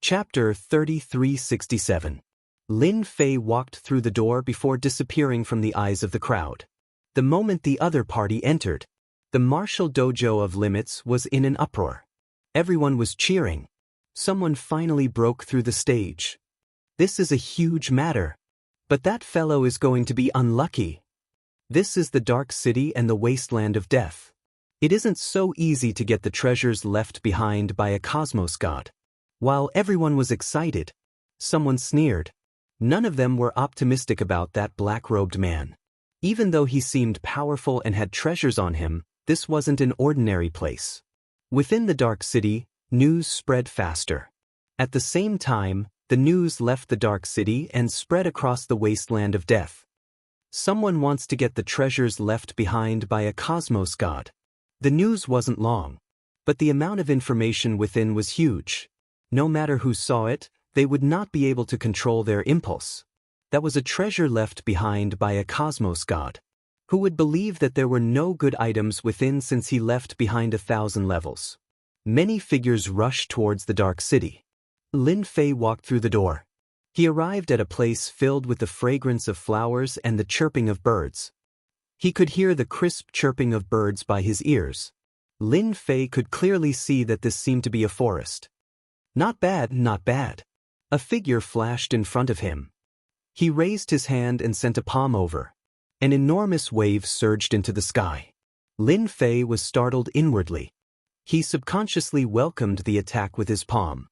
Chapter 3367. Lin Fei walked through the door before disappearing from the eyes of the crowd. The moment the other party entered, the martial dojo of Limits was in an uproar. Everyone was cheering. Someone finally broke through the stage. This is a huge matter. But that fellow is going to be unlucky. This is the Dark City and the wasteland of death. It isn't so easy to get the treasures left behind by a cosmos god. While everyone was excited, someone sneered. None of them were optimistic about that black-robed man. Even though he seemed powerful and had treasures on him, this wasn't an ordinary place. Within the Dark City, news spread faster. At the same time, the news left the Dark City and spread across the wasteland of death. Someone wants to get the treasures left behind by a cosmos god. The news wasn't long, but the amount of information within was huge. No matter who saw it, they would not be able to control their impulse. That was a treasure left behind by a cosmos god. Who would believe that there were no good items within since he left behind 1,000 levels? Many figures rushed towards the Dark City. Lin Fei walked through the door. He arrived at a place filled with the fragrance of flowers and the chirping of birds. He could hear the crisp chirping of birds by his ears. Lin Fei could clearly see that this seemed to be a forest. Not bad, not bad. A figure flashed in front of him. He raised his hand and sent a palm over. An enormous wave surged into the sky. Lin Fei was startled inwardly. He subconsciously welcomed the attack with his palm.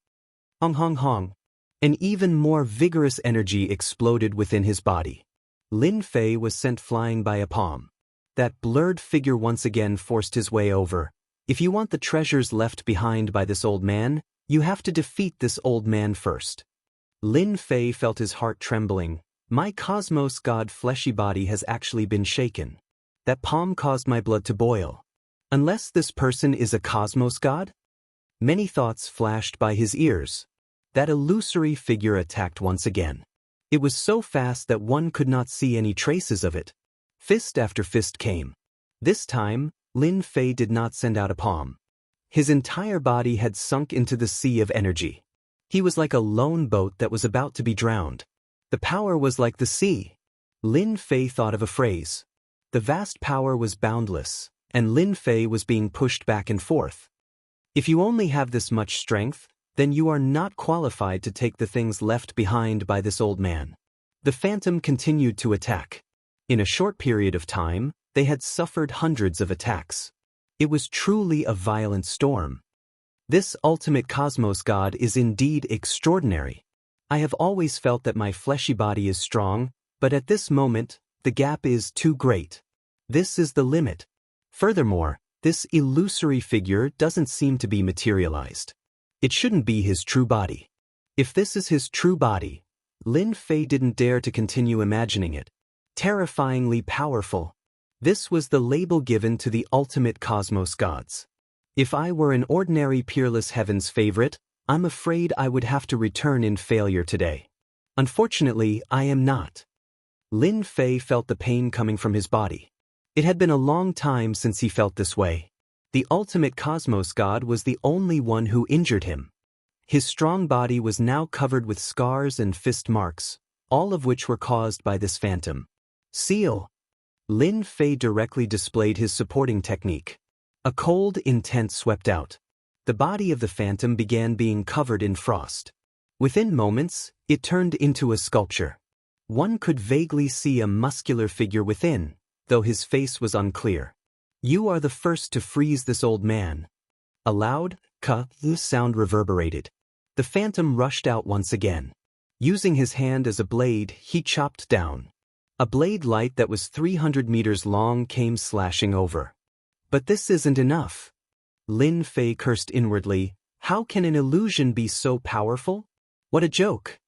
Hong hong hong. An even more vigorous energy exploded within his body. Lin Fei was sent flying by a palm. That blurred figure once again forced his way over. If you want the treasures left behind by this old man, you have to defeat this old man first. Lin Fei felt his heart trembling. My cosmos god fleshy body has actually been shaken. That palm caused my blood to boil. Unless this person is a cosmos god? Many thoughts flashed by his ears. That illusory figure attacked once again. It was so fast that one could not see any traces of it. Fist after fist came. This time, Lin Fei did not send out a palm. His entire body had sunk into the sea of energy. He was like a lone boat that was about to be drowned. The power was like the sea. Lin Fei thought of a phrase. The vast power was boundless, and Lin Fei was being pushed back and forth. If you only have this much strength, then you are not qualified to take the things left behind by this old man. The phantom continued to attack. In a short period of time, they had suffered hundreds of attacks. It was truly a violent storm. This ultimate cosmos god is indeed extraordinary. I have always felt that my fleshy body is strong, but at this moment, the gap is too great. This is the limit. Furthermore, this illusory figure doesn't seem to be materialized. It shouldn't be his true body. If this is his true body, Lin Fei didn't dare to continue imagining it. Terrifyingly powerful. This was the label given to the ultimate cosmos gods. If I were an ordinary peerless heaven's favorite, I'm afraid I would have to return in failure today. Unfortunately, I am not. Lin Fei felt the pain coming from his body. It had been a long time since he felt this way. The ultimate cosmos god was the only one who injured him. His strong body was now covered with scars and fist marks, all of which were caused by this phantom. Seal. Lin Fei directly displayed his supporting technique. A cold, intense swept out. The body of the phantom began being covered in frost. Within moments, it turned into a sculpture. One could vaguely see a muscular figure within, though his face was unclear. You are the first to freeze this old man. A loud, sound reverberated. The phantom rushed out once again. Using his hand as a blade, he chopped down. A blade light that was 300 meters long came slashing over. But this isn't enough. Lin Fei cursed inwardly. How can an illusion be so powerful? What a joke.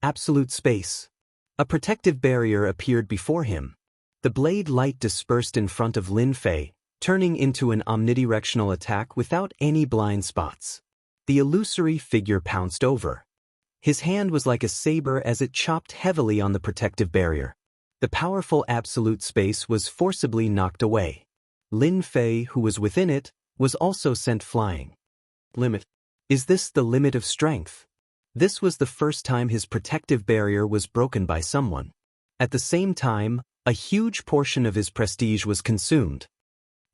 Absolute space. A protective barrier appeared before him. The blade light dispersed in front of Lin Fei, turning into an omnidirectional attack without any blind spots. The illusory figure pounced over. His hand was like a saber as it chopped heavily on the protective barrier. The powerful absolute space was forcibly knocked away. Lin Fei, who was within it, was also sent flying. Limit. Is this the limit of strength? This was the first time his protective barrier was broken by someone. At the same time, a huge portion of his prestige was consumed.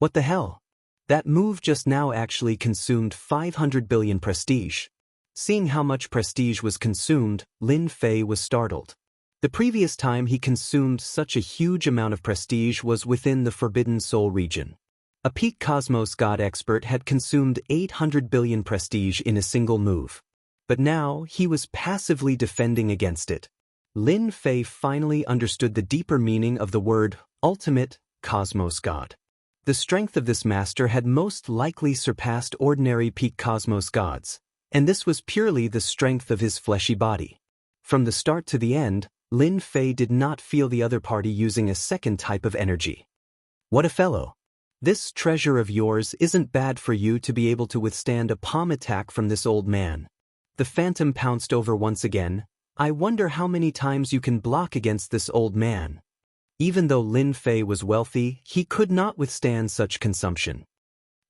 What the hell? That move just now actually consumed 500 billion prestige. Seeing how much prestige was consumed, Lin Fei was startled. The previous time he consumed such a huge amount of prestige was within the Forbidden Soul region. A peak Cosmos God expert had consumed 800 billion prestige in a single move. But now, he was passively defending against it. Lin Fei finally understood the deeper meaning of the word ultimate Cosmos God. The strength of this master had most likely surpassed ordinary peak Cosmos gods, and this was purely the strength of his fleshy body. From the start to the end, Lin Fei did not feel the other party using a second type of energy. What a fellow! This treasure of yours isn't bad for you to be able to withstand a palm attack from this old man. The phantom pounced over once again. I wonder how many times you can block against this old man. Even though Lin Fei was wealthy, he could not withstand such consumption.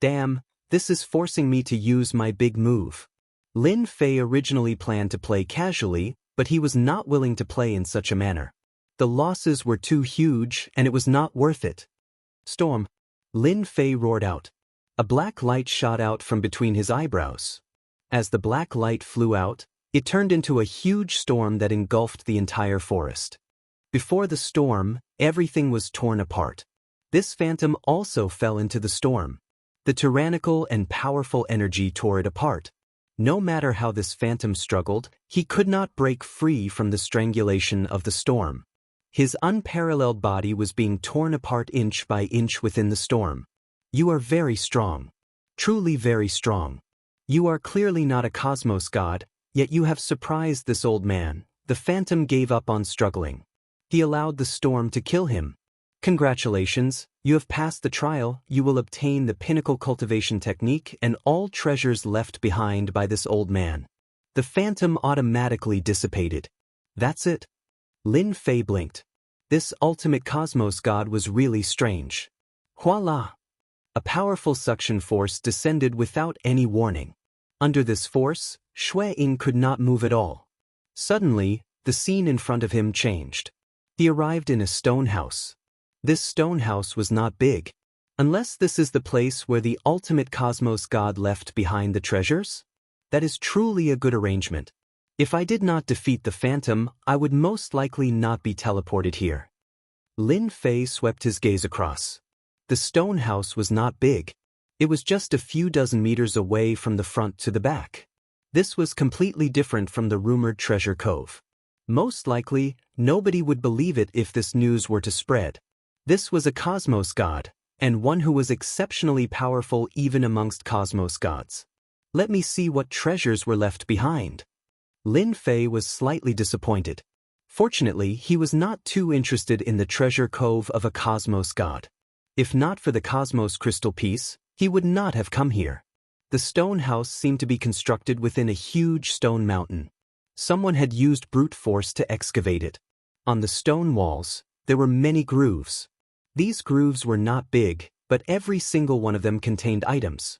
Damn, this is forcing me to use my big move. Lin Fei originally planned to play casually, but he was not willing to play in such a manner. The losses were too huge, and it was not worth it. Storm! Lin Fei roared out. A black light shot out from between his eyebrows. As the black light flew out, it turned into a huge storm that engulfed the entire forest. Before the storm, everything was torn apart. This phantom also fell into the storm. The tyrannical and powerful energy tore it apart. No matter how this phantom struggled, he could not break free from the strangulation of the storm. His unparalleled body was being torn apart inch by inch within the storm. You are very strong. Truly very strong. You are clearly not a cosmos god, yet you have surprised this old man. The phantom gave up on struggling. He allowed the storm to kill him. Congratulations, you have passed the trial. You will obtain the pinnacle cultivation technique and all treasures left behind by this old man. The phantom automatically dissipated. That's it. Lin Fei blinked. This ultimate cosmos god was really strange. Voila! A powerful suction force descended without any warning. Under this force, Shui Ying could not move at all. Suddenly, the scene in front of him changed. He arrived in a stone house. This stone house was not big. Unless this is the place where the ultimate cosmos god left behind the treasures? That is truly a good arrangement. If I did not defeat the phantom, I would most likely not be teleported here. Lin Fei swept his gaze across. The stone house was not big. It was just a few dozen meters away from the front to the back. This was completely different from the rumored treasure cove. Most likely, nobody would believe it if this news were to spread. This was a cosmos god, and one who was exceptionally powerful even amongst cosmos gods. Let me see what treasures were left behind. Lin Fei was slightly disappointed. Fortunately, he was not too interested in the treasure cove of a cosmos god. If not for the cosmos crystal piece, he would not have come here. The stone house seemed to be constructed within a huge stone mountain. Someone had used brute force to excavate it. On the stone walls, there were many grooves. These grooves were not big, but every single one of them contained items.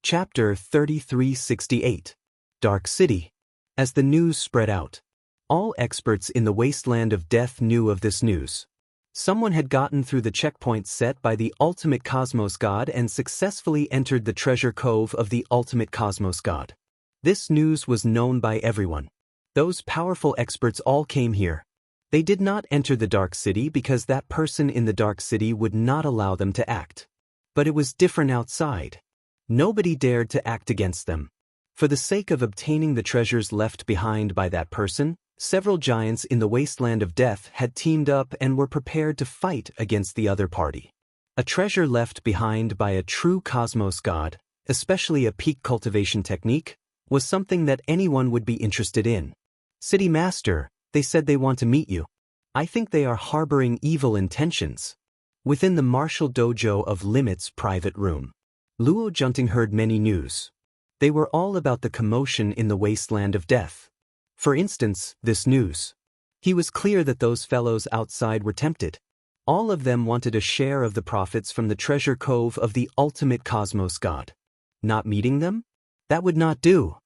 Chapter 3368. Dark City. As the news spread out, all experts in the wasteland of death knew of this news. Someone had gotten through the checkpoints set by the ultimate cosmos god and successfully entered the treasure cove of the ultimate cosmos god. This news was known by everyone. Those powerful experts all came here. They did not enter the Dark City because that person in the Dark City would not allow them to act. But it was different outside. Nobody dared to act against them. For the sake of obtaining the treasures left behind by that person, several giants in the wasteland of death had teamed up and were prepared to fight against the other party. A treasure left behind by a true cosmos god, especially a peak cultivation technique, was something that anyone would be interested in. City Master, they said they want to meet you. I think they are harboring evil intentions. Within the martial dojo of Limit's private room, Luo Junting heard many news. They were all about the commotion in the wasteland of death. For instance, this news. He was clear that those fellows outside were tempted. All of them wanted a share of the profits from the treasure cove of the ultimate cosmos god. Not meeting them? That would not do.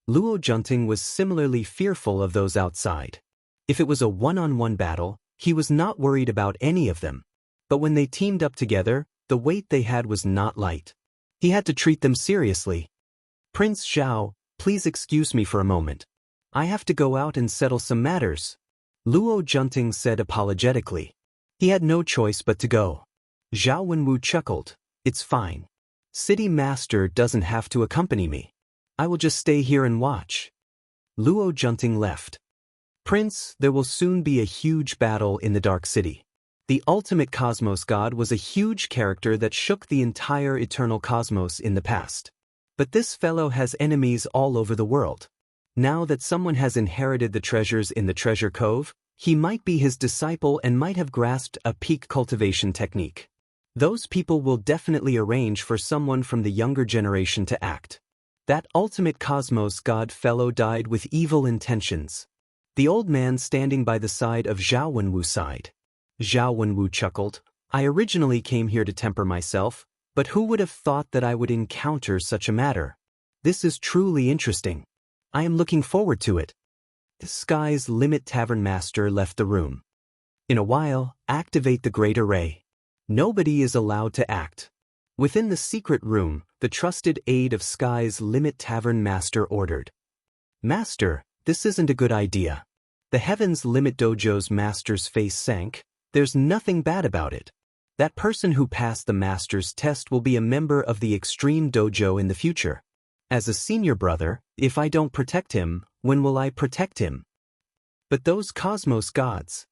Luo Junting was similarly fearful of those outside. If it was a one-on-one battle, he was not worried about any of them. But when they teamed up together, the weight they had was not light. He had to treat them seriously. "Prince Zhao, please excuse me for a moment. I have to go out and settle some matters," Luo Junting said apologetically. He had no choice but to go. Zhao Wenwu chuckled. "It's fine. City Master doesn't have to accompany me. I will just stay here and watch." Luo Junting left. "Prince, there will soon be a huge battle in the Dark City. The ultimate cosmos god was a huge character that shook the entire eternal cosmos in the past. But this fellow has enemies all over the world. Now that someone has inherited the treasures in the treasure cove, he might be his disciple and might have grasped a peak cultivation technique. Those people will definitely arrange for someone from the younger generation to act. That ultimate cosmos god fellow died with evil intentions." The old man standing by the side of Zhao Wenwu sighed. Zhao Wenwu chuckled. "I originally came here to temper myself, but who would have thought that I would encounter such a matter? This is truly interesting. I am looking forward to it." The Sky's Limit Tavern Master left the room. "In a while, activate the Great Array. Nobody is allowed to act." Within the secret room, the trusted aide of Sky's Limit Tavern Master ordered. "Master, this isn't a good idea." The Heaven's Limit Dojo's master's face sank. "There's nothing bad about it. That person who passed the master's test will be a member of the Extreme Dojo in the future. As a senior brother, if I don't protect him, when will I protect him?" But those cosmos gods.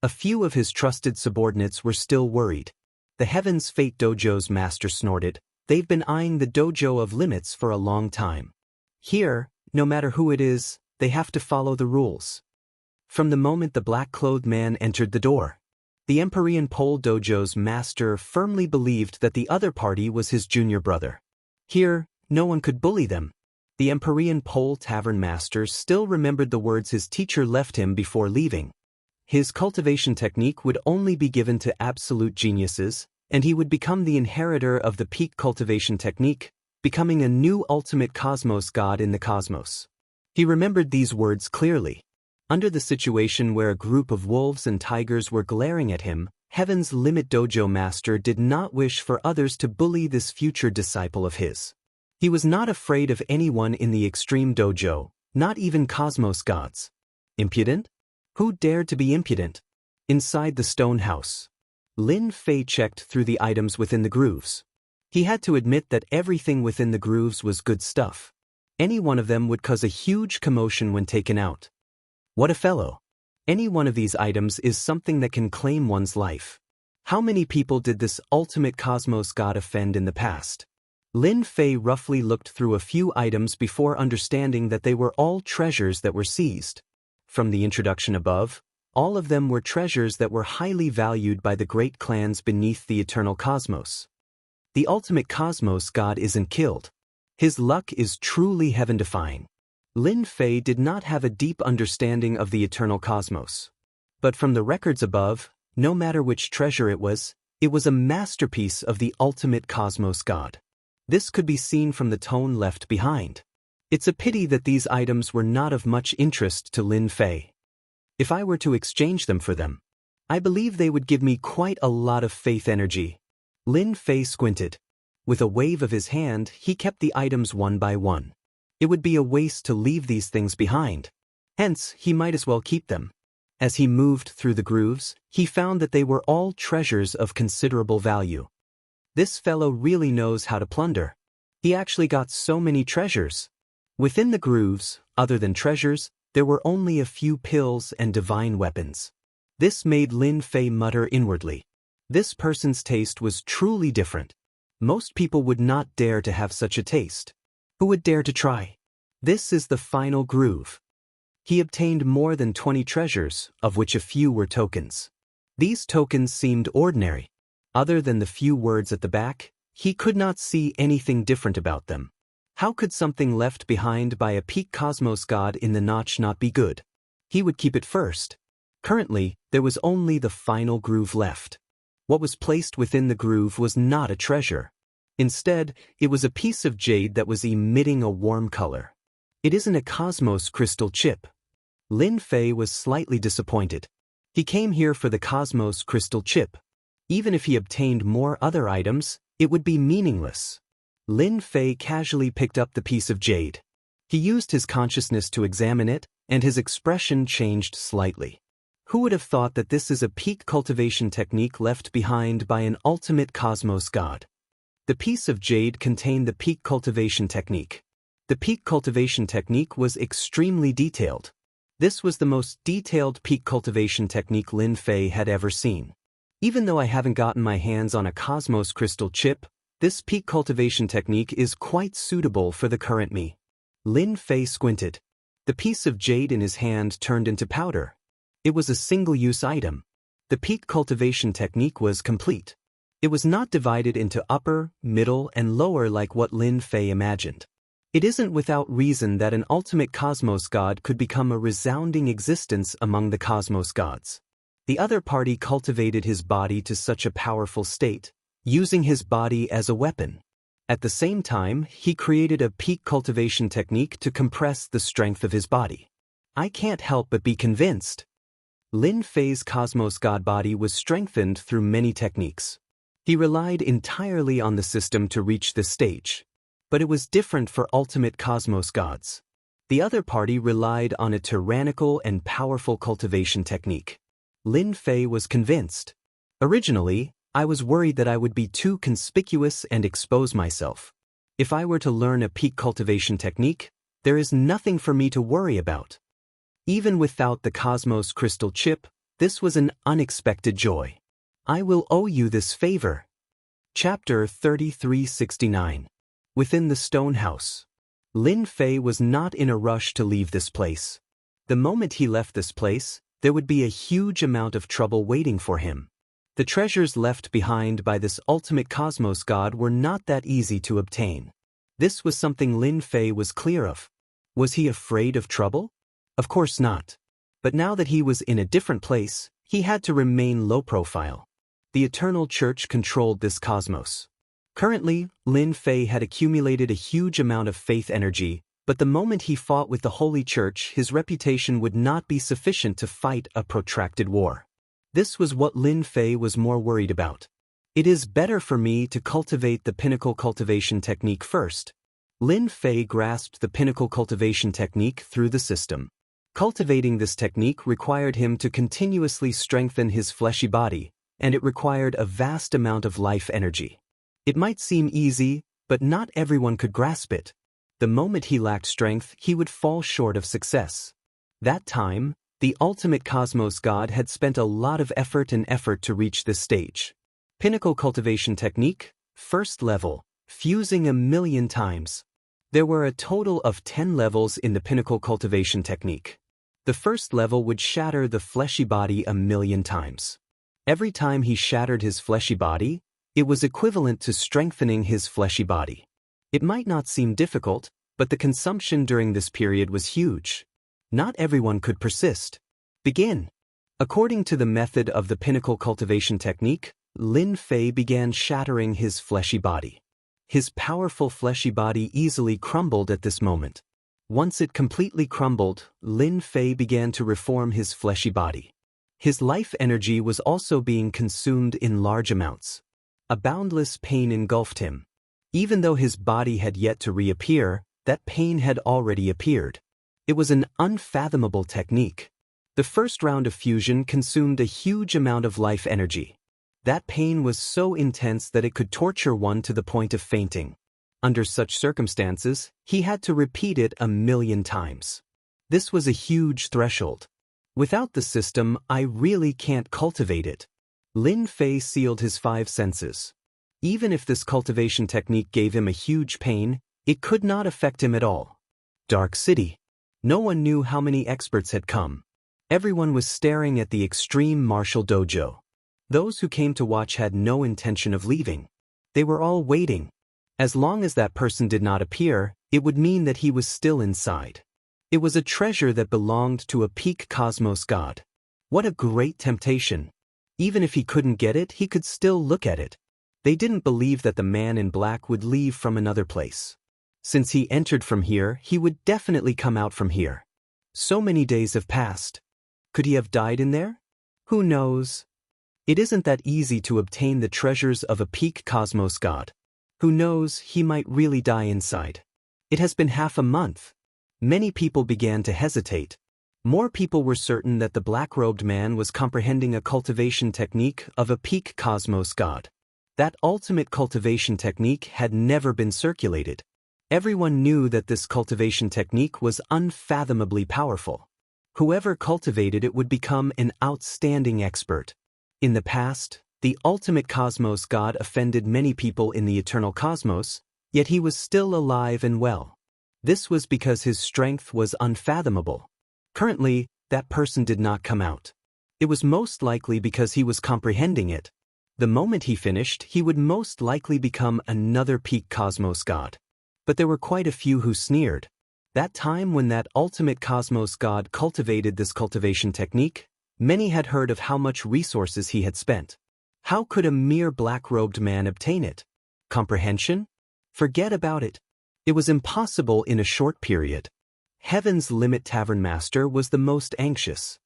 A few of his trusted subordinates were still worried. The Heaven's Fate Dojo's master snorted. "They've been eyeing the Dojo of Limits for a long time. Here, no matter who it is, they have to follow the rules." From the moment the black-clothed man entered the door, the Empyrean Pole Dojo's master firmly believed that the other party was his junior brother. Here, no one could bully them. The Empyrean Pole Tavern Master still remembered the words his teacher left him before leaving. His cultivation technique would only be given to absolute geniuses, and he would become the inheritor of the peak cultivation technique, becoming a new ultimate cosmos god in the cosmos. He remembered these words clearly. Under the situation where a group of wolves and tigers were glaring at him, Heaven's Limit Dojo Master did not wish for others to bully this future disciple of his. He was not afraid of anyone in the Extreme Dojo, not even cosmos gods. Impudent? Who dared to be impudent? Inside the stone house, Lin Fei checked through the items within the grooves. He had to admit that everything within the grooves was good stuff. Any one of them would cause a huge commotion when taken out. What a fellow! Any one of these items is something that can claim one's life. How many people did this ultimate cosmos god offend in the past? Lin Fei roughly looked through a few items before understanding that they were all treasures that were seized. From the introduction above, all of them were treasures that were highly valued by the great clans beneath the eternal cosmos. The ultimate cosmos god isn't killed. His luck is truly heaven-defying. Lin Fei did not have a deep understanding of the eternal cosmos. But from the records above, no matter which treasure it was a masterpiece of the ultimate cosmos god. This could be seen from the tone left behind. It's a pity that these items were not of much interest to Lin Fei. If I were to exchange them for them, I believe they would give me quite a lot of faith energy. Lin Fei squinted. With a wave of his hand, he kept the items one by one. It would be a waste to leave these things behind. Hence, he might as well keep them. As he moved through the grooves, he found that they were all treasures of considerable value. This fellow really knows how to plunder. He actually got so many treasures. Within the grooves, other than treasures, there were only a few pills and divine weapons. This made Lin Fei mutter inwardly. This person's taste was truly different. Most people would not dare to have such a taste. Who would dare to try? This is the final groove. He obtained more than 20 treasures, of which a few were tokens. These tokens seemed ordinary. Other than the few words at the back, he could not see anything different about them. How could something left behind by a peak cosmos god in the notch not be good? He would keep it first. Currently, there was only the final groove left. What was placed within the groove was not a treasure. Instead, it was a piece of jade that was emitting a warm color. It isn't a Cosmos crystal chip. Lin Fei was slightly disappointed. He came here for the Cosmos crystal chip. Even if he obtained more other items, it would be meaningless. Lin Fei casually picked up the piece of jade. He used his consciousness to examine it, and his expression changed slightly. Who would have thought that this is a peak cultivation technique left behind by an ultimate Cosmos god? The piece of jade contained the peak cultivation technique. The peak cultivation technique was extremely detailed. This was the most detailed peak cultivation technique Lin Fei had ever seen. Even though I haven't gotten my hands on a Cosmos crystal chip, this peak cultivation technique is quite suitable for the current me. Lin Fei squinted. The piece of jade in his hand turned into powder. It was a single-use item. The peak cultivation technique was complete. It was not divided into upper, middle, and lower like what Lin Fei imagined. It isn't without reason that an ultimate Cosmos god could become a resounding existence among the Cosmos gods. The other party cultivated his body to such a powerful state, using his body as a weapon. At the same time, he created a peak cultivation technique to compress the strength of his body. I can't help but be convinced. Lin Fei's Cosmos god body was strengthened through many techniques. He relied entirely on the system to reach this stage. But it was different for ultimate Cosmos gods. The other party relied on a tyrannical and powerful cultivation technique. Lin Fei was convinced. Originally, I was worried that I would be too conspicuous and expose myself. If I were to learn a peak cultivation technique, there is nothing for me to worry about. Even without the Cosmos crystal chip, this was an unexpected joy. I will owe you this favor. Chapter 3369. Within the stone house. Lin Fei was not in a rush to leave this place. The moment he left this place, there would be a huge amount of trouble waiting for him. The treasures left behind by this ultimate Cosmos god were not that easy to obtain. This was something Lin Fei was clear of. Was he afraid of trouble? Of course not. But now that he was in a different place, he had to remain low profile. The Eternal Church controlled this cosmos. Currently, Lin Fei had accumulated a huge amount of faith energy, but the moment he fought with the Holy Church, his reputation would not be sufficient to fight a protracted war. This was what Lin Fei was more worried about. It is better for me to cultivate the pinnacle cultivation technique first. Lin Fei grasped the pinnacle cultivation technique through the system. Cultivating this technique required him to continuously strengthen his fleshy body, and it required a vast amount of life energy. It might seem easy, but not everyone could grasp it. The moment he lacked strength, he would fall short of success. That time, the ultimate Cosmos god had spent a lot of effort to reach this stage. Pinnacle cultivation technique, first level, fusing 1,000,000 times. There were a total of 10 levels in the pinnacle cultivation technique. The first level would shatter the fleshy body 1,000,000 times. Every time he shattered his fleshy body, it was equivalent to strengthening his fleshy body. It might not seem difficult, but the consumption during this period was huge. Not everyone could persist. Begin. According to the method of the pinnacle cultivation technique, Lin Fei began shattering his fleshy body. His powerful fleshy body easily crumbled at this moment. Once it completely crumbled, Lin Fei began to reform his fleshy body. His life energy was also being consumed in large amounts. A boundless pain engulfed him. Even though his body had yet to reappear, that pain had already appeared. It was an unfathomable technique. The first round of fusion consumed a huge amount of life energy. That pain was so intense that it could torture one to the point of fainting. Under such circumstances, he had to repeat it 1,000,000 times. This was a huge threshold. Without the system, I really can't cultivate it. Lin Fei sealed his 5 senses. Even if this cultivation technique gave him a huge pain, it could not affect him at all. Dark City. No one knew how many experts had come. Everyone was staring at the extreme martial dojo. Those who came to watch had no intention of leaving. They were all waiting. As long as that person did not appear, it would mean that he was still inside. It was a treasure that belonged to a peak Cosmos god. What a great temptation. Even if he couldn't get it, he could still look at it. They didn't believe that the man in black would leave from another place. Since he entered from here, he would definitely come out from here. So many days have passed. Could he have died in there? Who knows? It isn't that easy to obtain the treasures of a peak cosmos god. Who knows, he might really die inside. It has been half a month. Many people began to hesitate. More people were certain that the black-robed man was comprehending a cultivation technique of a peak cosmos god. That ultimate cultivation technique had never been circulated. Everyone knew that this cultivation technique was unfathomably powerful. Whoever cultivated it would become an outstanding expert. In the past, the ultimate cosmos god offended many people in the eternal cosmos, yet he was still alive and well. This was because his strength was unfathomable. Currently, that person did not come out. It was most likely because he was comprehending it. The moment he finished, he would most likely become another peak cosmos god. But there were quite a few who sneered. That time when that ultimate cosmos god cultivated this cultivation technique, many had heard of how much resources he had spent. How could a mere black-robed man obtain it? Comprehension? Forget about it. It was impossible in a short period. Heaven's Limit Tavern Master was the most anxious.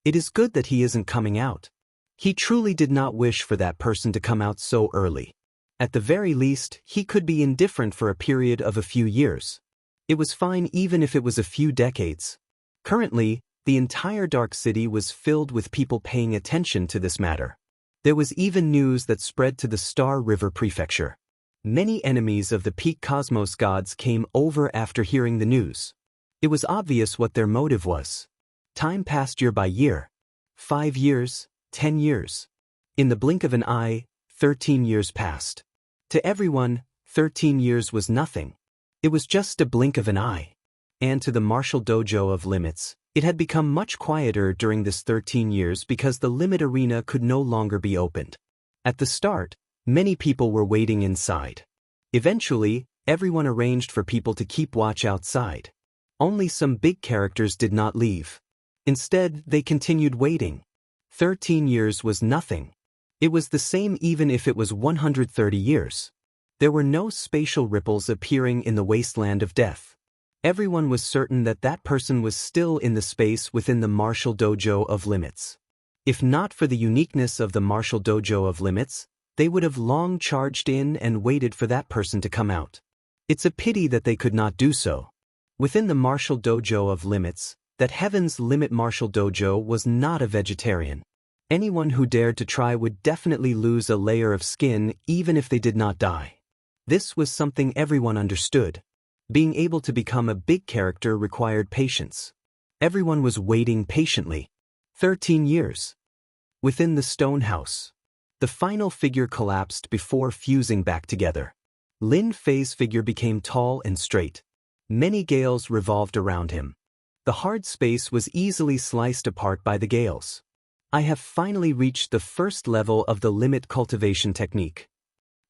It is good that he isn't coming out. He truly did not wish for that person to come out so early. At the very least, he could be indifferent for a period of a few years. It was fine even if it was a few decades. Currently, the entire Dark City was filled with people paying attention to this matter. There was even news that spread to the Star River Prefecture. Many enemies of the peak cosmos gods came over after hearing the news. It was obvious what their motive was. Time passed year by year. 5 years, 10 years. In the blink of an eye, 13 years passed. To everyone, 13 years was nothing. It was just a blink of an eye. And to the Martial Dojo of Limits, it had become much quieter during this 13 years because the Limit Arena could no longer be opened. At the start, many people were waiting inside. Eventually, everyone arranged for people to keep watch outside. Only some big characters did not leave. Instead, they continued waiting. 13 years was nothing. It was the same even if it was 130 years. There were no spatial ripples appearing in the wasteland of death. Everyone was certain that that person was still in the space within the Martial Dojo of Limits. If not for the uniqueness of the Martial Dojo of Limits, they would have long charged in and waited for that person to come out. It's a pity that they could not do so. Within the Martial Dojo of Limits, that Heaven's Limit Martial Dojo was not a vegetarian. Anyone who dared to try would definitely lose a layer of skin even if they did not die. This was something everyone understood. Being able to become a big character required patience. Everyone was waiting patiently. 13 years. Within the stone house, the final figure collapsed before fusing back together. Lin Fei's figure became tall and straight. Many gales revolved around him. The hard space was easily sliced apart by the gales. I have finally reached the first level of the limit cultivation technique.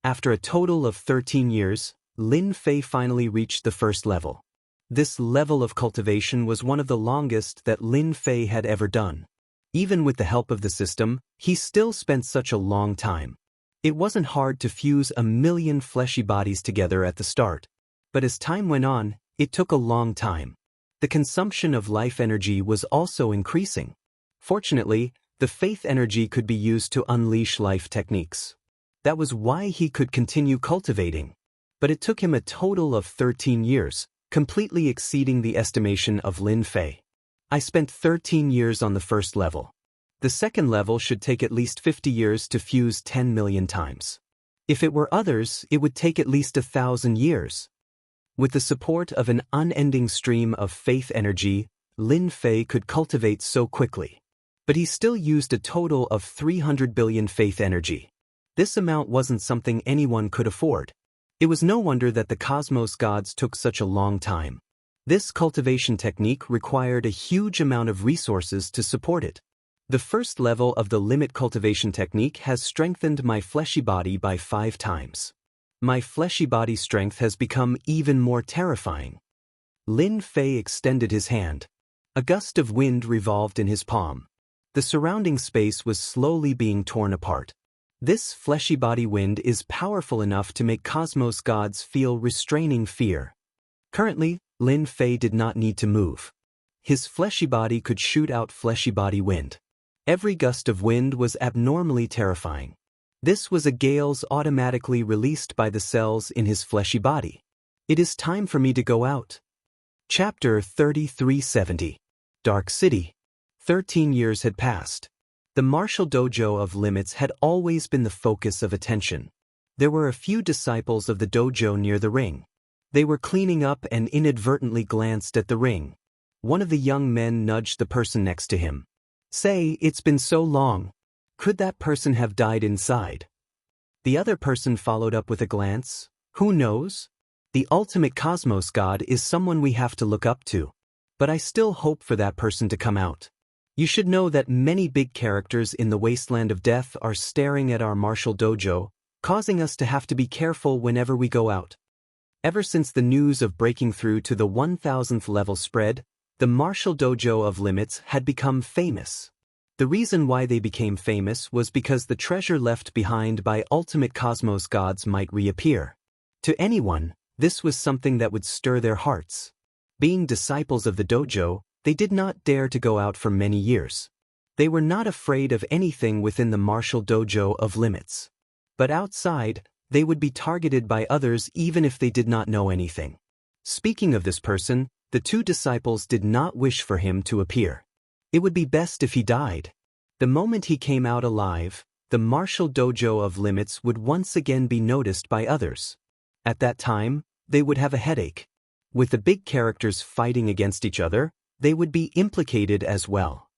After a total of 13 years, Lin Fei finally reached the first level. This level of cultivation was one of the longest that Lin Fei had ever done. Even with the help of the system, he still spent such a long time. It wasn't hard to fuse 1,000,000 fleshy bodies together at the start. But as time went on, it took a long time. The consumption of life energy was also increasing. Fortunately, the faith energy could be used to unleash life techniques. That was why he could continue cultivating. But it took him a total of 13 years, completely exceeding the estimation of Lin Fei. I spent 13 years on the first level. The second level should take at least 50 years to fuse 10 million times. If it were others, it would take at least 1,000 years. With the support of an unending stream of faith energy, Lin Fei could cultivate so quickly. But he still used a total of 300 billion faith energy. This amount wasn't something anyone could afford. It was no wonder that the cosmos gods took such a long time. This cultivation technique required a huge amount of resources to support it. The first level of the limit cultivation technique has strengthened my fleshy body by 5 times. My fleshy body strength has become even more terrifying. Lin Fei extended his hand. A gust of wind revolved in his palm. The surrounding space was slowly being torn apart. This fleshy body wind is powerful enough to make cosmos gods feel restraining fear. Currently, Lin Fei did not need to move. His fleshy body could shoot out fleshy body wind. Every gust of wind was abnormally terrifying. This was a gales automatically released by the cells in his fleshy body. It is time for me to go out. Chapter 3370. Dark City. 13 years had passed. The martial dojo of Limits had always been the focus of attention. There were a few disciples of the dojo near the ring. They were cleaning up and inadvertently glanced at the ring. One of the young men nudged the person next to him. "Say, it's been so long. Could that person have died inside?" The other person followed up with a glance. "Who knows? The ultimate cosmos god is someone we have to look up to. But I still hope for that person to come out. You should know that many big characters in the wasteland of death are staring at our martial dojo, causing us to have to be careful whenever we go out." Ever since the news of breaking through to the 1000th level spread, the martial dojo of Limits had become famous. The reason why they became famous was because the treasure left behind by ultimate cosmos gods might reappear. To anyone, this was something that would stir their hearts. Being disciples of the dojo, they did not dare to go out for many years. They were not afraid of anything within the martial dojo of Limits. But outside, they would be targeted by others even if they did not know anything. Speaking of this person, the two disciples did not wish for him to appear. It would be best if he died. The moment he came out alive, the martial dojo of Limits would once again be noticed by others. At that time, they would have a headache. With the big characters fighting against each other, they would be implicated as well.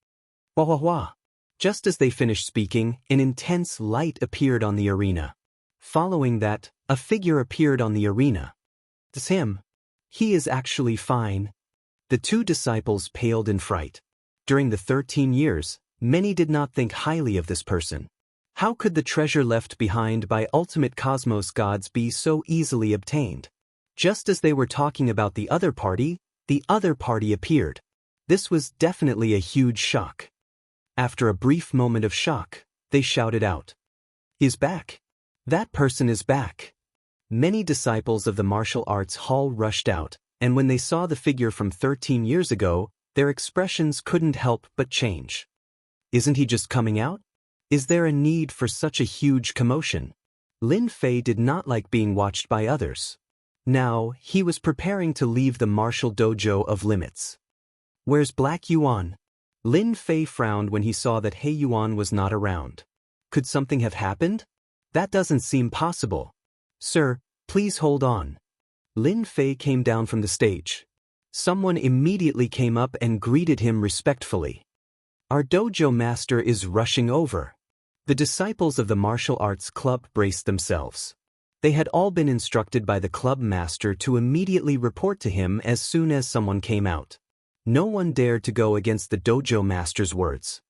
Wah wah wah. Just as they finished speaking, an intense light appeared on the arena. Following that, a figure appeared on the arena. "It's him. He is actually fine." The two disciples paled in fright. During the 13 years, many did not think highly of this person. How could the treasure left behind by ultimate cosmos gods be so easily obtained? Just as they were talking about the other party appeared. This was definitely a huge shock. After a brief moment of shock, they shouted out, "He's back! That person is back!" Many disciples of the martial arts hall rushed out, and when they saw the figure from 13 years ago, their expressions couldn't help but change. Isn't he just coming out? Is there a need for such a huge commotion? Lin Fei did not like being watched by others. Now, he was preparing to leave the martial dojo of Limits. "Where's Black Yuan?" Lin Fei frowned when he saw that He Yuan was not around. Could something have happened? That doesn't seem possible. "Sir, please hold on." Lin Fei came down from the stage. Someone immediately came up and greeted him respectfully. "Our dojo master is rushing over." The disciples of the martial arts club braced themselves. They had all been instructed by the club master to immediately report to him as soon as someone came out. No one dared to go against the dojo master's words.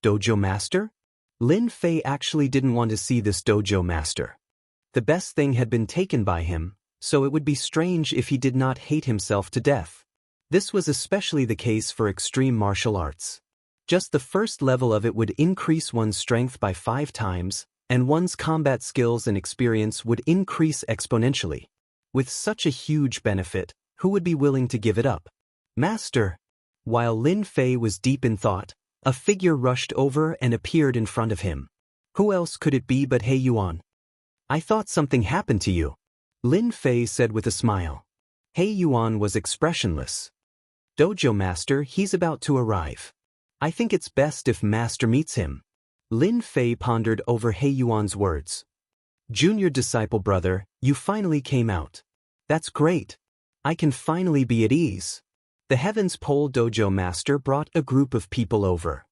Dojo master? Lin Fei actually didn't want to see this dojo master. The best thing had been taken by him, so it would be strange if he did not hate himself to death. This was especially the case for extreme martial arts. Just the first level of it would increase one's strength by 5 times, and one's combat skills and experience would increase exponentially. With such a huge benefit, who would be willing to give it up? "Master!" While Lin Fei was deep in thought, a figure rushed over and appeared in front of him. Who else could it be but He Yuan? "I thought something happened to you," Lin Fei said with a smile. He Yuan was expressionless. "Dojo master, he's about to arrive. I think it's best if master meets him." Lin Fei pondered over He Yuan's words. "Junior disciple brother, you finally came out. That's great. I can finally be at ease." The Heaven's Pole dojo master brought a group of people over.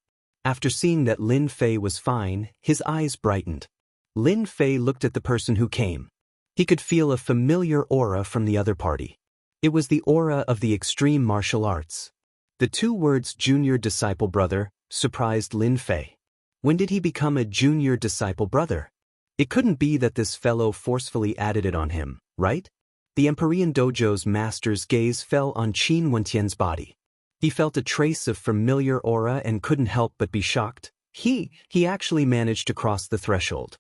After seeing that Lin Fei was fine, his eyes brightened. Lin Fei looked at the person who came. He could feel a familiar aura from the other party. It was the aura of the extreme martial arts. The 2 words junior disciple brother surprised Lin Fei. When did he become a junior disciple brother? It couldn't be that this fellow forcefully added it on him, right? The Empyrean Dojo's master's gaze fell on Qin Wentian's body. He felt a trace of familiar aura and couldn't help but be shocked. He actually managed to cross the threshold.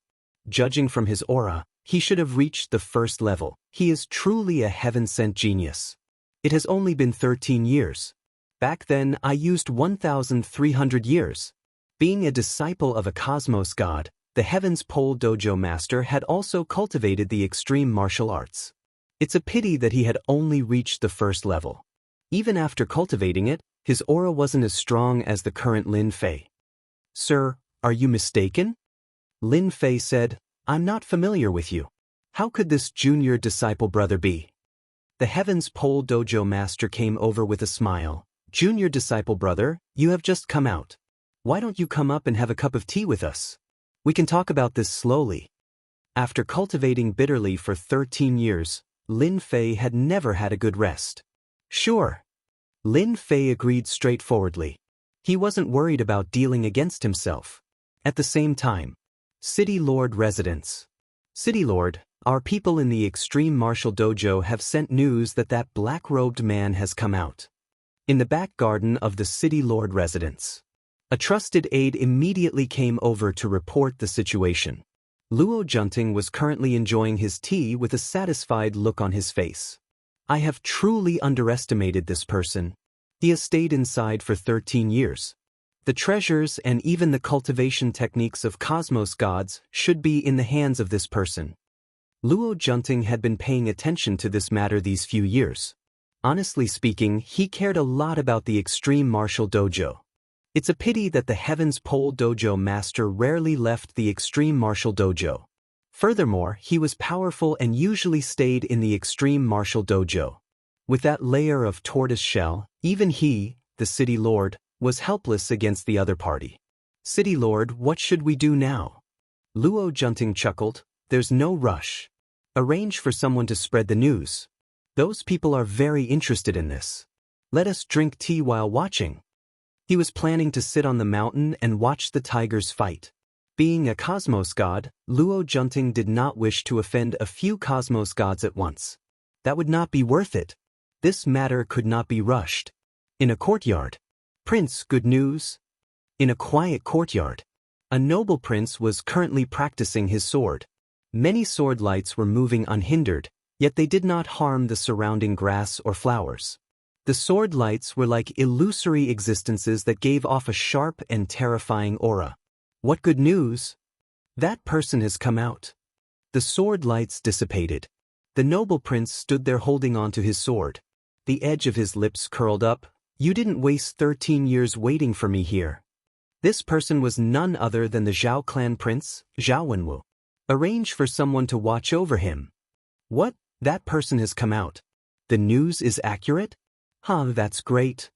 Judging from his aura, he should have reached the 1st level. He is truly a heaven-sent genius. It has only been 13 years. Back then, I used 1,300 years. Being a disciple of a cosmos god, the Heaven's Pole Dojo master had also cultivated the extreme martial arts. It's a pity that he had only reached the first level. Even after cultivating it, his aura wasn't as strong as the current Lin Fei. Sir, are you mistaken? Lin Fei said, I'm not familiar with you. How could this junior disciple brother be? The Heaven's Pole Dojo master came over with a smile. Junior disciple brother, you have just come out. Why don't you come up and have a cup of tea with us? We can talk about this slowly. After cultivating bitterly for 13 years, Lin Fei had never had a good rest. Sure. Lin Fei agreed straightforwardly. He wasn't worried about dealing against himself. At the same time, City Lord residence. City Lord, our people in the Extreme Martial Dojo have sent news that that black-robed man has come out. In the back garden of the City Lord residence. A trusted aide immediately came over to report the situation. Luo Junting was currently enjoying his tea with a satisfied look on his face. I have truly underestimated this person. He has stayed inside for 13 years. The treasures and even the cultivation techniques of cosmos gods should be in the hands of this person. Luo Junting had been paying attention to this matter these few years. Honestly speaking, he cared a lot about the Extreme Martial Dojo. It's a pity that the Heaven's Pole Dojo master rarely left the Extreme Martial Dojo. Furthermore, he was powerful and usually stayed in the Extreme Martial Dojo. With that layer of tortoise shell, even he, the City Lord, was helpless against the other party. City Lord, what should we do now? Luo Junting chuckled, there's no rush. Arrange for someone to spread the news. Those people are very interested in this. Let us drink tea while watching. He was planning to sit on the mountain and watch the tigers fight. Being a cosmos god, Luo Junting did not wish to offend a few cosmos gods at once. That would not be worth it. This matter could not be rushed. In a courtyard. Prince, good news. In a quiet courtyard. A noble prince was currently practicing his sword. Many sword lights were moving unhindered, yet they did not harm the surrounding grass or flowers. The sword lights were like illusory existences that gave off a sharp and terrifying aura. What good news? That person has come out. The sword lights dissipated. The noble prince stood there holding on to his sword. The edge of his lips curled up. You didn't waste 13 years waiting for me here. This person was none other than the Zhao clan prince, Zhao Wenwu. Arrange for someone to watch over him. What? That person has come out. The news is accurate? That's great.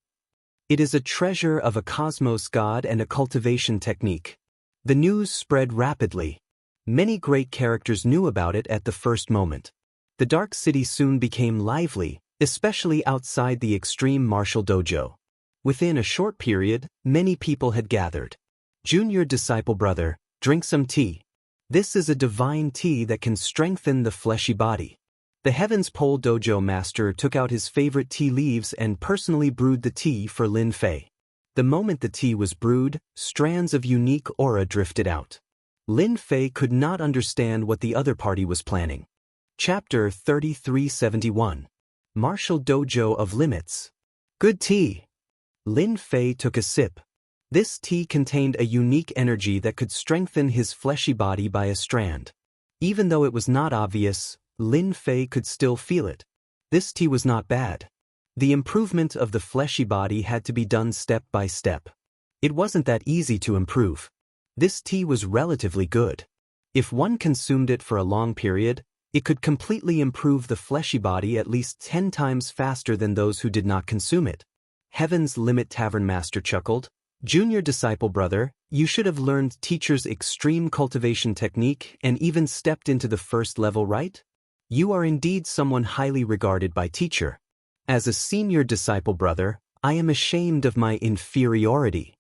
It is a treasure of a cosmos god and a cultivation technique. The news spread rapidly. Many great characters knew about it at the first moment. The Dark City soon became lively, especially outside the Extreme Martial Dojo. Within a short period, many people had gathered. Junior disciple brother, drink some tea. This is a divine tea that can strengthen the fleshy body. The Heaven's Pole Dojo master took out his favorite tea leaves and personally brewed the tea for Lin Fei. The moment the tea was brewed, strands of unique aura drifted out. Lin Fei could not understand what the other party was planning. Chapter 3371. Martial Dojo of Limits. Good tea. Lin Fei took a sip. This tea contained a unique energy that could strengthen his fleshy body by a strand. Even though it was not obvious, Lin Fei could still feel it. This tea was not bad. The improvement of the fleshy body had to be done step by step. It wasn't that easy to improve. This tea was relatively good. If one consumed it for a long period, it could completely improve the fleshy body at least 10 times faster than those who did not consume it. Heaven's Limit Tavern Master chuckled. Junior disciple brother, you should have learned teacher's extreme cultivation technique and even stepped into the first level, right? You are indeed someone highly regarded by teacher. As a senior disciple brother, I am ashamed of my inferiority.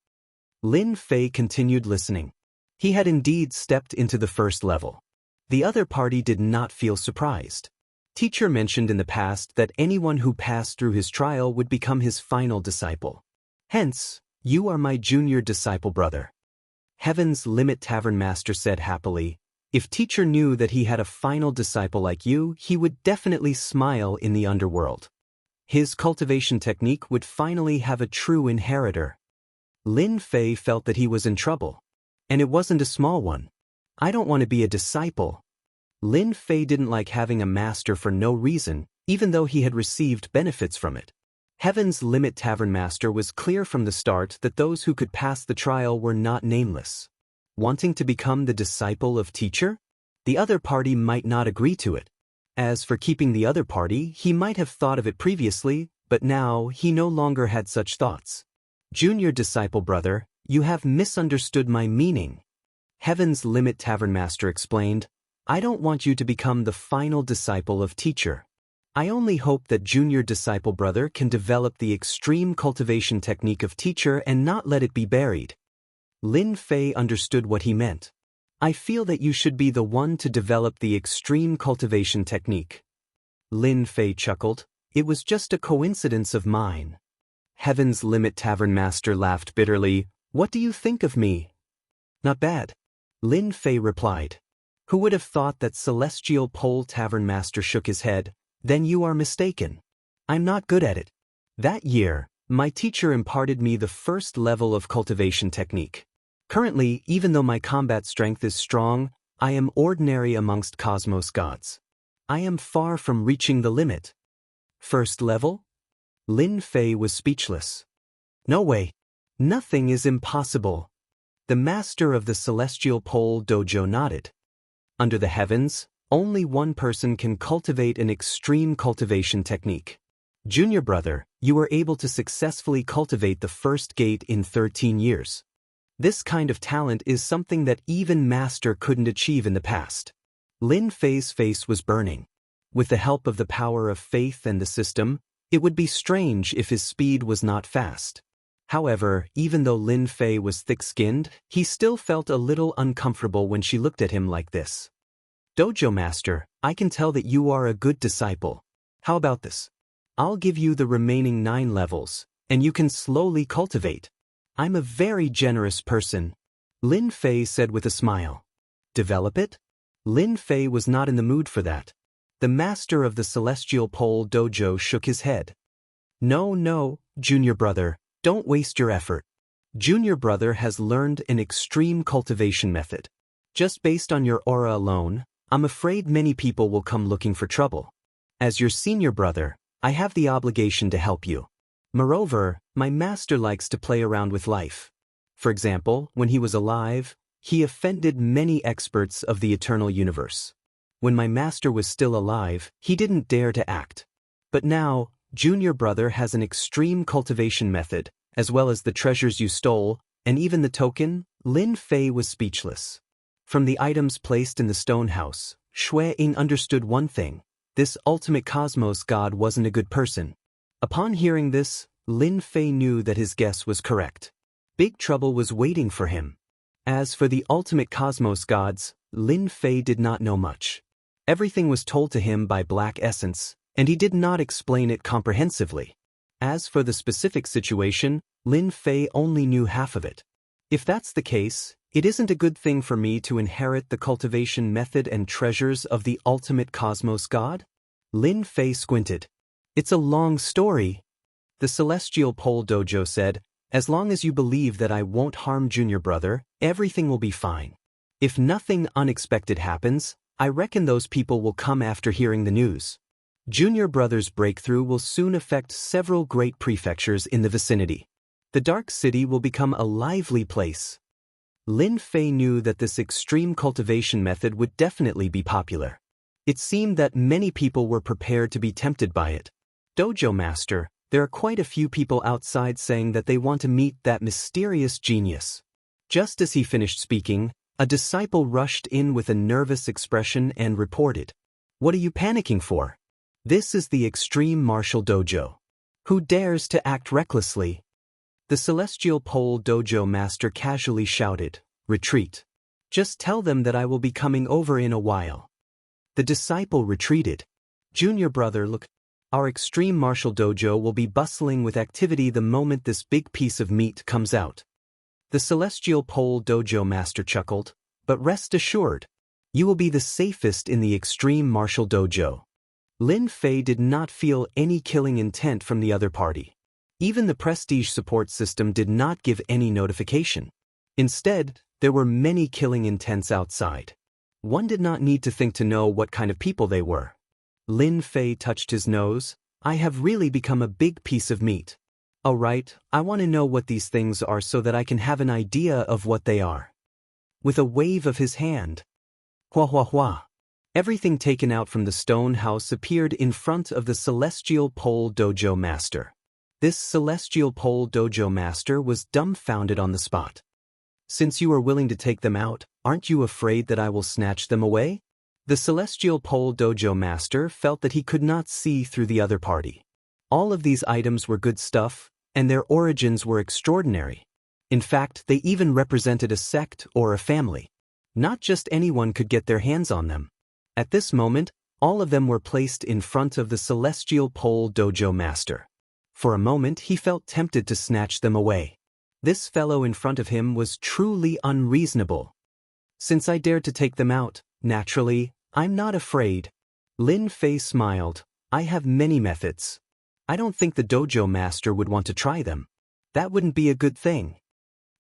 Lin Fei continued listening. He had indeed stepped into the first level. The other party did not feel surprised. Teacher mentioned in the past that anyone who passed through his trial would become his final disciple. Hence, you are my junior disciple brother. Heaven's Limit Tavern Master said happily, if teacher knew that he had a final disciple like you, he would definitely smile in the underworld. His cultivation technique would finally have a true inheritor. Lin Fei felt that he was in trouble. And it wasn't a small one. I don't want to be a disciple. Lin Fei didn't like having a master for no reason, even though he had received benefits from it. Heaven's Limit Tavern Master was clear from the start that those who could pass the trial were not nameless. Wanting to become the disciple of teacher? The other party might not agree to it. As for keeping the other party, he might have thought of it previously, but now he no longer had such thoughts. Junior disciple brother, you have misunderstood my meaning. Heaven's Limit Tavern Master explained, I don't want you to become the final disciple of teacher. I only hope that junior disciple brother can develop the extreme cultivation technique of teacher and not let it be buried. Lin Fei understood what he meant. I feel that you should be the one to develop the extreme cultivation technique. Lin Fei chuckled. It was just a coincidence of mine. Heaven's Limit Tavern Master laughed bitterly. What do you think of me? Not bad. Lin Fei replied. Who would have thought that Celestial Pole Tavern Master shook his head? Then you are mistaken. I'm not good at it. That year, my teacher imparted me the first level of cultivation technique. Currently, even though my combat strength is strong, I am ordinary amongst cosmos gods. I am far from reaching the limit. First level? Lin Fei was speechless. No way. Nothing is impossible. The master of the Celestial Pole Dojo nodded. Under the heavens, only one person can cultivate an extreme cultivation technique. Junior brother, you were able to successfully cultivate the first gate in 13 years. This kind of talent is something that even master couldn't achieve in the past. Lin Fei's face was burning. With the help of the power of faith and the system, it would be strange if his speed was not fast. However, even though Lin Fei was thick-skinned, he still felt a little uncomfortable when she looked at him like this. Dojo Master, I can tell that you are a good disciple. How about this? I'll give you the remaining 9 levels, and you can slowly cultivate. I'm a very generous person. Lin Fei said with a smile. Develop it? Lin Fei was not in the mood for that. The master of the Celestial Pole Dojo shook his head. No, junior brother, don't waste your effort. Junior brother has learned an extreme cultivation method. Just based on your aura alone, I'm afraid many people will come looking for trouble. As your senior brother, I have the obligation to help you. Moreover, my master likes to play around with life. For example, when he was alive, he offended many experts of the eternal universe. When my master was still alive, he didn't dare to act. But now, junior brother has an extreme cultivation method, as well as the treasures you stole, and even the token. Lin Fei was speechless. From the items placed in the stone house, Shui Ying understood one thing. This ultimate cosmos god wasn't a good person. Upon hearing this, Lin Fei knew that his guess was correct. Big trouble was waiting for him. As for the ultimate cosmos gods, Lin Fei did not know much. Everything was told to him by Black Essence, and he did not explain it comprehensively. As for the specific situation, Lin Fei only knew half of it. If that's the case, it isn't a good thing for me to inherit the cultivation method and treasures of the ultimate cosmos god? Lin Fei squinted. It's a long story. The Celestial Pole Dojo said, as long as you believe that I won't harm junior brother, everything will be fine. If nothing unexpected happens, I reckon those people will come after hearing the news. Junior brother's breakthrough will soon affect several great prefectures in the vicinity. The Dark City will become a lively place. Lin Fei knew that this extreme cultivation method would definitely be popular. It seemed that many people were prepared to be tempted by it. Dojo Master, there are quite a few people outside saying that they want to meet that mysterious genius. Just as he finished speaking, a disciple rushed in with a nervous expression and reported. What are you panicking for? This is the Extreme Martial Dojo. Who dares to act recklessly? The Celestial Pole Dojo Master casually shouted, retreat. Just tell them that I will be coming over in a while. The disciple retreated. Junior brother, look. Our Extreme Martial Dojo will be bustling with activity the moment this big piece of meat comes out. The Celestial Pole Dojo Master chuckled, but rest assured, you will be the safest in the Extreme Martial Dojo. Lin Fei did not feel any killing intent from the other party. Even the prestige support system did not give any notification. Instead, there were many killing intents outside. One did not need to think to know what kind of people they were. Lin Fei touched his nose. I have really become a big piece of meat. Alright, I want to know what these things are so that I can have an idea of what they are. With a wave of his hand. Hua hua hua. Everything taken out from the stone house appeared in front of the Celestial Pole Dojo Master. This Celestial Pole Dojo Master was dumbfounded on the spot. Since you are willing to take them out, aren't you afraid that I will snatch them away? The Celestial Pole Dojo Master felt that he could not see through the other party. All of these items were good stuff, and their origins were extraordinary. In fact, they even represented a sect or a family. Not just anyone could get their hands on them. At this moment, all of them were placed in front of the Celestial Pole Dojo Master. For a moment he felt tempted to snatch them away. This fellow in front of him was truly unreasonable. Since I dared to take them out, naturally, I'm not afraid. Lin Fei smiled. I have many methods. I don't think the dojo master would want to try them. That wouldn't be a good thing.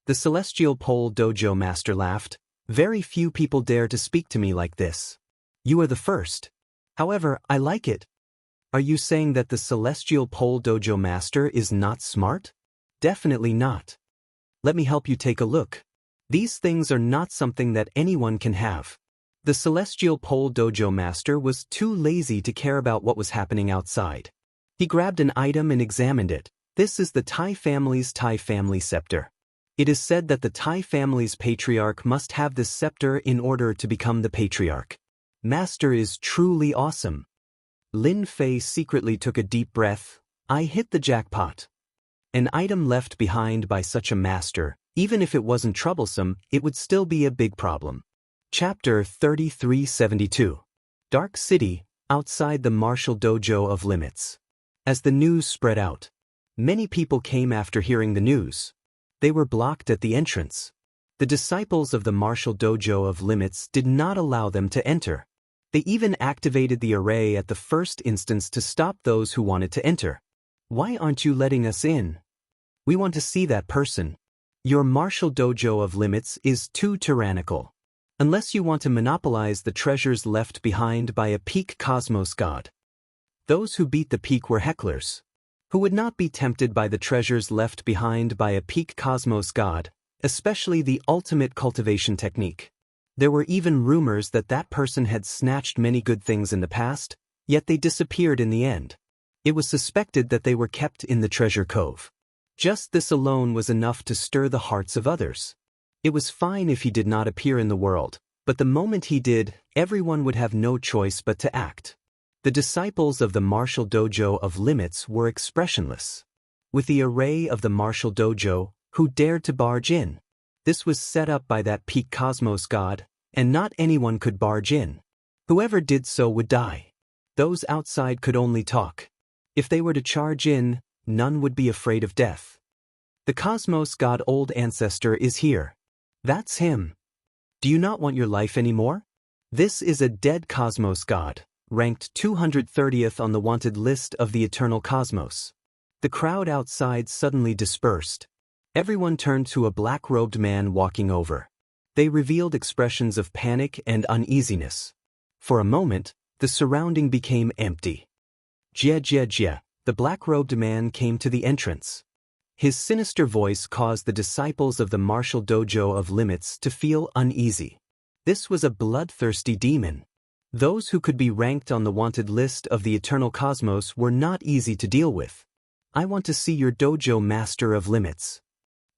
The Celestial Pole Dojo Master laughed. Very few people dare to speak to me like this. You are the first. However, I like it. Are you saying that the Celestial Pole Dojo Master is not smart? Definitely not. Let me help you take a look. These things are not something that anyone can have. The Celestial Pole Dojo Master was too lazy to care about what was happening outside. He grabbed an item and examined it. This is the Tai family's Tai family scepter. It is said that the Tai family's patriarch must have this scepter in order to become the patriarch. Master is truly awesome. Lin Fei secretly took a deep breath. I hit the jackpot. An item left behind by such a master, even if it wasn't troublesome, it would still be a big problem. Chapter 3372. Dark City, outside the martial dojo of Limits. As the news spread out, many people came after hearing the news. They were blocked at the entrance. The disciples of the martial dojo of Limits did not allow them to enter. They even activated the array at the first instance to stop those who wanted to enter. Why aren't you letting us in? We want to see that person. Your martial dojo of Limits is too tyrannical. Unless you want to monopolize the treasures left behind by a peak cosmos god. Those who beat the peak were hecklers. Who would not be tempted by the treasures left behind by a peak cosmos god, especially the ultimate cultivation technique. There were even rumors that that person had snatched many good things in the past, yet they disappeared in the end. It was suspected that they were kept in the treasure cove. Just this alone was enough to stir the hearts of others. It was fine if he did not appear in the world, but the moment he did, everyone would have no choice but to act. The disciples of the martial dojo of Limits were expressionless. With the array of the martial dojo, who dared to barge in? This was set up by that peak cosmos god, and not anyone could barge in. Whoever did so would die. Those outside could only talk. If they were to charge in, none would be afraid of death. The cosmos god old ancestor is here. That's him. Do you not want your life anymore? This is a dead cosmos god, ranked 230th on the wanted list of the eternal cosmos. The crowd outside suddenly dispersed. Everyone turned to a black-robed man walking over. They revealed expressions of panic and uneasiness. For a moment, the surrounding became empty. Jia Jia Jia, the black-robed man came to the entrance. His sinister voice caused the disciples of the martial dojo of Limits to feel uneasy. This was a bloodthirsty demon. Those who could be ranked on the wanted list of the eternal cosmos were not easy to deal with. I want to see your dojo master of Limits.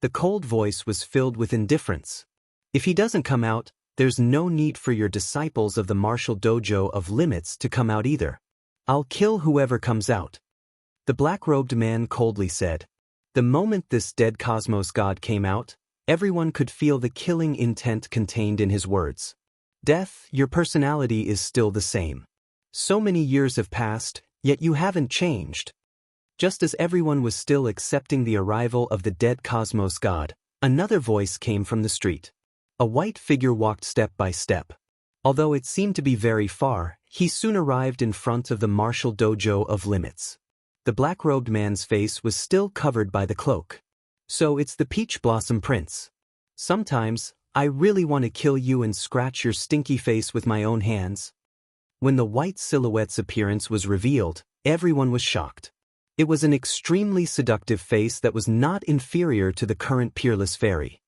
The cold voice was filled with indifference. If he doesn't come out, there's no need for your disciples of the martial dojo of Limits to come out either. I'll kill whoever comes out. The black-robed man coldly said. The moment this dead cosmos god came out, everyone could feel the killing intent contained in his words. Death, your personality is still the same. So many years have passed, yet you haven't changed. Just as everyone was still accepting the arrival of the dead cosmos god, another voice came from the street. A white figure walked step by step. Although it seemed to be very far, he soon arrived in front of the martial dojo of Limits. The black-robed man's face was still covered by the cloak. So it's the Peach Blossom Prince. Sometimes, I really want to kill you and scratch your stinky face with my own hands. When the white silhouette's appearance was revealed, everyone was shocked. It was an extremely seductive face that was not inferior to the current peerless fairy.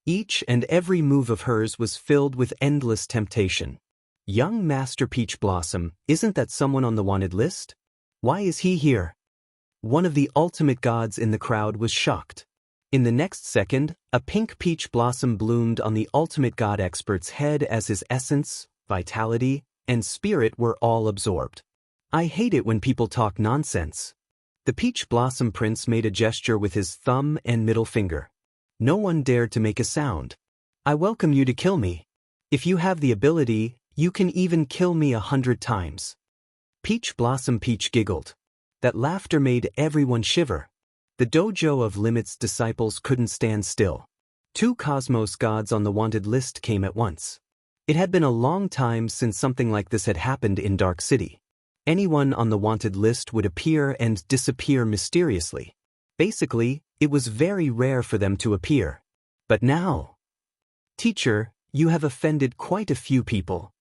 Each and every move of hers was filled with endless temptation. Young Master Peach Blossom, isn't that someone on the wanted list? Why is he here? One of the ultimate gods in the crowd was shocked. In the next second, a pink peach blossom bloomed on the ultimate god expert's head as his essence, vitality, and spirit were all absorbed. I hate it when people talk nonsense. The Peach Blossom Prince made a gesture with his thumb and middle finger. No one dared to make a sound. I welcome you to kill me. If you have the ability, you can even kill me 100 times. Peach Blossom Peach giggled. That laughter made everyone shiver. The dojo of Limits disciples couldn't stand still. 2 cosmos gods on the wanted list came at once. It had been a long time since something like this had happened in Dark City. Anyone on the wanted list would appear and disappear mysteriously. Basically, it was very rare for them to appear. But now... Teacher, you have offended quite a few people.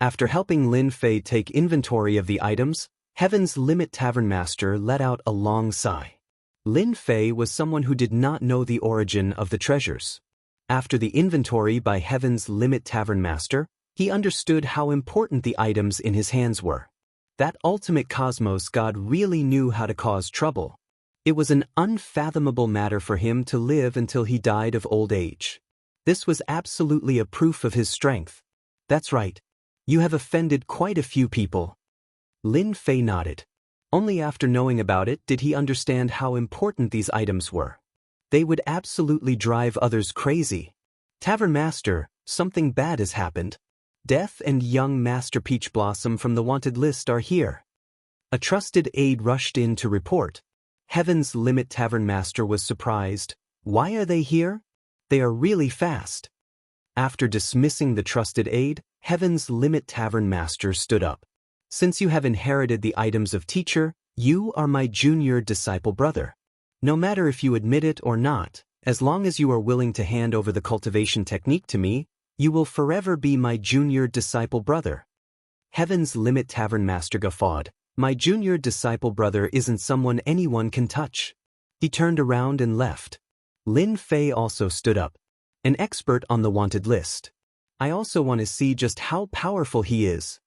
After helping Lin Fei take inventory of the items, Heaven's Limit Tavern Master let out a long sigh. Lin Fei was someone who did not know the origin of the treasures. After the inventory by Heaven's Limit Tavern Master, he understood how important the items in his hands were. That ultimate cosmos god really knew how to cause trouble. It was an unfathomable matter for him to live until he died of old age. This was absolutely a proof of his strength. That's right. You have offended quite a few people. Lin Fei nodded. Only after knowing about it did he understand how important these items were. They would absolutely drive others crazy. Tavern Master, something bad has happened. Death and young Master Peach Blossom from the wanted list are here. A trusted aide rushed in to report. Heaven's Limit Tavern Master was surprised. Why are they here? They are really fast. After dismissing the trusted aide, Heaven's Limit Tavern Master stood up. Since you have inherited the items of teacher, you are my junior disciple brother. No matter if you admit it or not, as long as you are willing to hand over the cultivation technique to me, you will forever be my junior disciple brother. Heaven's Limit Tavern Master guffawed. My junior disciple brother isn't someone anyone can touch. He turned around and left. Lin Fei also stood up. An expert on the wanted list. I also want to see just how powerful he is.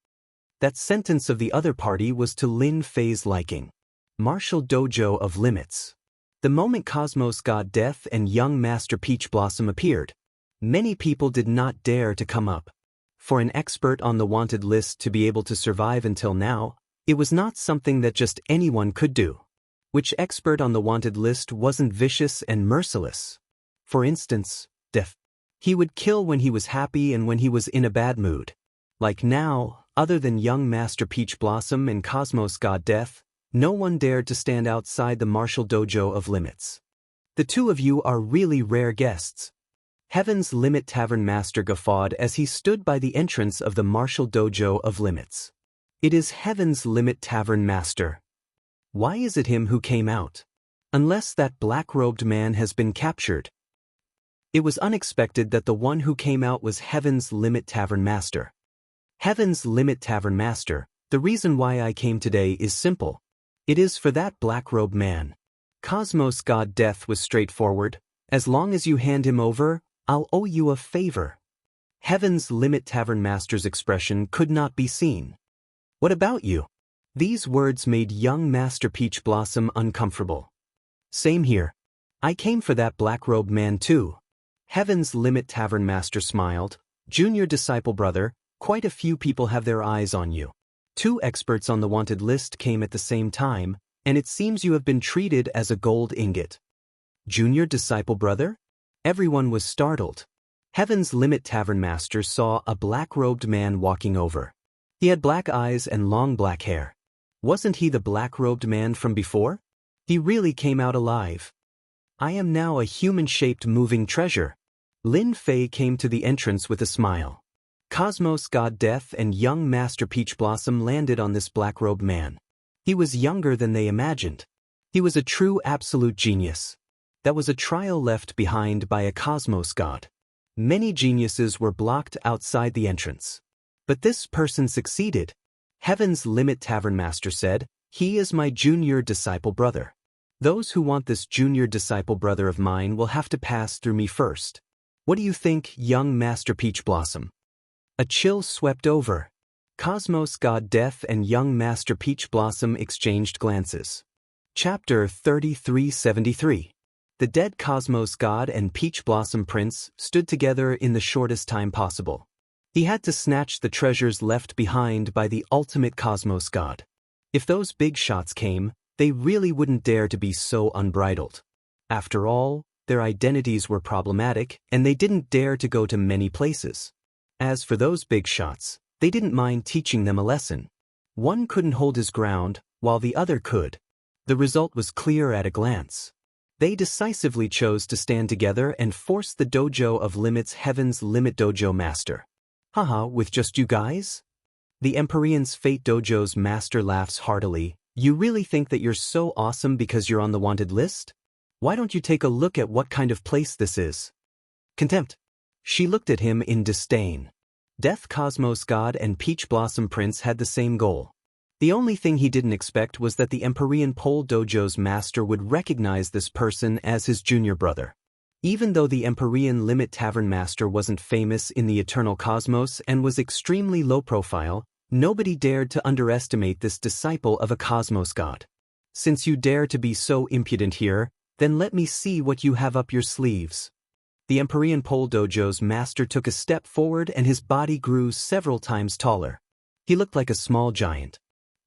That sentence of the other party was to Lin Fei's liking. Martial Dojo of Limits. The moment Cosmos God Death and young Master Peach Blossom appeared, many people did not dare to come up. For an expert on the wanted list to be able to survive until now, it was not something that just anyone could do. Which expert on the wanted list wasn't vicious and merciless? For instance, Death. He would kill when he was happy and when he was in a bad mood. Like now, other than young Master Peach Blossom and Cosmos God Death, no one dared to stand outside the Martial Dojo of Limits. The 2 of you are really rare guests. Heaven's Limit Tavern Master guffawed as he stood by the entrance of the Martial Dojo of Limits. It is Heaven's Limit Tavern Master. Why is it him who came out? Unless that black-robed man has been captured. It was unexpected that the one who came out was Heaven's Limit Tavern Master. Heaven's Limit Tavern Master, the reason why I came today is simple. It is for that black-robed man. Cosmos God Death was straightforward. As long as you hand him over, I'll owe you a favor. Heaven's Limit Tavern Master's expression could not be seen. What about you? These words made young Master Peach Blossom uncomfortable. Same here. I came for that black-robed man too. Heaven's Limit Tavern Master smiled. Junior disciple brother, quite a few people have their eyes on you. 2 experts on the wanted list came at the same time, and it seems you have been treated as a gold ingot. Junior disciple brother? Everyone was startled. Heaven's Limit Tavern Master saw a black-robed man walking over. He had black eyes and long black hair. Wasn't he the black-robed man from before? He really came out alive. I am now a human-shaped moving treasure. Lin Fei came to the entrance with a smile. Cosmos God Death and young Master Peach Blossom landed on this black-robed man. He was younger than they imagined. He was a true absolute genius. That was a trial left behind by a Cosmos God. Many geniuses were blocked outside the entrance. But this person succeeded. Heaven's Limit Tavern Master said, "He is my junior disciple brother. Those who want this junior disciple brother of mine will have to pass through me first. What do you think, young Master Peach Blossom?" A chill swept over. Cosmos God Death and young Master Peach Blossom exchanged glances. Chapter 3373. The dead Cosmos God and Peach Blossom Prince stood together in the shortest time possible. He had to snatch the treasures left behind by the ultimate Cosmos God. If those big shots came, they really wouldn't dare to be so unbridled. After all, their identities were problematic, and they didn't dare to go to many places. As for those big shots, they didn't mind teaching them a lesson. One couldn't hold his ground, while the other could. The result was clear at a glance. They decisively chose to stand together and force the dojo of Limit's Heaven's Limit Dojo Master. Haha, with just you guys? The Empyrean's Fate Dojo's master laughs heartily. You really think that you're so awesome because you're on the wanted list? Why don't you take a look at what kind of place this is? Contempt. She looked at him in disdain. Death Cosmos God and Peach Blossom Prince had the same goal. The only thing he didn't expect was that the Empyrean Pole Dojo's master would recognize this person as his junior brother. Even though the Empyrean Limit Tavern Master wasn't famous in the Eternal Cosmos and was extremely low profile, nobody dared to underestimate this disciple of a Cosmos God. Since you dare to be so impudent here, then let me see what you have up your sleeves. The Empyrean Pole Dojo's master took a step forward and his body grew several times taller. He looked like a small giant.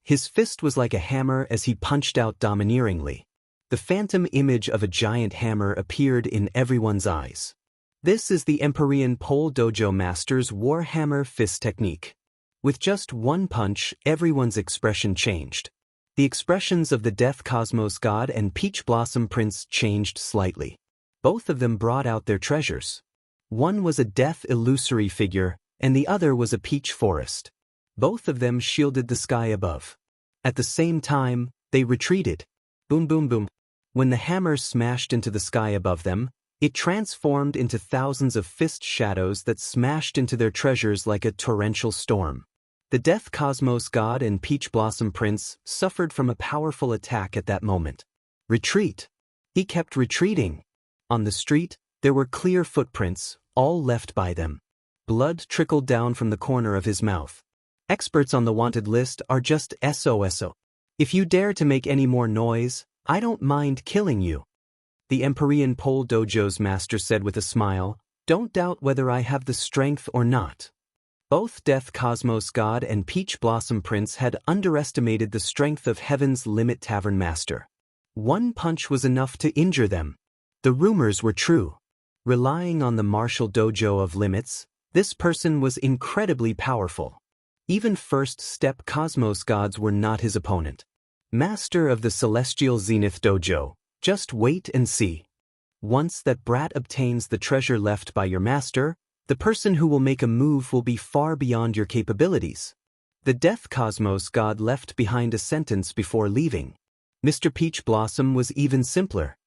His fist was like a hammer as he punched out domineeringly. The phantom image of a giant hammer appeared in everyone's eyes. This is the Empyrean Pole Dojo Master's Warhammer Fist technique. With just one punch, everyone's expression changed. The expressions of the Death Cosmos God and Peach Blossom Prince changed slightly. Both of them brought out their treasures. One was a death illusory figure, and the other was a peach forest. Both of them shielded the sky above. At the same time, they retreated. Boom boom boom. When the hammer smashed into the sky above them, it transformed into thousands of fist shadows that smashed into their treasures like a torrential storm. The Death Cosmos God and Peach Blossom Prince suffered from a powerful attack at that moment. Retreat. He kept retreating. On the street, there were clear footprints, all left by them. Blood trickled down from the corner of his mouth. Experts on the wanted list are just SOSO. If you dare to make any more noise, I don't mind killing you. The Empyrean Pole Dojo's master said with a smile, "Don't doubt whether I have the strength or not." Both Death Cosmos God and Peach Blossom Prince had underestimated the strength of Heaven's Limit Tavern Master. One punch was enough to injure them. The rumors were true. Relying on the martial dojo of Limits, this person was incredibly powerful. Even first-step Cosmos Gods were not his opponent. Master of the Celestial Zenith Dojo, just wait and see. Once that brat obtains the treasure left by your master, the person who will make a move will be far beyond your capabilities. The Death Cosmos God left behind a sentence before leaving. Mr. Peach Blossom was even simpler.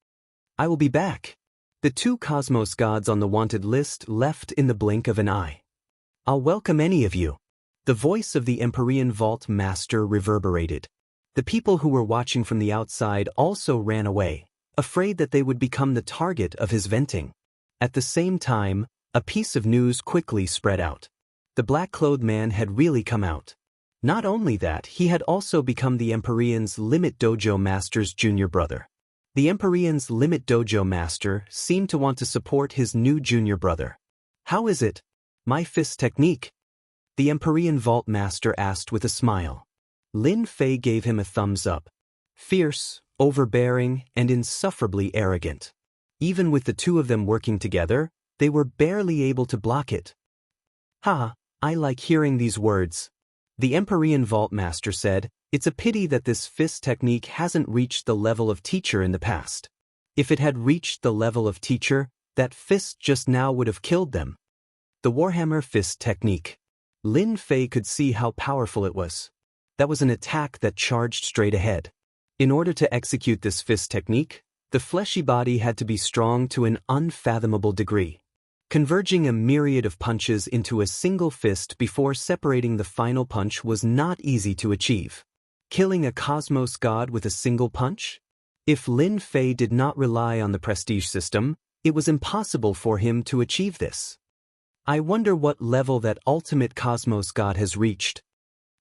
"I will be back." The two Cosmos Gods on the wanted list left in the blink of an eye. "I'll welcome any of you." The voice of the Empyrean Vault Master reverberated. The people who were watching from the outside also ran away, afraid that they would become the target of his venting. At the same time, a piece of news quickly spread out. The black-clothed man had really come out. Not only that, he had also become the Empyrean's Limit Dojo Master's junior brother. The Empyrean's Limit Dojo Master seemed to want to support his new junior brother. "How is it? My fist technique?" The Empyrean Vault Master asked with a smile. Lin Fei gave him a thumbs up. Fierce, overbearing, and insufferably arrogant. Even with the two of them working together, they were barely able to block it. "Ha, I like hearing these words." The Empyrean Vault Master said, "It's a pity that this fist technique hasn't reached the level of teacher in the past. If it had reached the level of teacher, that fist just now would have killed them." The Warhammer Fist Technique. Lin Fei could see how powerful it was. That was an attack that charged straight ahead. In order to execute this fist technique, the fleshy body had to be strong to an unfathomable degree, converging a myriad of punches into a single fist before separating the final punch was not easy to achieve. Killing a cosmos god with a single punch? If Lin Fei did not rely on the prestige system, it was impossible for him to achieve this. I wonder what level that ultimate cosmos god has reached.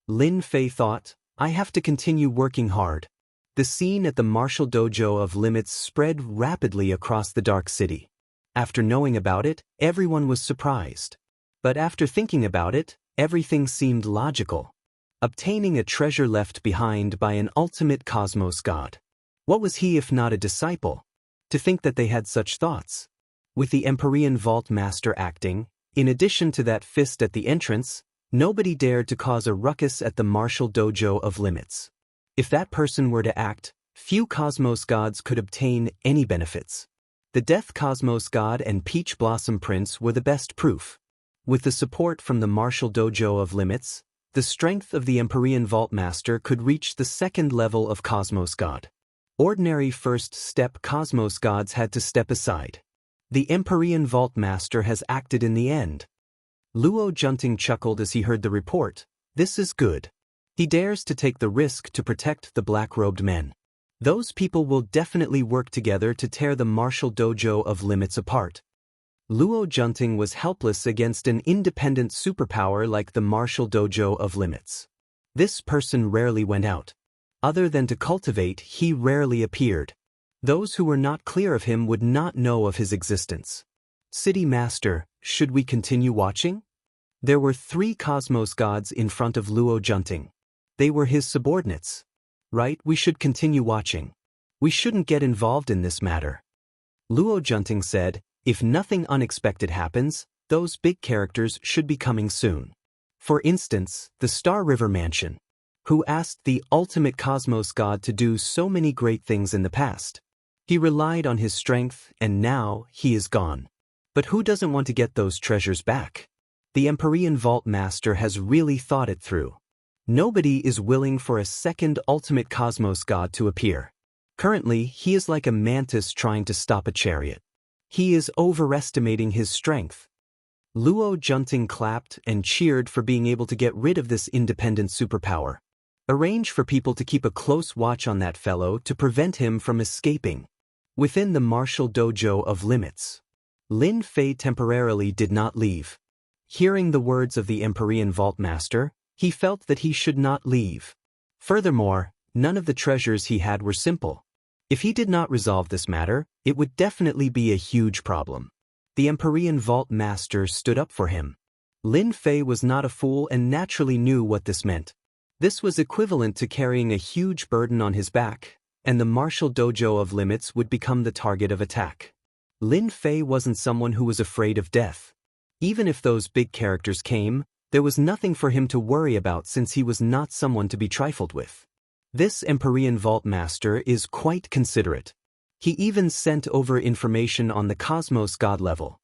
Lin Fei thought, I have to continue working hard. The scene at the martial dojo of limits spread rapidly across the dark city. After knowing about it, everyone was surprised. But after thinking about it, everything seemed logical. Obtaining a treasure left behind by an ultimate cosmos god. What was he if not a disciple? To think that they had such thoughts. With the Empyrean Vault Master acting, in addition to that fist at the entrance, nobody dared to cause a ruckus at the martial dojo of limits. If that person were to act, few cosmos gods could obtain any benefits. The Death Cosmos God and Peach Blossom Prince were the best proof. With the support from the martial dojo of limits, the strength of the Empyrean Vault Master could reach the second level of Cosmos God. Ordinary first-step Cosmos gods had to step aside. The Empyrean Vault Master has acted in the end. Luo Junting chuckled as he heard the report. This is good. He dares to take the risk to protect the black-robed men. Those people will definitely work together to tear the martial dojo of limits apart. Luo Junting was helpless against an independent superpower like the martial dojo of limits. This person rarely went out. Other than to cultivate, he rarely appeared. Those who were not clear of him would not know of his existence. City Master, should we continue watching? There were 3 cosmos gods in front of Luo Junting. They were his subordinates. Right, we should continue watching. We shouldn't get involved in this matter. Luo Junting said, if nothing unexpected happens, those big characters should be coming soon. For instance, the Star River Mansion. Who asked the ultimate cosmos god to do so many great things in the past. He relied on his strength, and now he is gone. But who doesn't want to get those treasures back? The Empyrean Vault Master has really thought it through. Nobody is willing for a second ultimate cosmos god to appear. Currently, he is like a mantis trying to stop a chariot. He is overestimating his strength. Luo Junting clapped and cheered for being able to get rid of this independent superpower. Arrange for people to keep a close watch on that fellow to prevent him from escaping. Within the martial dojo of limits, Lin Fei temporarily did not leave. Hearing the words of the Empyrean Vault Master, he felt that he should not leave. Furthermore, none of the treasures he had were simple. If he did not resolve this matter, it would definitely be a huge problem. The Empyrean Vault Master stood up for him. Lin Fei was not a fool and naturally knew what this meant. This was equivalent to carrying a huge burden on his back, and the martial dojo of limits would become the target of attack. Lin Fei wasn't someone who was afraid of death. Even if those big characters came, there was nothing for him to worry about since he was not someone to be trifled with. This Empyrean Vault Master is quite considerate. He even sent over information on the Cosmos God level.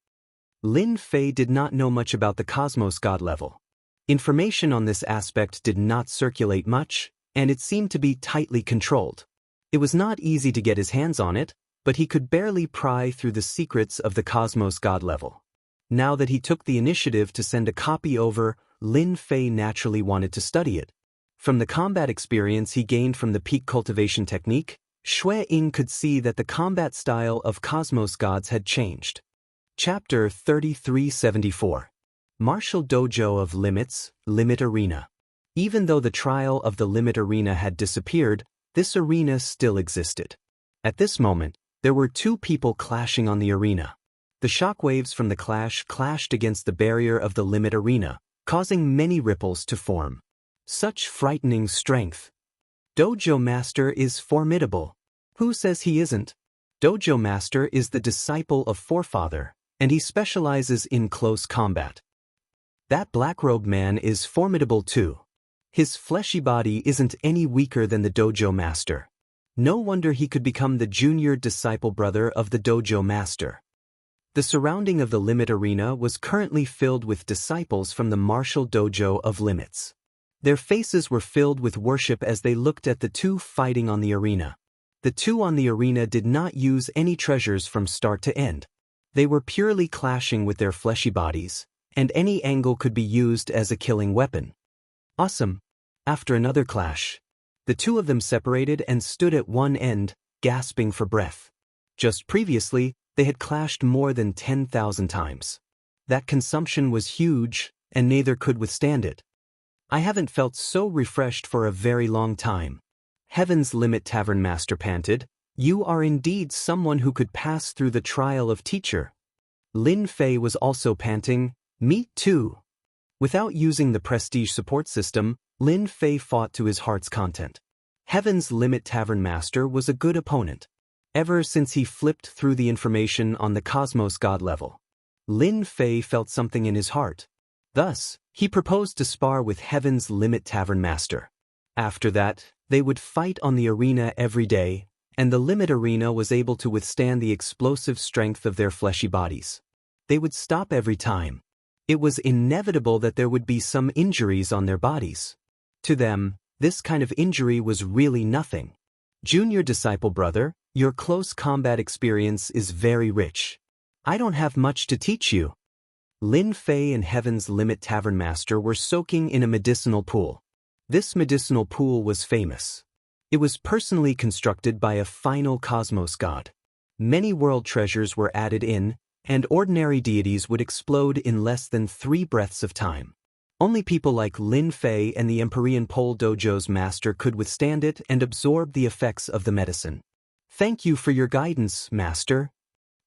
Lin Fei did not know much about the Cosmos God level. Information on this aspect did not circulate much, and it seemed to be tightly controlled. It was not easy to get his hands on it, but he could barely pry through the secrets of the Cosmos God level. Now that he took the initiative to send a copy over, Lin Fei naturally wanted to study it. From the combat experience he gained from the peak cultivation technique, Xue Ying could see that the combat style of Cosmos Gods had changed. Chapter 3374. Martial Dojo of Limits, Limit Arena. Even though the trial of the Limit Arena had disappeared, this arena still existed. At this moment, there were 2 people clashing on the arena. The shockwaves from the clash clashed against the barrier of the Limit Arena, causing many ripples to form. Such frightening strength. Dojo Master is formidable. Who says he isn't? Dojo Master is the disciple of Forefather, and he specializes in close combat. That black-robed man is formidable too. His fleshy body isn't any weaker than the Dojo Master. No wonder he could become the junior disciple brother of the Dojo Master. The surrounding of the Limit Arena was currently filled with disciples from the martial dojo of Limits. Their faces were filled with worship as they looked at the two fighting on the arena. The two on the arena did not use any treasures from start to end. They were purely clashing with their fleshy bodies, and any angle could be used as a killing weapon. Awesome! After another clash, the two of them separated and stood at one end, gasping for breath. Just previously, they had clashed more than 10,000 times. That consumption was huge, and neither could withstand it. I haven't felt so refreshed for a very long time. Heaven's Limit Tavern Master panted, "You are indeed someone who could pass through the trial of teacher." Lin Fei was also panting, "Me too." Without using the prestige support system, Lin Fei fought to his heart's content. Heaven's Limit Tavern Master was a good opponent. Ever since he flipped through the information on the Cosmos God level, Lin Fei felt something in his heart. Thus, he proposed to spar with Heaven's Limit Tavern Master. After that, they would fight on the arena every day, and the Limit Arena was able to withstand the explosive strength of their fleshy bodies. They would stop every time. It was inevitable that there would be some injuries on their bodies. To them, this kind of injury was really nothing. Junior disciple brother, your close combat experience is very rich. I don't have much to teach you. Lin Fei and Heaven's Limit Tavern Master were soaking in a medicinal pool. This medicinal pool was famous. It was personally constructed by a final Cosmos God. Many world treasures were added in, and ordinary deities would explode in less than 3 breaths of time. Only people like Lin Fei and the Empyrean Pole Dojo's master could withstand it and absorb the effects of the medicine. Thank you for your guidance, Master.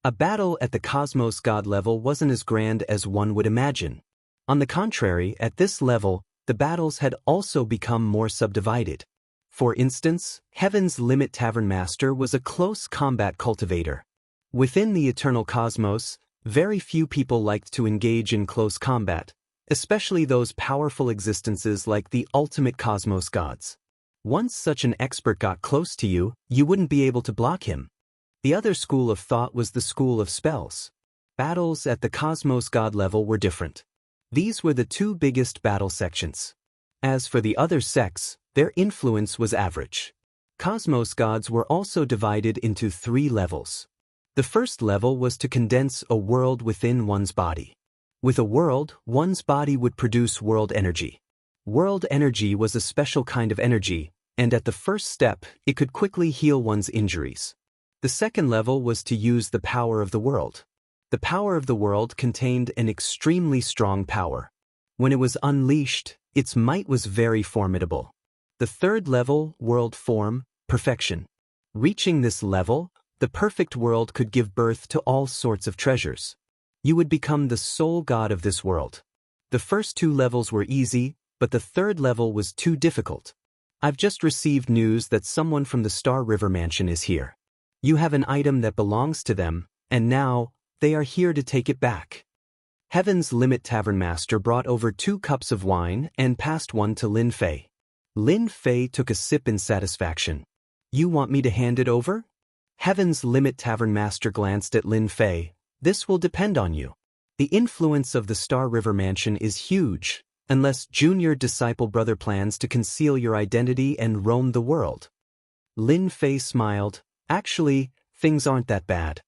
A battle at the Cosmos God level wasn't as grand as one would imagine. On the contrary, at this level, the battles had also become more subdivided. For instance, Heaven's Limit Tavern Master was a close combat cultivator. Within the eternal cosmos, very few people liked to engage in close combat, especially those powerful existences like the ultimate cosmos gods. Once such an expert got close to you, you wouldn't be able to block him. The other school of thought was the school of spells. Battles at the cosmos god level were different. These were the 2 biggest battle sections. As for the other sects, their influence was average. Cosmos gods were also divided into 3 levels. The first level was to condense a world within one's body. With a world, one's body would produce world energy. World energy was a special kind of energy, and at the first step, it could quickly heal one's injuries. The second level was to use the power of the world. The power of the world contained an extremely strong power. When it was unleashed, its might was very formidable. The third level, world form, perfection. Reaching this level, the perfect world could give birth to all sorts of treasures. You would become the sole god of this world. The first 2 levels were easy, but the third level was too difficult. I've just received news that someone from the Star River Mansion is here. You have an item that belongs to them, and now, they are here to take it back. Heaven's Limit Tavern Master brought over 2 cups of wine and passed one to Lin Fei. Lin Fei took a sip in satisfaction. You want me to hand it over? Heaven's Limit Tavern Master glanced at Lin Fei. This will depend on you. The influence of the Star River Mansion is huge, unless Junior Disciple Brother plans to conceal your identity and roam the world. Lin Fei smiled. Actually, things aren't that bad.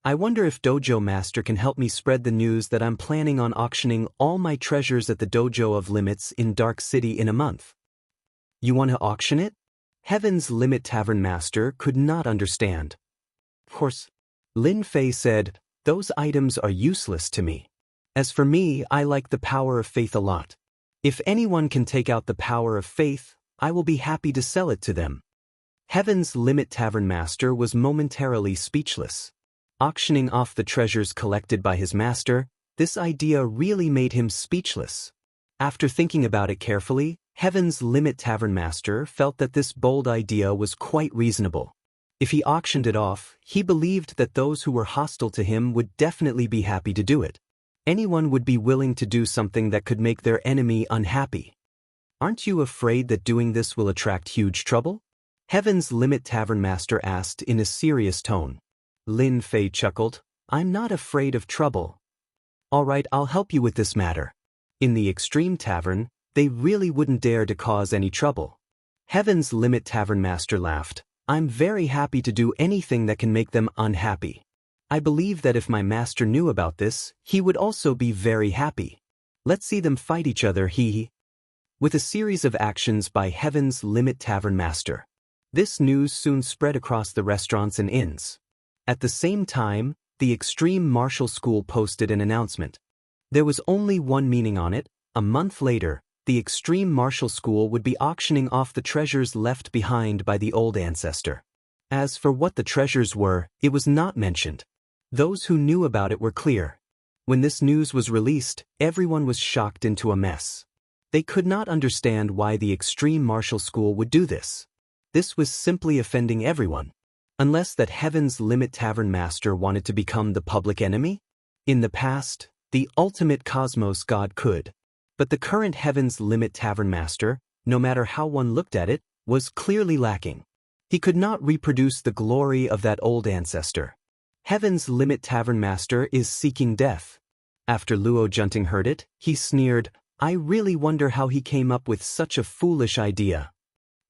I wonder if Dojo Master can help me spread the news that I'm planning on auctioning all my treasures at the Dojo of Limits in Dark City in a month. You want to auction it? Heaven's Limit Tavern Master could not understand. Of course, Lin Fei said, those items are useless to me. As for me, I like the power of faith a lot. If anyone can take out the power of faith, I will be happy to sell it to them. Heaven's Limit Tavern Master was momentarily speechless. Auctioning off the treasures collected by his master, this idea really made him speechless. After thinking about it carefully, Heaven's Limit Tavern Master felt that this bold idea was quite reasonable. If he auctioned it off, he believed that those who were hostile to him would definitely be happy to do it. Anyone would be willing to do something that could make their enemy unhappy. Aren't you afraid that doing this will attract huge trouble? Heaven's Limit Tavern Master asked in a serious tone. Lin Fei chuckled. I'm not afraid of trouble. Alright, I'll help you with this matter. In the Extreme Tavern, they really wouldn't dare to cause any trouble. Heaven's Limit Tavern Master laughed. I'm very happy to do anything that can make them unhappy. I believe that if my master knew about this, he would also be very happy. Let's see them fight each other, hee. With a series of actions by Heaven's Limit Tavern Master. This news soon spread across the restaurants and inns. At the same time, the Extreme Martial School posted an announcement. There was only one meaning on it. A month later, the Extreme Martial School would be auctioning off the treasures left behind by the old ancestor. As for what the treasures were, it was not mentioned. Those who knew about it were clear. When this news was released, everyone was shocked into a mess. They could not understand why the Extreme Martial School would do this. This was simply offending everyone. Unless that Heaven's Limit Tavern Master wanted to become the public enemy? In the past, the ultimate cosmos god could. But the current Heaven's Limit Tavern Master, no matter how one looked at it, was clearly lacking. He could not reproduce the glory of that old ancestor. Heaven's Limit Tavern Master is seeking death. After Luo Junting heard it, he sneered, I really wonder how he came up with such a foolish idea.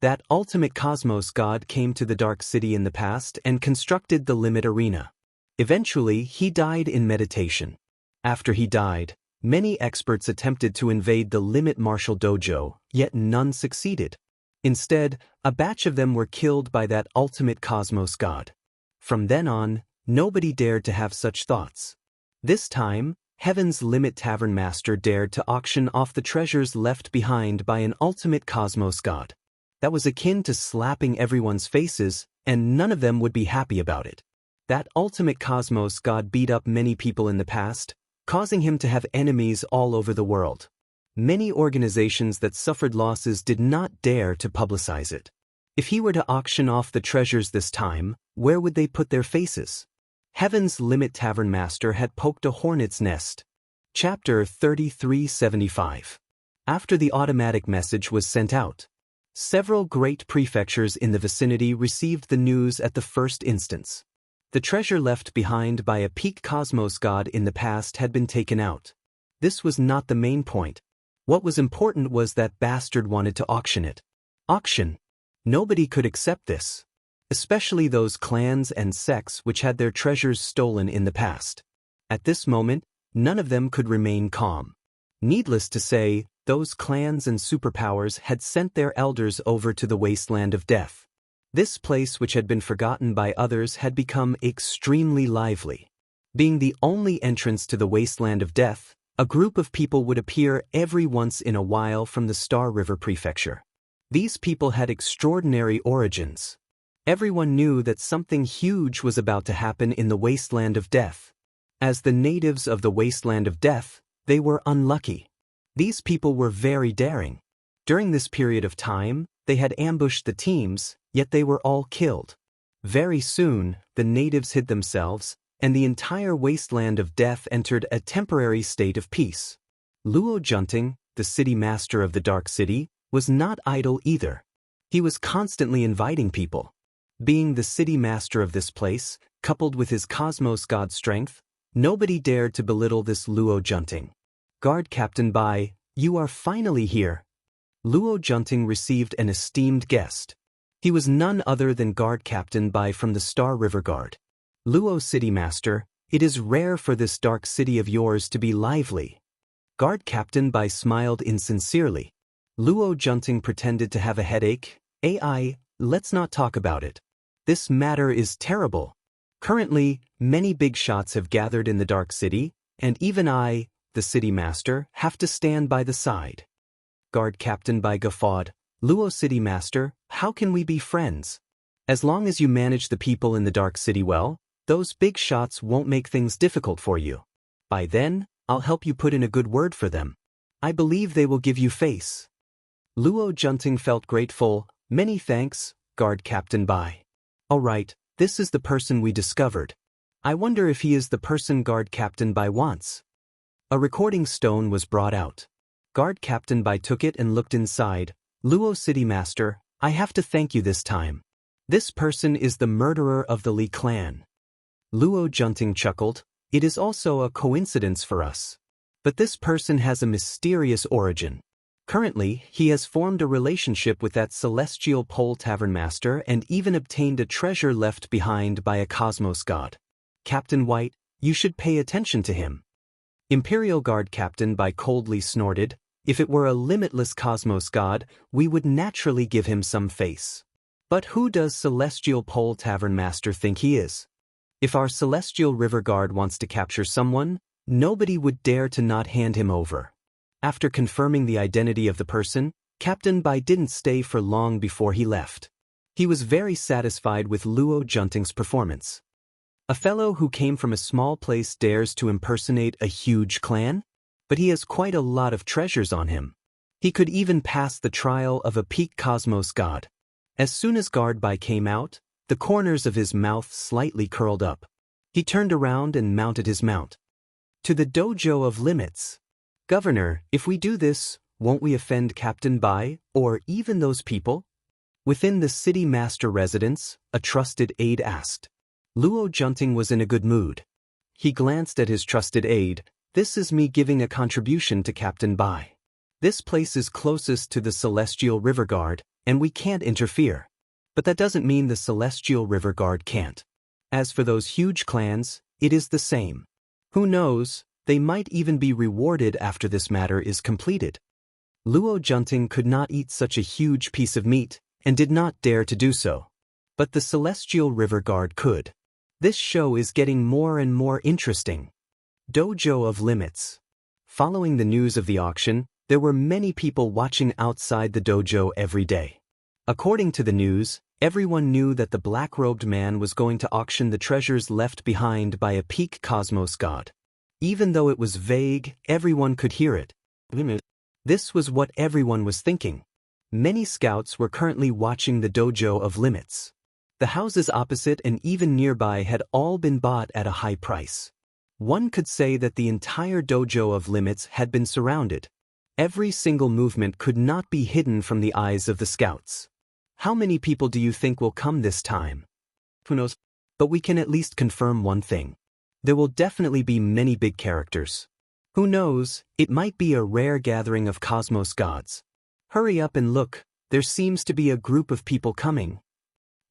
That ultimate cosmos god came to the Dark City in the past and constructed the Limit Arena. Eventually, he died in meditation. After he died, many experts attempted to invade the Limit Martial Dojo, yet none succeeded. Instead, a batch of them were killed by that ultimate cosmos god. From then on, nobody dared to have such thoughts. This time, Heaven's Limit Tavern Master dared to auction off the treasures left behind by an ultimate cosmos god. That was akin to slapping everyone's faces, and none of them would be happy about it. That ultimate cosmos god beat up many people in the past, causing him to have enemies all over the world. Many organizations that suffered losses did not dare to publicize it. If he were to auction off the treasures this time, where would they put their faces? Heaven's Limit Tavern Master had poked a hornet's nest. Chapter 3375. After the automatic message was sent out, several great prefectures in the vicinity received the news at the first instance. The treasure left behind by a peak cosmos god in the past had been taken out. This was not the main point. What was important was that bastard wanted to auction it. Auction. Nobody could accept this. Especially those clans and sects which had their treasures stolen in the past. At this moment, none of them could remain calm. Needless to say, those clans and superpowers had sent their elders over to the wasteland of death. This place which had been forgotten by others had become extremely lively. Being the only entrance to the wasteland of death, a group of people would appear every once in a while from the Star River Prefecture. These people had extraordinary origins. Everyone knew that something huge was about to happen in the wasteland of death. As the natives of the wasteland of death, they were unlucky. These people were very daring. During this period of time, they had ambushed the teams, yet they were all killed. Very soon, the natives hid themselves, and the entire wasteland of death entered a temporary state of peace. Luo Junting, the city master of the Dark City, was not idle either. He was constantly inviting people. Being the city master of this place, coupled with his cosmos god strength, nobody dared to belittle this Luo Junting. Guard Captain Bai, you are finally here. Luo Junting received an esteemed guest. He was none other than Guard Captain Bai from the Star River Guard. Luo City Master, it is rare for this dark city of yours to be lively. Guard Captain Bai smiled insincerely. Luo Junting pretended to have a headache. AI, let's not talk about it. This matter is terrible. Currently, many big shots have gathered in the Dark City, and even I, the City Master, have to stand by the side. Guard Captain Bai guffawed. Luo City Master, how can we be friends? As long as you manage the people in the Dark City well, those big shots won't make things difficult for you. By then, I'll help you put in a good word for them. I believe they will give you face. Luo Junting felt grateful. Many thanks, Guard Captain Bai. All right, this is the person we discovered. I wonder if he is the person Guard Captain Bai wants. A recording stone was brought out. Guard Captain Bai took it and looked inside. Luo City Master, I have to thank you this time. This person is the murderer of the Li clan. Luo Junting chuckled. it is also a coincidence for us. But this person has a mysterious origin. Currently, he has formed a relationship with that celestial pole tavern master and even obtained a treasure left behind by a cosmos god. Captain White, you should pay attention to him. Imperial Guard Captain Bai coldly snorted, if it were a limitless cosmos god, we would naturally give him some face. But who does Celestial Pole Tavern Master think he is? If our Celestial River Guard wants to capture someone, nobody would dare to not hand him over. After confirming the identity of the person, Captain Bai didn't stay for long before he left. He was very satisfied with Luo Junting's performance. A fellow who came from a small place dares to impersonate a huge clan? But he has quite a lot of treasures on him. He could even pass the trial of a peak cosmos god. As soon as Guard Bai came out, the corners of his mouth slightly curled up. He turned around and mounted his mount. To the dojo of limits. Governor, if we do this, won't we offend Captain Bai, or even those people? Within the city master residence, a trusted aide asked. Luo Junting was in a good mood. He glanced at his trusted aide. This is me giving a contribution to Captain Bai. This place is closest to the Celestial River Guard, and we can't interfere. But that doesn't mean the Celestial River Guard can't. As for those huge clans, it is the same. Who knows, they might even be rewarded after this matter is completed. Luo Junting could not eat such a huge piece of meat, and did not dare to do so. But the Celestial River Guard could. This show is getting more and more interesting. Dojo of Limits. Following the news of the auction, there were many people watching outside the dojo every day. According to the news, everyone knew that the black-robed man was going to auction the treasures left behind by a peak cosmos god. Even though it was vague, everyone could hear it. This was what everyone was thinking. Many scouts were currently watching the dojo of Limits. The houses opposite and even nearby had all been bought at a high price. One could say that the entire dojo of Limits had been surrounded. Every single movement could not be hidden from the eyes of the scouts. How many people do you think will come this time? Who knows? But we can at least confirm one thing. There will definitely be many big characters. Who knows, it might be a rare gathering of cosmos gods. Hurry up and look, there seems to be a group of people coming.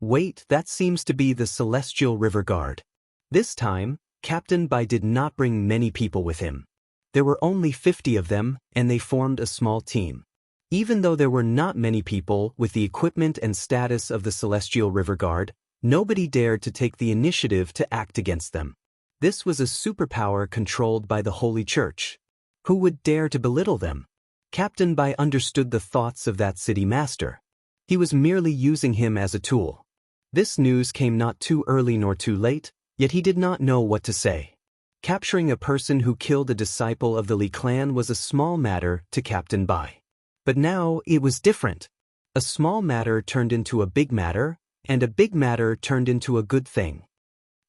Wait, that seems to be the Celestial River Guard. This time, Captain Bai did not bring many people with him. There were only 50 of them, and they formed a small team. Even though there were not many people with the equipment and status of the Celestial River Guard, nobody dared to take the initiative to act against them. This was a superpower controlled by the Holy Church. Who would dare to belittle them? Captain Bai understood the thoughts of that city master. He was merely using him as a tool. This news came not too early nor too late, yet he did not know what to say. Capturing a person who killed a disciple of the Li clan was a small matter to Captain Bai. But now it was different. A small matter turned into a big matter, and a big matter turned into a good thing.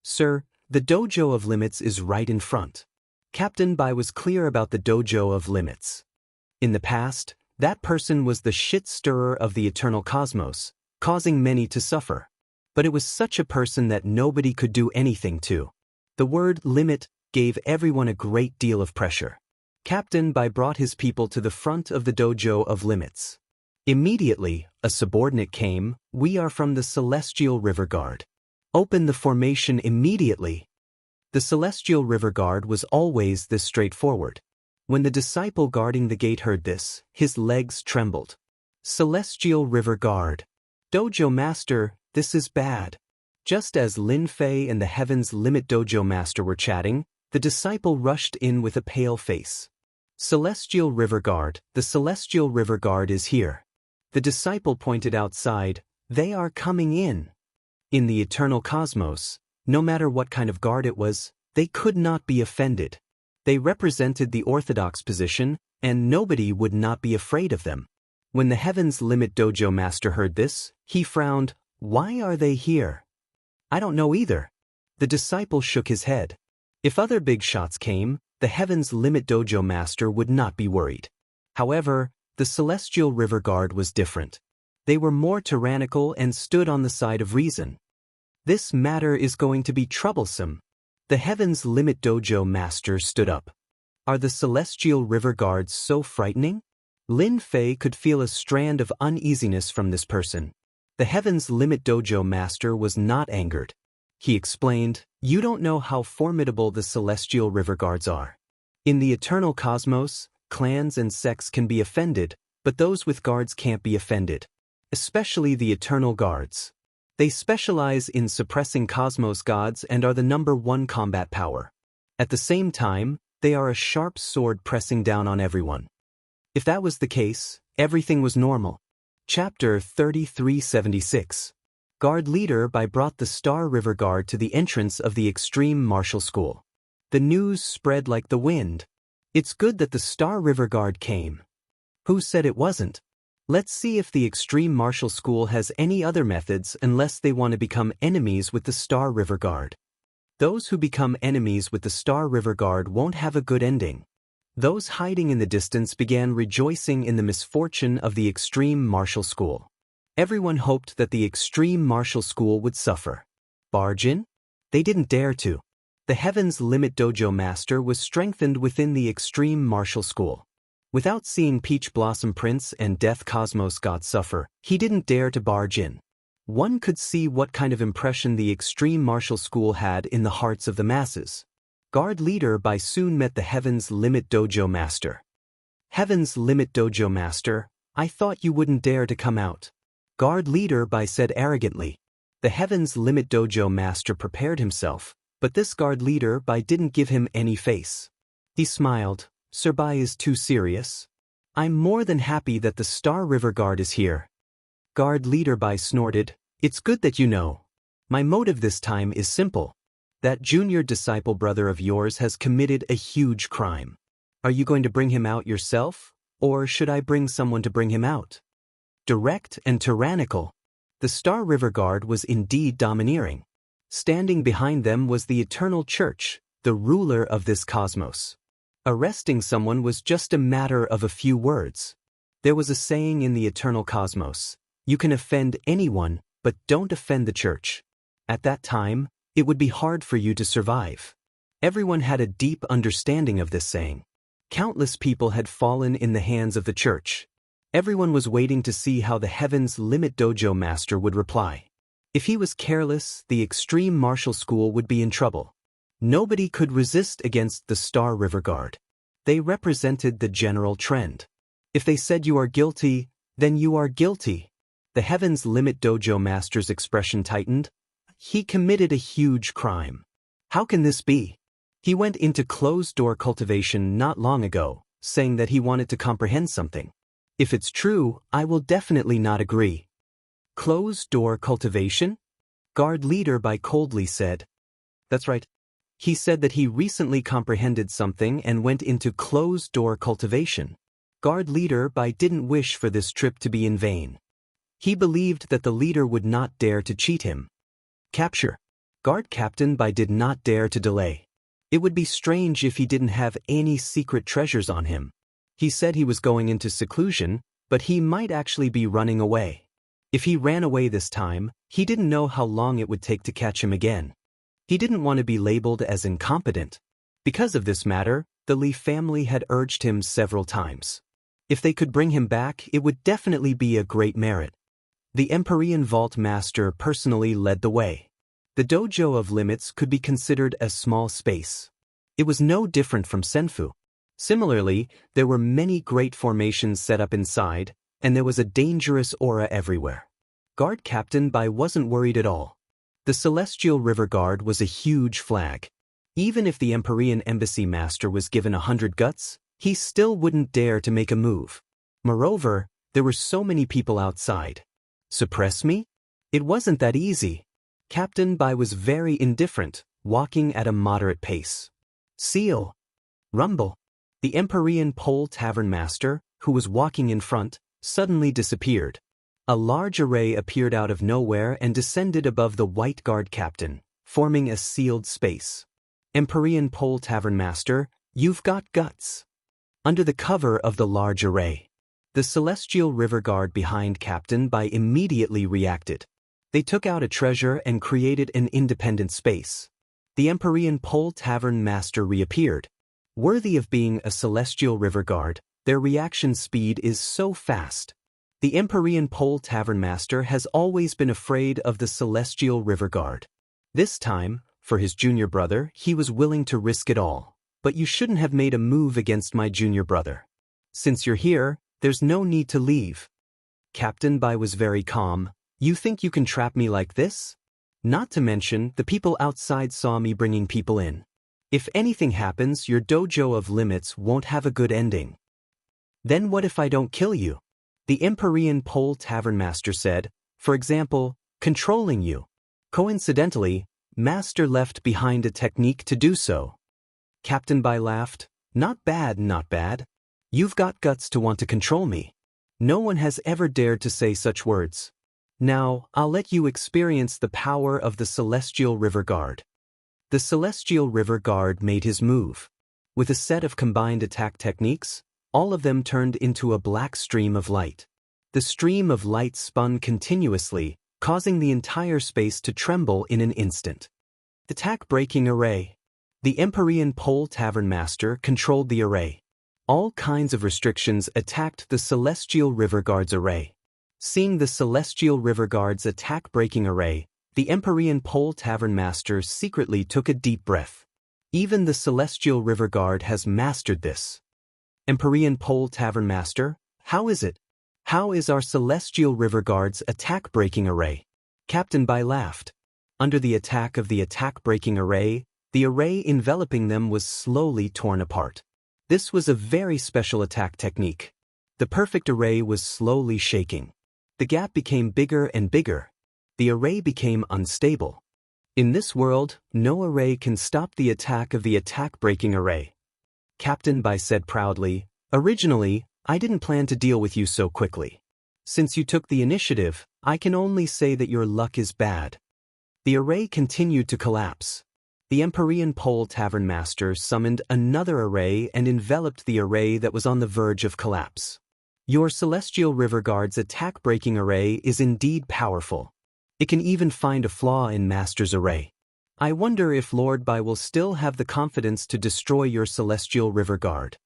Sir, the dojo of Limits is right in front. Captain Bai was clear about the dojo of Limits. In the past, that person was the shit-stirrer of the eternal cosmos, causing many to suffer. But it was such a person that nobody could do anything to. The word limit gave everyone a great deal of pressure. Captain Bai brought his people to the front of the dojo of Limits. Immediately, a subordinate came, "We are from the Celestial River Guard. Open the formation immediately." The Celestial River Guard was always this straightforward. When the disciple guarding the gate heard this, his legs trembled. Celestial River Guard. Dojo Master, this is bad. Just as Lin Fei and the Heaven's Limit Dojo Master were chatting, the disciple rushed in with a pale face. Celestial River Guard, the Celestial River Guard is here. The disciple pointed outside, they are coming in. In the eternal cosmos, no matter what kind of guard it was, they could not be offended. They represented the orthodox position, and nobody would not be afraid of them. When the Heaven's Limit Dojo Master heard this, he frowned. Why are they here? I don't know either. The disciple shook his head. If other big shots came, the Heaven's Limit Dojo Master would not be worried. However, the Celestial River Guard was different. They were more tyrannical and stood on the side of reason. This matter is going to be troublesome. The Heaven's Limit Dojo master stood up. Are the celestial river guards so frightening? Lin Fei could feel a strand of uneasiness from this person. The Heaven's Limit Dojo master was not angered. He explained, "You don't know how formidable the celestial river guards are. In the eternal cosmos, clans and sects can be offended, but those with guards can't be offended. Especially the eternal guards. They specialize in suppressing cosmos gods and are the #1 combat power. At the same time, they are a sharp sword pressing down on everyone." If that was the case, everything was normal. Chapter 3376. Guard Leader by brought the Star River Guard to the entrance of the Extreme Martial School. The news spread like the wind. It's good that the Star River Guard came. Who said it wasn't? Let's see if the Extreme Martial School has any other methods unless they want to become enemies with the Star River Guard. Those who become enemies with the Star River Guard won't have a good ending. Those hiding in the distance began rejoicing in the misfortune of the Extreme Martial School. Everyone hoped that the Extreme Martial School would suffer. Barge in? They didn't dare to. The Heaven's Limit Dojo master was strengthened within the Extreme Martial School. Without seeing Peach Blossom Prince and Death Cosmos God suffer, he didn't dare to barge in. One could see what kind of impression the Extreme Martial School had in the hearts of the masses. Guard Leader by soon met the Heaven's Limit Dojo master. Heaven's Limit Dojo master, I thought you wouldn't dare to come out. Guard Leader by said arrogantly. The Heaven's Limit Dojo master prepared himself, but this Guard Leader by didn't give him any face. He smiled. Sir Bai is too serious. I'm more than happy that the Star River Guard is here. Guard Leader Bai snorted, it's good that you know. My motive this time is simple. That junior disciple brother of yours has committed a huge crime. Are you going to bring him out yourself, or should I bring someone to bring him out? Direct and tyrannical. The Star River Guard was indeed domineering. Standing behind them was the Eternal Church, the ruler of this cosmos. Arresting someone was just a matter of a few words. There was a saying in the Eternal Cosmos, you can offend anyone, but don't offend the church. At that time, it would be hard for you to survive. Everyone had a deep understanding of this saying. Countless people had fallen in the hands of the church. Everyone was waiting to see how the Heaven's Limit Dojo master would reply. If he was careless, the Extreme Martial School would be in trouble. Nobody could resist against the Star River Guard. They represented the general trend. If they said you are guilty, then you are guilty. The Heaven's Limit Dojo master's expression tightened. He committed a huge crime. How can this be? He went into closed-door cultivation not long ago, saying that he wanted to comprehend something. If it's true, I will definitely not agree. Closed-door cultivation? Guard Leader Bai coldly said. That's right. He said that he recently comprehended something and went into closed-door cultivation. Guard Leader Bai didn't wish for this trip to be in vain. He believed that the leader would not dare to cheat him. Capture. Guard Captain Bai did not dare to delay. It would be strange if he didn't have any secret treasures on him. He said he was going into seclusion, but he might actually be running away. If he ran away this time, he didn't know how long it would take to catch him again. He didn't want to be labeled as incompetent. Because of this matter, the Li family had urged him several times. If they could bring him back, it would definitely be a great merit. The Empyrean Vault Master personally led the way. The Dojo of Limits could be considered a small space. It was no different from Senfu. Similarly, there were many great formations set up inside, and there was a dangerous aura everywhere. Guard Captain Bai wasn't worried at all. The Celestial River Guard was a huge flag. Even if the Empyrean Embassy Master was given 100 guts, he still wouldn't dare to make a move. Moreover, there were so many people outside. Suppress me? It wasn't that easy. Captain Bai was very indifferent, walking at a moderate pace. Seal. Rumble. The Empyrean Pole Tavern Master, who was walking in front, suddenly disappeared. A large array appeared out of nowhere and descended above the White Guard Captain, forming a sealed space. Empyrean Pole Tavern Master, you've got guts. Under the cover of the large array, the Celestial River Guard behind Captain Bai immediately reacted. They took out a treasure and created an independent space. The Empyrean Pole Tavern Master reappeared. Worthy of being a celestial river guard, their reaction speed is so fast. The Empyrean Pole Tavern Master has always been afraid of the celestial river guard. This time, for his junior brother, he was willing to risk it all. But you shouldn't have made a move against my junior brother. Since you're here, there's no need to leave. Captain Bai was very calm. You think you can trap me like this? Not to mention, the people outside saw me bringing people in. If anything happens, your dojo of limits won't have a good ending. Then what if I don't kill you? The Empyrean Pole Tavern Master said, for example, controlling you. Coincidentally, Master left behind a technique to do so. Captain Bai laughed. Not bad, not bad. You've got guts to want to control me. No one has ever dared to say such words. Now, I'll let you experience the power of the Celestial River Guard. The Celestial River Guard made his move. With a set of combined attack techniques, all of them turned into a black stream of light. The stream of light spun continuously, causing the entire space to tremble in an instant. Attack-breaking array. The Empyrean Pole Tavern Master controlled the array. All kinds of restrictions attacked the Celestial River Guard's array. Seeing the Celestial River Guard's attack-breaking array, the Empyrean Pole Tavern Master secretly took a deep breath. Even the Celestial River Guard has mastered this. Empyrean Pole Tavern Master, how is it? How is our Celestial River Guard's attack-breaking array? Captain Bai laughed. Under the attack of the attack-breaking array, the array enveloping them was slowly torn apart. This was a very special attack technique. The perfect array was slowly shaking. The gap became bigger and bigger. The array became unstable. In this world, no array can stop the attack of the attack-breaking array. Captain Bai said proudly, originally, I didn't plan to deal with you so quickly. Since you took the initiative, I can only say that your luck is bad. The array continued to collapse. The Empyrean Pole Tavern Master summoned another array and enveloped the array that was on the verge of collapse. Your Celestial River Guard's attack-breaking array is indeed powerful. It can even find a flaw in Master's array. I wonder if Lord Bai will still have the confidence to destroy your Celestial River Guard.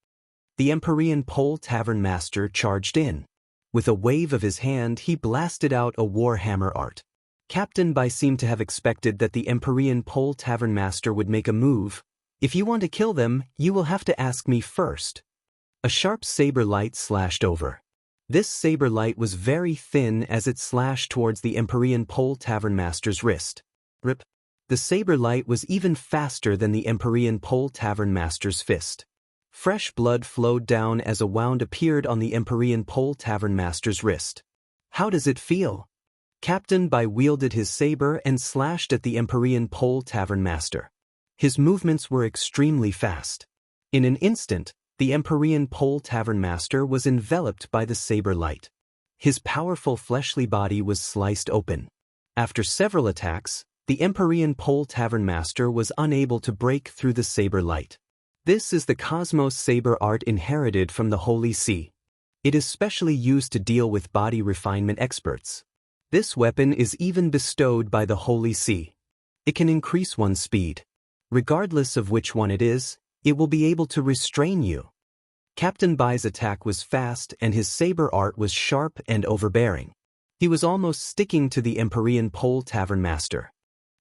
The Empyrean Pole Tavern Master charged in. With a wave of his hand, he blasted out a Warhammer art. Captain Bai seemed to have expected that the Empyrean Pole Tavern Master would make a move. If you want to kill them, you will have to ask me first. A sharp saber light slashed over. This saber light was very thin as it slashed towards the Empyrean Pole Tavern Master's wrist. Rip. The saber light was even faster than the Empyrean Pole Tavern Master's fist. Fresh blood flowed down as a wound appeared on the Empyrean Pole Tavern Master's wrist. How does it feel? Captain Bai wielded his saber and slashed at the Empyrean Pole Tavern Master. His movements were extremely fast. In an instant, the Empyrean Pole Tavern Master was enveloped by the saber light. His powerful fleshly body was sliced open. After several attacks, the Empyrean Pole Tavern Master was unable to break through the saber light. This is the Cosmos Saber art inherited from the Holy See. It is specially used to deal with body refinement experts. This weapon is even bestowed by the Holy See. It can increase one's speed. Regardless of which one it is, it will be able to restrain you. Captain Bai's attack was fast and his saber art was sharp and overbearing. He was almost sticking to the Empyrean Pole Tavern Master.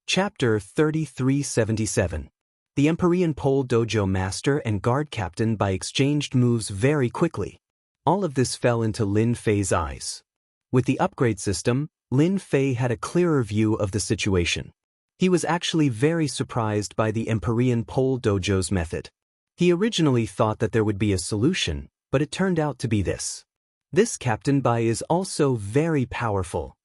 Chapter 3377. The Empyrean Pole Dojo Master and Guard Captain Bai exchanged moves very quickly. All of this fell into Lin Fei's eyes. With the upgrade system, Lin Fei had a clearer view of the situation. He was actually very surprised by the Empyrean Pole Dojo's method. He originally thought that there would be a solution, but it turned out to be this. This Captain Bai is also very powerful.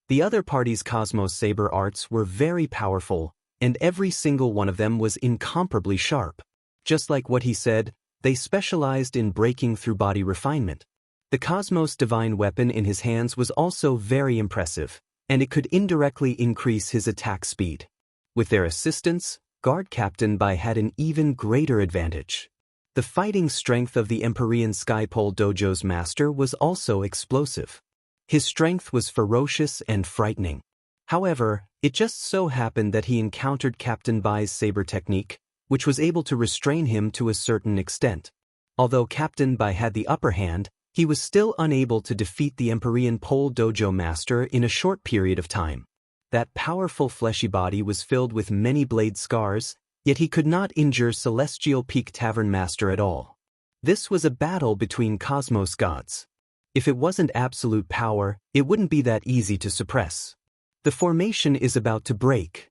The other party's Cosmos Saber arts were very powerful, and every single one of them was incomparably sharp. Just like what he said, they specialized in breaking through body refinement. The Cosmos Divine weapon in his hands was also very impressive, and it could indirectly increase his attack speed. With their assistance, Guard Captain Bai had an even greater advantage. The fighting strength of the Empyrean Skypole Dojo's master was also explosive. His strength was ferocious and frightening. However, it just so happened that he encountered Captain Bai's saber technique, which was able to restrain him to a certain extent. Although Captain Bai had the upper hand, he was still unable to defeat the Empyrean Pole Dojo master in a short period of time. That powerful fleshy body was filled with many blade scars, yet he could not injure Celestial Peak Tavern Master at all. This was a battle between cosmos gods. If it wasn't absolute power, it wouldn't be that easy to suppress. The formation is about to break.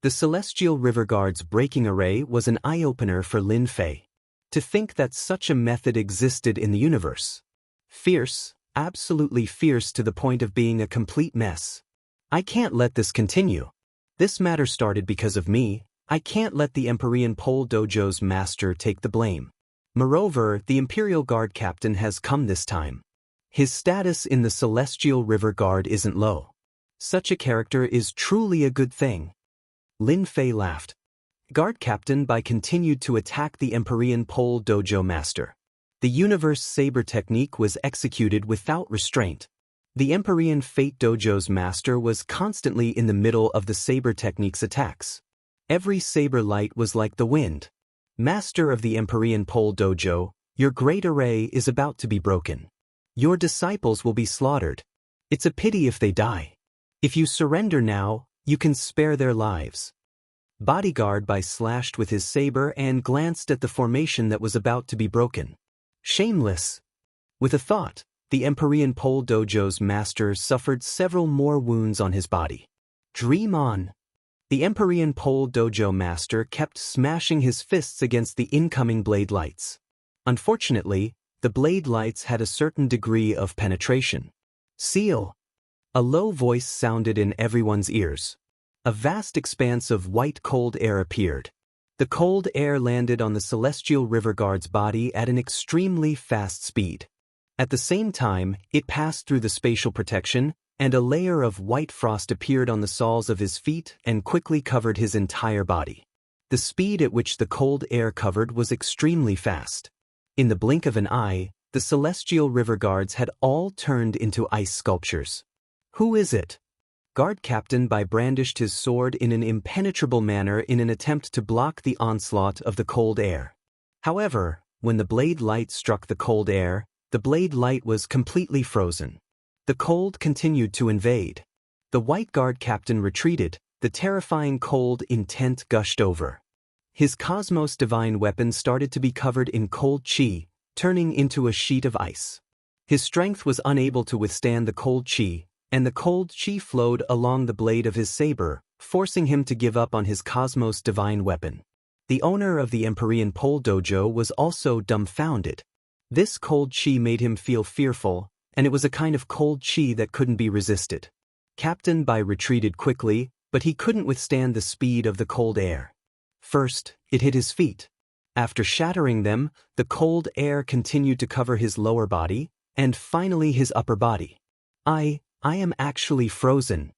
The Celestial River Guard's breaking array was an eye-opener for Lin Fei. To think that such a method existed in the universe. Fierce, absolutely fierce to the point of being a complete mess. I can't let this continue. This matter started because of me. I can't let the Empyrean Pole Dojo's master take the blame. Moreover, the Imperial Guard captain has come this time. His status in the Celestial River Guard isn't low. Such a character is truly a good thing. Lin Fei laughed. Guard Captain Bai continued to attack the Empyrean Pole Dojo master. The Universe Saber technique was executed without restraint. The Empyrean Fate Dojo's master was constantly in the middle of the saber technique's attacks. Every saber light was like the wind. Master of the Empyrean Pole Dojo, your great array is about to be broken. Your disciples will be slaughtered. It's a pity if they die. If you surrender now, you can spare their lives. Bodyguard Bai slashed with his saber and glanced at the formation that was about to be broken. Shameless. With a thought, the Empyrean Pole Dojo's master suffered several more wounds on his body. Dream on. The Empyrean Pole Dojo master kept smashing his fists against the incoming blade lights. Unfortunately, the blade lights had a certain degree of penetration. Seal. A low voice sounded in everyone's ears. A vast expanse of white cold air appeared. The cold air landed on the Celestial River Guard's body at an extremely fast speed. At the same time, it passed through the spatial protection, and a layer of white frost appeared on the soles of his feet and quickly covered his entire body. The speed at which the cold air covered was extremely fast. In the blink of an eye, the Celestial River Guards had all turned into ice sculptures. Who is it? Guard Captain Bai brandished his sword in an impenetrable manner in an attempt to block the onslaught of the cold air. However, when the blade light struck the cold air, the blade light was completely frozen. The cold continued to invade. The White Guard Captain retreated, the terrifying cold intent gushed over. His Cosmos Divine weapon started to be covered in cold chi, turning into a sheet of ice. His strength was unable to withstand the cold chi, and the cold chi flowed along the blade of his saber, forcing him to give up on his Cosmos Divine weapon. The owner of the Empyrean Pole Dojo was also dumbfounded. This cold chi made him feel fearful, and it was a kind of cold chi that couldn't be resisted. Captain Bai retreated quickly, but he couldn't withstand the speed of the cold air. First, it hit his feet. After shattering them, the cold air continued to cover his lower body, and finally his upper body. I am actually frozen.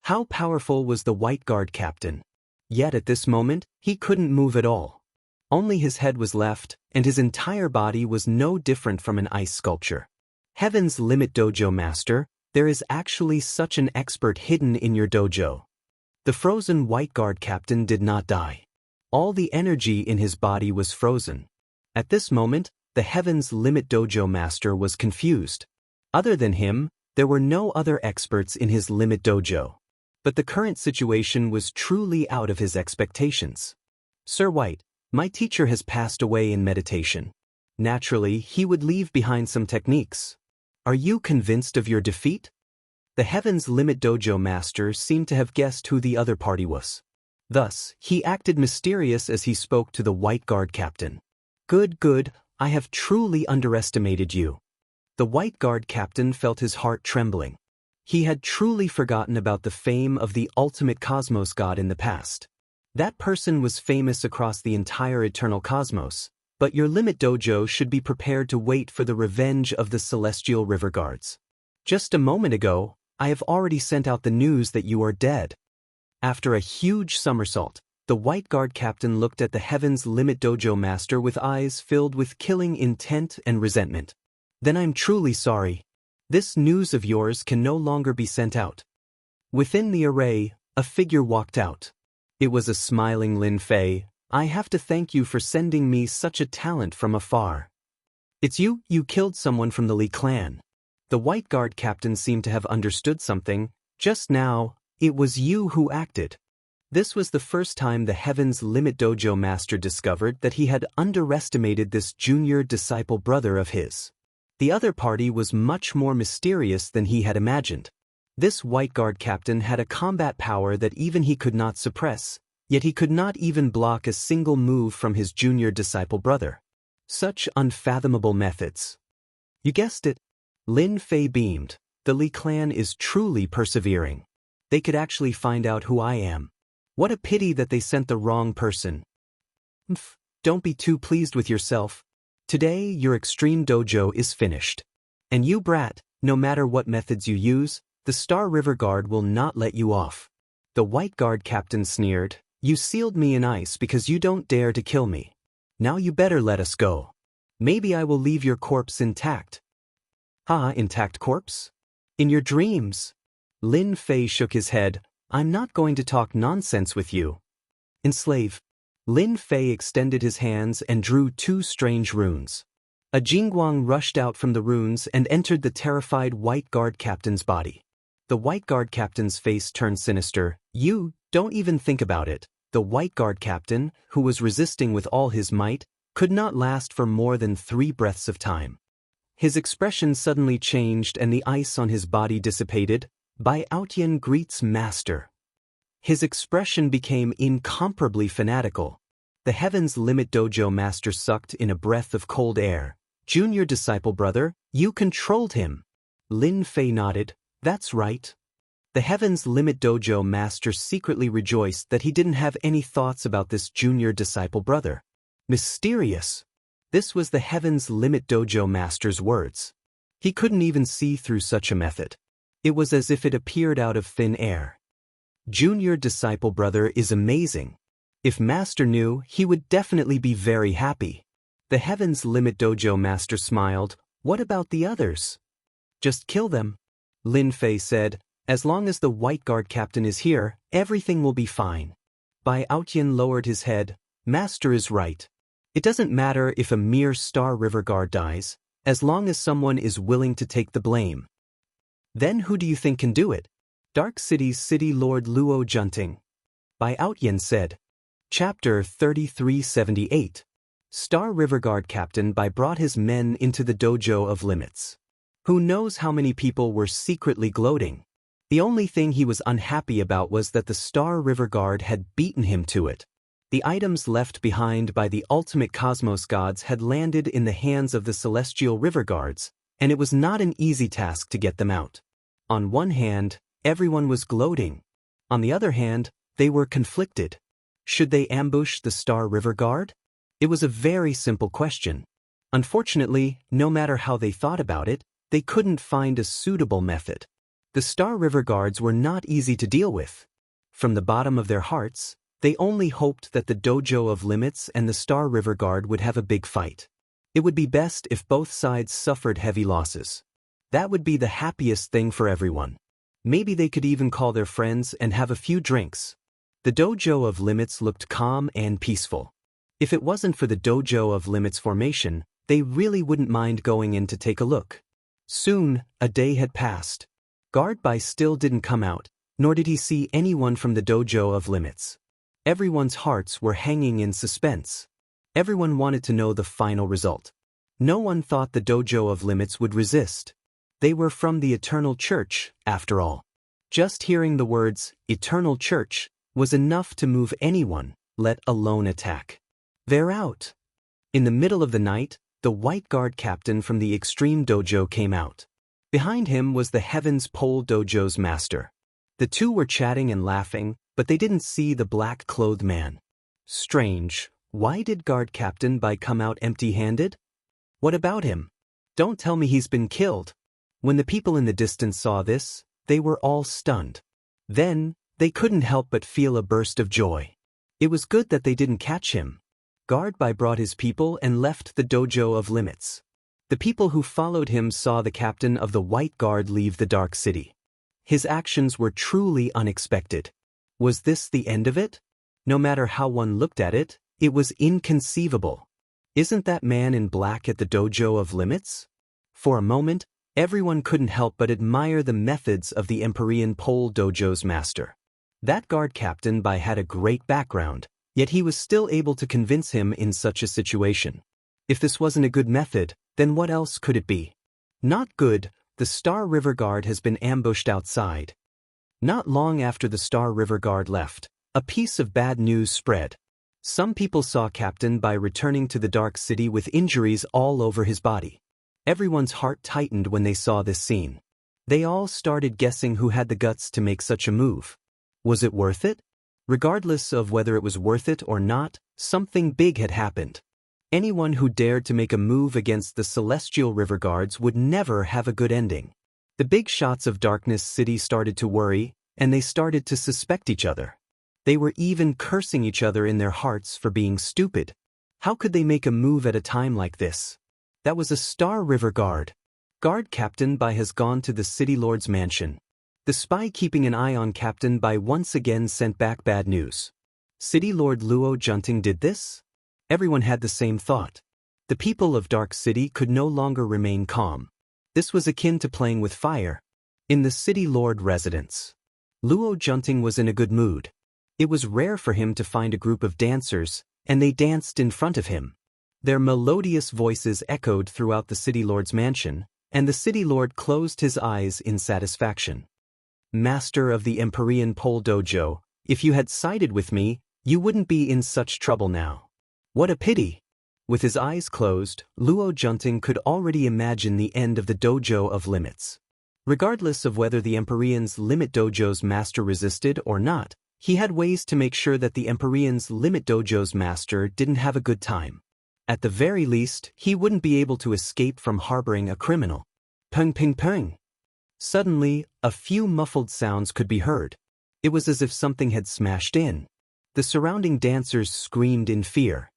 How powerful was the White Guard captain? Yet at this moment, he couldn't move at all. Only his head was left, and his entire body was no different from an ice sculpture. Heaven's Limit Dojo Master, there is actually such an expert hidden in your dojo. The frozen White Guard captain did not die. All the energy in his body was frozen. At this moment, the Heaven's Limit Dojo Master was confused. Other than him, there were no other experts in his Limit Dojo. But the current situation was truly out of his expectations. Sir White, my teacher has passed away in meditation. Naturally, he would leave behind some techniques. Are you convinced of your defeat? The Heaven's Limit Dojo Master seemed to have guessed who the other party was. Thus, he acted mysterious as he spoke to the White Guard captain. Good, I have truly underestimated you. The White Guard captain felt his heart trembling. He had truly forgotten about the fame of the ultimate cosmos god in the past. That person was famous across the entire eternal cosmos, but your Limit Dojo should be prepared to wait for the revenge of the Celestial River Guards. Just a moment ago, I have already sent out the news that you are dead. After a huge somersault, the White Guard captain looked at the Heaven's Limit Dojo Master with eyes filled with killing intent and resentment. Then I'm truly sorry. This news of yours can no longer be sent out. Within the array, a figure walked out. It was a smiling Lin Fei. "I have to thank you for sending me such a talent from afar." "It's you killed someone from the Li clan." The White Guard captain seemed to have understood something. "Just now, it was you who acted." This was the first time the Heaven's Limit Dojo master discovered that he had underestimated this junior disciple brother of his. The other party was much more mysterious than he had imagined. This White Guard captain had a combat power that even he could not suppress, yet he could not even block a single move from his junior disciple brother. Such unfathomable methods. You guessed it. Lin Fei beamed. The Li clan is truly persevering. They could actually find out who I am. What a pity that they sent the wrong person. Don't be too pleased with yourself. Today your extreme dojo is finished. And you brat, no matter what methods you use, the Star River Guard will not let you off. The White Guard captain sneered. "You sealed me in ice because you don't dare to kill me. Now you better let us go. Maybe I will leave your corpse intact." Intact corpse? In your dreams. Lin Fei shook his head. "I'm not going to talk nonsense with you." Enslave. Lin Fei extended his hands and drew two strange runes. A Jingguang rushed out from the runes and entered the terrified White Guard captain's body. The White Guard captain's face turned sinister. "You, don't even think about it." The White Guard captain, who was resisting with all his might, could not last for more than 3 breaths of time. His expression suddenly changed and the ice on his body dissipated. "Bai Outyan greets master." His expression became incomparably fanatical. The Heaven's Limit Dojo master sucked in a breath of cold air. "Junior disciple brother, you controlled him." Lin Fei nodded. "That's right." The Heaven's Limit Dojo master secretly rejoiced that he didn't have any thoughts about this junior disciple brother. Mysterious. This was the Heaven's Limit Dojo master's words. He couldn't even see through such a method. It was as if it appeared out of thin air. Junior disciple brother is amazing. If master knew, he would definitely be very happy. The Heaven's Limit Dojo master smiled. "What about the others?" "Just kill them," Lin Fei said. "As long as the White Guard captain is here, everything will be fine." Bai Outyan lowered his head. "Master is right. It doesn't matter if a mere Star River Guard dies, as long as someone is willing to take the blame." "Then who do you think can do it?" "Dark City's City Lord Luo Junting," Bai Outyan said. Chapter 3378. Star River Guard Captain Bai brought his men into the dojo of limits. Who knows how many people were secretly gloating. The only thing he was unhappy about was that the Star River Guard had beaten him to it. The items left behind by the ultimate cosmos gods had landed in the hands of the Celestial River Guards, and it was not an easy task to get them out. On one hand, everyone was gloating. On the other hand, they were conflicted. Should they ambush the Star River Guard? It was a very simple question. Unfortunately, no matter how they thought about it, they couldn't find a suitable method. The Star River Guards were not easy to deal with. From the bottom of their hearts, they only hoped that the Dojo of Limits and the Star River Guard would have a big fight. It would be best if both sides suffered heavy losses. That would be the happiest thing for everyone. Maybe they could even call their friends and have a few drinks. The Dojo of Limits looked calm and peaceful. If it wasn't for the Dojo of Limits formation, they really wouldn't mind going in to take a look. Soon, a day had passed. Guard Bai still didn't come out, nor did he see anyone from the Dojo of Limits. Everyone's hearts were hanging in suspense. Everyone wanted to know the final result. No one thought the Dojo of Limits would resist. They were from the Eternal Church, after all. Just hearing the words, Eternal Church, was enough to move anyone, let alone attack. "They're out." In the middle of the night, the White Guard captain from the Extreme Dojo came out. Behind him was the Heavens Pole Dojo's master. The two were chatting and laughing, but they didn't see the black-clothed man. Strange, why did Guard Captain Bai come out empty-handed? What about him? Don't tell me he's been killed. When the people in the distance saw this, they were all stunned. Then, they couldn't help but feel a burst of joy. It was good that they didn't catch him. Guard Bai brought his people and left the Dojo of Limits. The people who followed him saw the captain of the White Guard leave the Dark City. His actions were truly unexpected. Was this the end of it? No matter how one looked at it, it was inconceivable. Isn't that man in black at the dojo of limits? For a moment, everyone couldn't help but admire the methods of the Empyrean Pole Dojo's master. That guard captain had a great background, yet he was still able to convince him in such a situation. If this wasn't a good method, then what else could it be? Not good. The Star River Guard has been ambushed outside. Not long after the Star River Guard left, a piece of bad news spread. Some people saw Captain Bai returning to the Dark City with injuries all over his body. Everyone's heart tightened when they saw this scene. They all started guessing who had the guts to make such a move. Was it worth it? Regardless of whether it was worth it or not, something big had happened. Anyone who dared to make a move against the Celestial River Guards would never have a good ending. The big shots of Darkness City started to worry, and they started to suspect each other. They were even cursing each other in their hearts for being stupid. How could they make a move at a time like this? That was a Star River Guard. Guard Captain Bai has gone to the City Lord's mansion. The spy keeping an eye on Captain Bai once again sent back bad news. City Lord Luo Junting did this? Everyone had the same thought. The people of Dark City could no longer remain calm. This was akin to playing with fire. In the City Lord residence, Luo Junting was in a good mood. It was rare for him to find a group of dancers, and they danced in front of him. Their melodious voices echoed throughout the City Lord's mansion, and the City Lord closed his eyes in satisfaction. Master of the Empyrean Pole Dojo, if you had sided with me, you wouldn't be in such trouble now. What a pity! With his eyes closed, Luo Junting could already imagine the end of the Dojo of Limits. Regardless of whether the Empyrean's Limit Dojo's master resisted or not, he had ways to make sure that the Empyrean's Limit Dojo's master didn't have a good time. At the very least, he wouldn't be able to escape from harboring a criminal. Peng ping peng. Suddenly, a few muffled sounds could be heard. It was as if something had smashed in. The surrounding dancers screamed in fear.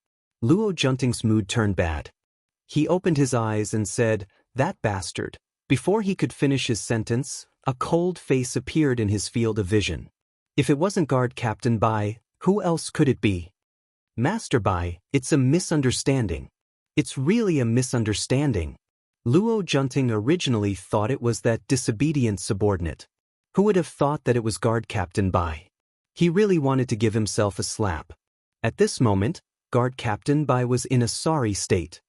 Luo Junting's mood turned bad. He opened his eyes and said, "That bastard." Before he could finish his sentence, a cold face appeared in his field of vision. If it wasn't Guard Captain Bai, who else could it be? Master Bai, it's a misunderstanding. It's really a misunderstanding. Luo Junting originally thought it was that disobedient subordinate. Who would have thought that it was Guard Captain Bai? He really wanted to give himself a slap. At this moment, Guard Captain Bai was in a sorry state.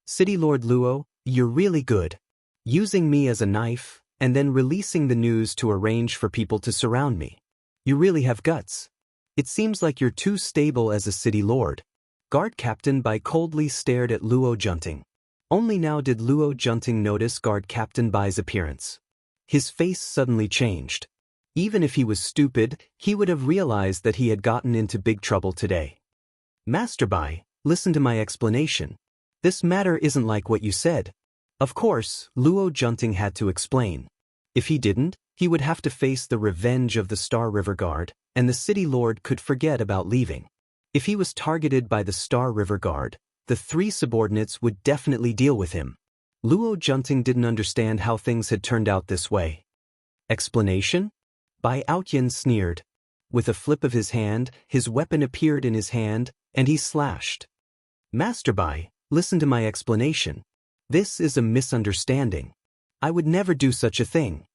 City Lord Luo, you're really good. Using me as a knife, and then releasing the news to arrange for people to surround me. You really have guts. It seems like you're too stable as a city lord. Guard Captain Bai coldly stared at Luo Junting. Only now did Luo Junting notice Guard Captain Bai's appearance. His face suddenly changed. Even if he was stupid, he would have realized that he had gotten into big trouble today. Master Bai, listen to my explanation. This matter isn't like what you said. Of course, Luo Junting had to explain. If he didn't, he would have to face the revenge of the Star River Guard, and the City Lord could forget about leaving. If he was targeted by the Star River Guard, the three subordinates would definitely deal with him. Luo Junting didn't understand how things had turned out this way. Explanation? Bai Outyan sneered. With a flip of his hand, his weapon appeared in his hand, and he slashed. Master Bai, listen to my explanation. This is a misunderstanding. I would never do such a thing.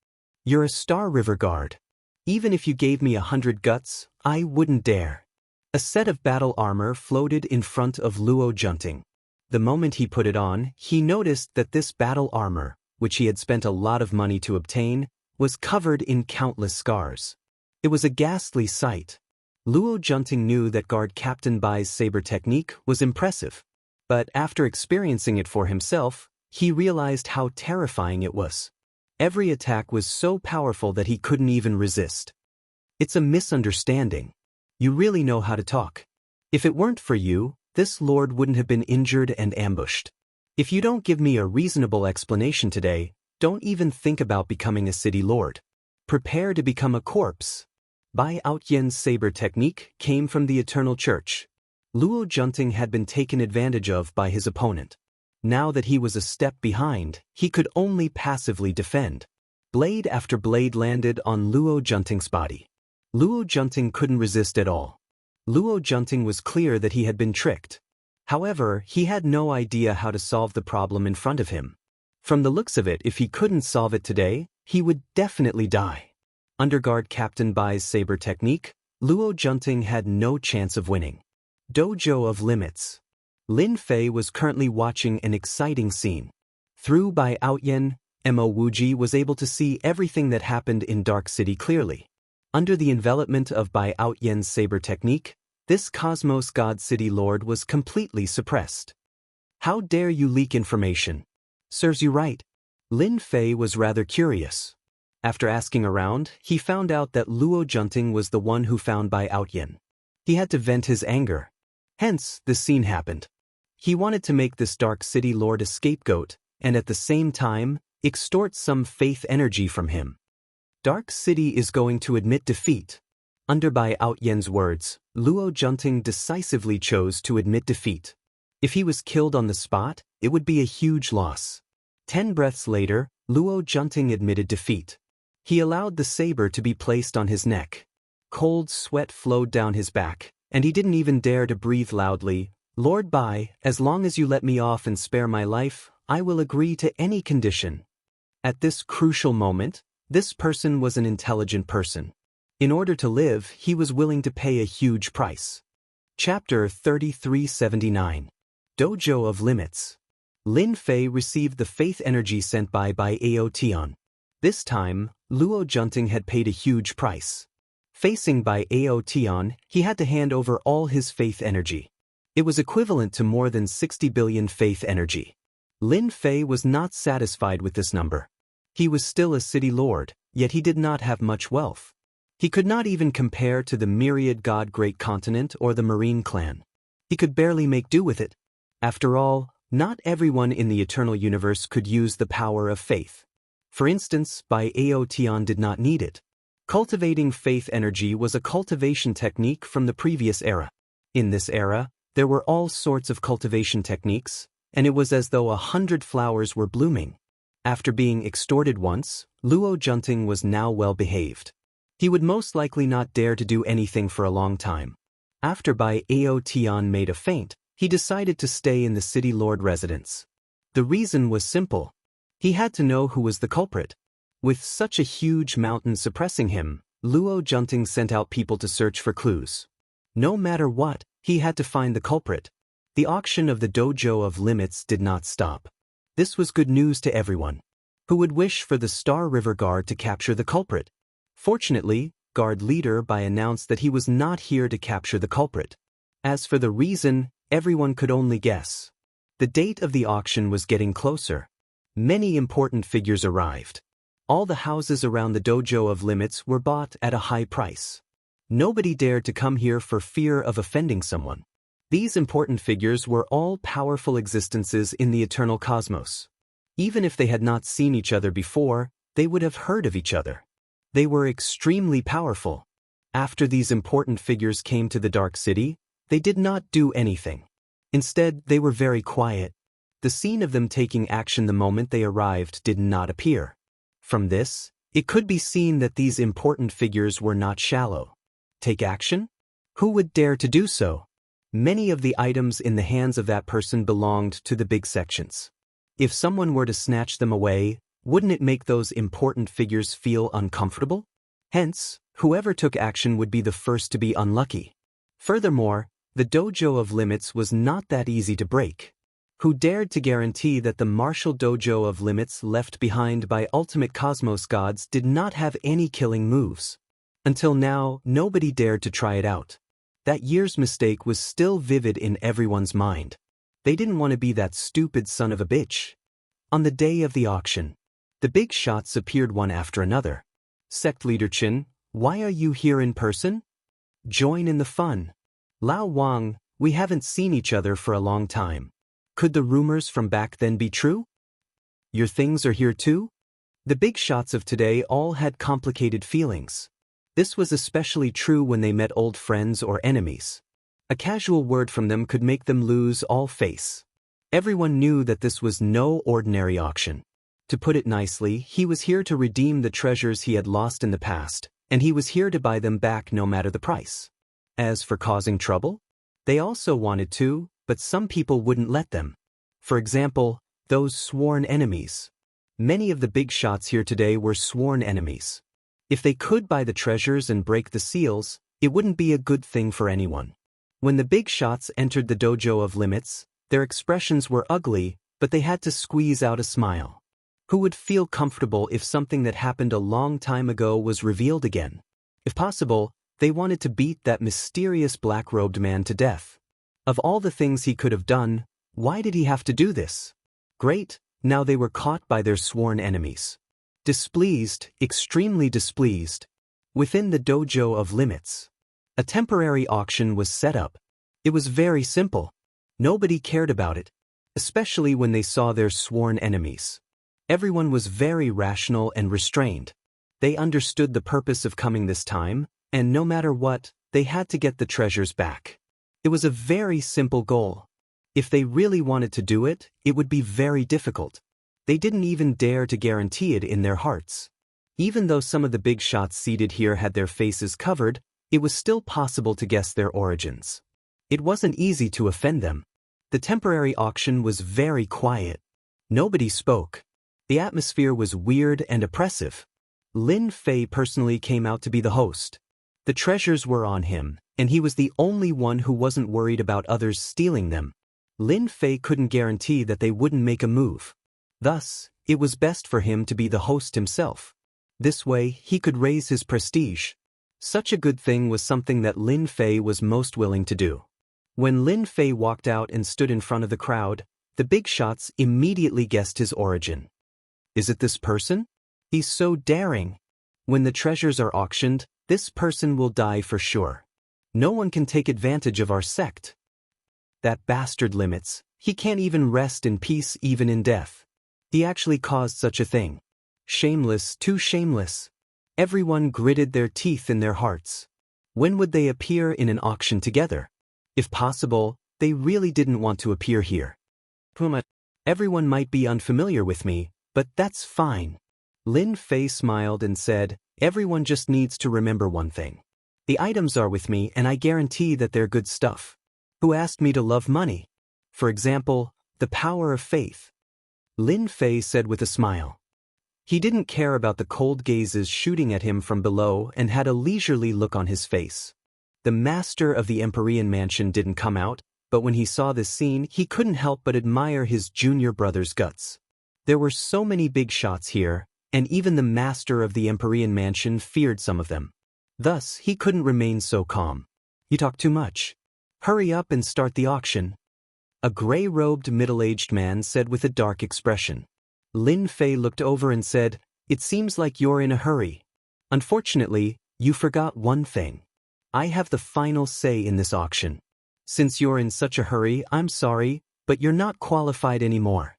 You're a Star River Guard. Even if you gave me 100 guts, I wouldn't dare. A set of battle armor floated in front of Luo Junting. The moment he put it on, he noticed that this battle armor, which he had spent a lot of money to obtain, was covered in countless scars. It was a ghastly sight. Luo Junting knew that Guard Captain Bai's saber technique was impressive. But after experiencing it for himself, he realized how terrifying it was. Every attack was so powerful that he couldn't even resist. It's a misunderstanding. You really know how to talk. If it weren't for you, this lord wouldn't have been injured and ambushed. If you don't give me a reasonable explanation today, don't even think about becoming a city lord. Prepare to become a corpse. Bai Outyan's saber technique came from the Eternal Church. Luo Junting had been taken advantage of by his opponent. Now that he was a step behind, he could only passively defend. Blade after blade landed on Luo Junting's body. Luo Junting couldn't resist at all. Luo Junting was clear that he had been tricked. However, he had no idea how to solve the problem in front of him. From the looks of it, if he couldn't solve it today, he would definitely die. Under Guard Captain Bai's saber technique, Luo Junting had no chance of winning. Dojo of Limits. Lin Fei was currently watching an exciting scene. Through Bai Outyen, Mo Wuji was able to see everything that happened in Dark City clearly. Under the envelopment of Bai Outyen's saber technique, this Cosmos God City Lord was completely suppressed. How dare you leak information? Serves you right. Lin Fei was rather curious. After asking around, he found out that Luo Junting was the one who found Bai Outyen. He had to vent his anger. Hence, the scene happened. He wanted to make this Dark City Lord a scapegoat, and at the same time, extort some faith energy from him. Dark City is going to admit defeat. Under Bai Outyen's words, Luo Junting decisively chose to admit defeat. If he was killed on the spot, it would be a huge loss. 10 breaths later, Luo Junting admitted defeat. He allowed the saber to be placed on his neck. Cold sweat flowed down his back, and he didn't even dare to breathe loudly. Lord Bai, as long as you let me off and spare my life, I will agree to any condition. At this crucial moment, this person was an intelligent person. In order to live, he was willing to pay a huge price. Chapter 3379. Dojo of Limits. Lin Fei received the faith energy sent by Aotion. This time, Luo Junting had paid a huge price. Facing Bai Aotion, he had to hand over all his faith energy. It was equivalent to more than 60 billion faith energy. Lin Fei was not satisfied with this number. He was still a city lord, yet he did not have much wealth. He could not even compare to the myriad god Great Continent or the Marine clan. He could barely make do with it. After all, not everyone in the eternal universe could use the power of faith. For instance, Bai Aotion did not need it. Cultivating faith energy was a cultivation technique from the previous era. In this era, there were all sorts of cultivation techniques, and it was as though 100 flowers were blooming. After being extorted once, Luo Junting was now well behaved. He would most likely not dare to do anything for a long time. After Bai Aotion made a feint, he decided to stay in the city lord residence. The reason was simple. He had to know who was the culprit. With such a huge mountain suppressing him, Luo Junting sent out people to search for clues. No matter what, he had to find the culprit. The auction of the Dojo of Limits did not stop. This was good news to everyone. Who would wish for the Star River Guard to capture the culprit? Fortunately, Guard Leader Bai announced that he was not here to capture the culprit. As for the reason, everyone could only guess. The date of the auction was getting closer. Many important figures arrived. All the houses around the Dojo of Limits were bought at a high price. Nobody dared to come here for fear of offending someone. These important figures were all powerful existences in the eternal cosmos. Even if they had not seen each other before, they would have heard of each other. They were extremely powerful. After these important figures came to the Dark City, they did not do anything. Instead, they were very quiet. The scene of them taking action the moment they arrived did not appear. From this, it could be seen that these important figures were not shallow. Take action? Who would dare to do so? Many of the items in the hands of that person belonged to the big sections. If someone were to snatch them away, wouldn't it make those important figures feel uncomfortable? Hence, whoever took action would be the first to be unlucky. Furthermore, the Dojo of Limits was not that easy to break. Who dared to guarantee that the martial Dojo of Limits left behind by ultimate cosmos gods did not have any killing moves? Until now, nobody dared to try it out. That year's mistake was still vivid in everyone's mind. They didn't want to be that stupid son of a bitch. On the day of the auction, the big shots appeared one after another. Sect Leader Qin, why are you here in person? Join in the fun. Lao Wang, we haven't seen each other for a long time. Could the rumors from back then be true? Your things are here too? The big shots of today all had complicated feelings. This was especially true when they met old friends or enemies. A casual word from them could make them lose all face. Everyone knew that this was no ordinary auction. To put it nicely, he was here to redeem the treasures he had lost in the past, and he was here to buy them back no matter the price. As for causing trouble, they also wanted to, but some people wouldn't let them. For example, those sworn enemies. Many of the big shots here today were sworn enemies. If they could buy the treasures and break the seals, it wouldn't be a good thing for anyone. When the big shots entered the dojo of limits, their expressions were ugly, but they had to squeeze out a smile. Who would feel comfortable if something that happened a long time ago was revealed again? If possible, they wanted to beat that mysterious black-robed man to death. Of all the things he could have done, why did he have to do this? Great, now they were caught by their sworn enemies. Displeased, extremely displeased. Within the dojo of limits, a temporary auction was set up. It was very simple. Nobody cared about it, especially when they saw their sworn enemies. Everyone was very rational and restrained. They understood the purpose of coming this time, and no matter what, they had to get the treasures back. It was a very simple goal. If they really wanted to do it, it would be very difficult. They didn't even dare to guarantee it in their hearts. Even though some of the big shots seated here had their faces covered, it was still possible to guess their origins. It wasn't easy to offend them. The temporary auction was very quiet. Nobody spoke. The atmosphere was weird and oppressive. Lin Fei personally came out to be the host. The treasures were on him, and he was the only one who wasn't worried about others stealing them. Lin Fei couldn't guarantee that they wouldn't make a move. Thus, it was best for him to be the host himself. This way, he could raise his prestige. Such a good thing was something that Lin Fei was most willing to do. When Lin Fei walked out and stood in front of the crowd, the big shots immediately guessed his origin. Is it this person? He's so daring. When the treasures are auctioned, this person will die for sure. No one can take advantage of our sect. That bastard Limits, he can't even rest in peace even in death. He actually caused such a thing. Shameless, too shameless. Everyone gritted their teeth in their hearts. When would they appear in an auction together? If possible, they really didn't want to appear here. Puma, everyone might be unfamiliar with me, but that's fine. Lin Fei smiled and said, everyone just needs to remember one thing. The items are with me and I guarantee that they're good stuff. Who asked me to love money? For example, the power of faith. Lin Fei said with a smile. He didn't care about the cold gazes shooting at him from below and had a leisurely look on his face. The master of the Empyrean mansion didn't come out, but when he saw this scene, he couldn't help but admire his junior brother's guts. There were so many big shots here, and even the master of the Empyrean mansion feared some of them. Thus, he couldn't remain so calm. You talk too much. Hurry up and start the auction. A gray-robed middle-aged man said with a dark expression. Lin Fei looked over and said, it seems like you're in a hurry. Unfortunately, you forgot one thing. I have the final say in this auction. Since you're in such a hurry, I'm sorry, but you're not qualified anymore.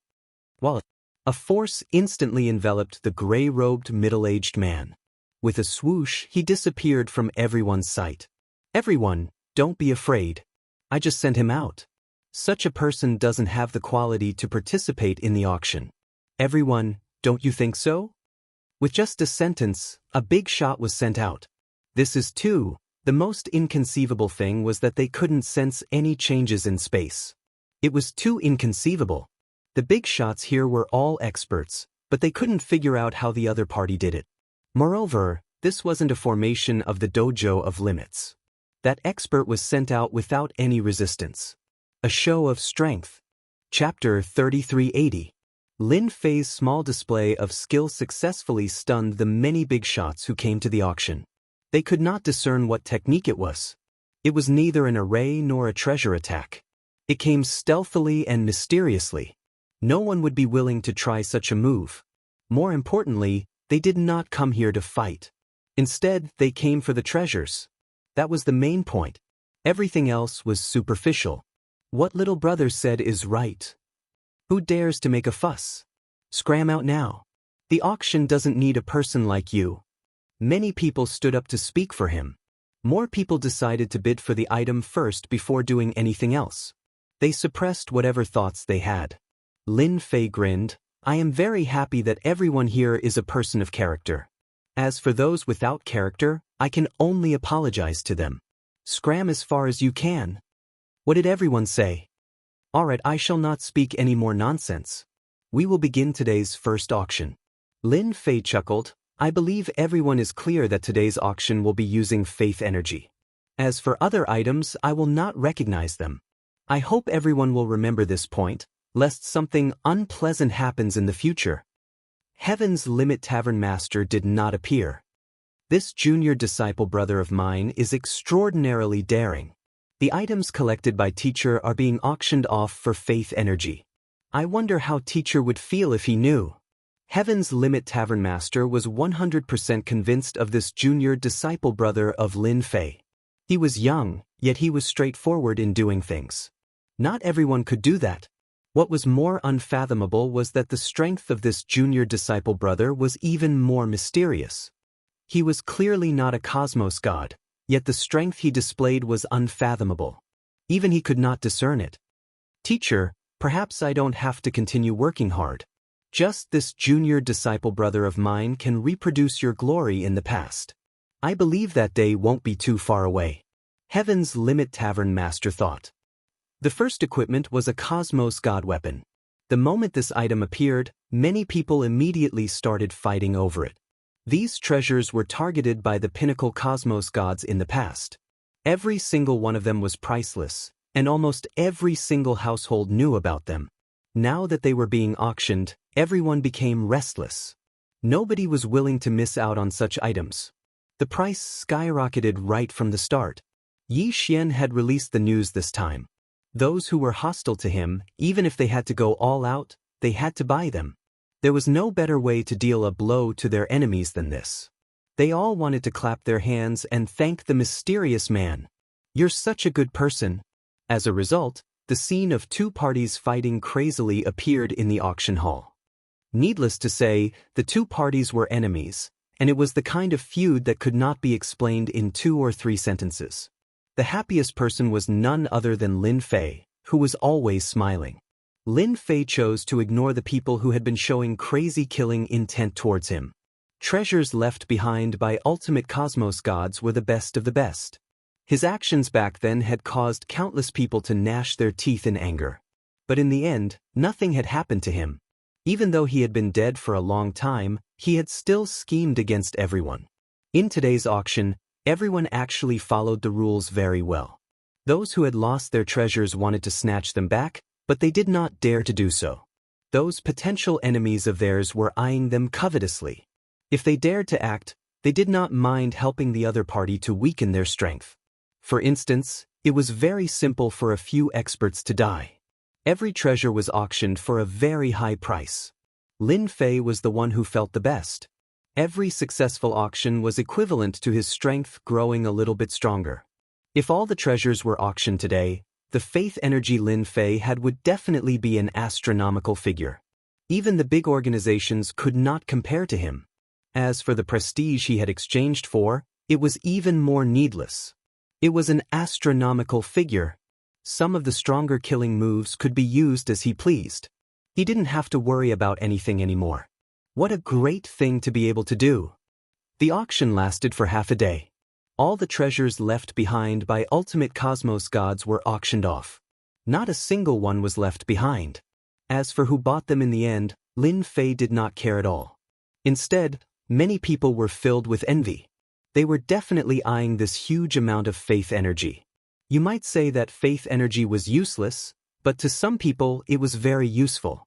Well, a force instantly enveloped the gray-robed middle-aged man. With a swoosh, he disappeared from everyone's sight. Everyone, don't be afraid. I just sent him out. Such a person doesn't have the quality to participate in the auction. Everyone, don't you think so? With just a sentence, a big shot was sent out. This is too. The most inconceivable thing was that they couldn't sense any changes in space. It was too inconceivable. The big shots here were all experts, but they couldn't figure out how the other party did it. Moreover, this wasn't a formation of the dojo of limits. That expert was sent out without any resistance. A show of strength. Chapter 3380. Lin Fei's small display of skill successfully stunned the many big shots who came to the auction. They could not discern what technique it was. It was neither an array nor a treasure attack. It came stealthily and mysteriously. No one would be willing to try such a move. More importantly, they did not come here to fight. Instead, they came for the treasures. That was the main point. Everything else was superficial. What little brother said is right. Who dares to make a fuss? Scram out now. The auction doesn't need a person like you. Many people stood up to speak for him. More people decided to bid for the item first before doing anything else. They suppressed whatever thoughts they had. Lin Fei grinned, I am very happy that everyone here is a person of character. As for those without character, I can only apologize to them. Scram as far as you can. What did everyone say? Alright, I shall not speak any more nonsense. We will begin today's first auction. Lin Fei chuckled. I believe everyone is clear that today's auction will be using faith energy. As for other items, I will not recognize them. I hope everyone will remember this point, lest something unpleasant happens in the future. Heaven's Limit Tavern Master did not appear. This junior disciple brother of mine is extraordinarily daring. The items collected by teacher are being auctioned off for faith energy. I wonder how teacher would feel if he knew. Heaven's Limit Tavern Master was 100% convinced of this junior disciple brother of Lin Fei. He was young, yet he was straightforward in doing things. Not everyone could do that. What was more unfathomable was that the strength of this junior disciple brother was even more mysterious. He was clearly not a cosmos god, yet the strength he displayed was unfathomable. Even he could not discern it. Teacher, perhaps I don't have to continue working hard. Just this junior disciple brother of mine can reproduce your glory in the past. I believe that day won't be too far away. Heaven's Limit Tavern Master thought. The first equipment was a Cosmos God weapon. The moment this item appeared, many people immediately started fighting over it. These treasures were targeted by the pinnacle Cosmos gods in the past. Every single one of them was priceless, and almost every single household knew about them. Now that they were being auctioned, everyone became restless. Nobody was willing to miss out on such items. The price skyrocketed right from the start. Yi Xian had released the news this time. Those who were hostile to him, even if they had to go all out, they had to buy them. There was no better way to deal a blow to their enemies than this. They all wanted to clap their hands and thank the mysterious man. You're such a good person. As a result, the scene of two parties fighting crazily appeared in the auction hall. Needless to say, the two parties were enemies, and it was the kind of feud that could not be explained in 2 or 3 sentences. The happiest person was none other than Lin Fei, who was always smiling. Lin Fei chose to ignore the people who had been showing crazy killing intent towards him. Treasures left behind by ultimate cosmos gods were the best of the best. His actions back then had caused countless people to gnash their teeth in anger. But in the end, nothing had happened to him. Even though he had been dead for a long time, he had still schemed against everyone. In today's auction, everyone actually followed the rules very well. Those who had lost their treasures wanted to snatch them back, but they did not dare to do so. Those potential enemies of theirs were eyeing them covetously. If they dared to act, they did not mind helping the other party to weaken their strength. For instance, it was very simple for a few experts to die. Every treasure was auctioned for a very high price. Lin Fei was the one who felt the best. Every successful auction was equivalent to his strength growing a little bit stronger. If all the treasures were auctioned today, the faith energy Lin Fei had would definitely be an astronomical figure. Even the big organizations could not compare to him. As for the prestige he had exchanged for, it was even more needless. It was an astronomical figure. Some of the stronger killing moves could be used as he pleased. He didn't have to worry about anything anymore. What a great thing to be able to do. The auction lasted for half a day. All the treasures left behind by ultimate cosmos gods were auctioned off. Not a single one was left behind. As for who bought them in the end, Lin Fei did not care at all. Instead, many people were filled with envy. They were definitely eyeing this huge amount of faith energy. You might say that faith energy was useless, but to some people it was very useful.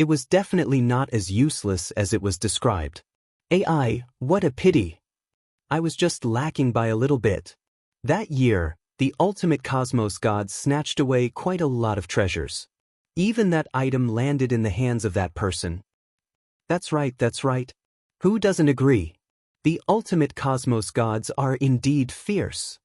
It was definitely not as useless as it was described. AI, what a pity. I was just lacking by a little bit. That year, the ultimate cosmos gods snatched away quite a lot of treasures. Even that item landed in the hands of that person. That's right, that's right. Who doesn't agree? The ultimate cosmos gods are indeed fierce.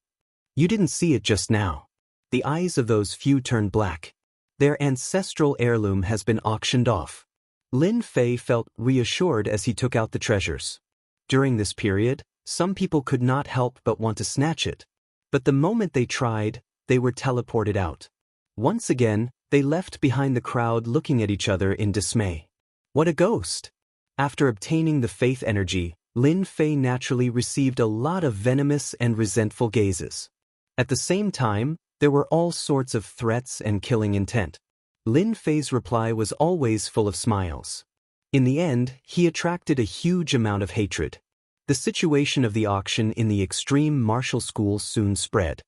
You didn't see it just now. The eyes of those few turned black. Their ancestral heirloom has been auctioned off. Lin Fei felt reassured as he took out the treasures. During this period, some people could not help but want to snatch it. But the moment they tried, they were teleported out. Once again, they left behind the crowd looking at each other in dismay. What a ghost! After obtaining the faith energy, Lin Fei naturally received a lot of venomous and resentful gazes. At the same time, there were all sorts of threats and killing intent. Lin Fei's reply was always full of smiles. In the end, he attracted a huge amount of hatred. The situation of the auction in the extreme martial school soon spread.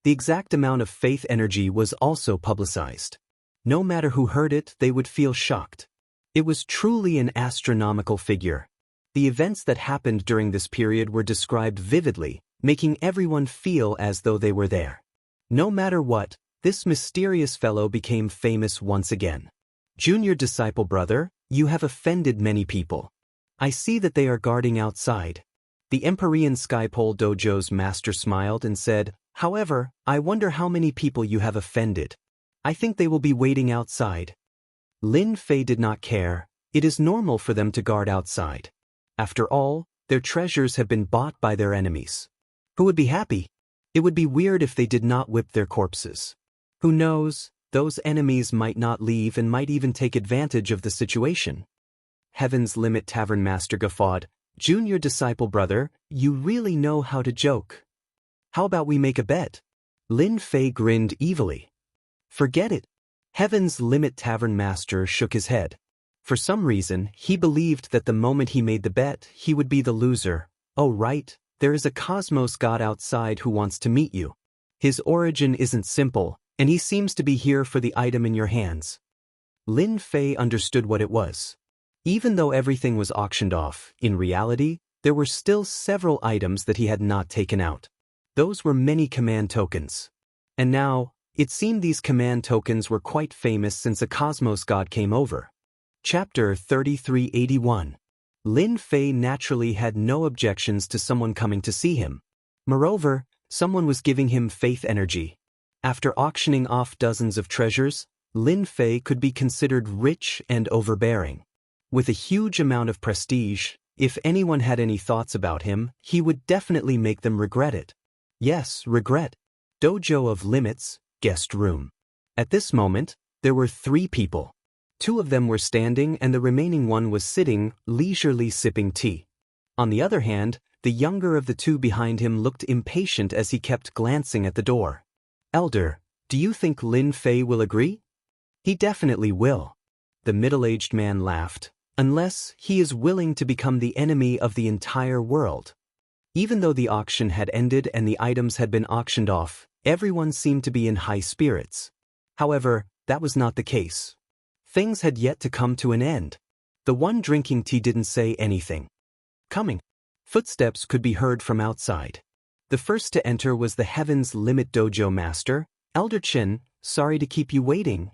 The exact amount of faith energy was also publicized. No matter who heard it, they would feel shocked. It was truly an astronomical figure. The events that happened during this period were described vividly, making everyone feel as though they were there. No matter what, this mysterious fellow became famous once again. Junior disciple brother, you have offended many people. I see that they are guarding outside. The Empyrean Skypole Dojo's master smiled and said, however, I wonder how many people you have offended. I think they will be waiting outside. Lin Fei did not care. It is normal for them to guard outside. After all, their treasures have been bought by their enemies. Who would be happy? It would be weird if they did not whip their corpses. Who knows, those enemies might not leave and might even take advantage of the situation. Heaven's Limit Tavern Master guffawed, Junior disciple brother, you really know how to joke. How about we make a bet? Lin Fei grinned evilly. Forget it. Heaven's Limit Tavern Master shook his head. For some reason, he believed that the moment he made the bet, he would be the loser. Oh right, there is a cosmos god outside who wants to meet you. His origin isn't simple, and he seems to be here for the item in your hands. Lin Fei understood what it was. Even though everything was auctioned off, in reality, there were still several items that he had not taken out. Those were many command tokens. And now, it seemed these command tokens were quite famous since a cosmos god came over. Chapter 3381. Lin Fei naturally had no objections to someone coming to see him. Moreover, someone was giving him faith energy. After auctioning off dozens of treasures, Lin Fei could be considered rich and overbearing. With a huge amount of prestige, if anyone had any thoughts about him, he would definitely make them regret it. Yes, regret. Dojo of Limits, guest room. At this moment, there were 3 people. 2 of them were standing and the remaining one was sitting, leisurely sipping tea. On the other hand, the younger of the 2 behind him looked impatient as he kept glancing at the door. Elder, do you think Lin Fei will agree? He definitely will. The middle-aged man laughed, unless he is willing to become the enemy of the entire world. Even though the auction had ended and the items had been auctioned off, everyone seemed to be in high spirits. However, that was not the case. Things had yet to come to an end. The one drinking tea didn't say anything. Coming. Footsteps could be heard from outside. The first to enter was the Heaven's Limit Dojo Master, Elder Chen. Sorry to keep you waiting.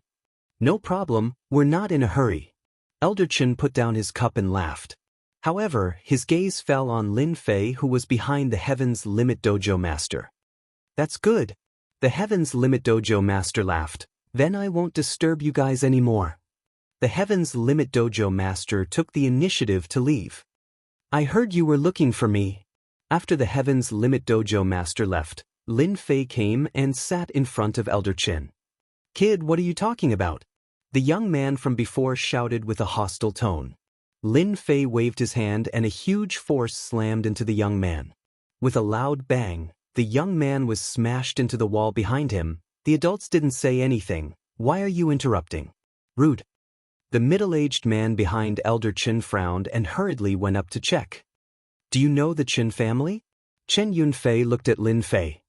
No problem, we're not in a hurry. Elder Chen put down his cup and laughed. However, his gaze fell on Lin Fei, who was behind the Heaven's Limit Dojo Master. That's good. The Heaven's Limit Dojo Master laughed. Then I won't disturb you guys anymore. The Heaven's Limit Dojo Master took the initiative to leave. I heard you were looking for me. After the Heaven's Limit Dojo Master left, Lin Fei came and sat in front of Elder Chen. Kid, what are you talking about? The young man from before shouted with a hostile tone. Lin Fei waved his hand and a huge force slammed into the young man. With a loud bang, the young man was smashed into the wall behind him. The adults didn't say anything. Why are you interrupting? Rude. The middle-aged man behind Elder Chen frowned and hurriedly went up to check. Do you know the Chen family? Chen Yunfei looked at Lin Fei.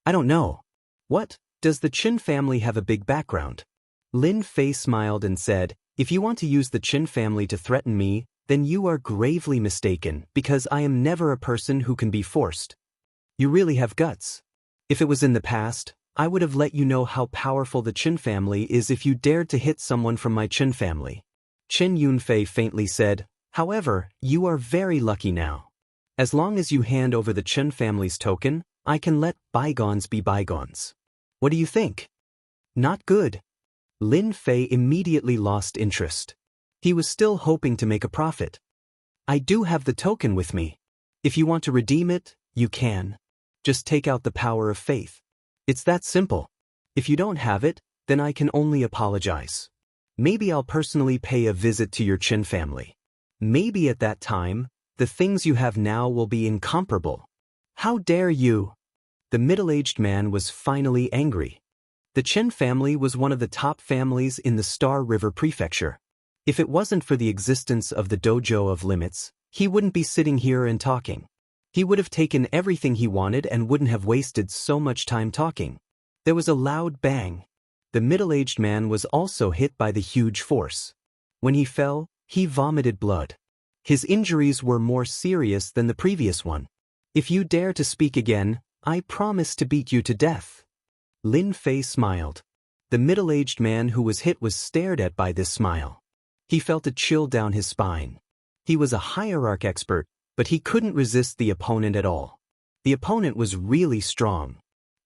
I don't know. What? Does the Chen family have a big background? Lin Fei smiled and said, if you want to use the Chen family to threaten me, then you are gravely mistaken, because I am never a person who can be forced. You really have guts. If it was in the past, I would have let you know how powerful the Chen family is if you dared to hit someone from my Chen family. Chen Yunfei faintly said, however, you are very lucky now. As long as you hand over the Chen family's token, I can let bygones be bygones. What do you think? Not good. Lin Fei immediately lost interest. He was still hoping to make a profit. I do have the token with me. If you want to redeem it, you can. Just take out the power of faith. It's that simple. If you don't have it, then I can only apologize. Maybe I'll personally pay a visit to your Qin family. Maybe at that time, the things you have now will be incomparable. How dare you? The middle-aged man was finally angry. The Qin family was one of the top families in the Star River Prefecture. If it wasn't for the existence of the Dojo of Limits, he wouldn't be sitting here and talking. He would have taken everything he wanted and wouldn't have wasted so much time talking. There was a loud bang. The middle-aged man was also hit by the huge force. When he fell, he vomited blood. His injuries were more serious than the previous one. If you dare to speak again, I promise to beat you to death. Lin Fei smiled. The middle-aged man who was hit was stared at by this smile. He felt a chill down his spine. He was a hierarch expert, but he couldn't resist the opponent at all. The opponent was really strong.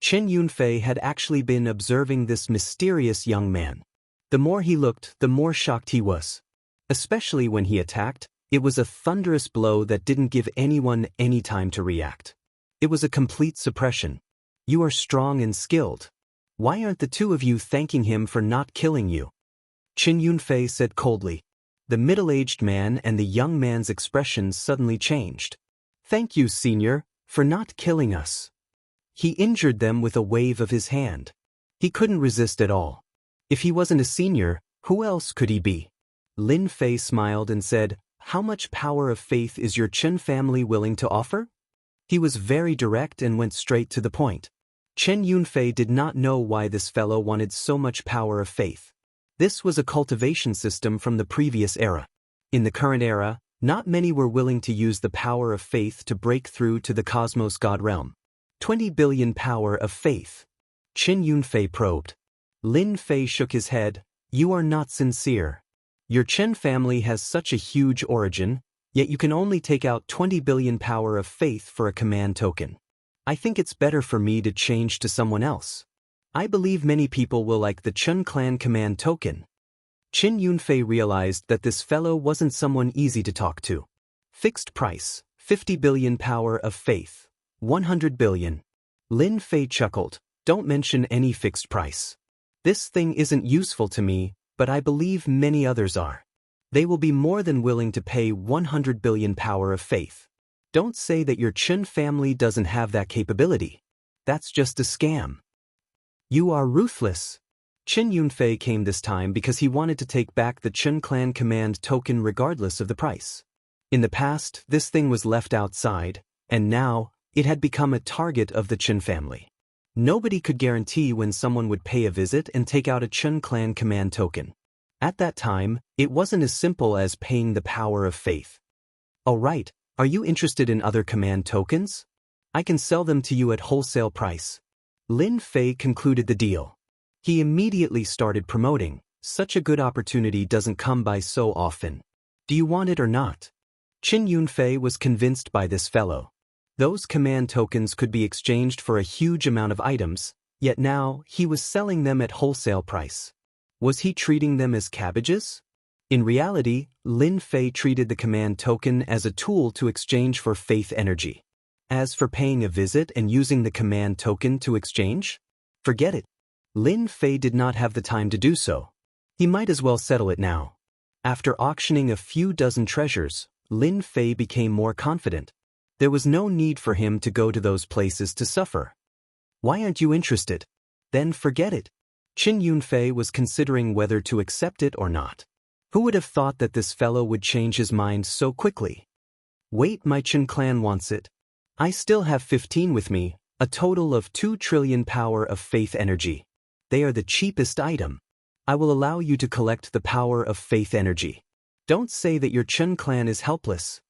Chen Yunfei had actually been observing this mysterious young man. The more he looked, the more shocked he was. Especially when he attacked, it was a thunderous blow that didn't give anyone any time to react. It was a complete suppression. You are strong and skilled. Why aren't the two of you thanking him for not killing you? Qin Yunfei said coldly. The middle-aged man and the young man's expressions suddenly changed. Thank you, senior, for not killing us. He injured them with a wave of his hand. He couldn't resist at all. If he wasn't a senior, who else could he be? Lin Fei smiled and said, How much power of faith is your Chen family willing to offer? He was very direct and went straight to the point. Chen Yunfei did not know why this fellow wanted so much power of faith. This was a cultivation system from the previous era. In the current era, not many were willing to use the power of faith to break through to the cosmos god realm. 20 billion power of faith. Qin Yunfei probed. Lin Fei shook his head. You are not sincere. Your Chen family has such a huge origin, yet you can only take out 20 billion power of faith for a command token. I think it's better for me to change to someone else. I believe many people will like the Chen clan command token. Qin Yunfei realized that this fellow wasn't someone easy to talk to. Fixed price, 50 billion power of faith. 100 billion. Lin Fei chuckled. Don't mention any fixed price. This thing isn't useful to me, but I believe many others are. They will be more than willing to pay 100 billion power of faith. Don't say that your Chen family doesn't have that capability. That's just a scam. You are ruthless. Qin Yunfei came this time because he wanted to take back the Chen clan command token regardless of the price. In the past, this thing was left outside, and now, it had become a target of the Chen family. Nobody could guarantee when someone would pay a visit and take out a Chen clan command token. At that time, it wasn't as simple as paying the power of faith. Oh right, are you interested in other command tokens? I can sell them to you at wholesale price. Lin Fei concluded the deal. He immediately started promoting. Such a good opportunity doesn't come by so often. Do you want it or not? Qin Yunfei was convinced by this fellow. Those command tokens could be exchanged for a huge amount of items, yet now he was selling them at wholesale price. Was he treating them as cabbages? In reality, Lin Fei treated the command token as a tool to exchange for faith energy. As for paying a visit and using the command token to exchange, forget it. Lin Fei did not have the time to do so. He might as well settle it now. After auctioning a few dozen treasures, Lin Fei became more confident. There was no need for him to go to those places to suffer. Why aren't you interested? Then forget it. Qin Yunfei was considering whether to accept it or not. Who would have thought that this fellow would change his mind so quickly? Wait, my Chen clan wants it. I still have 15 with me, a total of 2 trillion power of faith energy. They are the cheapest item. I will allow you to collect the power of faith energy. Don't say that your Chen clan is helpless.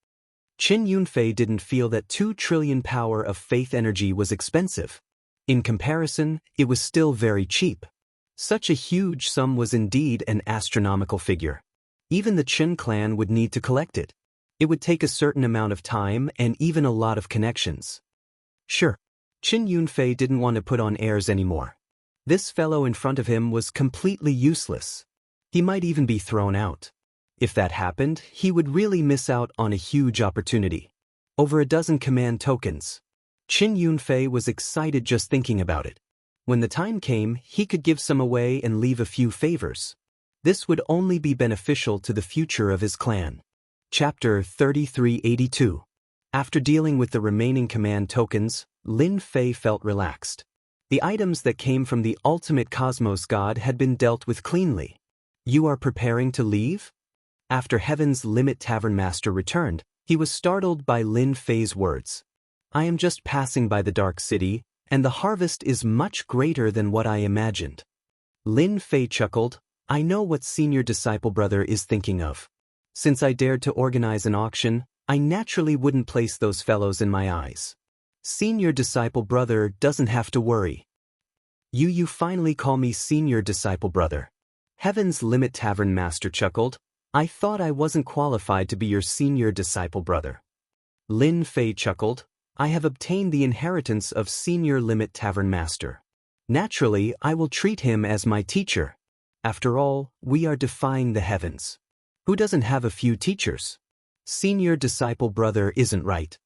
Qin Yunfei didn't feel that 2 trillion power of faith energy was expensive. In comparison, it was still very cheap. Such a huge sum was indeed an astronomical figure. Even the Chen clan would need to collect it. It would take a certain amount of time and even a lot of connections. Sure, Qin Yunfei didn't want to put on airs anymore. This fellow in front of him was completely useless. He might even be thrown out. If that happened, he would really miss out on a huge opportunity. Over a dozen command tokens. Qin Yunfei was excited just thinking about it. When the time came, he could give some away and leave a few favors. This would only be beneficial to the future of his clan. Chapter 3382. After dealing with the remaining command tokens, Lin Fei felt relaxed. The items that came from the ultimate cosmos god had been dealt with cleanly. You are preparing to leave? After Heaven's Limit Tavern Master returned, he was startled by Lin Fei's words. I am just passing by the Dark City, and the harvest is much greater than what I imagined. Lin Fei chuckled. I know what senior disciple brother is thinking of. Since I dared to organize an auction, I naturally wouldn't place those fellows in my eyes. Senior disciple brother doesn't have to worry. You finally call me senior disciple brother. Heaven's Limit Tavern Master chuckled. I thought I wasn't qualified to be your senior disciple brother. Lin Fei chuckled. I have obtained the inheritance of Senior Limit Tavern Master. Naturally, I will treat him as my teacher. After all, we are defying the heavens. Who doesn't have a few teachers? Senior disciple brother isn't right.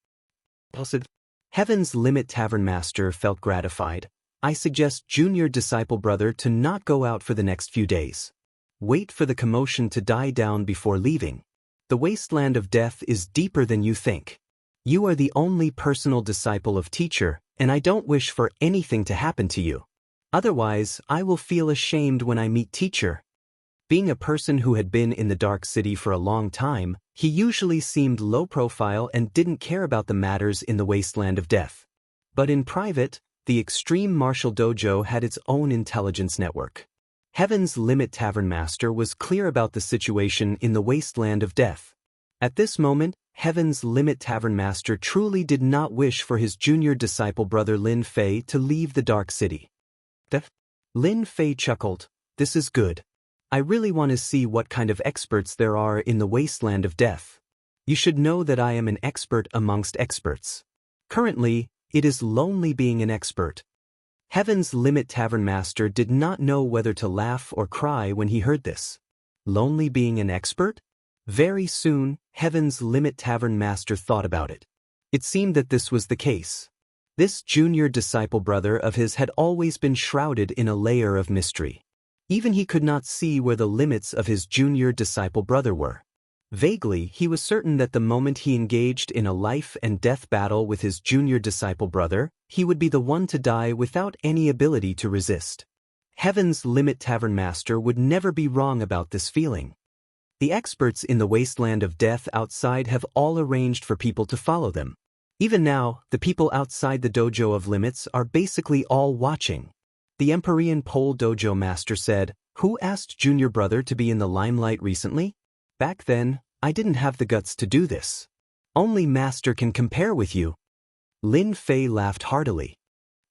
Heaven's Limit Tavern Master felt gratified. I suggest junior disciple brother to not go out for the next few days. Wait for the commotion to die down before leaving. The wasteland of death is deeper than you think. You are the only personal disciple of teacher, and I don't wish for anything to happen to you. Otherwise, I will feel ashamed when I meet teacher. Being a person who had been in the Dark City for a long time, he usually seemed low profile and didn't care about the matters in the wasteland of death. But in private, the Extreme Martial Dojo had its own intelligence network. Heaven's Limit Tavern Master was clear about the situation in the wasteland of death. At this moment, Heaven's Limit Tavern Master truly did not wish for his junior disciple brother Lin Fei to leave the Dark City. Lin Fei chuckled. This is good. I really want to see what kind of experts there are in the wasteland of death. You should know that I am an expert amongst experts. Currently, it is lonely being an expert. Heaven's Limit Tavern Master did not know whether to laugh or cry when he heard this. Lonely being an expert? Very soon, Heaven's Limit Tavern Master thought about it. It seemed that this was the case. This junior disciple brother of his had always been shrouded in a layer of mystery. Even he could not see where the limits of his junior disciple brother were. Vaguely, he was certain that the moment he engaged in a life and death battle with his junior disciple brother, he would be the one to die without any ability to resist. Heaven's Limit Tavern Master would never be wrong about this feeling. The experts in the wasteland of death outside have all arranged for people to follow them. Even now, the people outside the Dojo of Limits are basically all watching. The Empyrean Pole Dojo Master said, Who asked Junior Brother to be in the limelight recently? Back then, I didn't have the guts to do this. Only Master can compare with you. Lin Fei laughed heartily.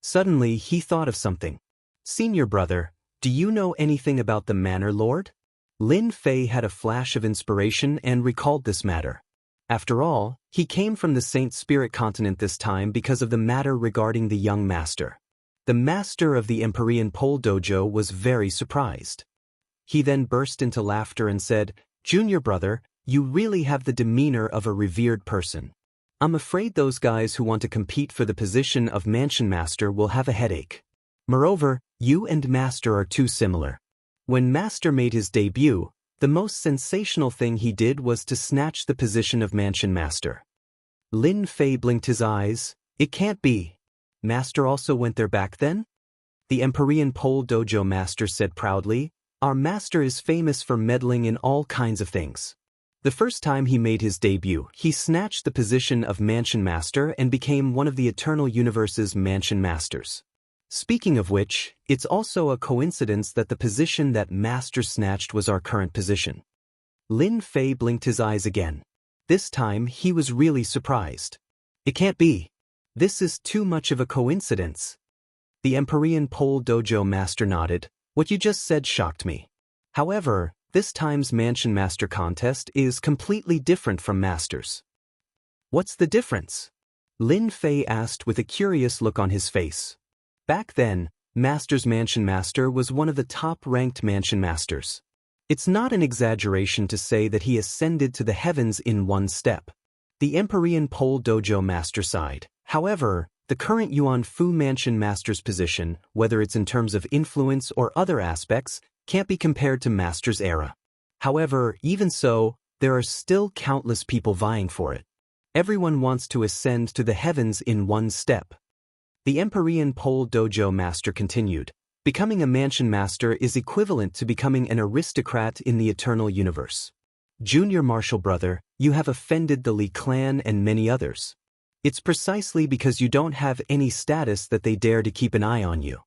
Suddenly, he thought of something. Senior Brother, do you know anything about the Manor Lord? Lin Fei had a flash of inspiration and recalled this matter. After all, he came from the Saint Spirit continent this time because of the matter regarding the young master. The master of the Empyrean Pole Dojo was very surprised. He then burst into laughter and said, Junior Brother, you really have the demeanor of a revered person. I'm afraid those guys who want to compete for the position of Mansion Master will have a headache. Moreover, you and Master are too similar. When Master made his debut, the most sensational thing he did was to snatch the position of Mansion Master. Lin Fei blinked his eyes. It can't be. Master also went there back then? The Empyrean Pole Dojo Master said proudly, Our master is famous for meddling in all kinds of things. The first time he made his debut, he snatched the position of Mansion Master and became one of the Eternal Universe's Mansion Masters. Speaking of which, it's also a coincidence that the position that Master snatched was our current position. Lin Fei blinked his eyes again. This time, he was really surprised. It can't be. This is too much of a coincidence. The Empyrean Pole Dojo Master nodded. What you just said shocked me. However, this time's Mansion Master contest is completely different from Master's. What's the difference? Lin Fei asked with a curious look on his face. Back then, Master's Mansion Master was one of the top-ranked Mansion Masters. It's not an exaggeration to say that he ascended to the heavens in one step. The Empyrean Pole Dojo Master sighed. However, the current Yuan Fu Mansion Master's position, whether it's in terms of influence or other aspects, can't be compared to Master's era. However, even so, there are still countless people vying for it. Everyone wants to ascend to the heavens in one step. The Empyrean Pole Dojo Master continued. Becoming a mansion master is equivalent to becoming an aristocrat in the eternal universe. Junior Martial Brother, you have offended the Li clan and many others. It's precisely because you don't have any status that they dare to keep an eye on you.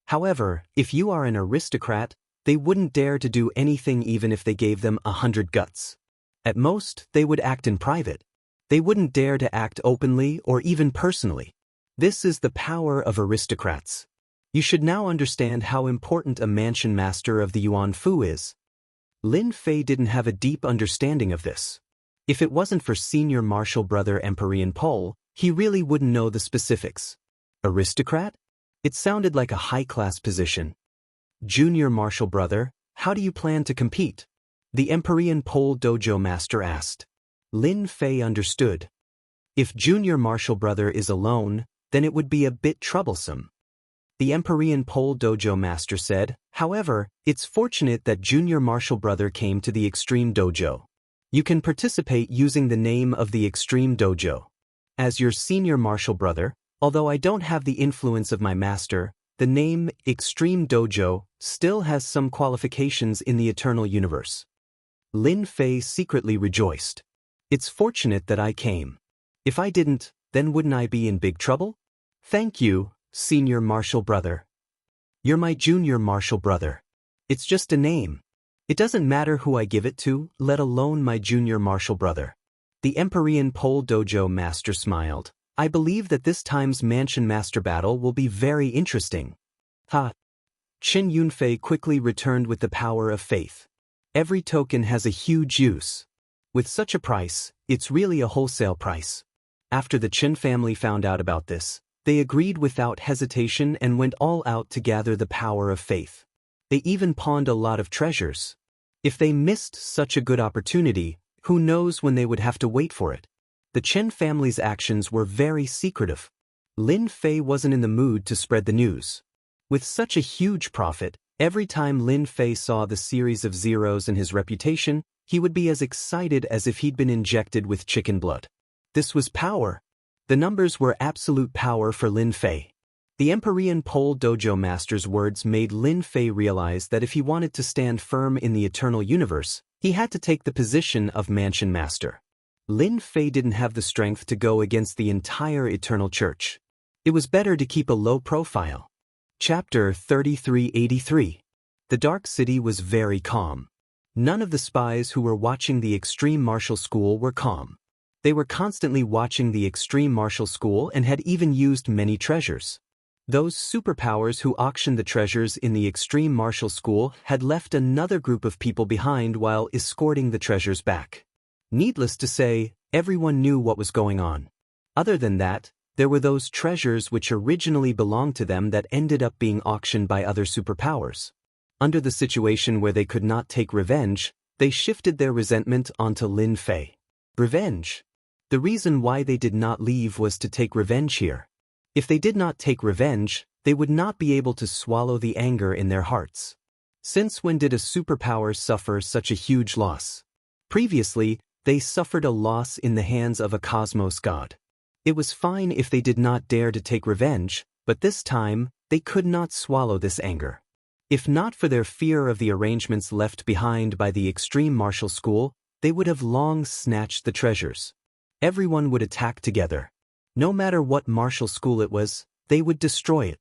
However, if you are an aristocrat, they wouldn't dare to do anything even if they gave them 100 guts. At most, they would act in private. They wouldn't dare to act openly or even personally. This is the power of aristocrats. You should now understand how important a mansion master of the Yuan Fu is. Lin Fei didn't have a deep understanding of this. If it wasn't for Senior Martial Brother Empyrean Pole, he really wouldn't know the specifics. Aristocrat? It sounded like a high-class position. Junior Martial Brother, how do you plan to compete? The Empyrean Pole Dojo Master asked. Lin Fei understood. If Junior Martial Brother is alone, then it would be a bit troublesome. The Empyrean Pole Dojo Master said, however, it's fortunate that Junior Martial Brother came to the Extreme Dojo. You can participate using the name of the Extreme Dojo. As your Senior Martial Brother, although I don't have the influence of my master, the name Extreme Dojo still has some qualifications in the eternal universe. Lin Fei secretly rejoiced. It's fortunate that I came. If I didn't, then wouldn't I be in big trouble? Thank you, Senior Martial Brother. You're my Junior Martial Brother. It's just a name. It doesn't matter who I give it to, let alone my Junior Martial Brother. The Empyrean Pole Dojo Master smiled. I believe that this time's Mansion Master battle will be very interesting. Ha! Qin Yunfei quickly returned with the power of faith. Every token has a huge use. With such a price, it's really a wholesale price. After the Qin family found out about this, they agreed without hesitation and went all out to gather the power of faith. They even pawned a lot of treasures. If they missed such a good opportunity, who knows when they would have to wait for it? The Chen family's actions were very secretive. Lin Fei wasn't in the mood to spread the news. With such a huge profit, every time Lin Fei saw the series of zeros in his reputation, he would be as excited as if he'd been injected with chicken blood. This was power. The numbers were absolute power for Lin Fei. The Empyrean Pole Dojo Master's words made Lin Fei realize that if he wanted to stand firm in the eternal universe, he had to take the position of Mansion Master. Lin Fei didn't have the strength to go against the entire Eternal Church. It was better to keep a low profile. Chapter 3383. The Dark City was very calm. None of the spies who were watching the Extreme Martial School were calm. They were constantly watching the Extreme Martial School and had even used many treasures. Those superpowers who auctioned the treasures in the Extreme Martial School had left another group of people behind while escorting the treasures back. Needless to say, everyone knew what was going on. Other than that, there were those treasures which originally belonged to them that ended up being auctioned by other superpowers. Under the situation where they could not take revenge, they shifted their resentment onto Lin Fei. Revenge. The reason why they did not leave was to take revenge here. If they did not take revenge, they would not be able to swallow the anger in their hearts. Since when did a superpower suffer such a huge loss? Previously, they suffered a loss in the hands of a cosmos god. It was fine if they did not dare to take revenge, but this time, they could not swallow this anger. If not for their fear of the arrangements left behind by the Extreme Martial School, they would have long snatched the treasures. Everyone would attack together. No matter what martial school it was, they would destroy it.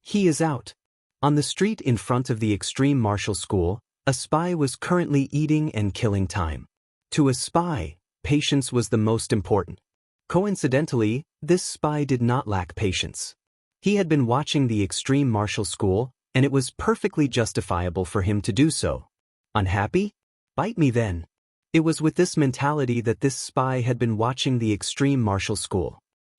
He is out. On the street in front of the Extreme Martial School, a spy was currently eating and killing time. To a spy, patience was the most important. Coincidentally, this spy did not lack patience. He had been watching the Extreme Martial School, and it was perfectly justifiable for him to do so. Unhappy? Bite me then. It was with this mentality that this spy had been watching the Extreme Martial School.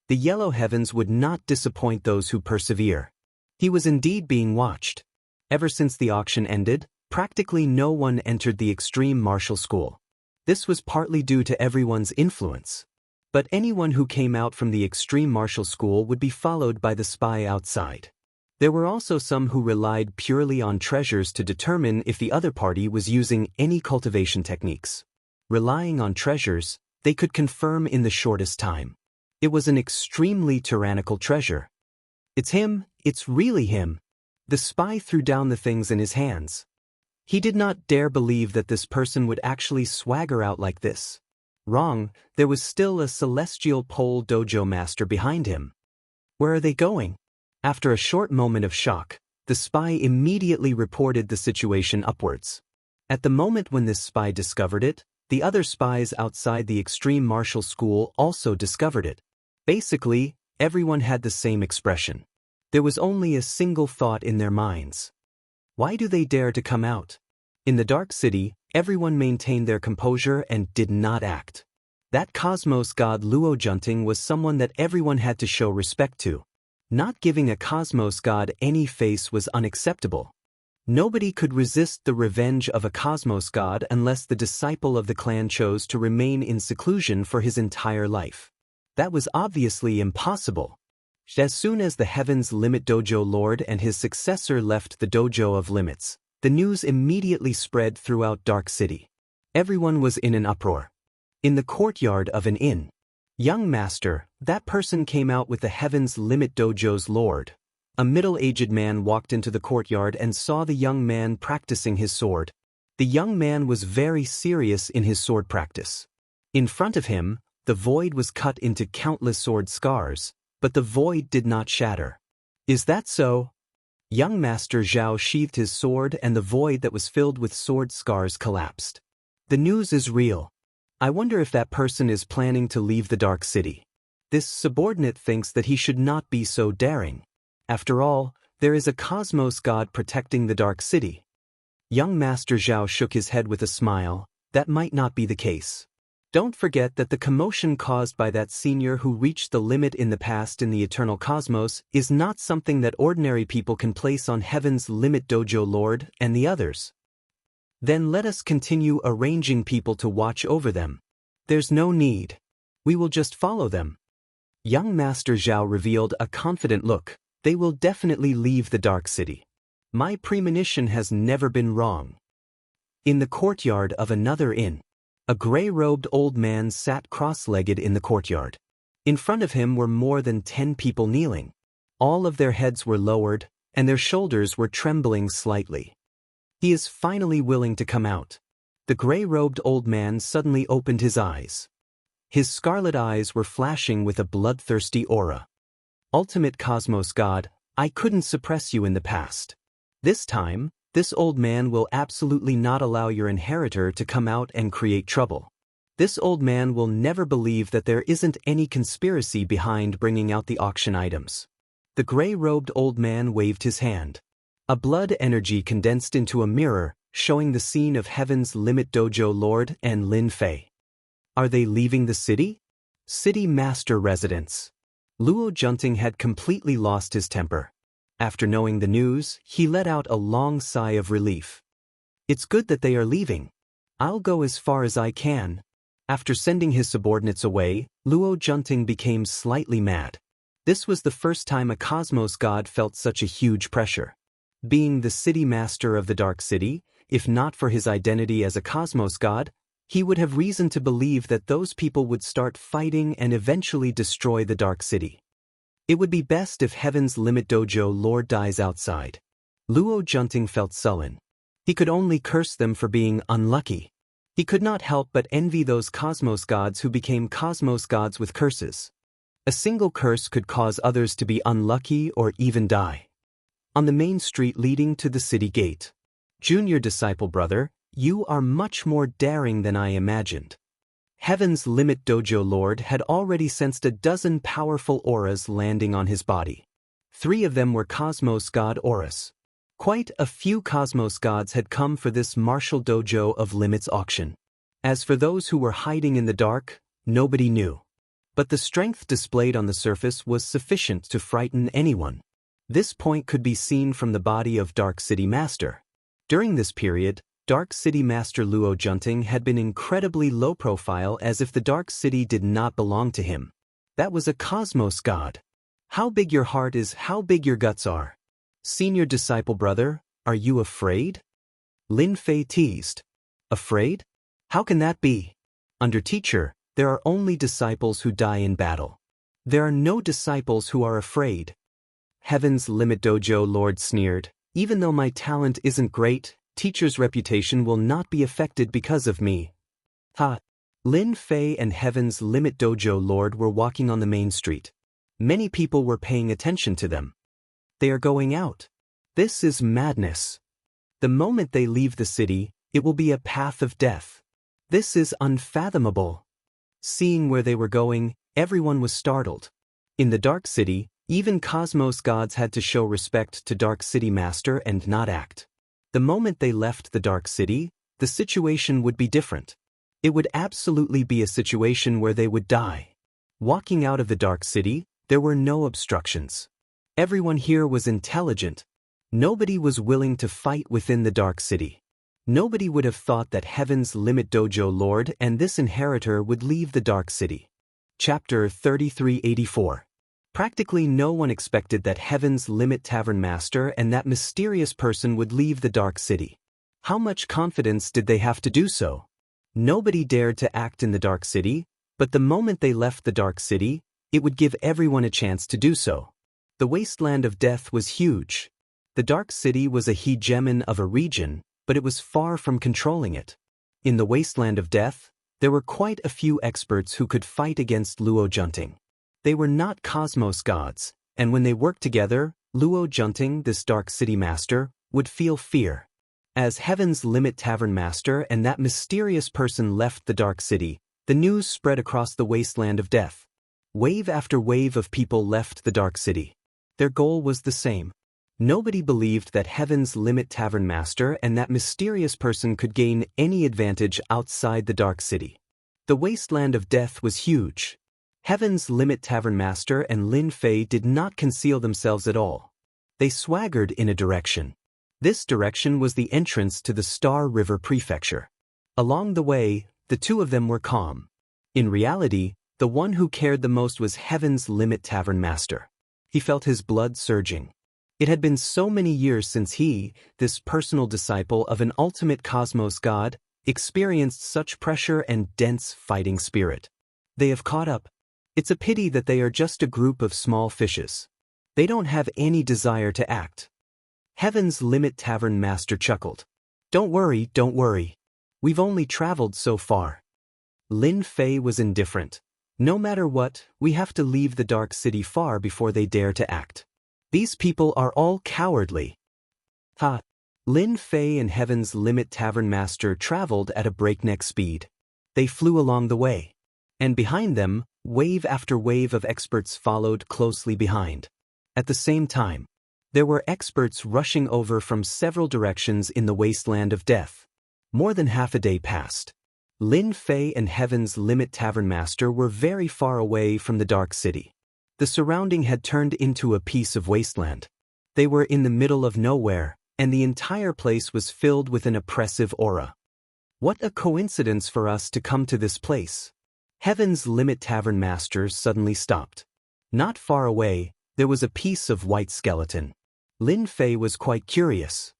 The yellow heavens would not disappoint those who persevere. He was indeed being watched. Ever since the auction ended, practically no one entered the Extreme Martial School. This was partly due to everyone's influence. But anyone who came out from the Extreme Martial School would be followed by the spy outside. There were also some who relied purely on treasures to determine if the other party was using any cultivation techniques. Relying on treasures, they could confirm in the shortest time. It was an extremely tyrannical treasure. It's him, it's really him. The spy threw down the things in his hands. He did not dare believe that this person would actually swagger out like this. Wrong, there was still a celestial pole dojo master behind him. Where are they going? After a short moment of shock, the spy immediately reported the situation upwards. At the moment when this spy discovered it, the other spies outside the extreme martial school also discovered it. Basically, everyone had the same expression. There was only a single thought in their minds. Why do they dare to come out? In the Dark City, everyone maintained their composure and did not act. That cosmos god Luo Junting was someone that everyone had to show respect to. Not giving a cosmos god any face was unacceptable. Nobody could resist the revenge of a cosmos god unless the disciple of the clan chose to remain in seclusion for his entire life. That was obviously impossible. As soon as the Heaven's Limit Dojo Lord and his successor left the Dojo of Limits, the news immediately spread throughout Dark City. Everyone was in an uproar. In the courtyard of an inn, young master, that person came out with the Heaven's Limit Dojo's Lord. A middle-aged man walked into the courtyard and saw the young man practicing his sword. The young man was very serious in his sword practice. In front of him, the void was cut into countless sword scars, but the void did not shatter. Is that so? Young Master Zhao sheathed his sword and the void that was filled with sword scars collapsed. The news is real. I wonder if that person is planning to leave the Dark City. This subordinate thinks that he should not be so daring. After all, there is a cosmos god protecting the Dark City. Young Master Zhao shook his head with a smile. That might not be the case. Don't forget that the commotion caused by that senior who reached the limit in the past in the eternal cosmos is not something that ordinary people can place on Heaven's Limit Dojo Lord and the others. Then let us continue arranging people to watch over them. There's no need. We will just follow them. Young Master Zhao revealed a confident look. They will definitely leave the Dark City. My premonition has never been wrong. In the courtyard of another inn, a gray-robed old man sat cross-legged in the courtyard. In front of him were more than 10 people kneeling. All of their heads were lowered, and their shoulders were trembling slightly. He is finally willing to come out. The gray-robed old man suddenly opened his eyes. His scarlet eyes were flashing with a bloodthirsty aura. Ultimate Cosmos God, I couldn't suppress you in the past. This time, this old man will absolutely not allow your inheritor to come out and create trouble. This old man will never believe that there isn't any conspiracy behind bringing out the auction items. The gray-robed old man waved his hand. A blood energy condensed into a mirror, showing the scene of Heaven's Limit Dojo Lord and Lin Fei. Are they leaving the city? City Master Residence. Luo Junting had completely lost his temper. After knowing the news, he let out a long sigh of relief. It's good that they are leaving. I'll go as far as I can. After sending his subordinates away, Luo Junting became slightly mad. This was the first time a cosmos god felt such a huge pressure. Being the city master of the Dark City, if not for his identity as a cosmos god, he would have reason to believe that those people would start fighting and eventually destroy the Dark City. It would be best if Heaven's Limit Dojo Lord dies outside. Luo Junting felt sullen. He could only curse them for being unlucky. He could not help but envy those cosmos gods who became cosmos gods with curses. A single curse could cause others to be unlucky or even die. On the main street leading to the city gate. Junior disciple brother, you are much more daring than I imagined. Heaven's Limit Dojo Lord had already sensed a dozen powerful auras landing on his body. 3 of them were Cosmos God auras. Quite a few Cosmos gods had come for this martial dojo of Limits auction. As for those who were hiding in the dark, nobody knew. But the strength displayed on the surface was sufficient to frighten anyone. This point could be seen from the body of Dark City Master. During this period, Dark City Master Luo Junting had been incredibly low profile, as if the Dark City did not belong to him. That was a cosmos god. How big your heart is, how big your guts are. Senior disciple brother, are you afraid? Lin Fei teased. Afraid? How can that be? Under teacher, there are only disciples who die in battle. There are no disciples who are afraid. Heaven's Limit Dojo Lord sneered. Even though my talent isn't great, teacher's reputation will not be affected because of me. Ha! Lin Fei and Heaven's Limit Dojo Lord were walking on the main street. Many people were paying attention to them. They are going out. This is madness. The moment they leave the city, it will be a path of death. This is unfathomable. Seeing where they were going, everyone was startled. In the Dark City, even Cosmos gods had to show respect to Dark City Master and not act. The moment they left the Dark City, the situation would be different. It would absolutely be a situation where they would die. Walking out of the Dark City, there were no obstructions. Everyone here was intelligent. Nobody was willing to fight within the Dark City. Nobody would have thought that Heaven's Limit Dojo Lord and this inheritor would leave the Dark City. Chapter 3384. Practically no one expected that Heaven's Limit Tavern Master and that mysterious person would leave the Dark City. How much confidence did they have to do so? Nobody dared to act in the Dark City, but the moment they left the Dark City, it would give everyone a chance to do so. The Wasteland of Death was huge. The Dark City was a hegemon of a region, but it was far from controlling it. In the Wasteland of Death, there were quite a few experts who could fight against Luo Junting. They were not Cosmos gods, and when they worked together, Luo Junting, this Dark City Master, would feel fear. As Heaven's Limit Tavern Master and that mysterious person left the Dark City, the news spread across the Wasteland of Death. Wave after wave of people left the Dark City. Their goal was the same. Nobody believed that Heaven's Limit Tavern Master and that mysterious person could gain any advantage outside the Dark City. The Wasteland of Death was huge. Heaven's Limit Tavern Master and Lin Fei did not conceal themselves at all. They swaggered in a direction. This direction was the entrance to the Star River Prefecture. Along the way, the two of them were calm. In reality, the one who cared the most was Heaven's Limit Tavern Master. He felt his blood surging. It had been so many years since he, this personal disciple of an ultimate cosmos god, experienced such pressure and dense fighting spirit. They have caught up. It's a pity that they are just a group of small fishes. They don't have any desire to act. Heaven's Limit Tavern Master chuckled. Don't worry. We've only traveled so far. Lin Fei was indifferent. No matter what, we have to leave the Dark City far before they dare to act. These people are all cowardly. Ha! Lin Fei and Heaven's Limit Tavern Master traveled at a breakneck speed. They flew along the way. And behind them, wave after wave of experts followed closely behind. At the same time, there were experts rushing over from several directions in the Wasteland of Death. More than half a day passed. Lin Fei and Heaven's Limit Tavern Master were very far away from the Dark City. The surrounding had turned into a piece of wasteland. They were in the middle of nowhere, and the entire place was filled with an oppressive aura. What a coincidence for us to come to this place. Heaven's Limit Tavern Master suddenly stopped. Not far away, there was a piece of white skeleton. Lin Fei was quite curious.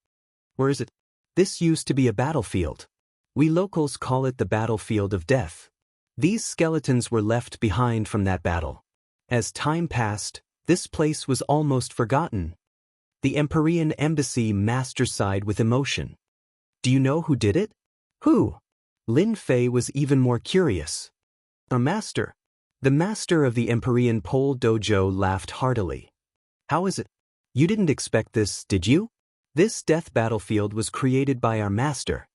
Where is it? This used to be a battlefield. We locals call it the battlefield of death. These skeletons were left behind from that battle. As time passed, this place was almost forgotten. The Empyrean Embassy Master sighed with emotion. Do you know who did it? Who? Lin Fei was even more curious. A master. The master of the Empyrean Pole Dojo laughed heartily. How is it? You didn't expect this, did you? This death battlefield was created by our master.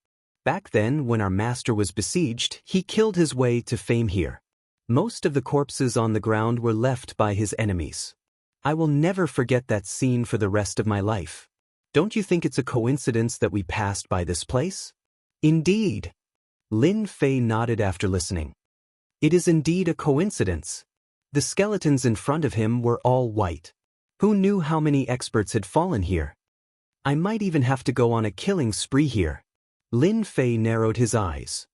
Back then, when our master was besieged, he killed his way to fame here. Most of the corpses on the ground were left by his enemies. I will never forget that scene for the rest of my life. Don't you think it's a coincidence that we passed by this place? Indeed. Lin Fei nodded after listening. It is indeed a coincidence. The skeletons in front of him were all white. Who knew how many experts had fallen here? I might even have to go on a killing spree here. Lin Fei narrowed his eyes.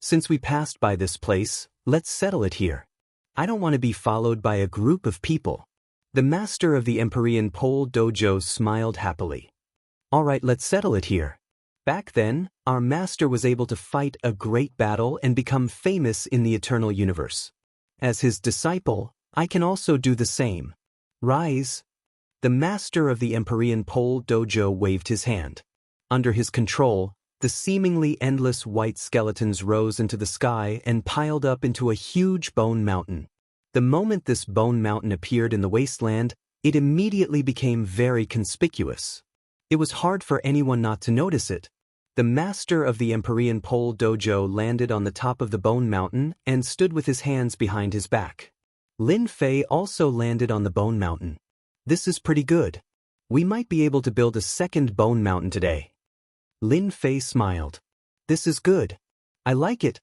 Since we passed by this place, let's settle it here. I don't want to be followed by a group of people. The master of the Empyrean Pole Dojo smiled happily. All right, let's settle it here. Back then, our master was able to fight a great battle and become famous in the eternal universe. As his disciple, I can also do the same. Rise. The master of the Empyrean Pole Dojo waved his hand. Under his control, the seemingly endless white skeletons rose into the sky and piled up into a huge bone mountain. The moment this bone mountain appeared in the wasteland, it immediately became very conspicuous. It was hard for anyone not to notice it. The master of the Empyrean Pole Dojo landed on the top of the bone mountain and stood with his hands behind his back. Lin Fei also landed on the bone mountain. This is pretty good. We might be able to build a second bone mountain today. Lin Fei smiled. This is good. I like it.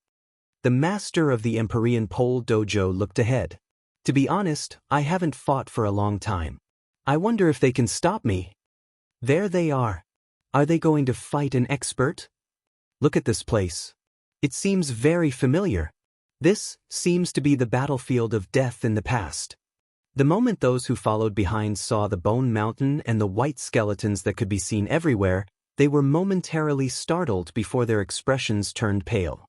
The master of the Empyrean Pole Dojo looked ahead. To be honest, I haven't fought for a long time. I wonder if they can stop me. There they are. Are they going to fight an expert? Look at this place. It seems very familiar. This seems to be the battlefield of death in the past. The moment those who followed behind saw the bone mountain and the white skeletons that could be seen everywhere, they were momentarily startled before their expressions turned pale.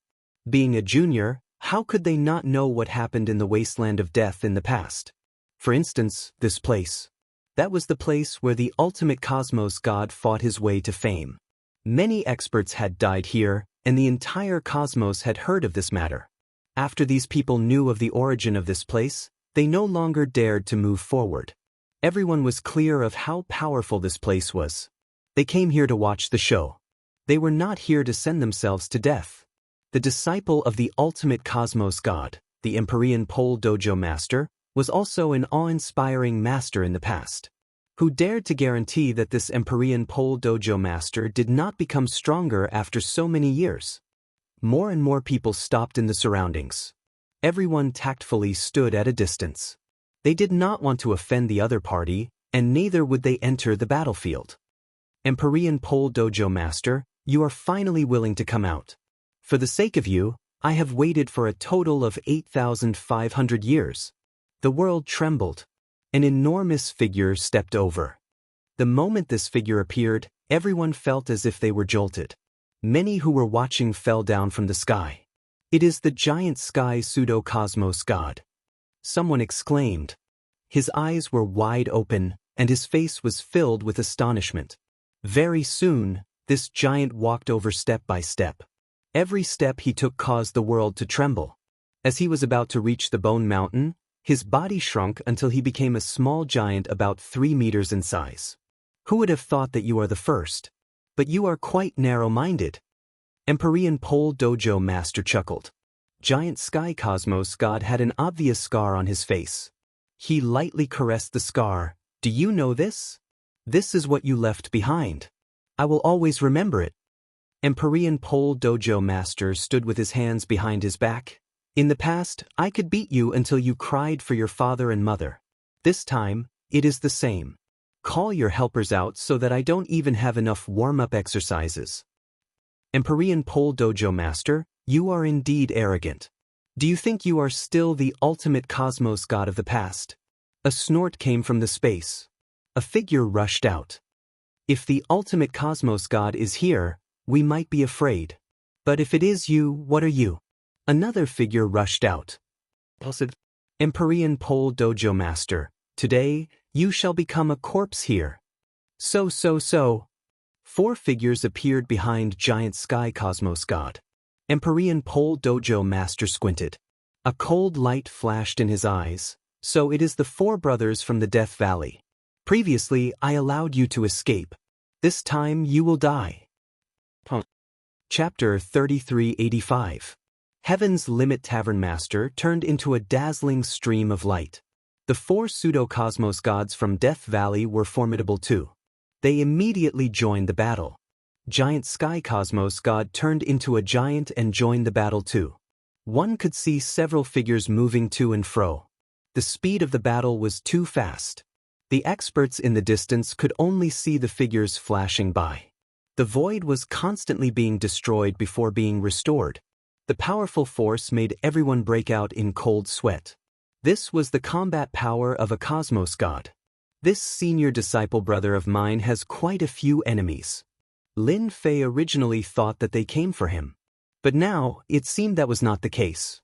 Being a junior, how could they not know what happened in the wasteland of death in the past? For instance, this place. That was the place where the ultimate cosmos god fought his way to fame. Many experts had died here, and the entire cosmos had heard of this matter. After these people knew of the origin of this place, they no longer dared to move forward. Everyone was clear of how powerful this place was. They came here to watch the show. They were not here to send themselves to death. The disciple of the ultimate cosmos god, the Empyrean Pole Dojo master, was also an awe-inspiring master in the past. Who dared to guarantee that this Empyrean Pole Dojo master did not become stronger after so many years? More and more people stopped in the surroundings. Everyone tactfully stood at a distance. They did not want to offend the other party, and neither would they enter the battlefield. Empyrean Pole Dojo master, you are finally willing to come out. For the sake of you, I have waited for a total of 8,500 years. The world trembled. An enormous figure stepped over. The moment this figure appeared, everyone felt as if they were jolted. Many who were watching fell down from the sky. It is the giant sky pseudo-cosmos god. Someone exclaimed. His eyes were wide open, and his face was filled with astonishment. Very soon, this giant walked over step by step. Every step he took caused the world to tremble. As he was about to reach the bone mountain, his body shrunk until he became a small giant about 3 meters in size. Who would have thought that you are the first? But you are quite narrow-minded. Empyrean Pole Dojo master chuckled. Giant Sky Cosmos God had an obvious scar on his face. He lightly caressed the scar. Do you know this? This is what you left behind. I will always remember it. Empyrean Pole Dojo master stood with his hands behind his back. In the past, I could beat you until you cried for your father and mother. This time, it is the same. Call your helpers out so that I don't even have enough warm-up exercises. Empyrean Pole Dojo master, you are indeed arrogant. Do you think you are still the ultimate cosmos god of the past? A snort came from the space. A figure rushed out. If the ultimate cosmos god is here, we might be afraid. But if it is you, what are you? Another figure rushed out. Empyrean Pole Dojo master, today, you shall become a corpse here. So. 4 figures appeared behind giant sky cosmos god. Empyrean Pole Dojo master squinted. A cold light flashed in his eyes. So it is the 4 brothers from the Death Valley. Previously, I allowed you to escape. This time you will die. Chapter 3385. Heaven's Limit Tavern Master turned into a dazzling stream of light. The 4 pseudo-cosmos gods from Death Valley were formidable too. They immediately joined the battle. Giant Sky Cosmos god turned into a giant and joined the battle too. One could see several figures moving to and fro. The speed of the battle was too fast. The experts in the distance could only see the figures flashing by. The void was constantly being destroyed before being restored. The powerful force made everyone break out in cold sweat. This was the combat power of a cosmos god. This senior disciple brother of mine has quite a few enemies. Lin Fei originally thought that they came for him. But now, it seemed that was not the case.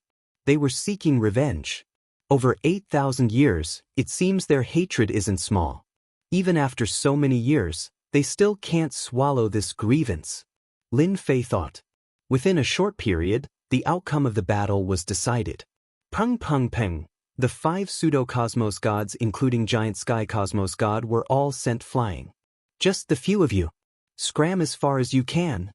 They were seeking revenge. Over 8,000 years, it seems their hatred isn't small. Even after so many years, they still can't swallow this grievance. Lin Fei thought. Within a short period, the outcome of the battle was decided. Peng Peng Peng. The 5 pseudo-cosmos gods including giant sky cosmos god were all sent flying. Just the few of you. Scram as far as you can.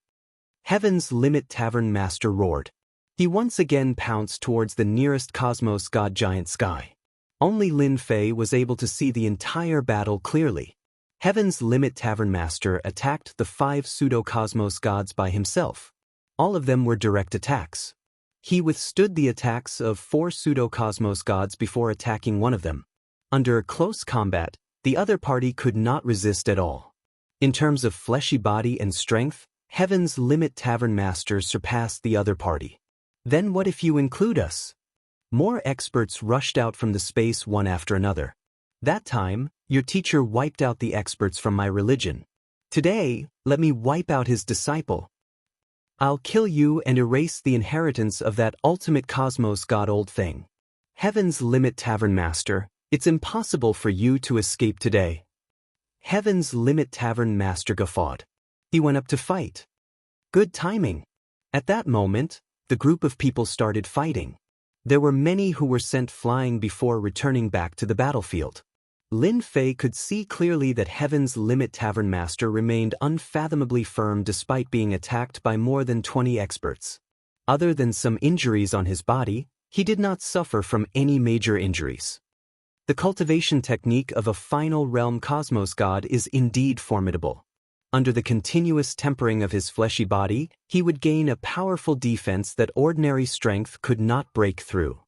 Heaven's Limit Tavern Master roared. He once again pounced towards the nearest cosmos god giant sky. Only Lin Fei was able to see the entire battle clearly. Heaven's Limit Tavern Master attacked the 5 pseudo-cosmos gods by himself. All of them were direct attacks. He withstood the attacks of 4 pseudo-cosmos gods before attacking one of them. Under close combat, the other party could not resist at all. In terms of fleshy body and strength, Heaven's Limit Tavern Master surpassed the other party. Then what if you include us? More experts rushed out from the space one after another. That time, your teacher wiped out the experts from my religion. Today, let me wipe out his disciple. I'll kill you and erase the inheritance of that ultimate cosmos god old thing. Heaven's Limit Tavern Master, it's impossible for you to escape today. Heaven's Limit Tavern Master guffawed. He went up to fight. Good timing. At that moment, the group of people started fighting. There were many who were sent flying before returning back to the battlefield. Lin Fei could see clearly that Heaven's Limit Tavern Master remained unfathomably firm despite being attacked by more than 20 experts. Other than some injuries on his body, he did not suffer from any major injuries. The cultivation technique of a final realm cosmos god is indeed formidable. Under the continuous tempering of his fleshy body, he would gain a powerful defense that ordinary strength could not break through.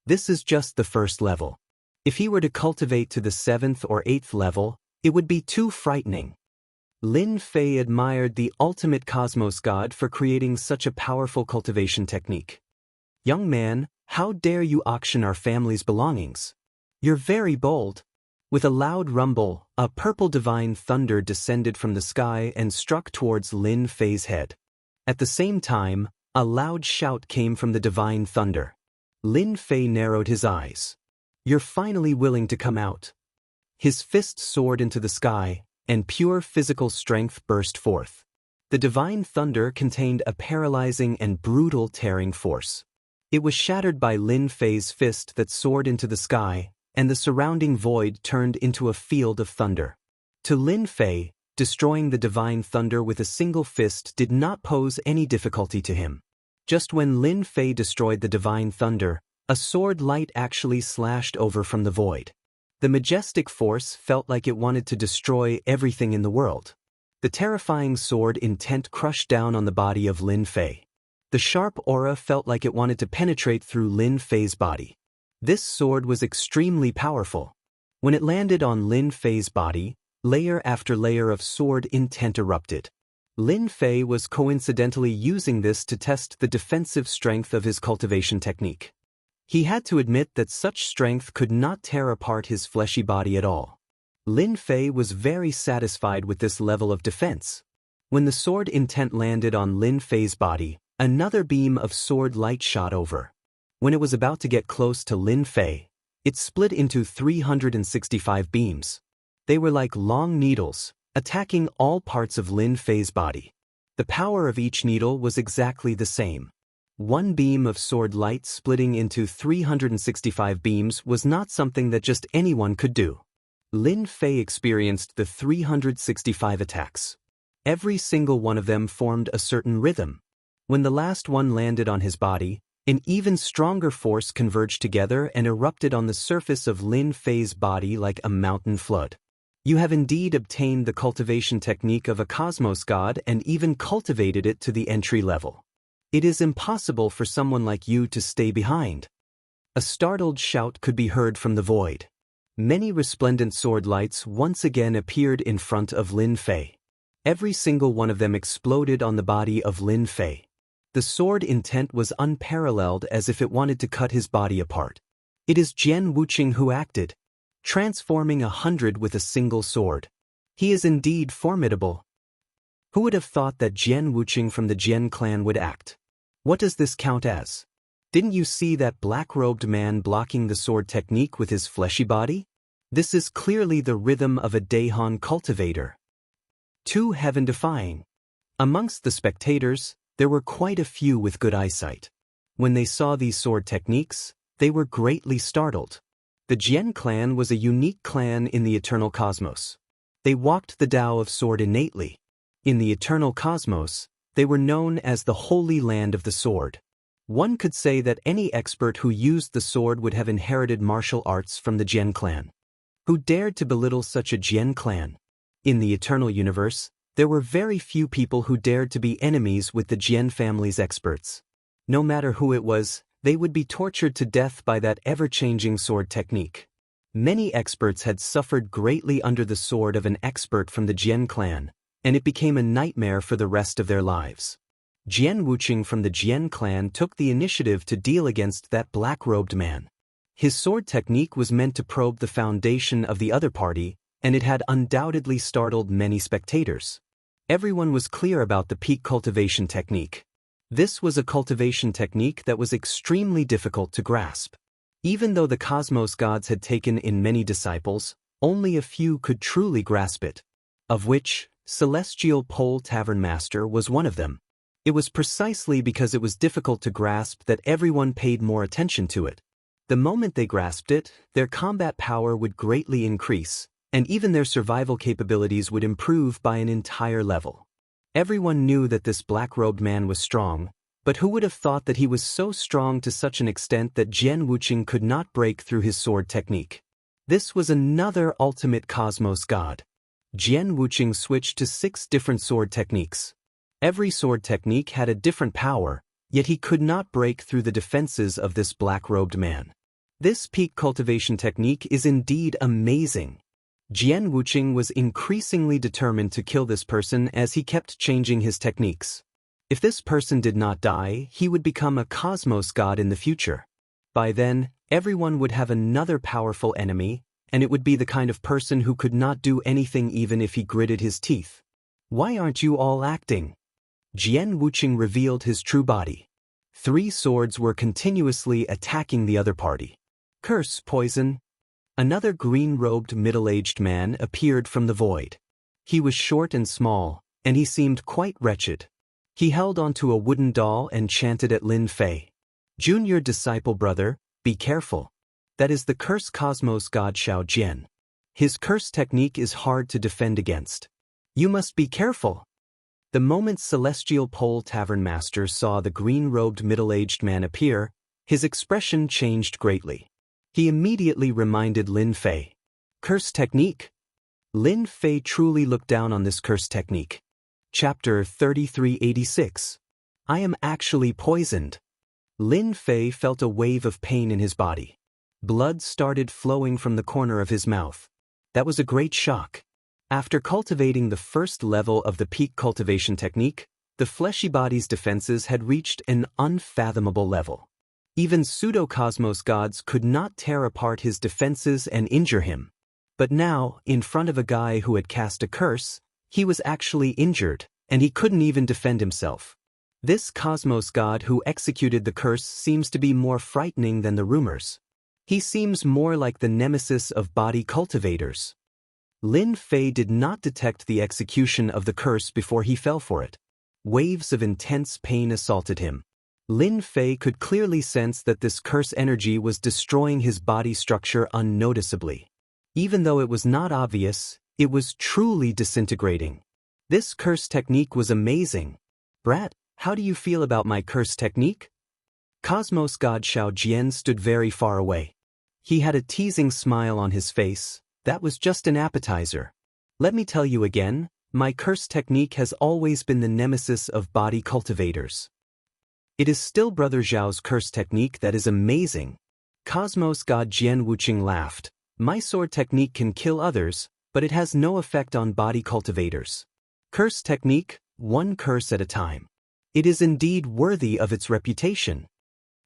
This is just the first level. If he were to cultivate to the 7th or 8th level, it would be too frightening. Lin Fei admired the ultimate cosmos god for creating such a powerful cultivation technique. Young man, how dare you auction our family's belongings? You're very bold. With a loud rumble, a purple divine thunder descended from the sky and struck towards Lin Fei's head. At the same time, a loud shout came from the divine thunder. Lin Fei narrowed his eyes. You're finally willing to come out. His fist soared into the sky, and pure physical strength burst forth. The divine thunder contained a paralyzing and brutal tearing force. It was shattered by Lin Fei's fist that soared into the sky, and the surrounding void turned into a field of thunder. To Lin Fei, destroying the divine thunder with a single fist did not pose any difficulty to him. Just when Lin Fei destroyed the divine thunder, a sword light actually slashed over from the void. The majestic force felt like it wanted to destroy everything in the world. The terrifying sword intent crushed down on the body of Lin Fei. The sharp aura felt like it wanted to penetrate through Lin Fei's body. This sword was extremely powerful. When it landed on Lin Fei's body, layer after layer of sword intent erupted. Lin Fei was coincidentally using this to test the defensive strength of his cultivation technique. He had to admit that such strength could not tear apart his fleshy body at all. Lin Fei was very satisfied with this level of defense. When the sword intent landed on Lin Fei's body, another beam of sword light shot over. When it was about to get close to Lin Fei, it split into 365 beams. They were like long needles, attacking all parts of Lin Fei's body. The power of each needle was exactly the same. One beam of sword light splitting into 365 beams was not something that just anyone could do. Lin Fei experienced the 365 attacks. Every single one of them formed a certain rhythm. When the last one landed on his body, an even stronger force converged together and erupted on the surface of Lin Fei's body like a mountain flood. You have indeed obtained the cultivation technique of a cosmos god and even cultivated it to the entry level. It is impossible for someone like you to stay behind. A startled shout could be heard from the void. Many resplendent sword lights once again appeared in front of Lin Fei. Every single one of them exploded on the body of Lin Fei. The sword intent was unparalleled as if it wanted to cut his body apart. It is Jian Wuqing who acted, transforming 100 with a single sword. He is indeed formidable. Who would have thought that Jian Wuqing from the Jian clan would act? What does this count as? Didn't you see that black-robed man blocking the sword technique with his fleshy body? This is clearly the rhythm of a Daehan cultivator. Too heaven-defying. Amongst the spectators, there were quite a few with good eyesight. When they saw these sword techniques, they were greatly startled. The Jian clan was a unique clan in the eternal cosmos. They walked the Tao of sword innately. In the eternal cosmos, they were known as the Holy Land of the Sword. One could say that any expert who used the sword would have inherited martial arts from the Jian clan. Who dared to belittle such a Jian clan? In the eternal universe, there were very few people who dared to be enemies with the Jian family's experts. No matter who it was, they would be tortured to death by that ever-changing sword technique. Many experts had suffered greatly under the sword of an expert from the Jian clan, and it became a nightmare for the rest of their lives. Jian Wuqing from the Jian clan took the initiative to deal against that black-robed man. His sword technique was meant to probe the foundation of the other party, and it had undoubtedly startled many spectators. Everyone was clear about the peak cultivation technique. This was a cultivation technique that was extremely difficult to grasp. Even though the cosmos gods had taken in many disciples, only a few could truly grasp it. Of which, Celestial Pole Tavern Master was one of them. It was precisely because it was difficult to grasp that everyone paid more attention to it. The moment they grasped it, their combat power would greatly increase, and even their survival capabilities would improve by an entire level. Everyone knew that this black-robed man was strong, but who would have thought that he was so strong to such an extent that Jian Wuqing could not break through his sword technique? This was another ultimate cosmos god. Jian Wuqing switched to 6 different sword techniques. Every sword technique had a different power, yet he could not break through the defenses of this black-robed man. This peak cultivation technique is indeed amazing. Jian Wuqing was increasingly determined to kill this person as he kept changing his techniques. If this person did not die, he would become a cosmos god in the future. By then, everyone would have another powerful enemy, and it would be the kind of person who could not do anything even if he gritted his teeth. Why aren't you all acting? Jian Wuqing revealed his true body. 3 swords were continuously attacking the other party. Curse poison. Another green-robed middle-aged man appeared from the void. He was short and small, and he seemed quite wretched. He held onto a wooden doll and chanted at Lin Fei. Junior disciple brother, be careful. That is the curse cosmos god Xiao Jian. His curse technique is hard to defend against. You must be careful. The moment Celestial Pole Tavern Master saw the green-robed middle-aged man appear, his expression changed greatly. He immediately reminded Lin Fei. Curse technique? Lin Fei truly looked down on this curse technique. Chapter 3386. I am actually poisoned. Lin Fei felt a wave of pain in his body. Blood started flowing from the corner of his mouth. That was a great shock. After cultivating the first level of the peak cultivation technique, the fleshy body's defenses had reached an unfathomable level. Even pseudo-cosmos gods could not tear apart his defenses and injure him. But now, in front of a guy who had cast a curse, he was actually injured, and he couldn't even defend himself. This cosmos god who executed the curse seems to be more frightening than the rumors. He seems more like the nemesis of body cultivators. Lin Fei did not detect the execution of the curse before he fell for it. Waves of intense pain assaulted him. Lin Fei could clearly sense that this curse energy was destroying his body structure unnoticeably. Even though it was not obvious, it was truly disintegrating. This curse technique was amazing. Brat, how do you feel about my curse technique? Cosmos god Xiao Jian stood very far away. He had a teasing smile on his face. That was just an appetizer. Let me tell you again, my curse technique has always been the nemesis of body cultivators. It is still Brother Zhao's curse technique that is amazing. Cosmos god Jian Wuqing laughed. My sword technique can kill others, but it has no effect on body cultivators. Curse technique, one curse at a time. It is indeed worthy of its reputation.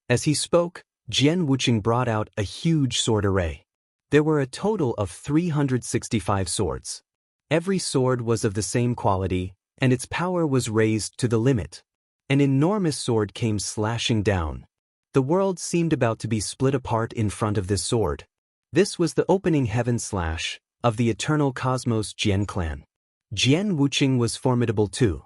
As he spoke, Jian Wuqing brought out a huge sword array. There were a total of 365 swords. Every sword was of the same quality, and its power was raised to the limit. An enormous sword came slashing down. The world seemed about to be split apart in front of this sword. This was the opening heaven slash of the eternal cosmos Jian clan. Jian Wuqing was formidable too.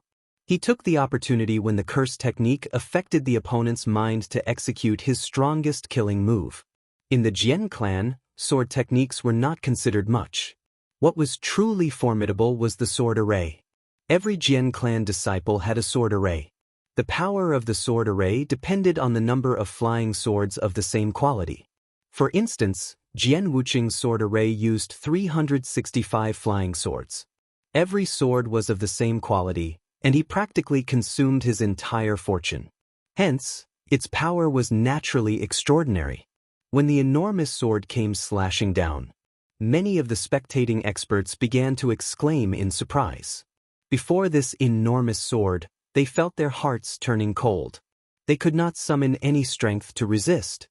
He took the opportunity when the curse technique affected the opponent's mind to execute his strongest killing move. In the Jian clan, sword techniques were not considered much. What was truly formidable was the sword array. Every Jian clan disciple had a sword array. The power of the sword array depended on the number of flying swords of the same quality. For instance, Jian Wuqing's sword array used 365 flying swords. Every sword was of the same quality, and he practically consumed his entire fortune. Hence, its power was naturally extraordinary. When the enormous sword came slashing down, many of the spectating experts began to exclaim in surprise. Before this enormous sword, they felt their hearts turning cold. They could not summon any strength to resist.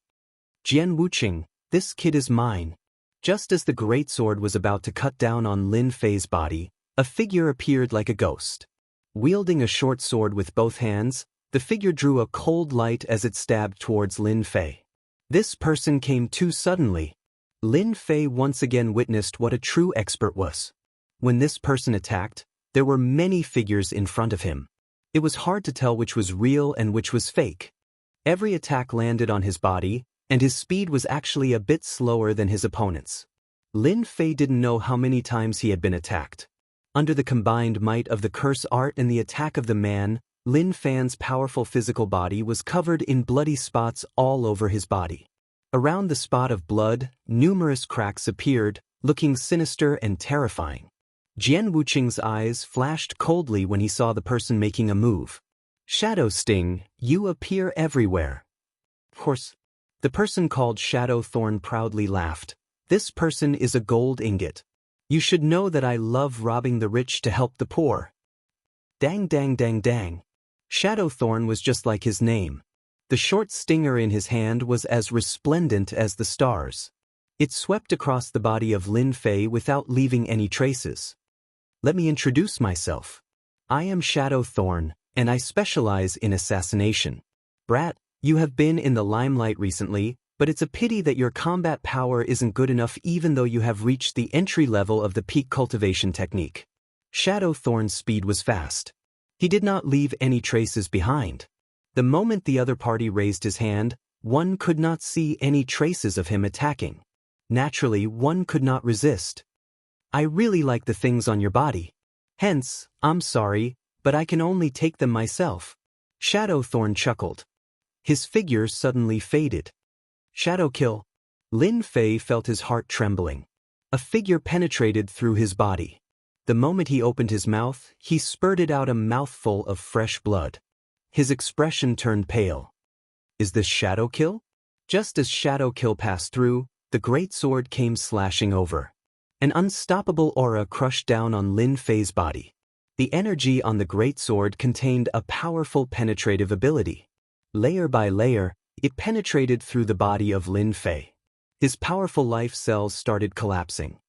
Jian Wuqing, this kid is mine. Just as the great sword was about to cut down on Lin Fei's body, a figure appeared like a ghost. Wielding a short sword with both hands, the figure drew a cold light as it stabbed towards Lin Fei. This person came too suddenly. Lin Fei once again witnessed what a true expert was. When this person attacked, there were many figures in front of him. It was hard to tell which was real and which was fake. Every attack landed on his body, and his speed was actually a bit slower than his opponent's. Lin Fei didn't know how many times he had been attacked. Under the combined might of the curse art and the attack of the man, Lin Fei's powerful physical body was covered in bloody spots all over his body. Around the spot of blood, numerous cracks appeared, looking sinister and terrifying. Jian Wuqing's eyes flashed coldly when he saw the person making a move. Shadow Sting, you appear everywhere. Of course, the person called Shadow Thorn proudly laughed. This person is a gold ingot. You should know that I love robbing the rich to help the poor. Dang dang dang dang. Shadow Thorn was just like his name. The short stinger in his hand was as resplendent as the stars. It swept across the body of Lin Fei without leaving any traces. Let me introduce myself. I am Shadow Thorn, and I specialize in assassination. Brat, you have been in the limelight recently, but it's a pity that your combat power isn't good enough even though you have reached the entry level of the peak cultivation technique. Shadow Thorn's speed was fast. He did not leave any traces behind. The moment the other party raised his hand, one could not see any traces of him attacking. Naturally, one could not resist. I really like the things on your body. Hence, I'm sorry, but I can only take them myself. Shadow Thorn chuckled. His figure suddenly faded. Shadow kill. Lin Fei felt his heart trembling. A figure penetrated through his body. The moment he opened his mouth, he spurted out a mouthful of fresh blood. His expression turned pale. Is this Shadow kill? Just as Shadow kill passed through, the great sword came slashing over. An unstoppable aura crushed down on Lin Fei's body. The energy on the great sword contained a powerful penetrative ability. Layer by layer, it penetrated through the body of Lin Fei. His powerful life cells started collapsing.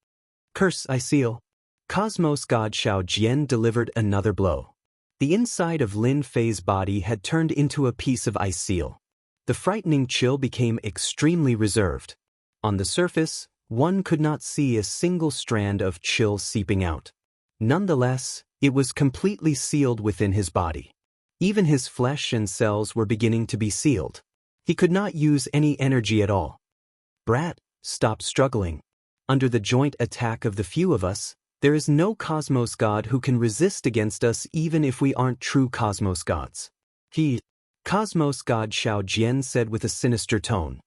Curse, I seal. Cosmos God Shao Jian delivered another blow. The inside of Lin Fei's body had turned into a piece of ice seal. The frightening chill became extremely reserved. On the surface, one could not see a single strand of chill seeping out. Nonetheless, it was completely sealed within his body. Even his flesh and cells were beginning to be sealed. He could not use any energy at all. Brat, stop struggling. Under the joint attack of the few of us, there is no Cosmos God who can resist against us even if we aren't true Cosmos Gods. Cosmos God Shao Jian said with a sinister tone.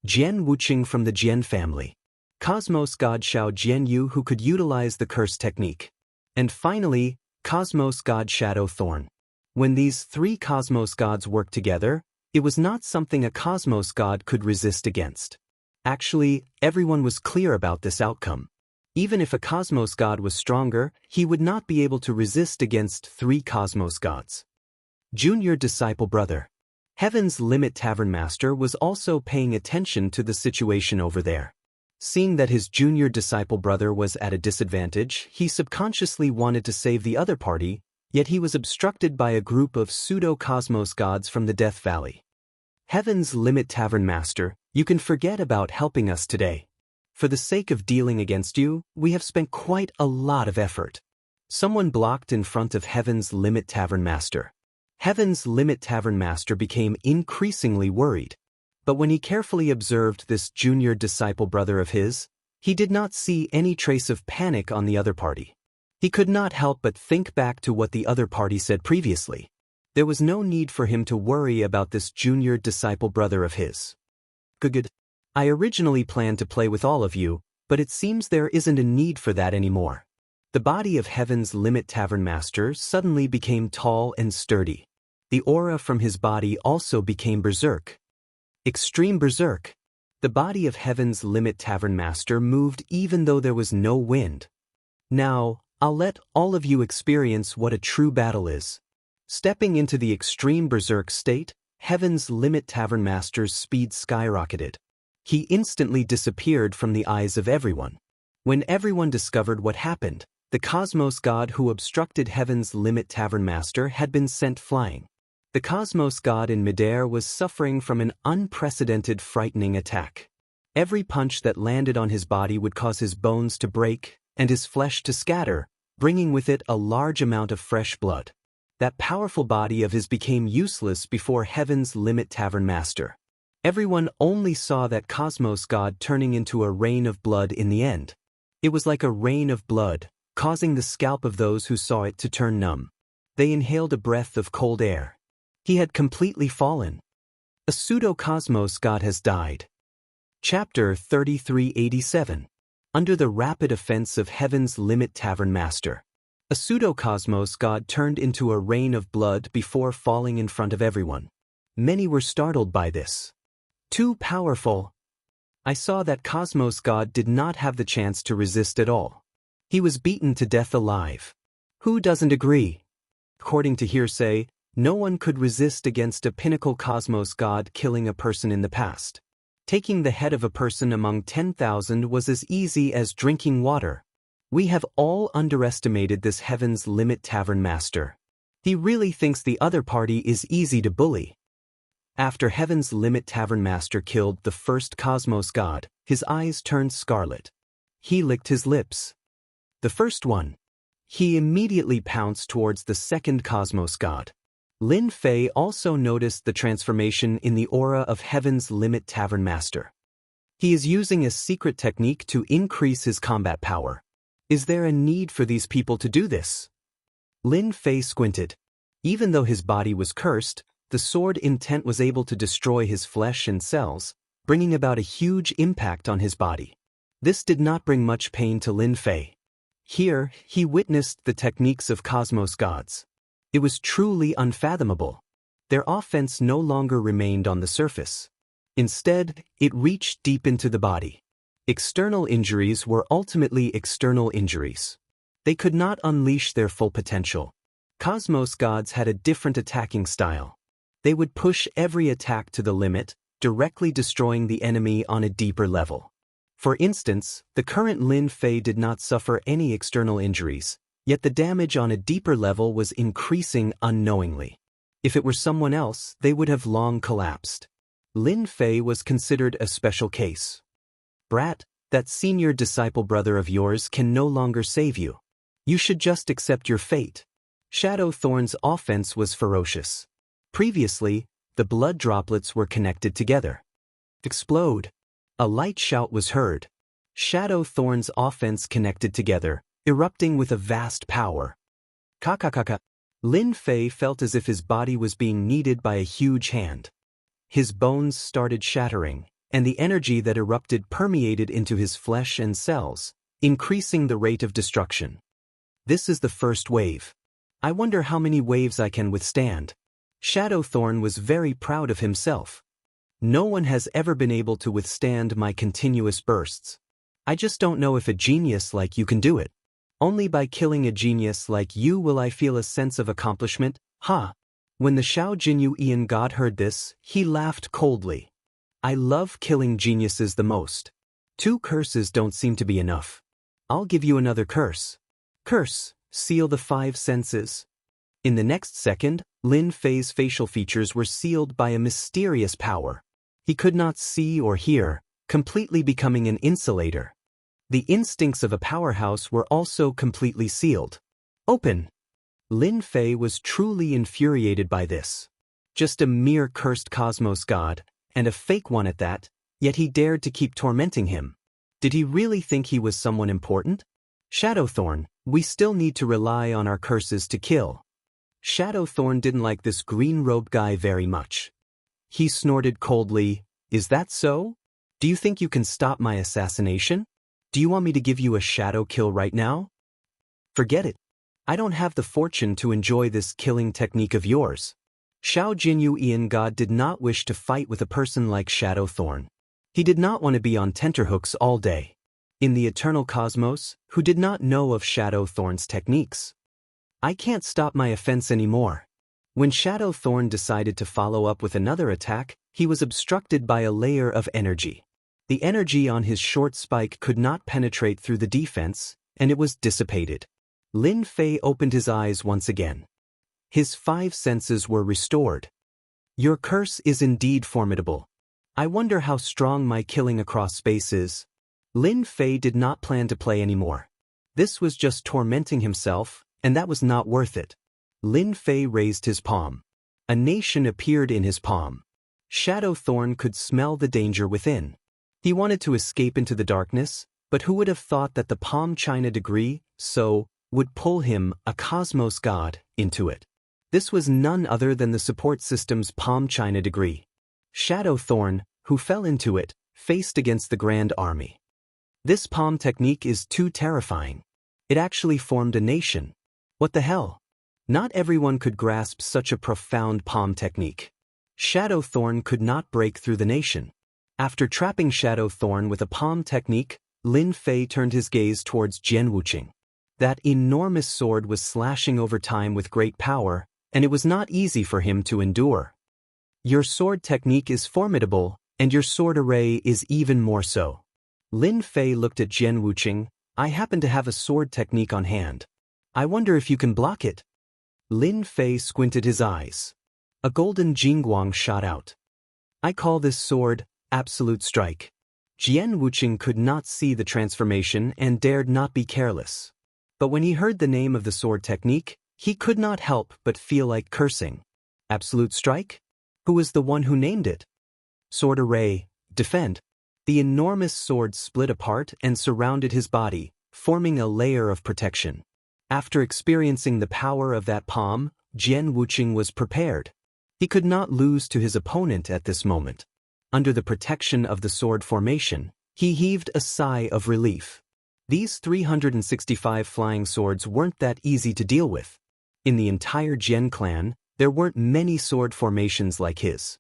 Jian Wuqing from the Jian family. Cosmos God Shao Jian Yu who could utilize the curse technique. And finally, Cosmos God Shadow Thorn. When these three Cosmos Gods worked together, it was not something a Cosmos God could resist against. Actually, everyone was clear about this outcome. Even if a Cosmos God was stronger, he would not be able to resist against three Cosmos Gods. Junior disciple brother. Heaven's Limit Tavern Master was also paying attention to the situation over there. Seeing that his junior disciple brother was at a disadvantage, he subconsciously wanted to save the other party, yet he was obstructed by a group of pseudo-cosmos gods from the Death Valley. Heaven's Limit Tavern Master, you can forget about helping us today. For the sake of dealing against you, we have spent quite a lot of effort. Someone blocked in front of Heaven's Limit Tavern Master. Heaven's Limit Tavern Master became increasingly worried. But when he carefully observed this junior disciple brother of his, he did not see any trace of panic on the other party. He could not help but think back to what the other party said previously. There was no need for him to worry about this junior disciple brother of his. Good. I originally planned to play with all of you, but it seems there isn't a need for that anymore. The body of Heaven's Limit Tavern Master suddenly became tall and sturdy. The aura from his body also became berserk. Extreme berserk. The body of Heaven's Limit Tavern Master moved even though there was no wind. Now, I'll let all of you experience what a true battle is. Stepping into the extreme berserk state, Heaven's Limit Tavern Master's speed skyrocketed. He instantly disappeared from the eyes of everyone. When everyone discovered what happened, the Cosmos God who obstructed Heaven's Limit Tavern Master had been sent flying. The Cosmos God in midair was suffering from an unprecedented frightening attack. Every punch that landed on his body would cause his bones to break and his flesh to scatter, bringing with it a large amount of fresh blood. That powerful body of his became useless before Heaven's Limit Tavern Master. Everyone only saw that Cosmos God turning into a rain of blood in the end. It was like a rain of blood, causing the scalp of those who saw it to turn numb. They inhaled a breath of cold air. He had completely fallen. A pseudo-cosmos god has died. Chapter 3387. Under the rapid offense of Heaven's Limit Tavern Master. A pseudo-cosmos god turned into a rain of blood before falling in front of everyone. Many were startled by this. Too powerful. I saw that Cosmos God did not have the chance to resist at all. He was beaten to death alive. Who doesn't agree? According to hearsay, no one could resist against a pinnacle Cosmos God killing a person in the past. Taking the head of a person among 10,000 was as easy as drinking water. We have all underestimated this Heaven's Limit Tavern Master. He really thinks the other party is easy to bully. After Heaven's Limit Tavern Master killed the first Cosmos God, his eyes turned scarlet. He licked his lips. The first one. He immediately pounced towards the second Cosmos God. Lin Fei also noticed the transformation in the aura of Heaven's Limit Tavern Master. He is using a secret technique to increase his combat power. Is there a need for these people to do this? Lin Fei squinted. Even though his body was cursed, the sword intent was able to destroy his flesh and cells, bringing about a huge impact on his body. This did not bring much pain to Lin Fei. Here, he witnessed the techniques of Cosmos gods. It was truly unfathomable. Their offense no longer remained on the surface. Instead, it reached deep into the body. External injuries were ultimately external injuries. They could not unleash their full potential. Cosmos gods had a different attacking style. They would push every attack to the limit, directly destroying the enemy on a deeper level. For instance, the current Lin Fei did not suffer any external injuries, yet the damage on a deeper level was increasing unknowingly. If it were someone else, they would have long collapsed. Lin Fei was considered a special case. Brat, that senior disciple brother of yours can no longer save you. You should just accept your fate. Shadow Thorn's offense was ferocious. Previously, the blood droplets were connected together. Explode. A light shout was heard. Shadow Thorn's offense connected together, erupting with a vast power. Kakakaka. Lin Fei felt as if his body was being kneaded by a huge hand. His bones started shattering, and the energy that erupted permeated into his flesh and cells, increasing the rate of destruction. This is the first wave. I wonder how many waves I can withstand. Shadow Thorn was very proud of himself. No one has ever been able to withstand my continuous bursts. I just don't know if a genius like you can do it. Only by killing a genius like you will I feel a sense of accomplishment. Ha! When the Xiao Jinyu Ian god heard this, he laughed coldly. I love killing geniuses the most. 2 curses don't seem to be enough. I'll give you another curse. Curse, seal the 5 senses. In the next second, Lin Fei's facial features were sealed by a mysterious power. He could not see or hear, completely becoming an insulator. The instincts of a powerhouse were also completely sealed. Open! Lin Fei was truly infuriated by this. Just a mere cursed cosmos god, and a fake one at that, yet he dared to keep tormenting him. Did he really think he was someone important? Shadowthorn, we still need to rely on our curses to kill. Shadowthorn didn't like this green-robed guy very much. He snorted coldly, is that so? Do you think you can stop my assassination? Do you want me to give you a shadow kill right now? Forget it. I don't have the fortune to enjoy this killing technique of yours. Xiao Jinyu Ian God did not wish to fight with a person like Shadowthorn. He did not want to be on tenterhooks all day. In the eternal cosmos, who did not know of Shadowthorn's techniques? I can't stop my offense anymore. When Shadowthorn decided to follow up with another attack, he was obstructed by a layer of energy. The energy on his short spike could not penetrate through the defense, and it was dissipated. Lin Fei opened his eyes once again. His 5 senses were restored. Your curse is indeed formidable. I wonder how strong my killing across space is. Lin Fei did not plan to play anymore. This was just tormenting himself, and that was not worth it. Lin Fei raised his palm. A nation appeared in his palm. Shadowthorn could smell the danger within. He wanted to escape into the darkness, but who would have thought that the palm china degree, would pull him, a cosmos god, into it. This was none other than the support system's palm china degree. Shadowthorn, who fell into it, faced against the Grand Army. This palm technique is too terrifying. It actually formed a nation. What the hell? Not everyone could grasp such a profound palm technique. Shadowthorn could not break through the nation. After trapping Shadowthorn with a palm technique, Lin Fei turned his gaze towards Jian Wuqing. That enormous sword was slashing over time with great power, and it was not easy for him to endure. Your sword technique is formidable, and your sword array is even more so. Lin Fei looked at Jian Wuqing. I happen to have a sword technique on hand. I wonder if you can block it. Lin Fei squinted his eyes. A golden jingguang shot out. I call this sword Absolute Strike. Jian Wuqing could not see the transformation and dared not be careless. But when he heard the name of the sword technique, he could not help but feel like cursing. Absolute Strike? Who was the one who named it? Sword array, defend. The enormous sword split apart and surrounded his body, forming a layer of protection. After experiencing the power of that palm, Jian Wuqing was prepared. He could not lose to his opponent at this moment. Under the protection of the sword formation, he heaved a sigh of relief. These 365 flying swords weren't that easy to deal with. In the entire Jian clan, there weren't many sword formations like his.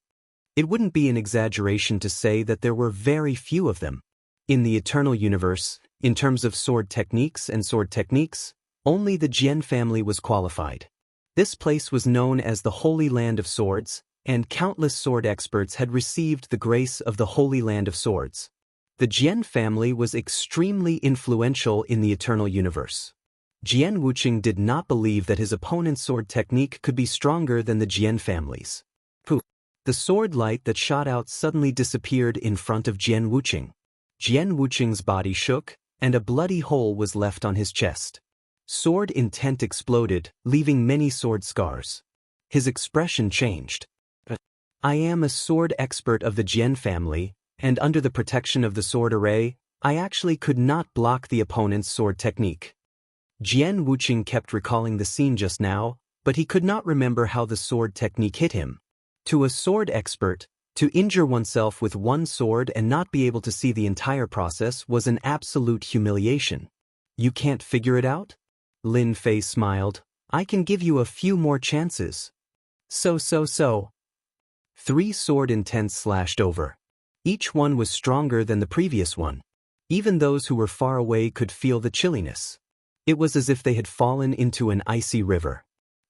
It wouldn't be an exaggeration to say that there were very few of them. In the eternal universe, in terms of sword techniques, only the Jian family was qualified. This place was known as the Holy Land of Swords, and countless sword experts had received the grace of the Holy Land of Swords. The Jian family was extremely influential in the eternal universe. Jian Wuqing did not believe that his opponent's sword technique could be stronger than the Jian family's. Pooh! The sword light that shot out suddenly disappeared in front of Jian Wuqing. Jian Wuqing's body shook, and a bloody hole was left on his chest. Sword intent exploded, leaving many sword scars. His expression changed. I am a sword expert of the Jian family, and under the protection of the sword array, I actually could not block the opponent's sword technique. Jian Wuqing kept recalling the scene just now, but he could not remember how the sword technique hit him. To a sword expert, to injure oneself with one sword and not be able to see the entire process was an absolute humiliation. You can't figure it out? Lin Fei smiled. I can give you a few more chances. So. 3 sword intents slashed over. Each one was stronger than the previous one. Even those who were far away could feel the chilliness. It was as if they had fallen into an icy river.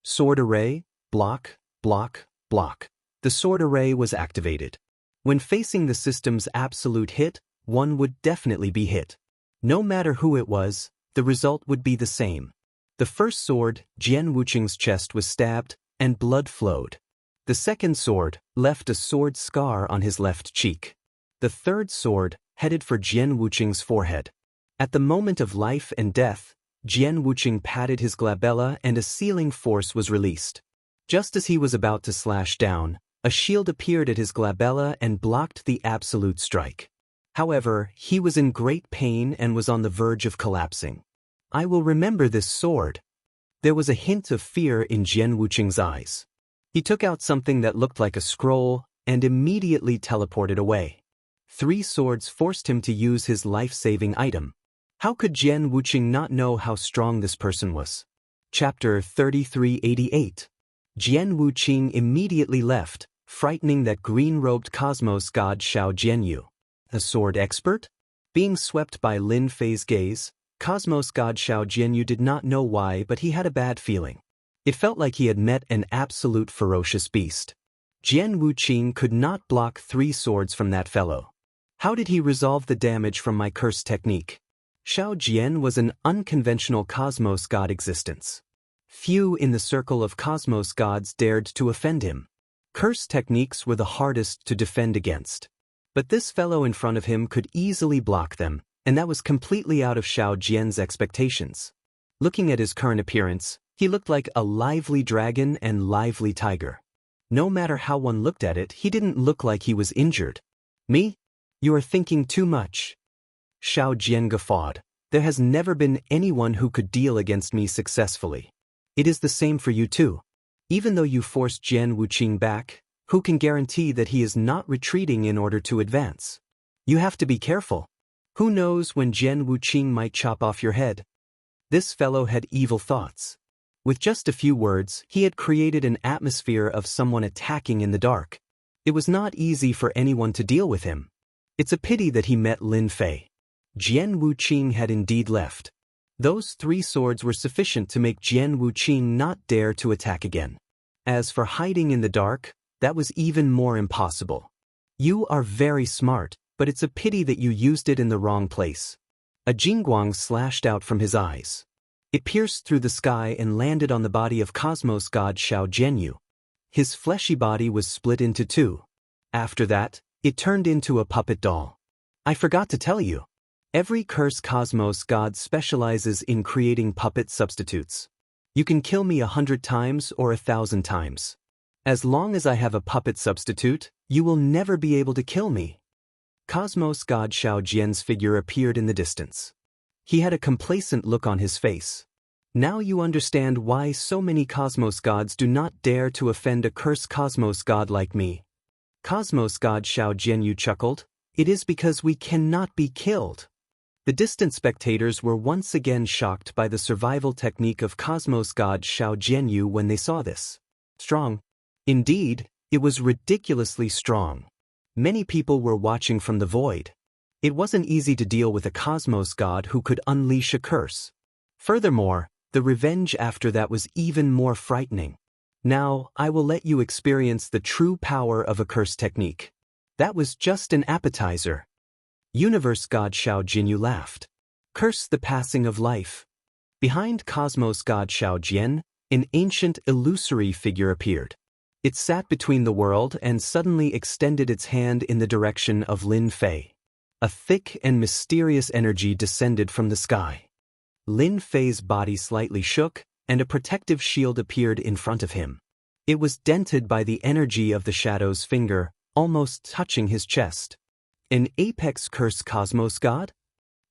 Sword array, block, block, block. The sword array was activated. When facing the system's absolute hit, one would definitely be hit. No matter who it was, the result would be the same. The first sword, Jian Wuqing's chest was stabbed, and blood flowed. The second sword left a sword scar on his left cheek. The third sword headed for Jian Wuqing's forehead. At the moment of life and death, Jian Wuqing patted his glabella and a sealing force was released. Just as he was about to slash down, a shield appeared at his glabella and blocked the absolute strike. However, he was in great pain and was on the verge of collapsing. I will remember this sword. There was a hint of fear in Jian Wuqing's eyes. He took out something that looked like a scroll and immediately teleported away. 3 swords forced him to use his life-saving item. How could Jian Wuqing not know how strong this person was? Chapter 3388. Jian Wuqing immediately left, frightening that green-robed cosmos god Xiao Jianyu. A sword expert? Being swept by Lin Fei's gaze, cosmos god Xiao Jianyu did not know why, but he had a bad feeling. It felt like he had met an absolute ferocious beast. Jian Wuqing could not block 3 swords from that fellow. How did he resolve the damage from my curse technique? Xiao Jian was an unconventional cosmos god existence. Few in the circle of cosmos gods dared to offend him. Curse techniques were the hardest to defend against. But this fellow in front of him could easily block them, and that was completely out of Xiao Jian's expectations. Looking at his current appearance, he looked like a lively dragon and lively tiger. No matter how one looked at it, he didn't look like he was injured. Me? You are thinking too much. Xiao Jian guffawed. There has never been anyone who could deal against me successfully. It is the same for you too. Even though you forced Jian Wuqing back, who can guarantee that he is not retreating in order to advance? You have to be careful. Who knows when Jian Wuqing might chop off your head? This fellow had evil thoughts. With just a few words, he had created an atmosphere of someone attacking in the dark. It was not easy for anyone to deal with him. It's a pity that he met Lin Fei. Jian Wuqing had indeed left. Those 3 swords were sufficient to make Jian Wuqing not dare to attack again. As for hiding in the dark, that was even more impossible. You are very smart, but it's a pity that you used it in the wrong place. A jingguang slashed out from his eyes. It pierced through the sky and landed on the body of cosmos god Xiao Jianyu. His fleshy body was split into 2. After that, it turned into a puppet doll. I forgot to tell you. Every curse cosmos god specializes in creating puppet substitutes. You can kill me 100 times or 1,000 times. As long as I have a puppet substitute, you will never be able to kill me. Cosmos god Xiao Jian's figure appeared in the distance. He had a complacent look on his face. Now you understand why so many cosmos gods do not dare to offend a cursed cosmos god like me. Cosmos god Xiao Jianyu chuckled. It is because we cannot be killed. The distant spectators were once again shocked by the survival technique of cosmos god Xiao Jianyu when they saw this. Strong. Indeed, it was ridiculously strong. Many people were watching from the void. It wasn't easy to deal with a cosmos god who could unleash a curse. Furthermore, the revenge after that was even more frightening. Now, I will let you experience the true power of a curse technique. That was just an appetizer. Universe god Xiao Jianyu laughed. Curse the passing of life. Behind cosmos god Xiao Jian, an ancient illusory figure appeared. It sat between the world and suddenly extended its hand in the direction of Lin Fei. A thick and mysterious energy descended from the sky. Lin Fei's body slightly shook, and a protective shield appeared in front of him. It was dented by the energy of the shadow's finger, almost touching his chest. An apex curse cosmos god?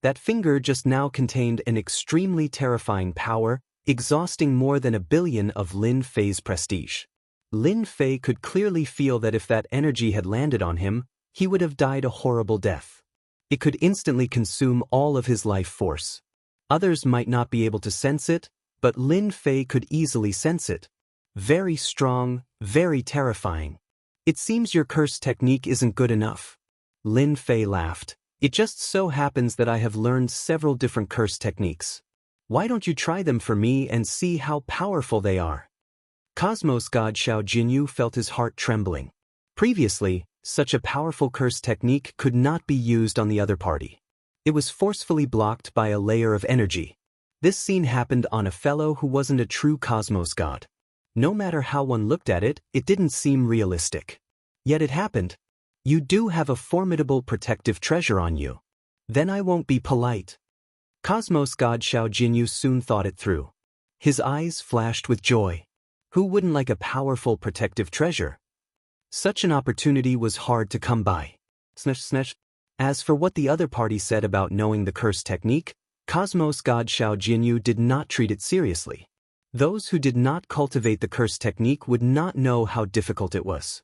That finger just now contained an extremely terrifying power, exhausting more than 1 billion of Lin Fei's prestige. Lin Fei could clearly feel that if that energy had landed on him, he would have died a horrible death. It could instantly consume all of his life force. Others might not be able to sense it, but Lin Fei could easily sense it. Very strong, very terrifying. It seems your curse technique isn't good enough. Lin Fei laughed. It just so happens that I have learned several different curse techniques. Why don't you try them for me and see how powerful they are? Cosmos God Xiao Jinyu felt his heart trembling. Previously, such a powerful curse technique could not be used on the other party. It was forcefully blocked by a layer of energy. This scene happened on a fellow who wasn't a true Cosmos God. No matter how one looked at it, it didn't seem realistic. Yet it happened. You do have a formidable protective treasure on you. Then I won't be polite. Cosmos God Xiao Jinyu soon thought it through. His eyes flashed with joy. Who wouldn't like a powerful protective treasure? Such an opportunity was hard to come by. As for what the other party said about knowing the curse technique, Cosmos God Xiao Jinyu did not treat it seriously. Those who did not cultivate the curse technique would not know how difficult it was.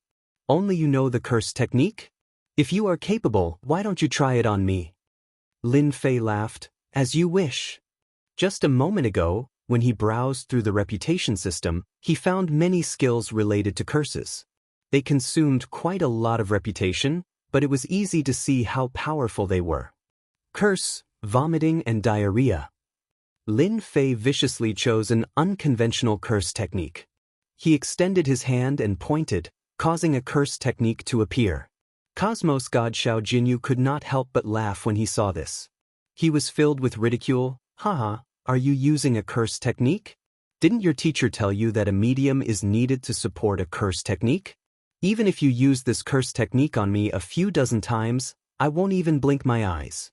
Only you know the curse technique? If you are capable, why don't you try it on me? Lin Fei laughed. As you wish. Just a moment ago, when he browsed through the reputation system, he found many skills related to curses. They consumed quite a lot of reputation, but it was easy to see how powerful they were. Curse, vomiting and diarrhea. Lin Fei viciously chose an unconventional curse technique. He extended his hand and pointed, causing a curse technique to appear. Cosmos God Xiao Jinyu could not help but laugh when he saw this. He was filled with ridicule. Haha, are you using a curse technique? Didn't your teacher tell you that a medium is needed to support a curse technique? Even if you use this curse technique on me a few dozen times, I won't even blink my eyes.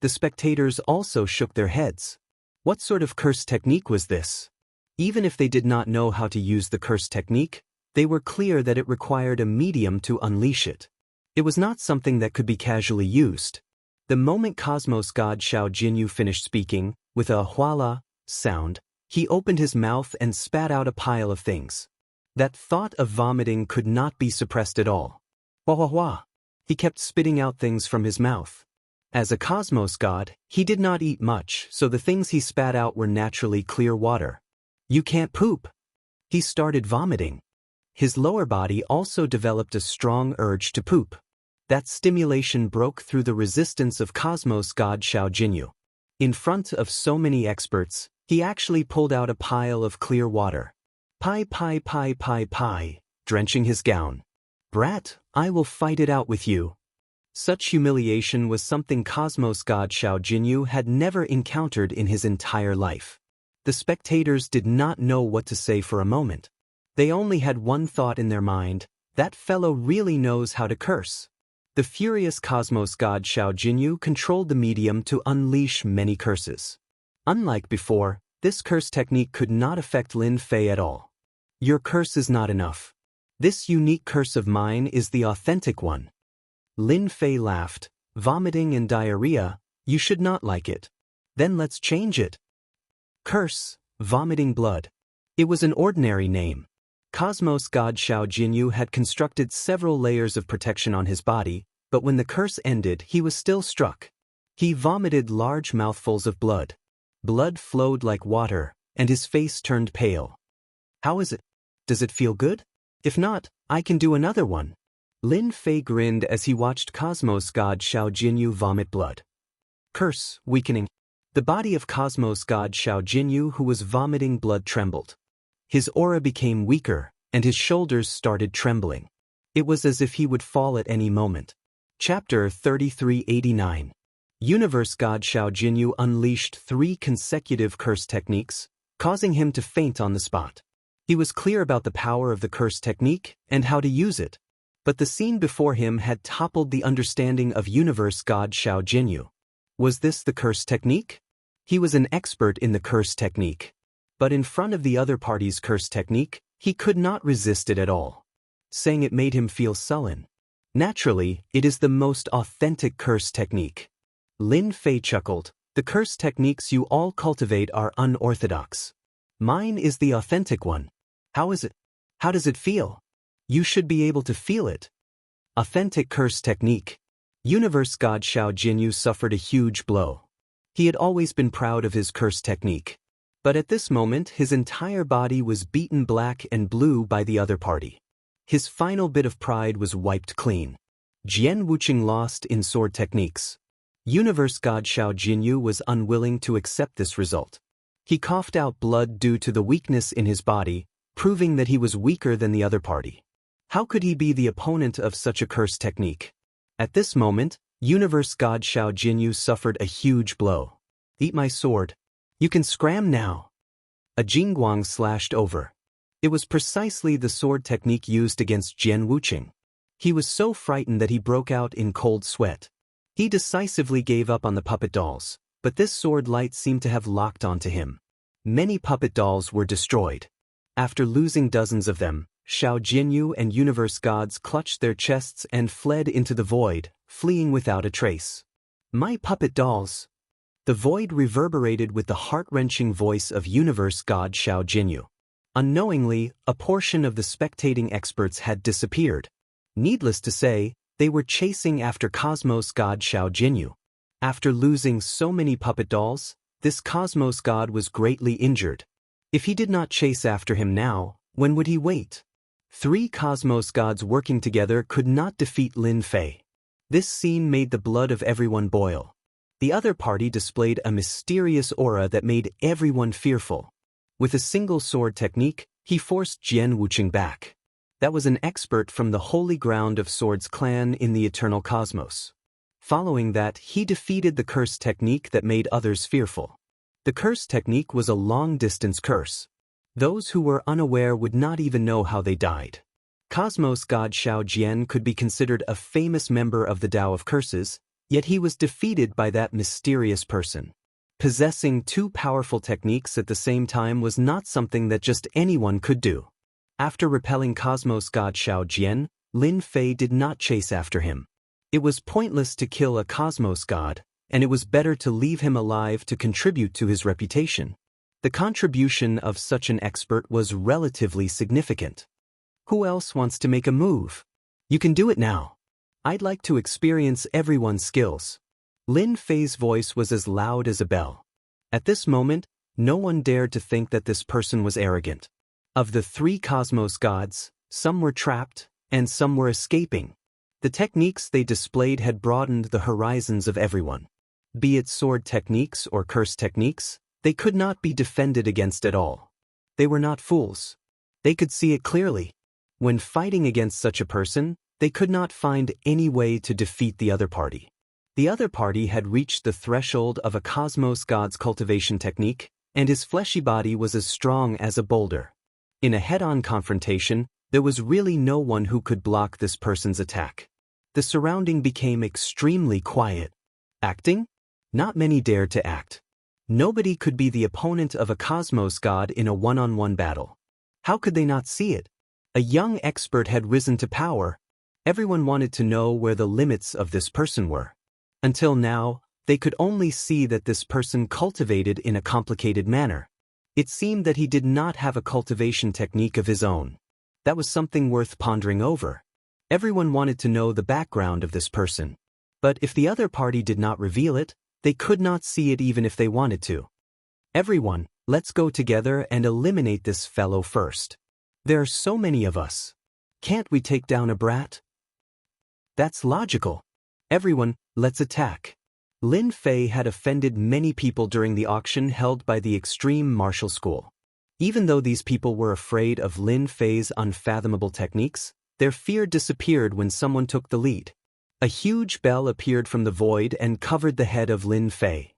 The spectators also shook their heads. What sort of curse technique was this? Even if they did not know how to use the curse technique, they were clear that it required a medium to unleash it. It was not something that could be casually used. The moment Cosmos God Xiao Jinyu finished speaking, with a huala sound, he opened his mouth and spat out a pile of things. That thought of vomiting could not be suppressed at all. Wah wah wah. He kept spitting out things from his mouth. As a Cosmos God, he did not eat much, so the things he spat out were naturally clear water. You can't poop. He started vomiting. His lower body also developed a strong urge to poop. That stimulation broke through the resistance of Cosmos God Xiao Jinyu. In front of so many experts, he actually pulled out a pile of clear water. Pie, drenching his gown. Brat, I will fight it out with you. Such humiliation was something Cosmos God Xiao Jinyu had never encountered in his entire life. The spectators did not know what to say for a moment. They only had one thought in their mind: that fellow really knows how to curse. The furious Cosmos God Xiao Jinyu controlled the medium to unleash many curses. Unlike before, this curse technique could not affect Lin Fei at all. Your curse is not enough. This unique curse of mine is the authentic one. Lin Fei laughed. Vomiting and diarrhea, you should not like it. Then let's change it. Curse, vomiting blood. It was an ordinary name. Cosmos God Xiao Jinyu had constructed several layers of protection on his body, but when the curse ended, he was still struck. He vomited large mouthfuls of blood. Blood flowed like water, and his face turned pale. How is it? Does it feel good? If not, I can do another one. Lin Fei grinned as he watched Cosmos God Xiao Jinyu vomit blood. Curse, weakening. The body of Cosmos God Xiao Jinyu, who was vomiting blood, trembled. His aura became weaker, and his shoulders started trembling. It was as if he would fall at any moment. Chapter 3389. Universe God Xiao Jinyu unleashed 3 consecutive curse techniques, causing him to faint on the spot. He was clear about the power of the curse technique and how to use it. But the scene before him had toppled the understanding of Universe God Xiao Jinyu. Was this the curse technique? He was an expert in the curse technique. But in front of the other party's curse technique, he could not resist it at all. Saying it made him feel sullen. Naturally, it is the most authentic curse technique. Lin Fei chuckled. The curse techniques you all cultivate are unorthodox. Mine is the authentic one. How is it? How does it feel? You should be able to feel it. Authentic curse technique. Universe God Xiao Jinyu suffered a huge blow. He had always been proud of his curse technique. But at this moment, his entire body was beaten black and blue by the other party. His final bit of pride was wiped clean. Jian Wuqing lost in sword techniques. Universe God Xiao Jinyu was unwilling to accept this result. He coughed out blood due to the weakness in his body, proving that he was weaker than the other party. How could he be the opponent of such a curse technique? At this moment, Universe God Xiao Jinyu suffered a huge blow. Eat my sword. You can scram now. A jingguang slashed over. It was precisely the sword technique used against Jian Wuqing. He was so frightened that he broke out in cold sweat. He decisively gave up on the puppet dolls, but this sword light seemed to have locked onto him. Many puppet dolls were destroyed. After losing dozens of them, Xiao Jinyu and Universe Gods clutched their chests and fled into the void, fleeing without a trace. My puppet dolls! The void reverberated with the heart-wrenching voice of Universe God Xiao Jinyu. Unknowingly, a portion of the spectating experts had disappeared. Needless to say, they were chasing after Cosmos God Xiao Jinyu. After losing so many puppet dolls, this Cosmos God was greatly injured. If he did not chase after him now, when would he wait? 3 Cosmos Gods working together could not defeat Lin Fei. This scene made the blood of everyone boil. The other party displayed a mysterious aura that made everyone fearful. With a single sword technique, he forced Jian Wuqing back. That was an expert from the holy ground of Swords clan in the eternal cosmos. Following that, he defeated the curse technique that made others fearful. The curse technique was a long-distance curse. Those who were unaware would not even know how they died. Cosmos God Xiao Jian could be considered a famous member of the Tao of Curses, yet he was defeated by that mysterious person. Possessing 2 powerful techniques at the same time was not something that just anyone could do. After repelling Cosmos God Xiao Jian, Lin Fei did not chase after him. It was pointless to kill a Cosmos God, and it was better to leave him alive to contribute to his reputation. The contribution of such an expert was relatively significant. Who else wants to make a move? You can do it now. I'd like to experience everyone's skills. Lin Fei's voice was as loud as a bell. At this moment, no one dared to think that this person was arrogant. Of the 3 Cosmos Gods, some were trapped, and some were escaping. The techniques they displayed had broadened the horizons of everyone. Be it sword techniques or curse techniques, they could not be defended against at all. They were not fools. They could see it clearly. When fighting against such a person, they could not find any way to defeat the other party. The other party had reached the threshold of a Cosmos God's cultivation technique, and his fleshy body was as strong as a boulder. In a head-on confrontation, there was really no one who could block this person's attack. The surrounding became extremely quiet. Acting? Not many dared to act. Nobody could be the opponent of a Cosmos God in a one-on-one battle. How could they not see it? A young expert had risen to power. Everyone wanted to know where the limits of this person were. Until now, they could only see that this person cultivated in a complicated manner. It seemed that he did not have a cultivation technique of his own. That was something worth pondering over. Everyone wanted to know the background of this person. But if the other party did not reveal it, they could not see it even if they wanted to. Everyone, let's go together and eliminate this fellow first. There are so many of us. Can't we take down a brat? That's logical. Everyone, let's attack. Lin Fei had offended many people during the auction held by the Extreme Martial School. Even though these people were afraid of Lin Fei's unfathomable techniques, their fear disappeared when someone took the lead. A huge bell appeared from the void and covered the head of Lin Fei.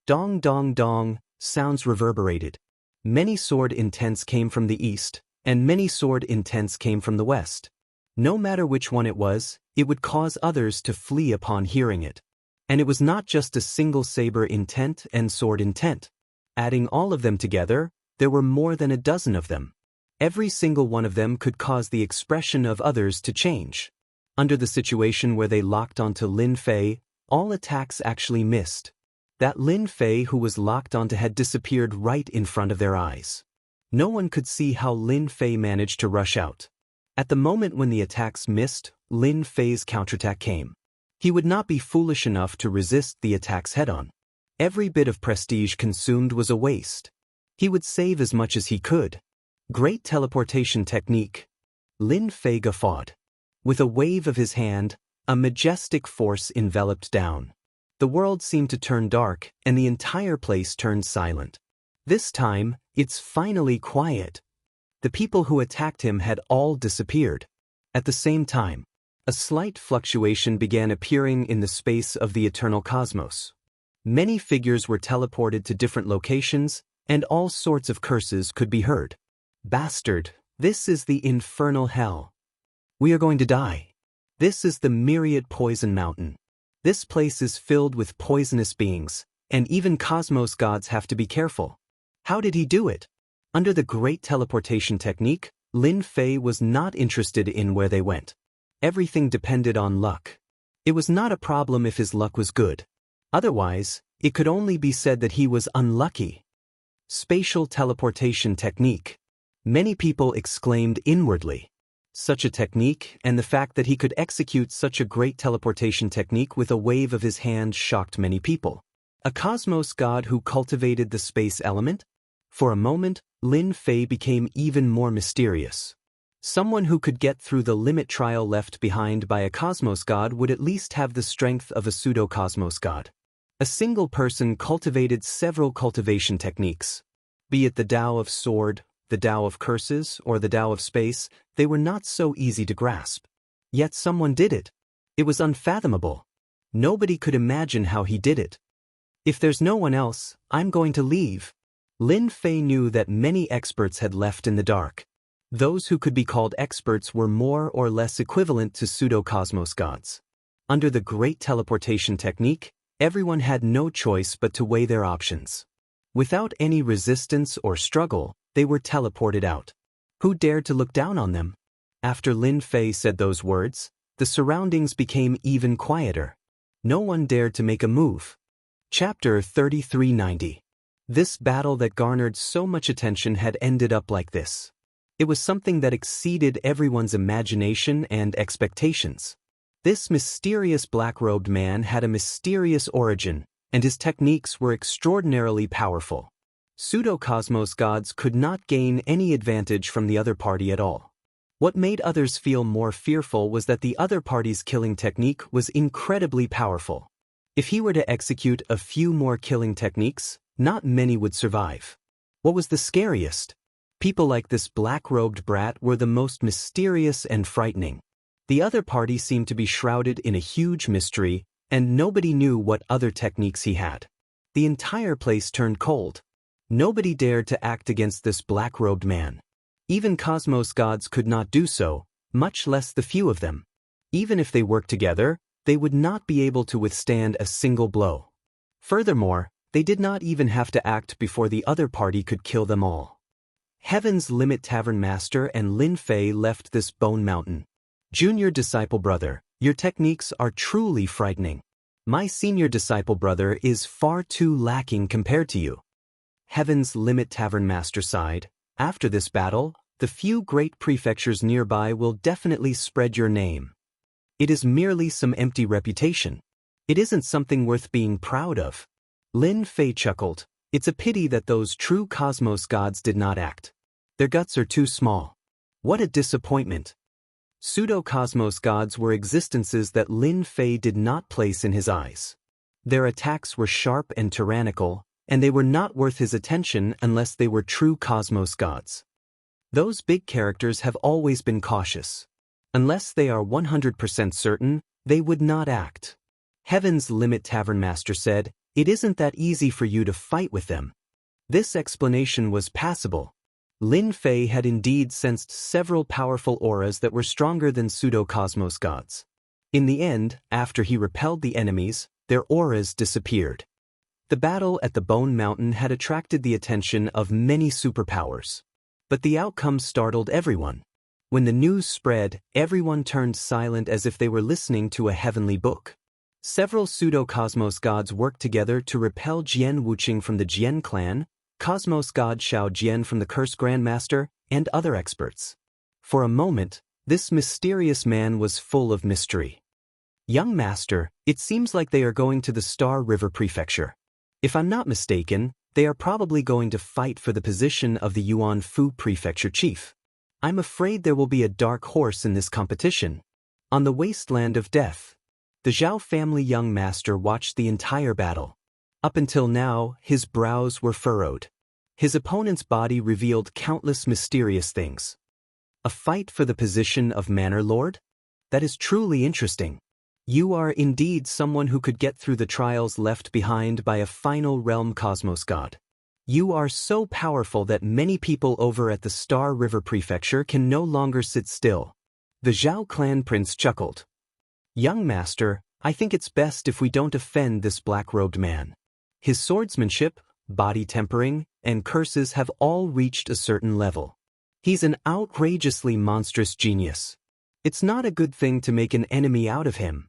Dong dong dong, sounds reverberated. Many sword intents came from the east, and many sword intents came from the west. No matter which one it was, it would cause others to flee upon hearing it. And it was not just a single saber intent and sword intent. Adding all of them together, there were more than a dozen of them. Every single one of them could cause the expression of others to change. Under the situation where they locked onto Lin Fei, all attacks actually missed. That Lin Fei who was locked onto had disappeared right in front of their eyes. No one could see how Lin Fei managed to rush out. At the moment when the attacks missed, Lin Fei's counterattack came. He would not be foolish enough to resist the attacks head-on. Every bit of prestige consumed was a waste. He would save as much as he could. Great teleportation technique. Lin Fei guffawed. With a wave of his hand, a majestic force enveloped down. The world seemed to turn dark, and the entire place turned silent. This time, it's finally quiet. The people who attacked him had all disappeared. At the same time, a slight fluctuation began appearing in the space of the eternal cosmos. Many figures were teleported to different locations, and all sorts of curses could be heard. Bastard, this is the infernal hell. We are going to die. This is the myriad poison mountain. This place is filled with poisonous beings, and even cosmos gods have to be careful. How did he do it? Under the great teleportation technique, Lin Fei was not interested in where they went. Everything depended on luck. It was not a problem if his luck was good. Otherwise, it could only be said that he was unlucky. Spatial teleportation technique. Many people exclaimed inwardly. Such a technique, and the fact that he could execute such a great teleportation technique with a wave of his hand shocked many people. A cosmos god who cultivated the space element? For a moment, Lin Fei became even more mysterious. Someone who could get through the limit trial left behind by a cosmos god would at least have the strength of a pseudo-cosmos god. A single person cultivated several cultivation techniques. Be it the Tao of Sword, the Tao of Curses, or the Tao of Space, they were not so easy to grasp. Yet someone did it. It was unfathomable. Nobody could imagine how he did it. If there's no one else, I'm going to leave. Lin Fei knew that many experts had left in the dark. Those who could be called experts were more or less equivalent to pseudo-cosmos gods. Under the great teleportation technique, everyone had no choice but to weigh their options. Without any resistance or struggle, they were teleported out. Who dared to look down on them? After Lin Fei said those words, the surroundings became even quieter. No one dared to make a move. Chapter 3390. This battle that garnered so much attention had ended up like this. It was something that exceeded everyone's imagination and expectations. This mysterious black-robed man had a mysterious origin, and his techniques were extraordinarily powerful. Pseudo-cosmos gods could not gain any advantage from the other party at all. What made others feel more fearful was that the other party's killing technique was incredibly powerful. If he were to execute a few more killing techniques, not many would survive. What was the scariest? People like this black-robed brat were the most mysterious and frightening. The other party seemed to be shrouded in a huge mystery, and nobody knew what other techniques he had. The entire place turned cold. Nobody dared to act against this black-robed man. Even cosmos gods could not do so, much less the few of them. Even if they worked together, they would not be able to withstand a single blow. Furthermore, they did not even have to act before the other party could kill them all. Heaven's Limit Tavern Master and Lin Fei left this bone mountain. Junior disciple brother, your techniques are truly frightening. My senior disciple brother is far too lacking compared to you. Heaven's Limit Tavern Master sighed. After this battle, the few great prefectures nearby will definitely spread your name. It is merely some empty reputation. It isn't something worth being proud of. Lin Fei chuckled. It's a pity that those true cosmos gods did not act. Their guts are too small. What a disappointment. Pseudo-cosmos gods were existences that Lin Fei did not place in his eyes. Their attacks were sharp and tyrannical, and they were not worth his attention unless they were true cosmos gods. Those big characters have always been cautious. Unless they are 100% certain, they would not act. Heaven's Limit Tavern Master said, it isn't that easy for you to fight with them. This explanation was passable. Lin Fei had indeed sensed several powerful auras that were stronger than pseudo-cosmos gods. In the end, after he repelled the enemies, their auras disappeared. The battle at the Bone Mountain had attracted the attention of many superpowers. But the outcome startled everyone. When the news spread, everyone turned silent as if they were listening to a heavenly book. Several pseudo-cosmos gods worked together to repel Jian Wuqing from the Jian clan, cosmos god Xiao Jian from the Curse Grandmaster, and other experts. For a moment, this mysterious man was full of mystery. Young master, it seems like they are going to the Star River Prefecture. If I'm not mistaken, they are probably going to fight for the position of the Yuan Fu Prefecture chief. I'm afraid there will be a dark horse in this competition. On the wasteland of death. The Zhao family young master watched the entire battle. Up until now, his brows were furrowed. His opponent's body revealed countless mysterious things. A fight for the position of Manor Lord? That is truly interesting. You are indeed someone who could get through the trials left behind by a final realm cosmos god. You are so powerful that many people over at the Star River Prefecture can no longer sit still. The Zhao clan prince chuckled. Young master, I think it's best if we don't offend this black-robed man. His swordsmanship, body tempering, and curses have all reached a certain level. He's an outrageously monstrous genius. It's not a good thing to make an enemy out of him.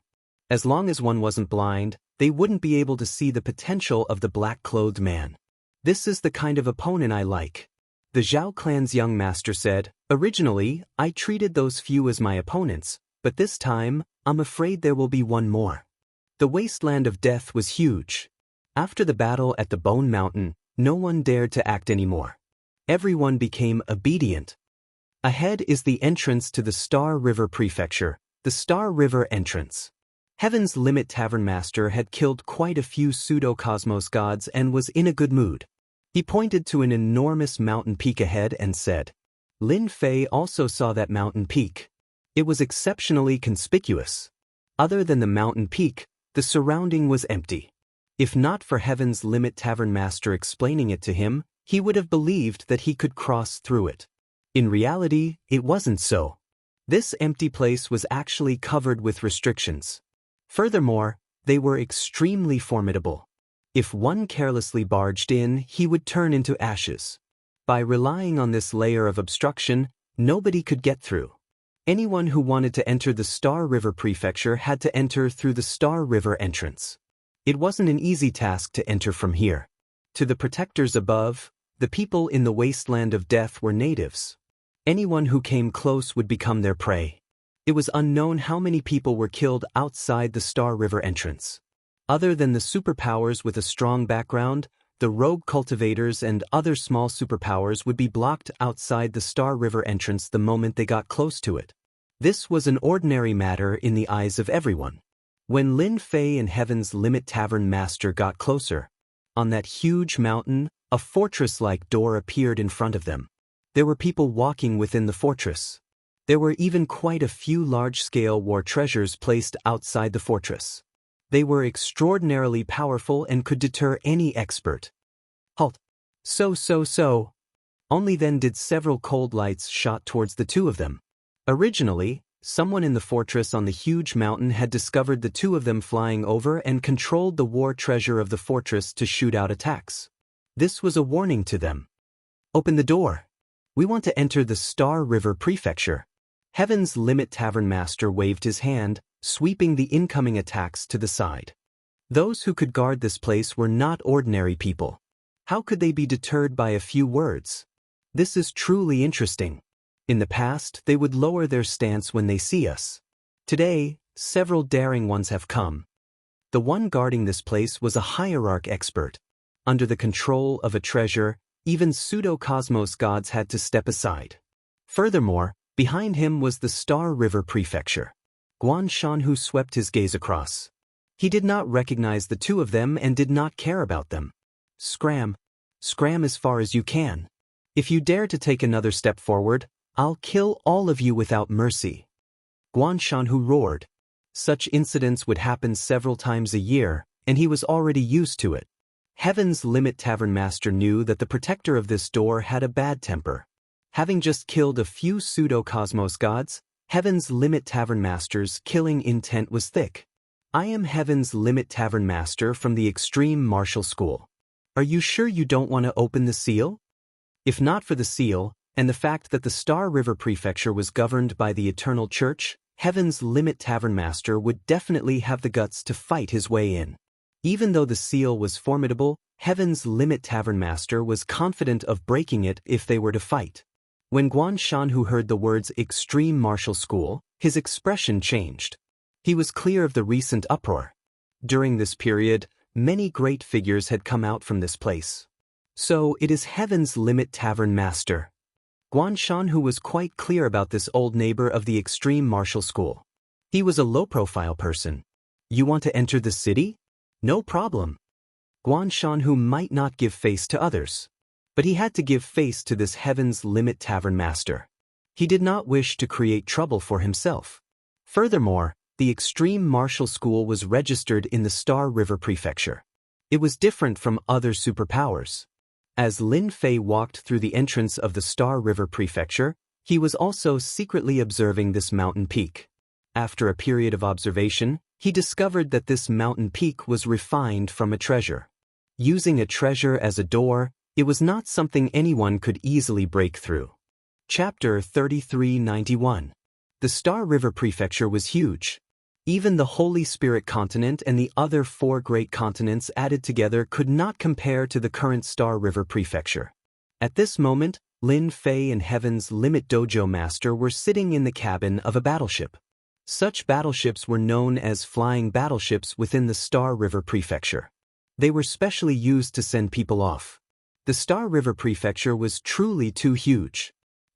As long as one wasn't blind, they wouldn't be able to see the potential of the black-clothed man. This is the kind of opponent I like. The Zhao clan's young master said, originally, I treated those few as my opponents, but this time, I'm afraid there will be one more. The wasteland of death was huge. After the battle at the Bone Mountain, no one dared to act anymore. Everyone became obedient. Ahead is the entrance to the Star River Prefecture, the Star River entrance. Heaven's Limit Tavern Master had killed quite a few pseudo-cosmos gods and was in a good mood. He pointed to an enormous mountain peak ahead and said, Lin Fei also saw that mountain peak. It was exceptionally conspicuous. Other than the mountain peak, the surrounding was empty. If not for Heaven's Limit Tavern Master explaining it to him, he would have believed that he could cross through it. In reality, it wasn't so. This empty place was actually covered with restrictions. Furthermore, they were extremely formidable. If one carelessly barged in, he would turn into ashes. By relying on this layer of obstruction, nobody could get through. Anyone who wanted to enter the Star River Prefecture had to enter through the Star River entrance. It wasn't an easy task to enter from here. To the protectors above, the people in the wasteland of death were natives. Anyone who came close would become their prey. It was unknown how many people were killed outside the Star River entrance. Other than the superpowers with a strong background, the rogue cultivators and other small superpowers would be blocked outside the Star River entrance the moment they got close to it. This was an ordinary matter in the eyes of everyone. When Lin Fei and Heaven's Limit Tavern Master got closer, on that huge mountain, a fortress-like door appeared in front of them. There were people walking within the fortress. There were even quite a few large-scale war treasures placed outside the fortress. They were extraordinarily powerful and could deter any expert. Halt. So. Only then did several cold lights shot towards the two of them. Originally, someone in the fortress on the huge mountain had discovered the two of them flying over and controlled the war treasure of the fortress to shoot out attacks. This was a warning to them. Open the door. We want to enter the Star River Prefecture. Heaven's Limit Tavern Master waved his hand, sweeping the incoming attacks to the side. Those who could guard this place were not ordinary people. How could they be deterred by a few words? This is truly interesting. In the past, they would lower their stance when they see us. Today, several daring ones have come. The one guarding this place was a hierarch expert. Under the control of a treasure, even pseudo-cosmos gods had to step aside. Furthermore, behind him was the Star River Prefecture. Guan Shanhu swept his gaze across. He did not recognize the two of them and did not care about them. Scram as far as you can. If you dare to take another step forward, I'll kill all of you without mercy. Guan Shanhu roared. Such incidents would happen several times a year, and he was already used to it. Heaven's Limit Tavern Master knew that the protector of this door had a bad temper. Having just killed a few pseudo-cosmos gods, Heaven's Limit Tavern Master's killing intent was thick. I am Heaven's Limit Tavern Master from the Extreme Martial School. Are you sure you don't want to open the seal? If not for the seal, and the fact that the Star River Prefecture was governed by the Eternal Church, Heaven's Limit Tavern Master would definitely have the guts to fight his way in. Even though the seal was formidable, Heaven's Limit Tavern Master was confident of breaking it if they were to fight. When Guan Shanhu heard the words Extreme Martial School, his expression changed. He was clear of the recent uproar. During this period, many great figures had come out from this place. So it is Heaven's Limit Tavern Master. Guan Shanhu was quite clear about this old neighbor of the Extreme Martial School. He was a low-profile person. You want to enter the city? No problem. Guan Shanhu might not give face to others. But he had to give face to this Heaven's Limit tavern master. He did not wish to create trouble for himself. Furthermore, the Extreme Martial School was registered in the Star River Prefecture. It was different from other superpowers. As Lin Fei walked through the entrance of the Star River Prefecture, he was also secretly observing this mountain peak. After a period of observation, he discovered that this mountain peak was refined from a treasure. Using a treasure as a door, it was not something anyone could easily break through. Chapter 3391. The Star River Prefecture was huge. Even the Holy Spirit continent and the other 4 great continents added together could not compare to the current Star River Prefecture. At this moment, Lin Fei and Heaven's Limit Dojo Master were sitting in the cabin of a battleship. Such battleships were known as flying battleships within the Star River Prefecture. They were specially used to send people off. The Star River Prefecture was truly too huge,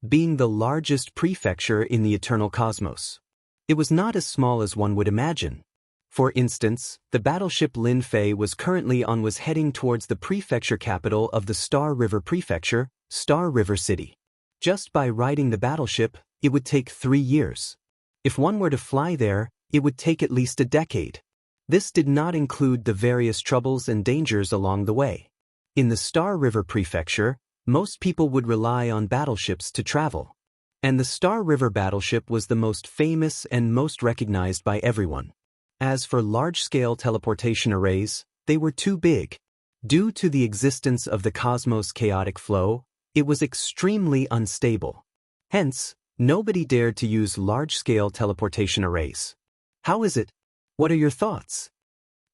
being the largest prefecture in the eternal cosmos. It was not as small as one would imagine. For instance, the battleship Lin Fei was currently on was heading towards the prefecture capital of the Star River Prefecture, Star River City. Just by riding the battleship, it would take 3 years. If one were to fly there, it would take at least a decade. This did not include the various troubles and dangers along the way. In the Star River Prefecture, most people would rely on battleships to travel. And the Star River battleship was the most famous and most recognized by everyone. As for large-scale teleportation arrays, they were too big. Due to the existence of the cosmos' chaotic flow, it was extremely unstable. Hence, nobody dared to use large-scale teleportation arrays. How is it? What are your thoughts?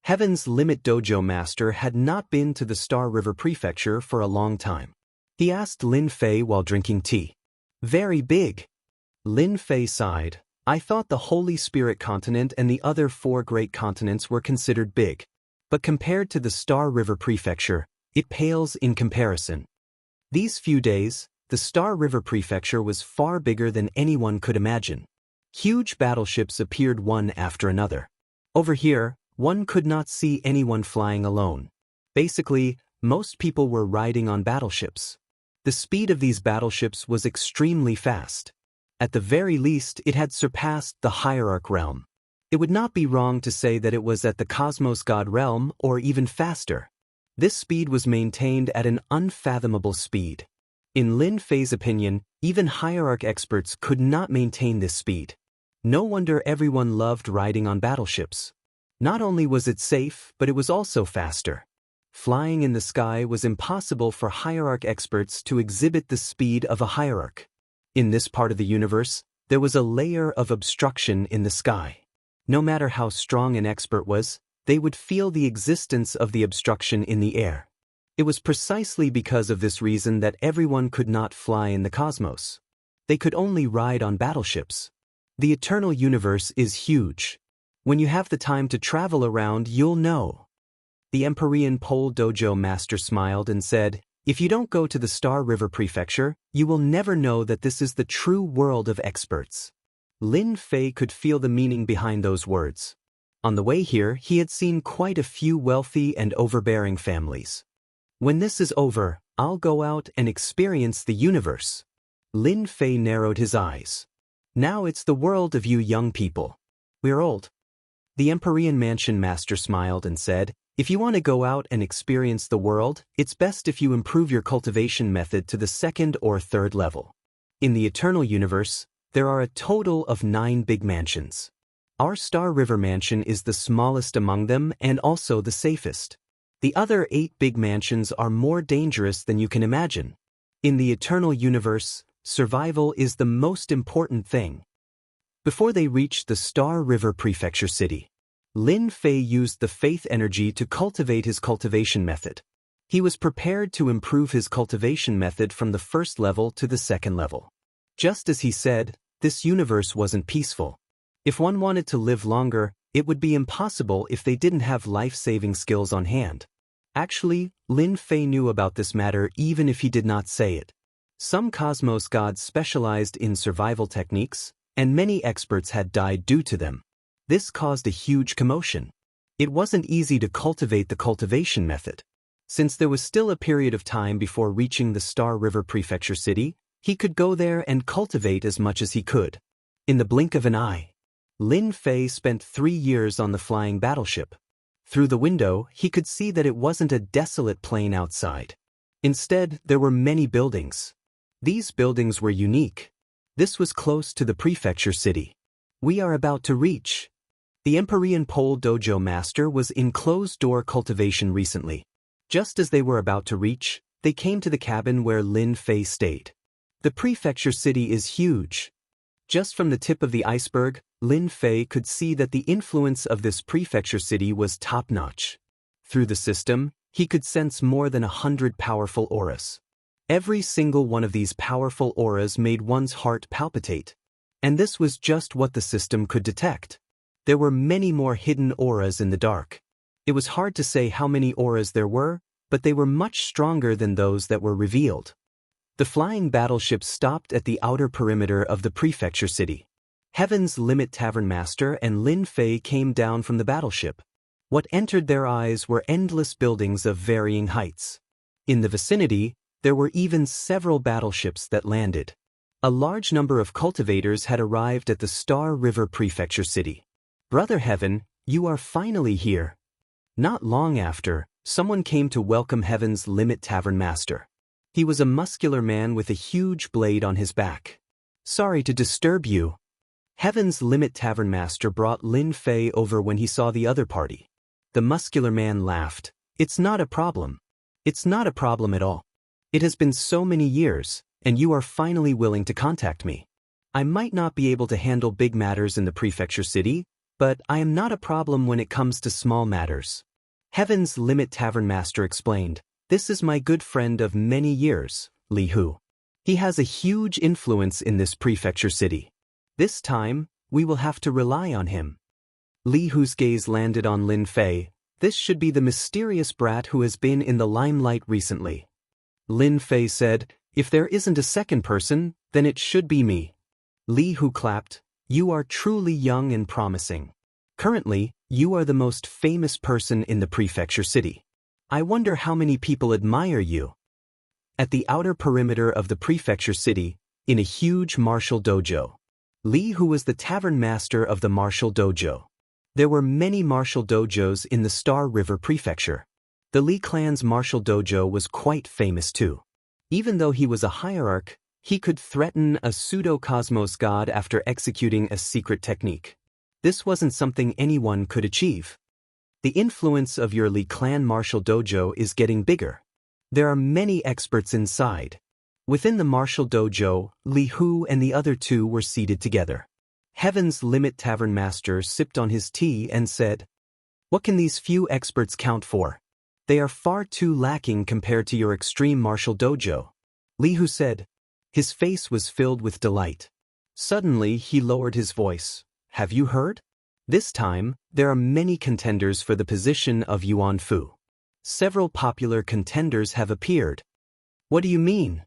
Heaven's Limit Dojo Master had not been to the Star River Prefecture for a long time. He asked Lin Fei while drinking tea. Very big. Lin Fei sighed. I thought the Holy Spirit continent and the other 4 great continents were considered big. But compared to the Star River Prefecture, it pales in comparison. These few days, the Star River Prefecture was far bigger than anyone could imagine. Huge battleships appeared one after another. Over here, one could not see anyone flying alone. Basically, most people were riding on battleships. The speed of these battleships was extremely fast. At the very least, it had surpassed the Hierarch realm. It would not be wrong to say that it was at the Cosmos God realm or even faster. This speed was maintained at an unfathomable speed. In Lin Fei's opinion, even Hierarch experts could not maintain this speed. No wonder everyone loved riding on battleships. Not only was it safe, but it was also faster. Flying in the sky was impossible for Hierarch experts to exhibit the speed of a Hierarch. In this part of the universe, there was a layer of obstruction in the sky. No matter how strong an expert was, they would feel the existence of the obstruction in the air. It was precisely because of this reason that everyone could not fly in the cosmos. They could only ride on battleships. The eternal universe is huge. When you have the time to travel around, you'll know. The Empyrean Pole Dojo Master smiled and said, if you don't go to the Star River Prefecture, you will never know that this is the true world of experts. Lin Fei could feel the meaning behind those words. On the way here, he had seen quite a few wealthy and overbearing families. When this is over, I'll go out and experience the universe. Lin Fei narrowed his eyes. Now it's the world of you young people. We're old. The Empyrean Mansion Master smiled and said, if you want to go out and experience the world, it's best if you improve your cultivation method to the 2nd or 3rd level. In the Eternal Universe, there are a total of 9 big mansions. Our Star River Mansion is the smallest among them and also the safest. The other 8 big mansions are more dangerous than you can imagine. In the Eternal Universe, survival is the most important thing. Before they reached the Star River Prefecture City, Lin Fei used the faith energy to cultivate his cultivation method. He was prepared to improve his cultivation method from the 1st level to the 2nd level. Just as he said, this universe wasn't peaceful. If one wanted to live longer, it would be impossible if they didn't have life-saving skills on hand. Actually, Lin Fei knew about this matter even if he did not say it. Some cosmos gods specialized in survival techniques, and many experts had died due to them. This caused a huge commotion. It wasn't easy to cultivate the cultivation method. Since there was still a period of time before reaching the Star River Prefecture City, he could go there and cultivate as much as he could. In the blink of an eye, Lin Fei spent 3 years on the flying battleship. Through the window, he could see that it wasn't a desolate plain outside. Instead, there were many buildings. These buildings were unique. This was close to the prefecture city. We are about to reach. The Empyrean Pole Dojo Master was in closed-door cultivation recently. Just as they were about to reach, they came to the cabin where Lin Fei stayed. The prefecture city is huge. Just from the tip of the iceberg, Lin Fei could see that the influence of this prefecture city was top-notch. Through the system, he could sense more than 100 powerful auras. Every single one of these powerful auras made one's heart palpitate. And this was just what the system could detect. There were many more hidden auras in the dark. It was hard to say how many auras there were, but they were much stronger than those that were revealed. The flying battleship stopped at the outer perimeter of the prefecture city. Heaven's Limit Tavern Master and Lin Fei came down from the battleship. What entered their eyes were endless buildings of varying heights. In the vicinity, there were even several battleships that landed. A large number of cultivators had arrived at the Star River Prefecture City. Brother Heaven, you are finally here. Not long after, someone came to welcome Heaven's Limit Tavern Master. He was a muscular man with a huge blade on his back. Sorry to disturb you. Heaven's Limit Tavern Master brought Lin Fei over when he saw the other party. The muscular man laughed. It's not a problem. It's not a problem at all. It has been so many years, and you are finally willing to contact me. I might not be able to handle big matters in the prefecture city, but I am not a problem when it comes to small matters. Heaven's Limit Tavern Master explained, this is my good friend of many years, Li Hu. He has a huge influence in this prefecture city. This time, we will have to rely on him. Li Hu's gaze landed on Lin Fei. This should be the mysterious brat who has been in the limelight recently. Lin Fei said, if there isn't a second person, then it should be me. Li Hu clapped. You are truly young and promising. Currently, you are the most famous person in the prefecture city. I wonder how many people admire you. At the outer perimeter of the prefecture city, in a huge martial dojo, Li Hu was the tavern master of the martial dojo. There were many martial dojos in the Star River Prefecture. The Li clan's martial dojo was quite famous too. Even though he was a hierarch, he could threaten a pseudo-cosmos god after executing a secret technique. This wasn't something anyone could achieve. The influence of your Li clan martial dojo is getting bigger. There are many experts inside. Within the martial dojo, Li Hu and the other two were seated together. Heaven's Limit Tavern Master sipped on his tea and said, what can these few experts count for? They are far too lacking compared to your extreme martial dojo. Li Hu said. His face was filled with delight. Suddenly, he lowered his voice. Have you heard? This time, there are many contenders for the position of Yuan Fu. Several popular contenders have appeared. What do you mean?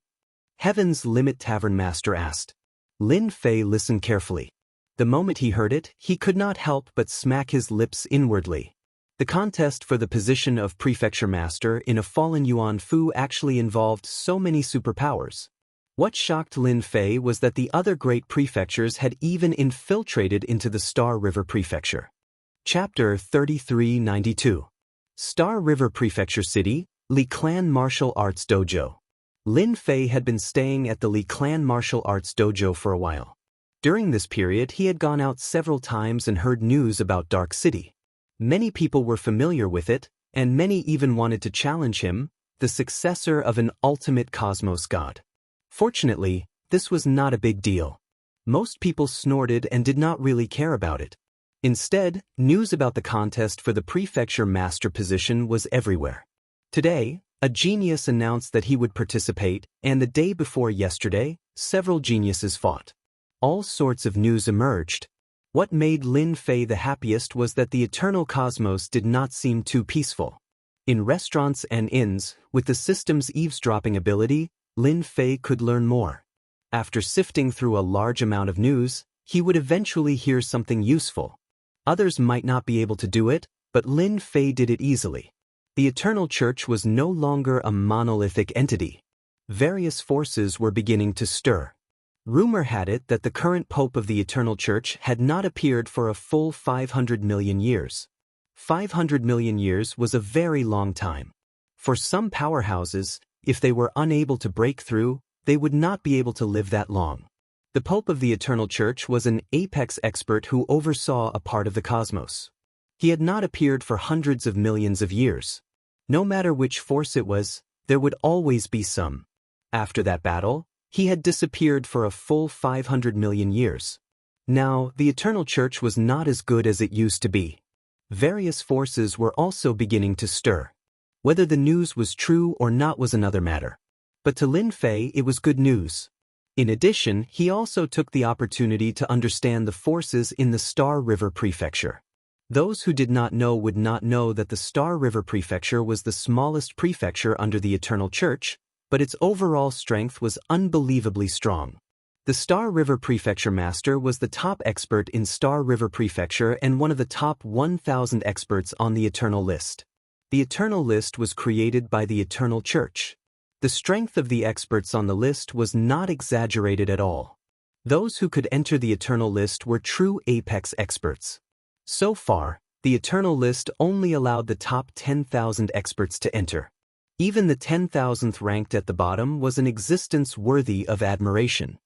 Heaven's Limit Tavern Master asked. Lin Fei listened carefully. The moment he heard it, he could not help but smack his lips inwardly. The contest for the position of Prefecture Master in a fallen Yuan Fu actually involved so many superpowers. What shocked Lin Fei was that the other great prefectures had even infiltrated into the Star River Prefecture. Chapter 3392. Star River Prefecture City, Li Clan Martial Arts Dojo. Lin Fei had been staying at the Li Clan Martial Arts Dojo for a while. During this period, he had gone out several times and heard news about Dark City. Many people were familiar with it, and many even wanted to challenge him, the successor of an ultimate cosmos god. Fortunately, this was not a big deal. Most people snorted and did not really care about it. Instead, news about the contest for the prefecture master position was everywhere. Today, a genius announced that he would participate, and the day before yesterday, several geniuses fought. All sorts of news emerged. What made Lin Fei the happiest was that the eternal cosmos did not seem too peaceful. In restaurants and inns, with the system's eavesdropping ability, Lin Fei could learn more. After sifting through a large amount of news, he would eventually hear something useful. Others might not be able to do it, but Lin Fei did it easily. The Eternal Church was no longer a monolithic entity. Various forces were beginning to stir. Rumor had it that the current Pope of the Eternal Church had not appeared for a full 500 million years. 500 million years was a very long time. For some powerhouses, if they were unable to break through, they would not be able to live that long. The Pope of the Eternal Church was an apex expert who oversaw a part of the cosmos. He had not appeared for hundreds of millions of years. No matter which force it was, there would always be some. After that battle, he had disappeared for a full 500 million years. Now, the Eternal Church was not as good as it used to be. Various forces were also beginning to stir. Whether the news was true or not was another matter. But to Lin Fei it was good news. In addition, he also took the opportunity to understand the forces in the Star River Prefecture. Those who did not know would not know that the Star River Prefecture was the smallest prefecture under the Eternal Church, but its overall strength was unbelievably strong. The Star River Prefecture Master was the top expert in Star River Prefecture and one of the top 1,000 experts on the Eternal List. The Eternal List was created by the Eternal Church. The strength of the experts on the list was not exaggerated at all. Those who could enter the Eternal List were true apex experts. So far, the Eternal List only allowed the top 10,000 experts to enter. Even the 10,000th ranked at the bottom was an existence worthy of admiration.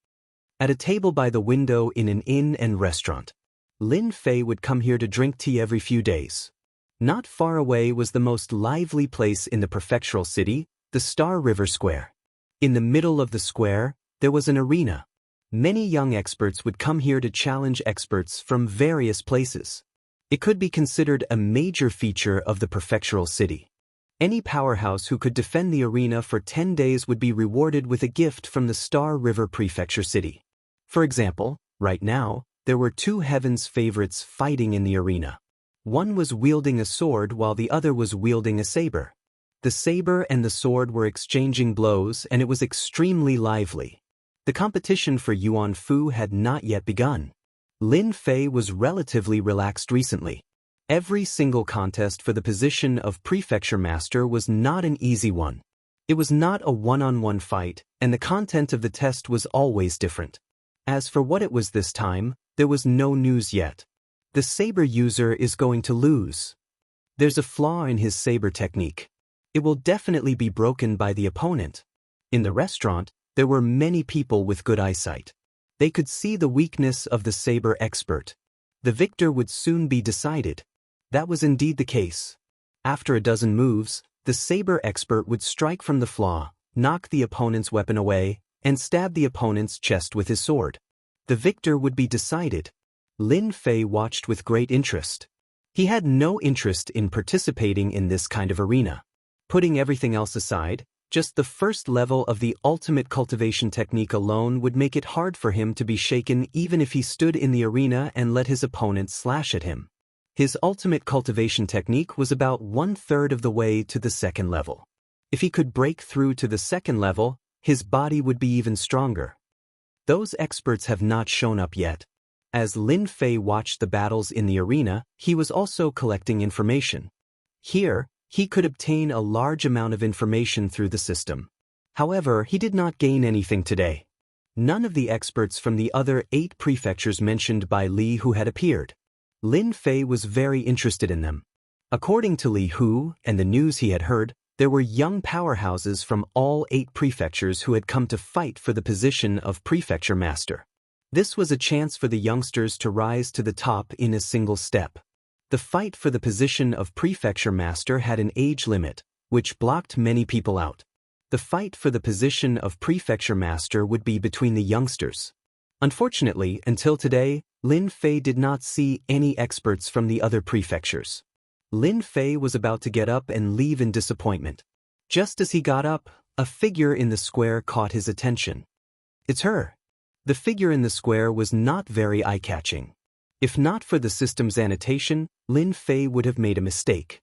At a table by the window in an inn and restaurant, Lin Fei would come here to drink tea every few days. Not far away was the most lively place in the prefectural city, the Star River Square. In the middle of the square, there was an arena. Many young experts would come here to challenge experts from various places. It could be considered a major feature of the prefectural city. Any powerhouse who could defend the arena for 10 days would be rewarded with a gift from the Star River Prefecture city. For example, right now, there were two Heaven's favorites fighting in the arena. One was wielding a sword while the other was wielding a saber. The saber and the sword were exchanging blows and it was extremely lively. The competition for Yuan Fu had not yet begun. Lin Fei was relatively relaxed recently. Every single contest for the position of Prefecture Master was not an easy one. It was not a one-on-one fight, and the content of the test was always different. As for what it was this time, there was no news yet. The saber user is going to lose. There's a flaw in his saber technique. It will definitely be broken by the opponent. In the restaurant, there were many people with good eyesight. They could see the weakness of the saber expert. The victor would soon be decided. That was indeed the case. After a dozen moves, the saber expert would strike from the flaw, knock the opponent's weapon away, and stab the opponent's chest with his sword. The victor would be decided. Lin Fei watched with great interest. He had no interest in participating in this kind of arena. Putting everything else aside, just the first level of the ultimate cultivation technique alone would make it hard for him to be shaken even if he stood in the arena and let his opponent slash at him. His ultimate cultivation technique was about 1/3 of the way to the second level. If he could break through to the second level, his body would be even stronger. Those experts have not shown up yet. As Lin Fei watched the battles in the arena, he was also collecting information. Here, he could obtain a large amount of information through the system. However, he did not gain anything today. None of the experts from the other 8 prefectures mentioned by Li Hu had appeared. Lin Fei was very interested in them. According to Li Hu and the news he had heard, there were young powerhouses from all 8 prefectures who had come to fight for the position of Prefecture Master. This was a chance for the youngsters to rise to the top in a single step. The fight for the position of Prefecture Master had an age limit, which blocked many people out. The fight for the position of Prefecture Master would be between the youngsters. Unfortunately, until today, Lin Fei did not see any experts from the other prefectures. Lin Fei was about to get up and leave in disappointment. Just as he got up, a figure in the square caught his attention. It's her. The figure in the square was not very eye-catching. If not for the system's annotation, Lin Fei would have made a mistake.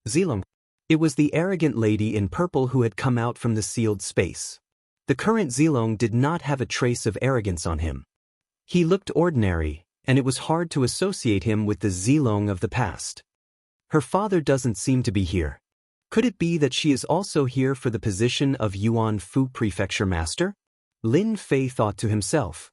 Zilong. It was the arrogant lady in purple who had come out from the sealed space. The current Zilong did not have a trace of arrogance on him. He looked ordinary, and it was hard to associate him with the Zilong of the past. Her father doesn't seem to be here. Could it be that she is also here for the position of Yuan Fu Prefecture Master? Lin Fei thought to himself.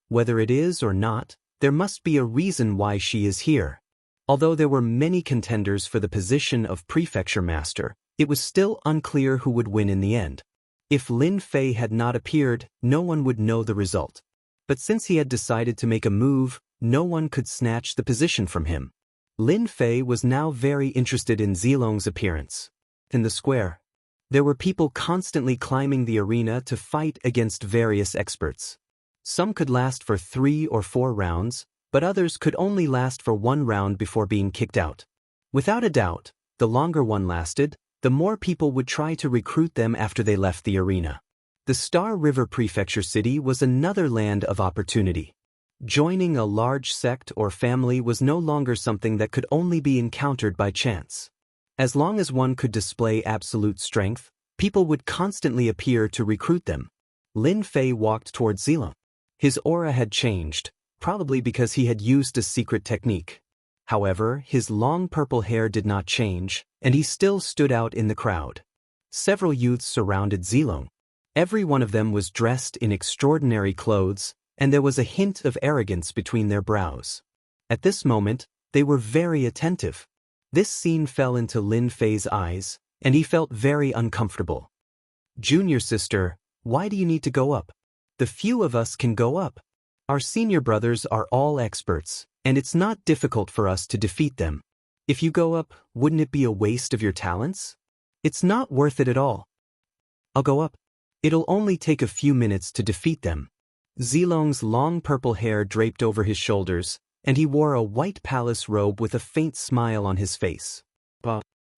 Whether it is or not, there must be a reason why she is here. Although there were many contenders for the position of Prefecture Master, it was still unclear who would win in the end. If Lin Fei had not appeared, no one would know the result. But since he had decided to make a move, no one could snatch the position from him. Lin Fei was now very interested in Zilong's appearance. In the square, there were people constantly climbing the arena to fight against various experts. Some could last for 3 or 4 rounds, but others could only last for 1 round before being kicked out. Without a doubt, the longer one lasted, the more people would try to recruit them after they left the arena. The Star River Prefecture City was another land of opportunity. Joining a large sect or family was no longer something that could only be encountered by chance. As long as one could display absolute strength, people would constantly appear to recruit them. Lin Fei walked towards Zilong. His aura had changed, probably because he had used a secret technique. However, his long purple hair did not change, and he still stood out in the crowd. Several youths surrounded Zilong. Every one of them was dressed in extraordinary clothes, and there was a hint of arrogance between their brows. At this moment, they were very attentive. This scene fell into Lin Fei's eyes, and he felt very uncomfortable. "Junior sister, why do you need to go up? The few of us can go up. Our senior brothers are all experts, and it's not difficult for us to defeat them. If you go up, wouldn't it be a waste of your talents? It's not worth it at all. I'll go up. It'll only take a few minutes to defeat them." Zilong's long purple hair draped over his shoulders, and he wore a white palace robe with a faint smile on his face.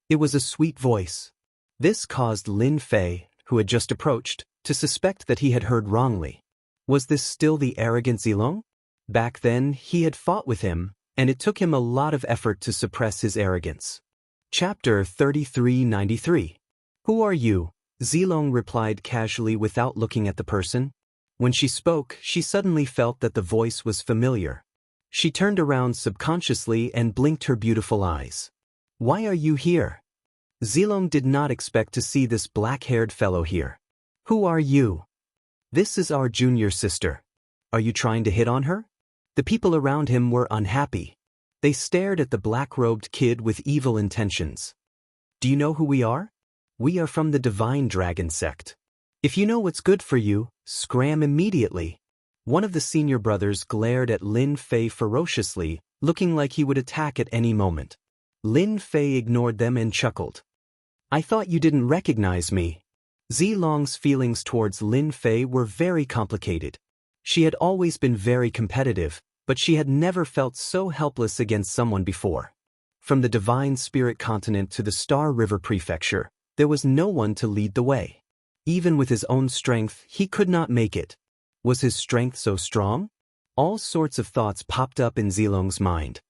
It was a sweet voice. This caused Lin Fei, who had just approached, to suspect that he had heard wrongly. Was this still the arrogant Zilong? Back then, he had fought with him, and it took him a lot of effort to suppress his arrogance. Chapter 3393. "Who are you?" Zilong replied casually without looking at the person. When she spoke, she suddenly felt that the voice was familiar. She turned around subconsciously and blinked her beautiful eyes. "Why are you here?" Zilong did not expect to see this black-haired fellow here. "Who are you?" "This is our junior sister. Are you trying to hit on her?" The people around him were unhappy. They stared at the black-robed kid with evil intentions. "Do you know who we are? We are from the Divine Dragon sect. If you know what's good for you, scram immediately." One of the senior brothers glared at Lin Fei ferociously, looking like he would attack at any moment. Lin Fei ignored them and chuckled. "I thought you didn't recognize me." Zilong's feelings towards Lin Fei were very complicated. She had always been very competitive, but she had never felt so helpless against someone before. From the Divine Spirit Continent to the Star River Prefecture, there was no one to lead the way. Even with his own strength, he could not make it. Was his strength so strong? All sorts of thoughts popped up in Zilong's mind.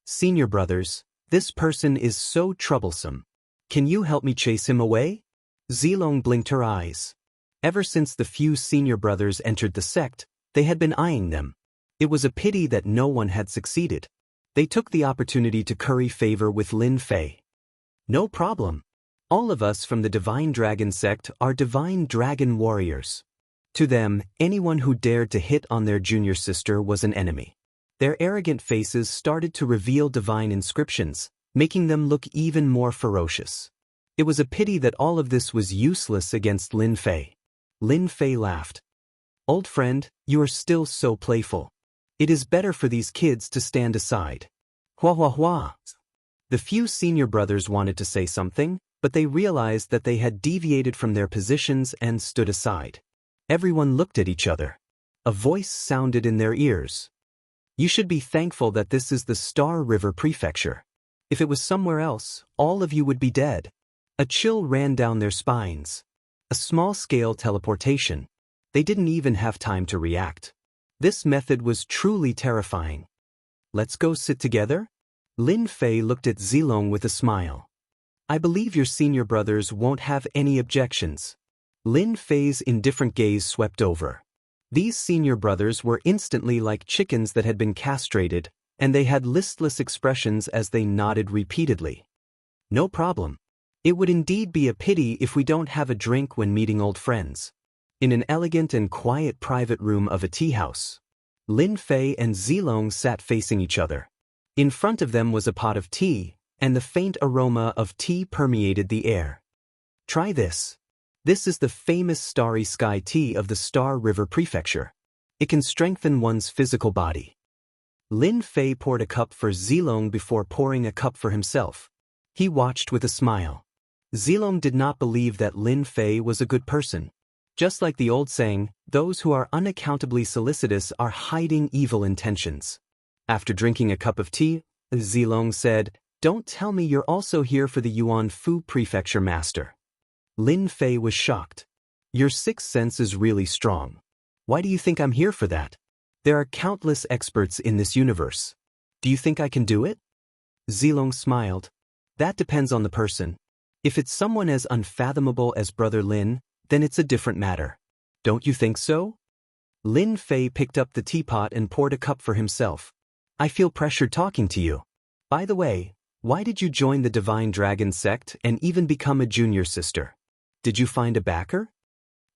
"Senior brothers, this person is so troublesome. Can you help me chase him away?" Zilong blinked her eyes. Ever since the few senior brothers entered the sect, they had been eyeing them. It was a pity that no one had succeeded. They took the opportunity to curry favor with Lin Fei. "No problem. All of us from the Divine Dragon sect are Divine Dragon warriors." To them, anyone who dared to hit on their junior sister was an enemy. Their arrogant faces started to reveal divine inscriptions, making them look even more ferocious. It was a pity that all of this was useless against Lin Fei. Lin Fei laughed. "Old friend, you are still so playful. It is better for these kids to stand aside." Hua hua hua. The few senior brothers wanted to say something, but they realized that they had deviated from their positions and stood aside. Everyone looked at each other. A voice sounded in their ears. "You should be thankful that this is the Star River Prefecture. If it was somewhere else, all of you would be dead." A chill ran down their spines. A small-scale teleportation. They didn't even have time to react. This method was truly terrifying. "Let's go sit together?" Lin Fei looked at Zilong with a smile. "I believe your senior brothers won't have any objections." Lin Fei's indifferent gaze swept over. These senior brothers were instantly like chickens that had been castrated, and they had listless expressions as they nodded repeatedly. "No problem. It would indeed be a pity if we don't have a drink when meeting old friends. In an elegant and quiet private room of a tea house, Lin Fei and Zilong sat facing each other. In front of them was a pot of tea, and the faint aroma of tea permeated the air. Try this. This is the famous Starry Sky tea of the Star River Prefecture. It can strengthen one's physical body. Lin Fei poured a cup for Zilong before pouring a cup for himself. He watched with a smile. Zilong did not believe that Lin Fei was a good person. Just like the old saying, those who are unaccountably solicitous are hiding evil intentions. After drinking a cup of tea, Zilong said, "Don't tell me you're also here for the Yuan Fu Prefecture Master." Lin Fei was shocked. "Your sixth sense is really strong. Why do you think I'm here for that? There are countless experts in this universe. Do you think I can do it?" Zilong smiled. "That depends on the person. If it's someone as unfathomable as Brother Lin, then it's a different matter. Don't you think so?" Lin Fei picked up the teapot and poured a cup for himself. "I feel pressured talking to you. By the way, why did you join the Divine Dragon sect and even become a junior sister? Did you find a backer?"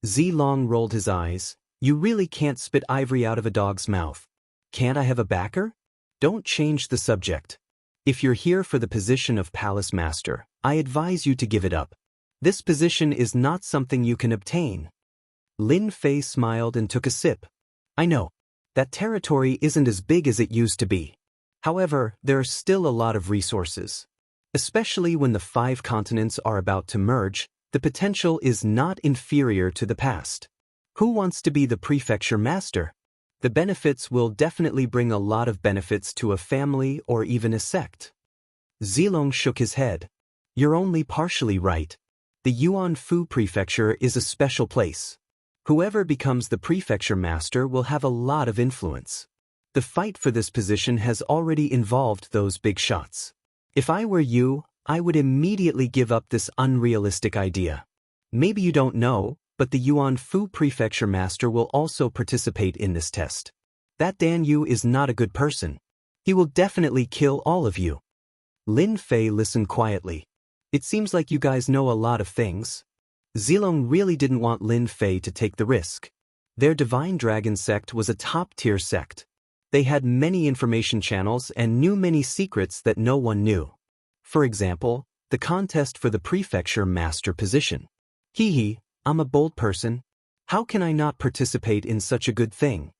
Zilong rolled his eyes. "You really can't spit ivory out of a dog's mouth. Can't I have a backer? Don't change the subject. If you're here for the position of Palace Master, I advise you to give it up. This position is not something you can obtain." Lin Fei smiled and took a sip. "I know. That territory isn't as big as it used to be. However, there are still a lot of resources. Especially when the 5 continents are about to merge, the potential is not inferior to the past. Who wants to be the prefecture master? The benefits will definitely bring a lot of benefits to a family or even a sect." Zilong shook his head. "You're only partially right. The Yuan Fu Prefecture is a special place. Whoever becomes the prefecture master will have a lot of influence. The fight for this position has already involved those big shots. If I were you, I would immediately give up this unrealistic idea. Maybe you don't know, but the Yuan Fu Prefecture Master will also participate in this test. That Dan Yu is not a good person. He will definitely kill all of you." Lin Fei listened quietly. "It seems like you guys know a lot of things." Zilong really didn't want Lin Fei to take the risk. Their Divine Dragon sect was a top-tier sect. They had many information channels and knew many secrets that no one knew. For example, the contest for the prefecture master position. Hee, I'm a bold person. How can I not participate in such a good thing?"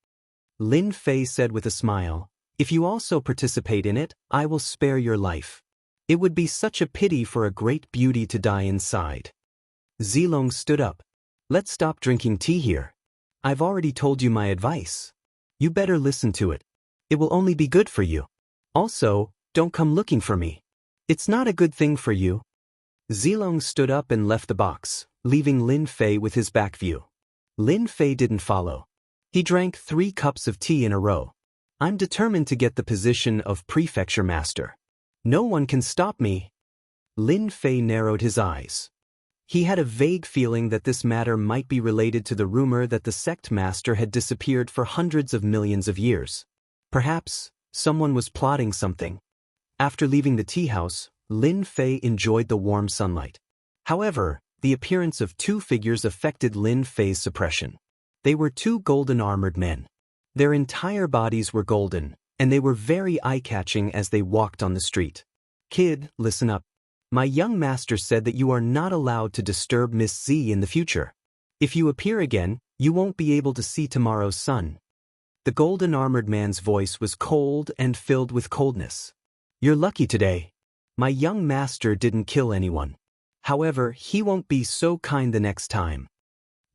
Lin Fei said with a smile, "If you also participate in it, I will spare your life. It would be such a pity for a great beauty to die inside." Zilong stood up. "Let's stop drinking tea here. I've already told you my advice. You better listen to it. It will only be good for you. Also, don't come looking for me. It's not a good thing for you." Zilong stood up and left the box, leaving Lin Fei with his back view. Lin Fei didn't follow. He drank 3 cups of tea in a row. "I'm determined to get the position of prefecture master. No one can stop me." Lin Fei narrowed his eyes. He had a vague feeling that this matter might be related to the rumor that the sect master had disappeared for hundreds of millions of years. Perhaps someone was plotting something. After leaving the tea house, Lin Fei enjoyed the warm sunlight. However, the appearance of 2 figures affected Lin Fei's suppression. They were 2 golden-armored men. Their entire bodies were golden, and they were very eye-catching as they walked on the street. "Kid, listen up. My young master said that you are not allowed to disturb Miss Z in the future. If you appear again, you won't be able to see tomorrow's sun." The golden-armored man's voice was cold and filled with coldness. "You're lucky today. My young master didn't kill anyone. However, he won't be so kind the next time."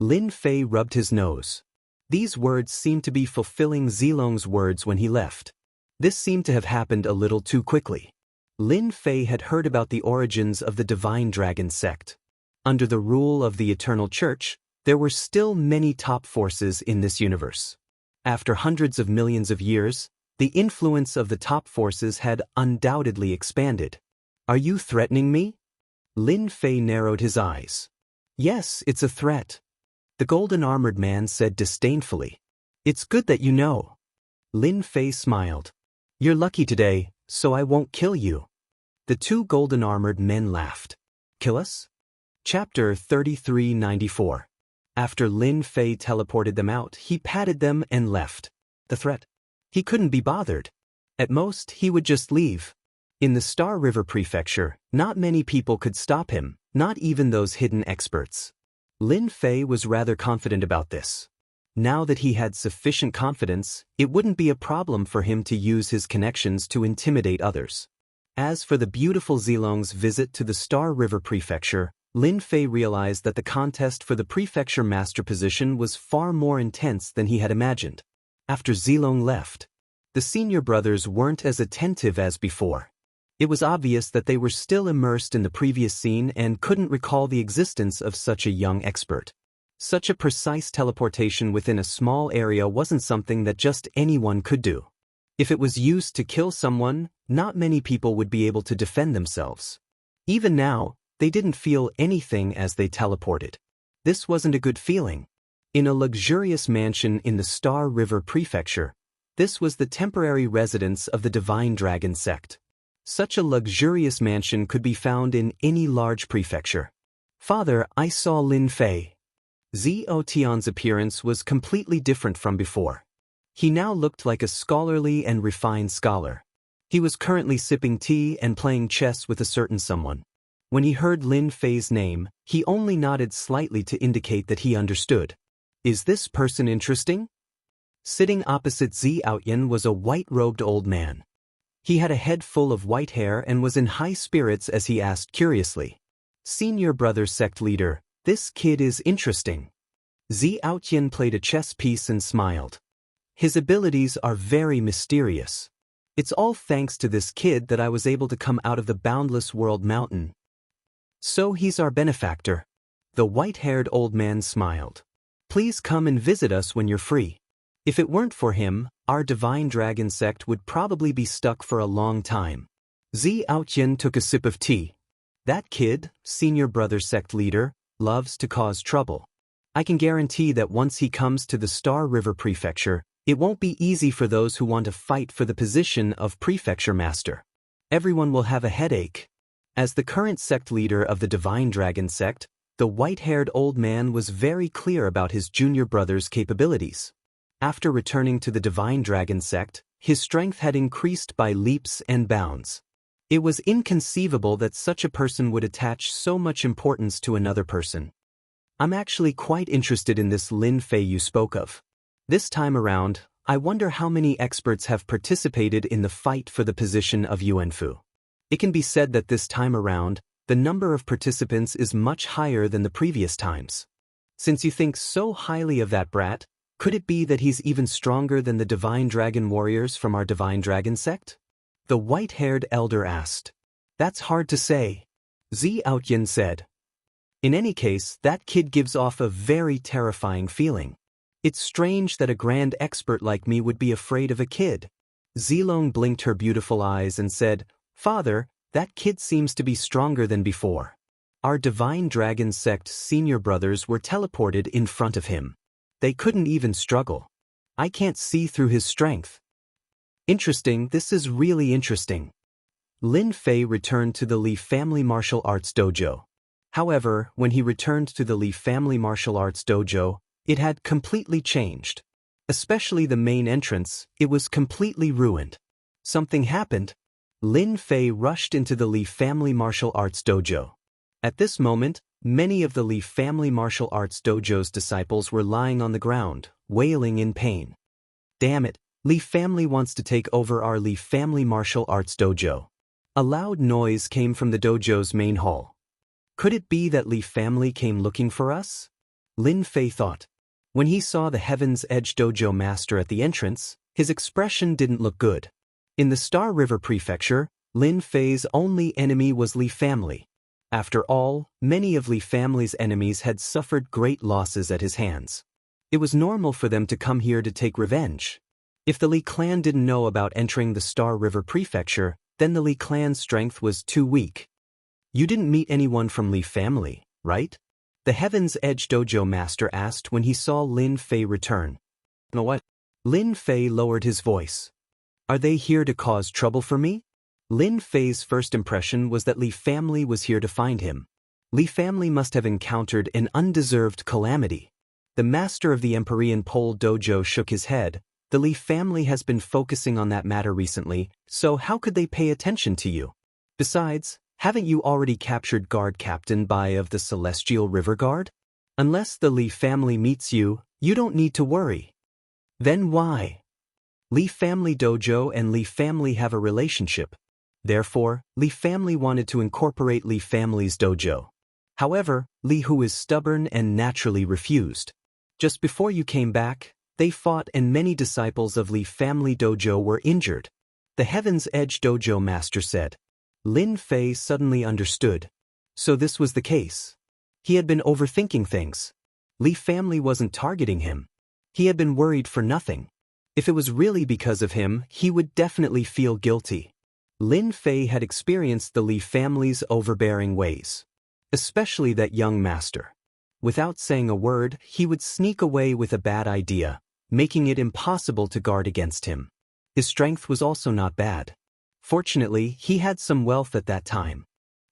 Lin Fei rubbed his nose. These words seemed to be fulfilling Zilong's words when he left. This seemed to have happened a little too quickly. Lin Fei had heard about the origins of the Divine Dragon sect. Under the rule of the Eternal Church, there were still many top forces in this universe. After hundreds of millions of years, the influence of the top forces had undoubtedly expanded. "Are you threatening me?" Lin Fei narrowed his eyes. "Yes, it's a threat," the golden-armored man said disdainfully. "It's good that you know." Lin Fei smiled. "You're lucky today, so I won't kill you." The 2 golden-armored men laughed. Kill us? Chapter 3394. After Lin Fei teleported them out, he patted them and left. The threat? He couldn't be bothered. At most, he would just leave. In the Star River Prefecture, not many people could stop him, not even those hidden experts. Lin Fei was rather confident about this. Now that he had sufficient confidence, it wouldn't be a problem for him to use his connections to intimidate others. As for the beautiful Zilong's visit to the Star River Prefecture, Lin Fei realized that the contest for the prefecture master position was far more intense than he had imagined. After Zilong left, the senior brothers weren't as attentive as before. It was obvious that they were still immersed in the previous scene and couldn't recall the existence of such a young expert. Such a precise teleportation within a small area wasn't something that just anyone could do. If it was used to kill someone, not many people would be able to defend themselves. Even now, they didn't feel anything as they teleported. This wasn't a good feeling. In a luxurious mansion in the Star River Prefecture, this was the temporary residence of the Divine Dragon sect. Such a luxurious mansion could be found in any large prefecture. Father, I saw Lin Fei. Zhao Tian's appearance was completely different from before. He now looked like a scholarly and refined scholar. He was currently sipping tea and playing chess with a certain someone. When he heard Lin Fei's name, he only nodded slightly to indicate that he understood. Is this person interesting? Sitting opposite Zhao was a white-robed old man. He had a head full of white hair and was in high spirits as he asked curiously. Senior brother sect leader, this kid is interesting. Zhao played a chess piece and smiled. His abilities are very mysterious. It's all thanks to this kid that I was able to come out of the boundless world mountain. So he's our benefactor. The white-haired old man smiled. Please come and visit us when you're free. If it weren't for him, our Divine Dragon sect would probably be stuck for a long time. Zhao took a sip of tea. That kid, senior brother sect leader, loves to cause trouble. I can guarantee that once he comes to the Star River Prefecture, it won't be easy for those who want to fight for the position of Prefecture Master. Everyone will have a headache. As the current sect leader of the Divine Dragon sect, the white-haired old man was very clear about his junior brother's capabilities. After returning to the Divine Dragon sect, his strength had increased by leaps and bounds. It was inconceivable that such a person would attach so much importance to another person. I'm actually quite interested in this Lin Fei you spoke of. This time around, I wonder how many experts have participated in the fight for the position of Yuanfu. It can be said that this time around, the number of participants is much higher than the previous times. Since you think so highly of that brat, could it be that he's even stronger than the Divine Dragon warriors from our Divine Dragon sect? The white-haired elder asked. That's hard to say. Zhao said. In any case, that kid gives off a very terrifying feeling. It's strange that a grand expert like me would be afraid of a kid. Zilong blinked her beautiful eyes and said, Father, that kid seems to be stronger than before. Our Divine Dragon sect senior brothers were teleported in front of him. They couldn't even struggle. I can't see through his strength. Interesting, this is really interesting. Lin Fei returned to the Li Family Martial Arts Dojo. However, when he returned to the Li Family Martial Arts Dojo, it had completely changed. Especially the main entrance, it was completely ruined. Something happened. Lin Fei rushed into the Li Family Martial Arts Dojo. At this moment, many of the Li Family Martial Arts Dojo's disciples were lying on the ground, wailing in pain. Damn it, Li Family wants to take over our Li Family Martial Arts Dojo. A loud noise came from the dojo's main hall. Could it be that Li Family came looking for us? Lin Fei thought. When he saw the Heaven's Edge Dojo master at the entrance, his expression didn't look good. In the Star River Prefecture, Lin Fei's only enemy was Li Family. After all, many of Li Family's enemies had suffered great losses at his hands. It was normal for them to come here to take revenge. If the Li clan didn't know about entering the Star River Prefecture, then the Li clan's strength was too weak. You didn't meet anyone from Li Family, right? The Heaven's Edge Dojo master asked when he saw Lin Fei return. No what? Lin Fei lowered his voice. Are they here to cause trouble for me? Lin Fei's first impression was that Li Family was here to find him. Li family must have encountered an undeserved calamity. The master of the Empyrean Pole Dojo shook his head. The Li family has been focusing on that matter recently, so how could they pay attention to you? Besides, haven't you already captured Guard Captain Bai of the Celestial River Guard? Unless the Li family meets you, you don't need to worry. Then why? Li family dojo and Li family have a relationship. Therefore, Li family wanted to incorporate Li family's dojo. However, Li Hu is stubborn and naturally refused. Just before you came back, they fought and many disciples of Li family dojo were injured. The Heaven's Edge dojo master said. Lin Fei suddenly understood. So this was the case. He had been overthinking things. Li family wasn't targeting him. He had been worried for nothing. If it was really because of him, he would definitely feel guilty. Lin Fei had experienced the Li family's overbearing ways. Especially that young master. Without saying a word, he would sneak away with a bad idea, making it impossible to guard against him. His strength was also not bad. Fortunately, he had some wealth at that time.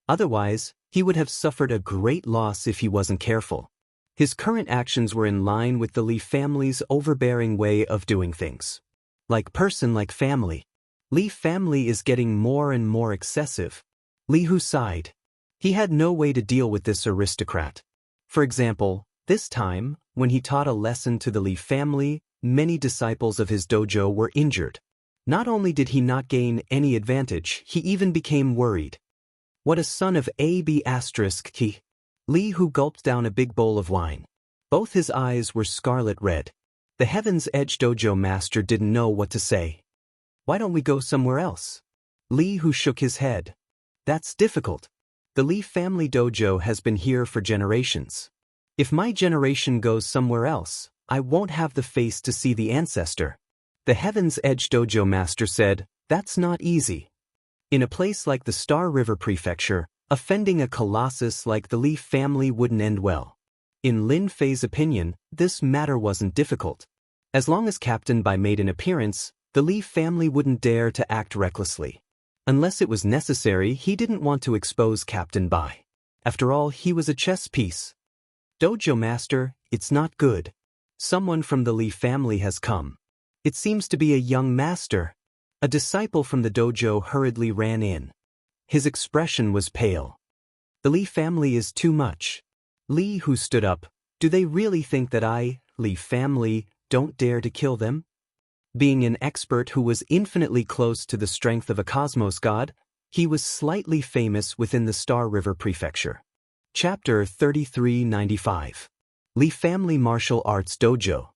Otherwise, he would have suffered a great loss if he wasn't careful. His current actions were in line with the Li family's overbearing way of doing things. Like person like family. Li family is getting more and more excessive. Li Hu sighed. He had no way to deal with this aristocrat. For example, this time, when he taught a lesson to the Li family, many disciples of his dojo were injured. Not only did he not gain any advantage, he even became worried. What a son of A.B. *Ki. Li Hu gulped down a big bowl of wine. Both his eyes were scarlet red. The Heaven's Edge dojo master didn't know what to say. Why don't we go somewhere else? Li Hu shook his head. That's difficult. The Li family dojo has been here for generations. If my generation goes somewhere else, I won't have the face to see the ancestor. The Heaven's Edge dojo master said, that's not easy. In a place like the Star River Prefecture, offending a colossus like the Li family wouldn't end well. In Lin Fei's opinion, this matter wasn't difficult. As long as Captain Bai made an appearance, the Li family wouldn't dare to act recklessly. Unless it was necessary, he didn't want to expose Captain Bai. After all, he was a chess piece. Dojo master, it's not good. Someone from the Li family has come. It seems to be a young master. A disciple from the dojo hurriedly ran in. His expression was pale. The Li family is too much. Li Hu stood up. Do they really think that I, Li family, don't dare to kill them? Being an expert who was infinitely close to the strength of a cosmos god, he was slightly famous within the Star River Prefecture. Chapter 3395. Li Family Martial Arts Dojo.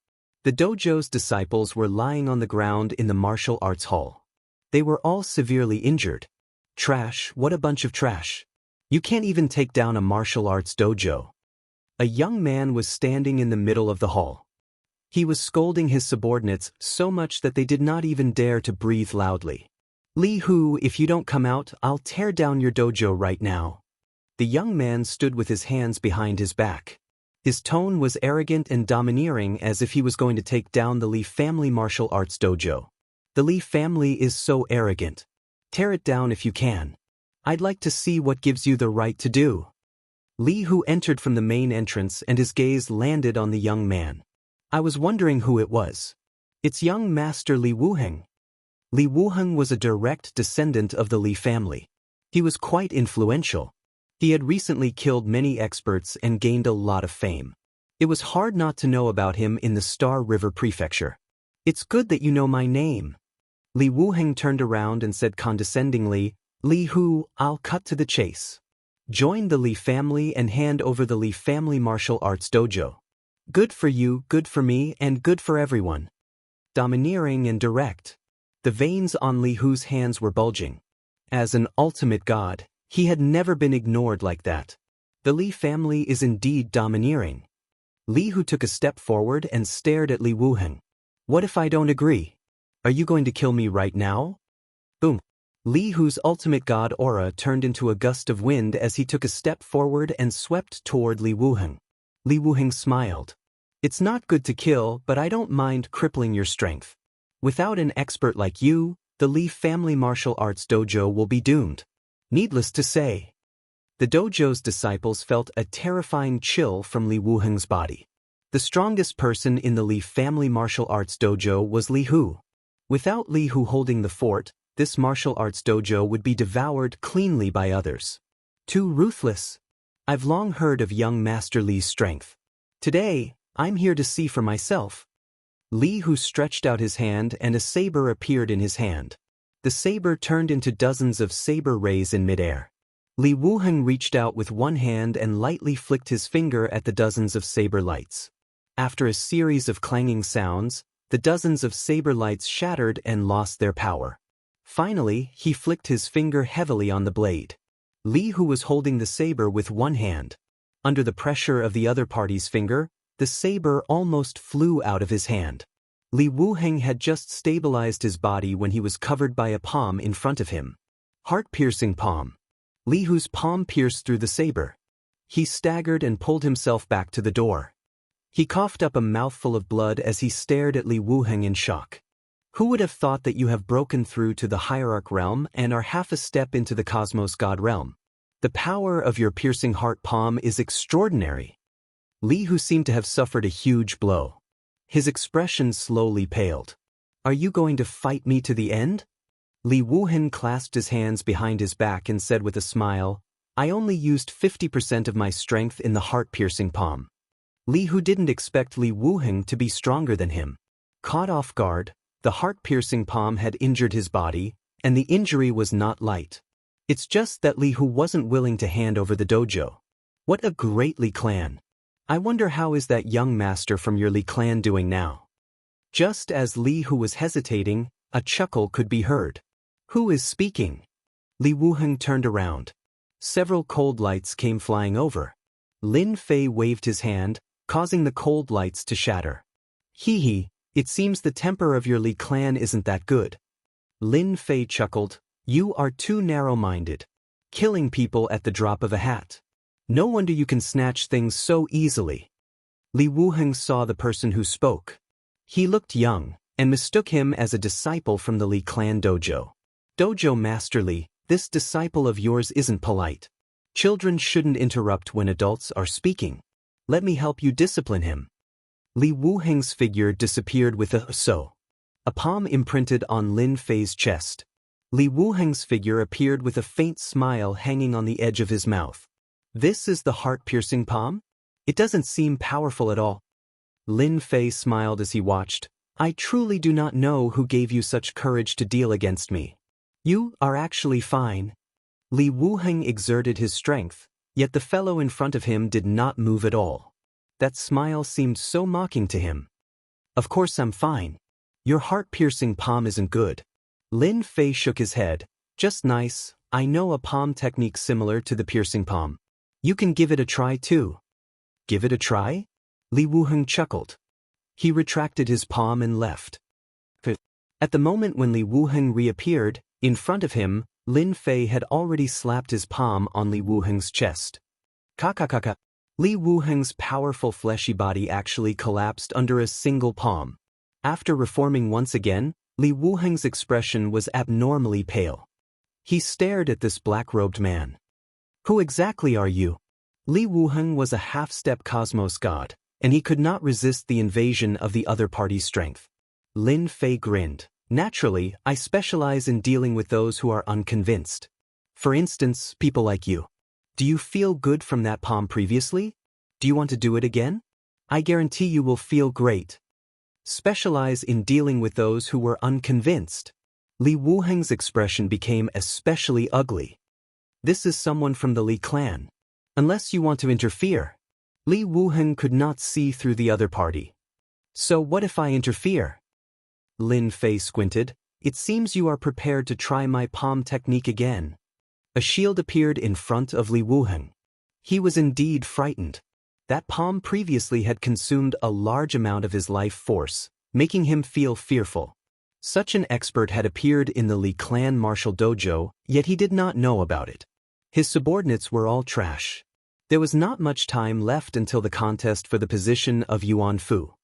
The dojo's disciples were lying on the ground in the martial arts hall. They were all severely injured. Trash, what a bunch of trash. You can't even take down a martial arts dojo. A young man was standing in the middle of the hall. He was scolding his subordinates so much that they did not even dare to breathe loudly. Li Hu, if you don't come out, I'll tear down your dojo right now. The young man stood with his hands behind his back. His tone was arrogant and domineering, as if he was going to take down the Li family martial arts dojo. The Li family is so arrogant. Tear it down if you can. I'd like to see what gives you the right to do. Li Hu entered from the main entrance and his gaze landed on the young man. I was wondering who it was. It's young master Li Wuheng. Li Wuheng was a direct descendant of the Li family. He was quite influential. He had recently killed many experts and gained a lot of fame. It was hard not to know about him in the Star River Prefecture. It's good that you know my name. Li Wuheng turned around and said condescendingly, Li Hu, I'll cut to the chase. Join the Li family and hand over the Li family martial arts dojo. Good for you, good for me, and good for everyone. Domineering and direct. The veins on Li Hu's hands were bulging. As an ultimate god, he had never been ignored like that. The Li family is indeed domineering. Li Hu took a step forward and stared at Li Wuheng. What if I don't agree? Are you going to kill me right now? Boom. Li Hu's ultimate god aura turned into a gust of wind as he took a step forward and swept toward Li Wuheng. Li Wuheng smiled. It's not good to kill, but I don't mind crippling your strength. Without an expert like you, the Li family martial arts dojo will be doomed. Needless to say. The dojo's disciples felt a terrifying chill from Li Wuheng's body. The strongest person in the Li family martial arts dojo was Li Hu. Without Li Hu holding the fort, this martial arts dojo would be devoured cleanly by others. Too ruthless. I've long heard of young Master Li's strength. Today, I'm here to see for myself. Li Hu stretched out his hand and a saber appeared in his hand. The saber turned into dozens of saber rays in midair. Li Wuheng reached out with one hand and lightly flicked his finger at the dozens of saber lights. After a series of clanging sounds, the dozens of saber lights shattered and lost their power. Finally, he flicked his finger heavily on the blade. Li Hu was holding the saber with one hand. Under the pressure of the other party's finger, the saber almost flew out of his hand. Li Wuheng had just stabilized his body when he was covered by a palm in front of him. Heart-piercing palm. Li Hu's palm pierced through the saber. He staggered and pulled himself back to the door. He coughed up a mouthful of blood as he stared at Li Wuheng in shock. Who would have thought that you have broken through to the hierarch realm and are half a step into the cosmos god realm? The power of your piercing heart palm is extraordinary. Li Hu seemed to have suffered a huge blow. His expression slowly paled. Are you going to fight me to the end? Li Wuheng clasped his hands behind his back and said with a smile, I only used 50% of my strength in the heart-piercing palm. Li Hu didn't expect Li Wuheng to be stronger than him. Caught off guard, the heart-piercing palm had injured his body, and the injury was not light. It's just that Li Hu wasn't willing to hand over the dojo. What a great Li clan. I wonder how is that young master from your Li clan doing now? Just as Li Hu was hesitating, a chuckle could be heard. Who is speaking? Li Wuheng turned around. Several cold lights came flying over. Lin Fei waved his hand, causing the cold lights to shatter. Hee hee, it seems the temper of your Li clan isn't that good. Lin Fei chuckled, you are too narrow-minded. Killing people at the drop of a hat. No wonder you can snatch things so easily. Li Wuheng saw the person who spoke. He looked young, and mistook him as a disciple from the Li clan dojo. Dojo Master Li, this disciple of yours isn't polite. Children shouldn't interrupt when adults are speaking. Let me help you discipline him. Li Wuheng's figure disappeared with a so. A palm imprinted on Lin Fei's chest. Li Wuheng's figure appeared with a faint smile hanging on the edge of his mouth. This is the heart-piercing palm? It doesn't seem powerful at all. Lin Fei smiled as he watched. I truly do not know who gave you such courage to deal against me. You are actually fine. Li Wuheng exerted his strength, yet the fellow in front of him did not move at all. That smile seemed so mocking to him. Of course I'm fine. Your heart-piercing palm isn't good. Lin Fei shook his head. Just nice, I know a palm technique similar to the piercing palm. You can give it a try too. Give it a try? Li Wuheng chuckled. He retracted his palm and left. At the moment when Li Wuheng reappeared, in front of him, Lin Fei had already slapped his palm on Li Wuheng's chest. Ka. Li Wuheng's powerful fleshy body actually collapsed under a single palm. After reforming once again, Li Wuheng's expression was abnormally pale. He stared at this black-robed man. Who exactly are you? Li Wuheng was a half-step cosmos god, and he could not resist the invasion of the other party's strength. Lin Fei grinned. Naturally, I specialize in dealing with those who are unconvinced. For instance, people like you. Do you feel good from that palm previously? Do you want to do it again? I guarantee you will feel great. Specialize in dealing with those who were unconvinced. Li Wuheng's expression became especially ugly. This is someone from the Li clan. Unless you want to interfere. Li Wuheng could not see through the other party. So what if I interfere? Lin Fei squinted. It seems you are prepared to try my palm technique again. A shield appeared in front of Li Wuheng. He was indeed frightened. That palm previously had consumed a large amount of his life force, making him feel fearful. Such an expert had appeared in the Li clan martial dojo, yet he did not know about it. His subordinates were all trash. There was not much time left until the contest for the position of Yuan Fu.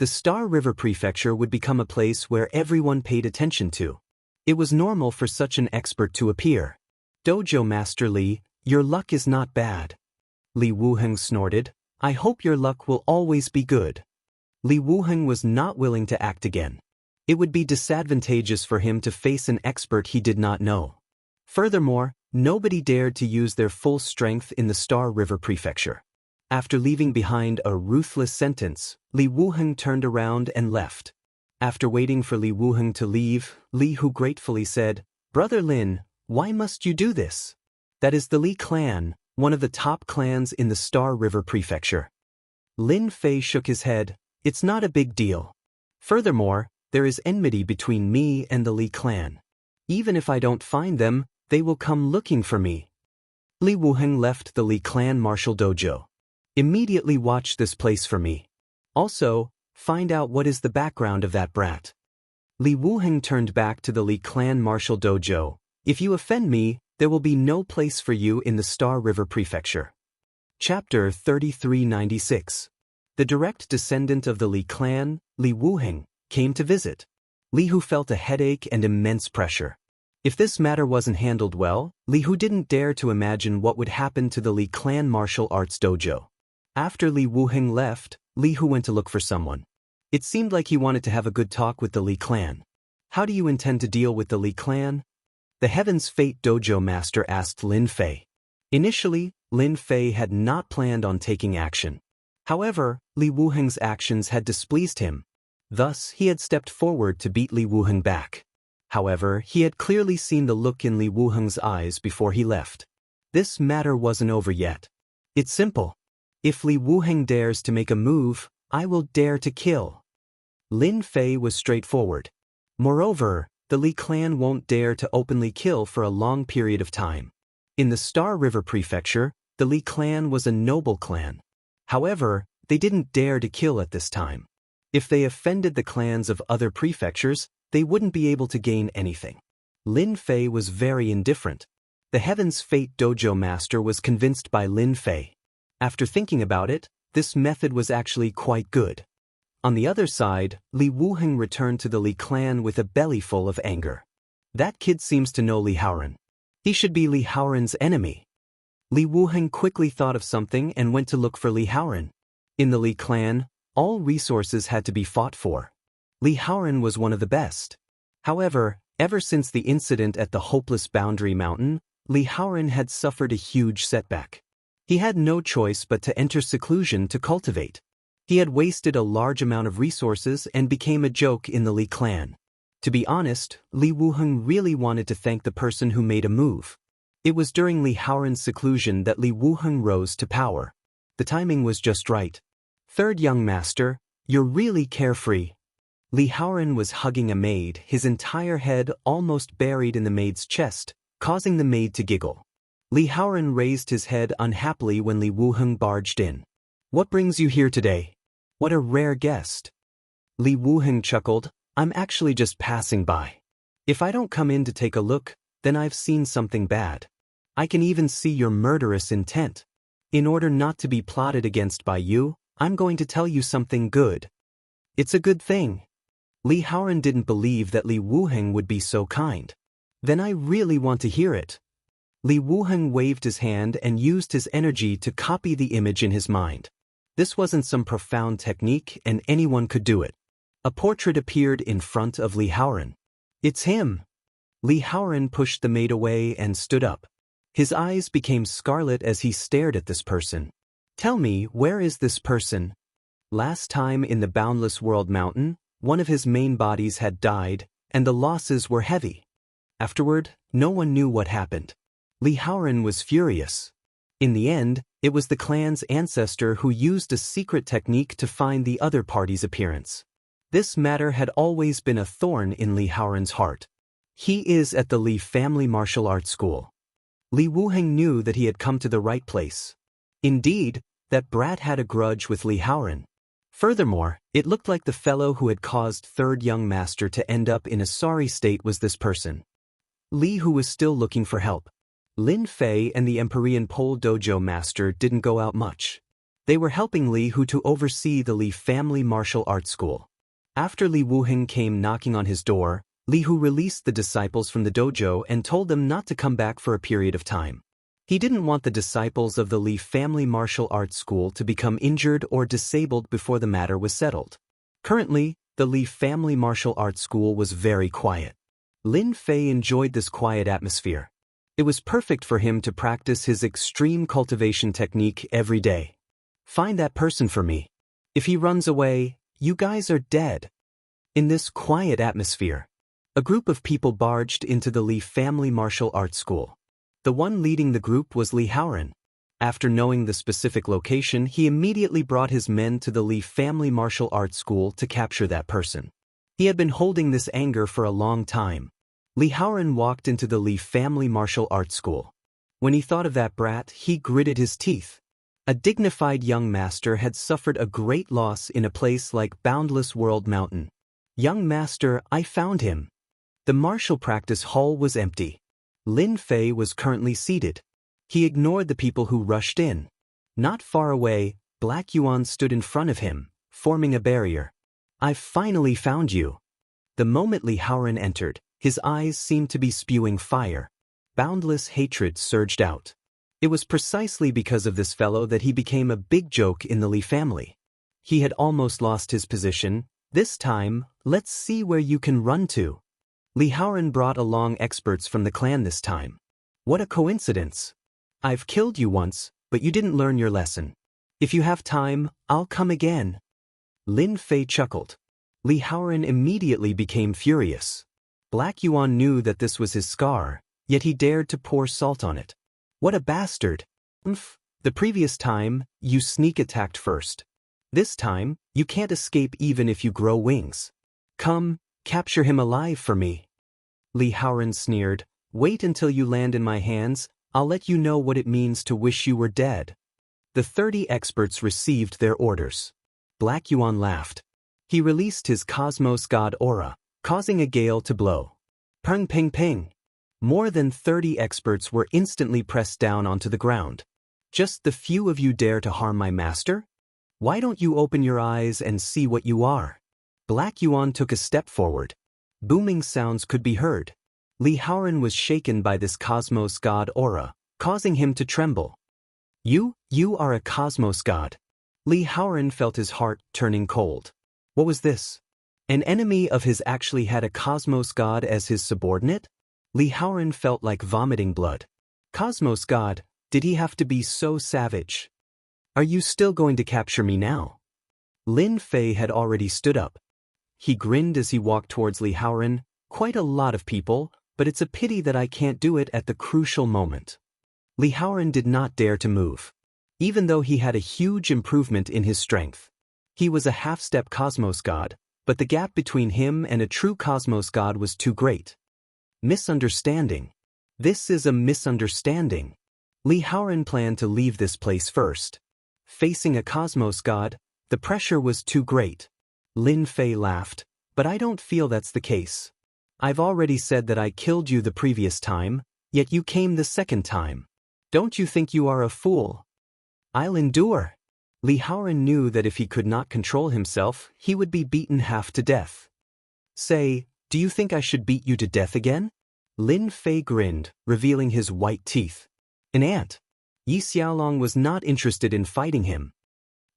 The Star River Prefecture would become a place where everyone paid attention to. It was normal for such an expert to appear. Dojo Master Li, Your luck is not bad. Li Wuheng snorted. I hope your luck will always be good. Li Wuheng was not willing to act again. It would be disadvantageous for him to face an expert he did not know. Furthermore, nobody dared to use their full strength in the Star River Prefecture. After leaving behind a ruthless sentence, Li Wuheng turned around and left. After waiting for Li Wuheng to leave, Li Hu gratefully said, Brother Lin, why must you do this? That is the Li clan, one of the top clans in the Star River Prefecture. Lin Fei shook his head. It's not a big deal. Furthermore, there is enmity between me and the Li clan. Even if I don't find them, they will come looking for me. Li Wuheng left the Li clan martial dojo. Immediately watch this place for me. Also, find out what is the background of that brat. Li Wuheng turned back to the Li clan martial dojo. If you offend me, there will be no place for you in the Star River Prefecture. Chapter 3396. The direct descendant of the Li clan, Li Wuheng, came to visit. Li Hu felt a headache and immense pressure. If this matter wasn't handled well, Li Hu didn't dare to imagine what would happen to the Li clan martial arts dojo. After Li Wuheng left, Li Hu went to look for someone. It seemed like he wanted to have a good talk with the Li clan. How do you intend to deal with the Li clan? The Heaven's Fate Dojo Master asked Lin Fei. Initially, Lin Fei had not planned on taking action. However, Li Wuheng's actions had displeased him. Thus, he had stepped forward to beat Li Wuheng back. However, he had clearly seen the look in Li Wuheng's eyes before he left. This matter wasn't over yet. It's simple. If Li Wuheng dares to make a move, I will dare to kill. Lin Fei was straightforward. Moreover, the Li clan won't dare to openly kill for a long period of time. In the Star River Prefecture, the Li clan was a noble clan. However, they didn't dare to kill at this time. If they offended the clans of other prefectures, they wouldn't be able to gain anything. Lin Fei was very indifferent. The Heaven's Fate Dojo Master was convinced by Lin Fei. After thinking about it, this method was actually quite good. On the other side, Li Wuheng returned to the Li clan with a belly full of anger. That kid seems to know Li Haoren. He should be Li Haoren's enemy. Li Wuheng quickly thought of something and went to look for Li Haoren. In the Li clan, all resources had to be fought for. Li Haoren was one of the best. However, ever since the incident at the Hopeless Boundary Mountain, Li Haoren had suffered a huge setback. He had no choice but to enter seclusion to cultivate. He had wasted a large amount of resources and became a joke in the Li clan. To be honest, Li Wuheng really wanted to thank the person who made a move. It was during Li Haoren's seclusion that Li Wuheng rose to power. The timing was just right. Third young master, you're really carefree. Li Haoren was hugging a maid, his entire head almost buried in the maid's chest, causing the maid to giggle. Li Haoren raised his head unhappily when Li Wuheng barged in. What brings you here today? What a rare guest. Li Wuheng chuckled, I'm actually just passing by. If I don't come in to take a look, then I've seen something bad. I can even see your murderous intent. In order not to be plotted against by you, I'm going to tell you something good. It's a good thing. Li Haoren didn't believe that Li Wuheng would be so kind. Then I really want to hear it. Li Wuheng waved his hand and used his energy to copy the image in his mind. This wasn't some profound technique and anyone could do it. A portrait appeared in front of Li Haoren. It's him. Li Haoren pushed the maid away and stood up. His eyes became scarlet as he stared at this person. Tell me, where is this person? Last time in the Boundless World Mountain, one of his main bodies had died, and the losses were heavy. Afterward, no one knew what happened. Li Haoren was furious. In the end, it was the clan's ancestor who used a secret technique to find the other party's appearance. This matter had always been a thorn in Li Haoren's heart. He is at the Li family martial arts school. Li Wuheng knew that he had come to the right place. Indeed, that brat had a grudge with Li Haoren. Furthermore, it looked like the fellow who had caused third young master to end up in a sorry state was this person. Li, who was still looking for help. Lin Fei and the Empyrean Pole Dojo Master didn't go out much. They were helping Li Hu to oversee the Li family martial arts school. After Li Wuheng came knocking on his door, Li Hu released the disciples from the dojo and told them not to come back for a period of time. He didn't want the disciples of the Li Family Martial Arts School to become injured or disabled before the matter was settled. Currently, the Li Family Martial Arts School was very quiet. Lin Fei enjoyed this quiet atmosphere. It was perfect for him to practice his extreme cultivation technique every day. Find that person for me. If he runs away, you guys are dead. In this quiet atmosphere, a group of people barged into the Li Family Martial Arts School. The one leading the group was Li Haoran. After knowing the specific location, he immediately brought his men to the Li Family Martial Arts School to capture that person. He had been holding this anger for a long time. Li Haoran walked into the Li Family Martial Arts School. When he thought of that brat, he gritted his teeth. A dignified young master had suffered a great loss in a place like Boundless World Mountain. Young master, I found him. The martial practice hall was empty. Lin Fei was currently seated. He ignored the people who rushed in. Not far away, Black Yuan stood in front of him, forming a barrier. I've finally found you. The moment Li Haoran entered, his eyes seemed to be spewing fire. Boundless hatred surged out. It was precisely because of this fellow that he became a big joke in the Li family. He had almost lost his position. This time, let's see where you can run to. Li Haoran brought along experts from the clan this time. What a coincidence. I've killed you once, but you didn't learn your lesson. If you have time, I'll come again. Lin Fei chuckled. Li Haoran immediately became furious. Black Yuan knew that this was his scar, yet he dared to pour salt on it. What a bastard. The previous time, you sneak attacked first. This time, you can't escape even if you grow wings. Come, capture him alive for me. Li Haoran sneered. Wait until you land in my hands, I'll let you know what it means to wish you were dead. The 30 experts received their orders. Black Yuan laughed. He released his Cosmos God aura, causing a gale to blow. Peng peng peng. More than 30 experts were instantly pressed down onto the ground. Just the few of you dare to harm my master? Why don't you open your eyes and see what you are? Black Yuan took a step forward. Booming sounds could be heard. Li Haoran was shaken by this Cosmos God aura, causing him to tremble. You are a Cosmos God. Li Haoran felt his heart turning cold. What was this? An enemy of his actually had a Cosmos God as his subordinate? Li Haoran felt like vomiting blood. Cosmos God, did he have to be so savage? Are you still going to capture me now? Lin Fei had already stood up. He grinned as he walked towards Li Haoran. Quite a lot of people, but it's a pity that I can't do it at the crucial moment. Li Haoran did not dare to move. Even though he had a huge improvement in his strength. He was a half-step Cosmos God, but the gap between him and a true Cosmos God was too great. Misunderstanding. This is a misunderstanding. Li Haoran planned to leave this place first. Facing a Cosmos God, the pressure was too great. Lin Fei laughed, but I don't feel that's the case. I've already said that I killed you the previous time, yet you came the second time. Don't you think you are a fool? I'll endure. Li Haoran knew that if he could not control himself, he would be beaten half to death. Say, do you think I should beat you to death again? Lin Fei grinned, revealing his white teeth. An ant. Yi Xiaolong was not interested in fighting him.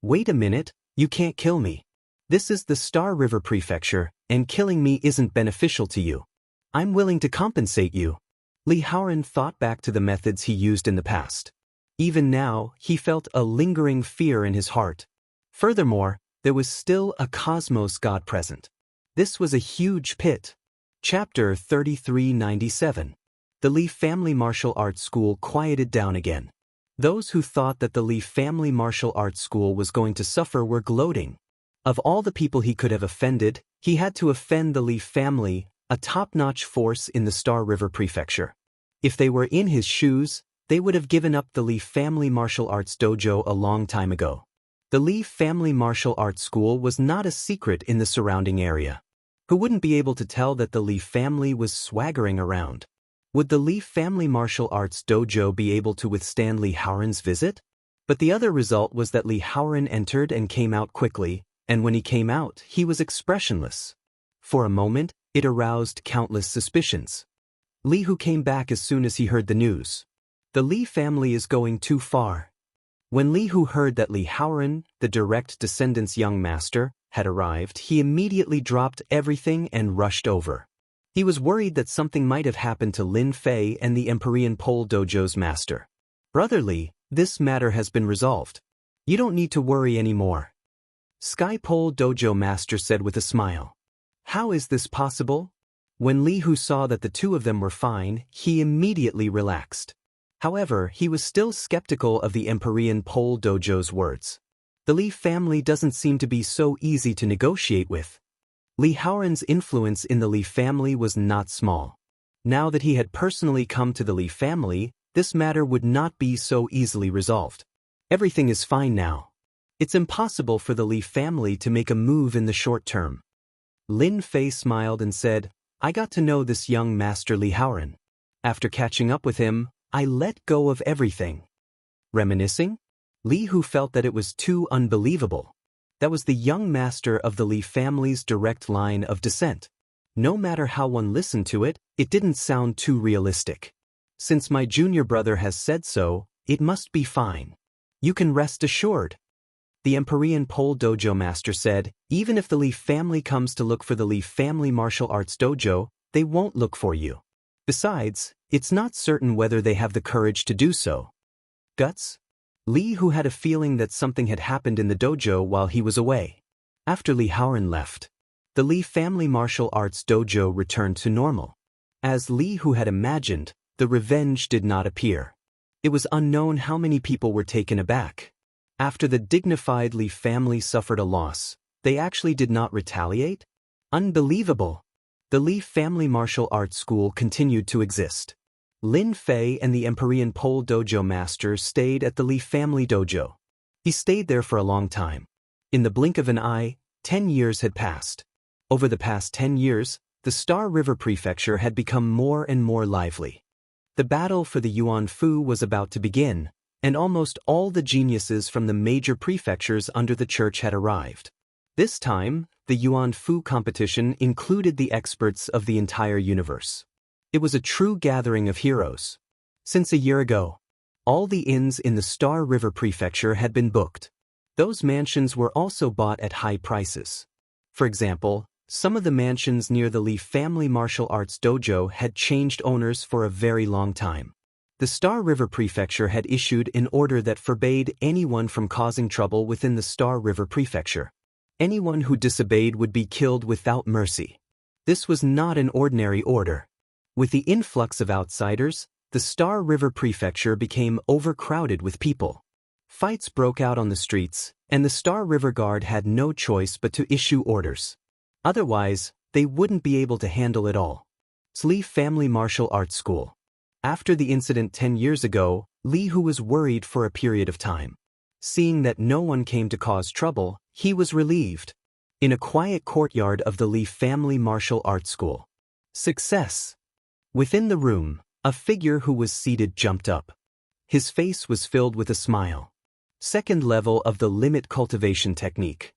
Wait a minute, you can't kill me. This is the Star River Prefecture, and killing me isn't beneficial to you. I'm willing to compensate you. Li Haoran thought back to the methods he used in the past. Even now, he felt a lingering fear in his heart. Furthermore, there was still a Cosmos God present. This was a huge pit. Chapter 3397. The Li Family Martial Arts School quieted down again. Those who thought that the Li Family Martial Arts School was going to suffer were gloating. Of all the people he could have offended, he had to offend the Li family, a top-notch force in the Star River Prefecture. If they were in his shoes, they would have given up the Li Family Martial Arts Dojo a long time ago. The Li Family Martial Arts School was not a secret in the surrounding area. Who wouldn't be able to tell that the Li family was swaggering around? Would the Li Family Martial Arts Dojo be able to withstand Li Haoran's visit? But the other result was that Li Haoran entered and came out quickly, and when he came out, he was expressionless. For a moment, it aroused countless suspicions. Li Hu came back as soon as he heard the news. The Li family is going too far. When Li Hu heard that Li Haoran, the direct descendant's young master, had arrived, he immediately dropped everything and rushed over. He was worried that something might have happened to Lin Fei and the Empyrean Pole Dojo's master. Brother Li, this matter has been resolved. You don't need to worry anymore. Sky Pole Dojo master said with a smile. How is this possible? When Li Hu saw that the two of them were fine, he immediately relaxed. However, he was still skeptical of the Empyrean Pole Dojo's words. The Li family doesn't seem to be so easy to negotiate with. Li Haoran's influence in the Li family was not small. Now that he had personally come to the Li family, this matter would not be so easily resolved. Everything is fine now. It's impossible for the Li family to make a move in the short term. Lin Fei smiled and said, I got to know this young master Li Haoran. After catching up with him, I let go of everything. Reminiscing? Li Hu felt that it was too unbelievable. That was the young master of the Li family's direct line of descent. No matter how one listened to it, it didn't sound too realistic. Since my junior brother has said so, it must be fine. You can rest assured. The Empyrean Pole Dojo master said, even if the Li family comes to look for the Li family martial arts dojo, they won't look for you. Besides, it's not certain whether they have the courage to do so. Guts? Li Hu had a feeling that something had happened in the dojo while he was away. After Li Haoran left, the Li family martial arts dojo returned to normal. As Li Hu had imagined, the revenge did not appear. It was unknown how many people were taken aback. After the dignified Li family suffered a loss, they actually did not retaliate? Unbelievable! The Li family martial arts school continued to exist. Lin Fei and the Empyrean Pole Dojo master stayed at the Li family dojo. He stayed there for a long time. In the blink of an eye, 10 years had passed. Over the past 10 years, the Star River Prefecture had become more and more lively. The battle for the Yuan Fu was about to begin, and almost all the geniuses from the major prefectures under the church had arrived. This time, the Yuan Fu competition included the experts of the entire universe. It was a true gathering of heroes. Since a year ago, all the inns in the Star River Prefecture had been booked. Those mansions were also bought at high prices. For example, some of the mansions near the Li family martial arts dojo had changed owners for a very long time. The Star River Prefecture had issued an order that forbade anyone from causing trouble within the Star River Prefecture. Anyone who disobeyed would be killed without mercy. This was not an ordinary order. With the influx of outsiders, the Star River Prefecture became overcrowded with people. Fights broke out on the streets, and the Star River Guard had no choice but to issue orders. Otherwise, they wouldn't be able to handle it all. Li Family Martial Arts School. After the incident 10 years ago, Li Hu was worried for a period of time. Seeing that no one came to cause trouble, he was relieved. In a quiet courtyard of the Li Family Martial Arts School. Success! Within the room, a figure who was seated jumped up. His face was filled with a smile. Second level of the limit cultivation technique.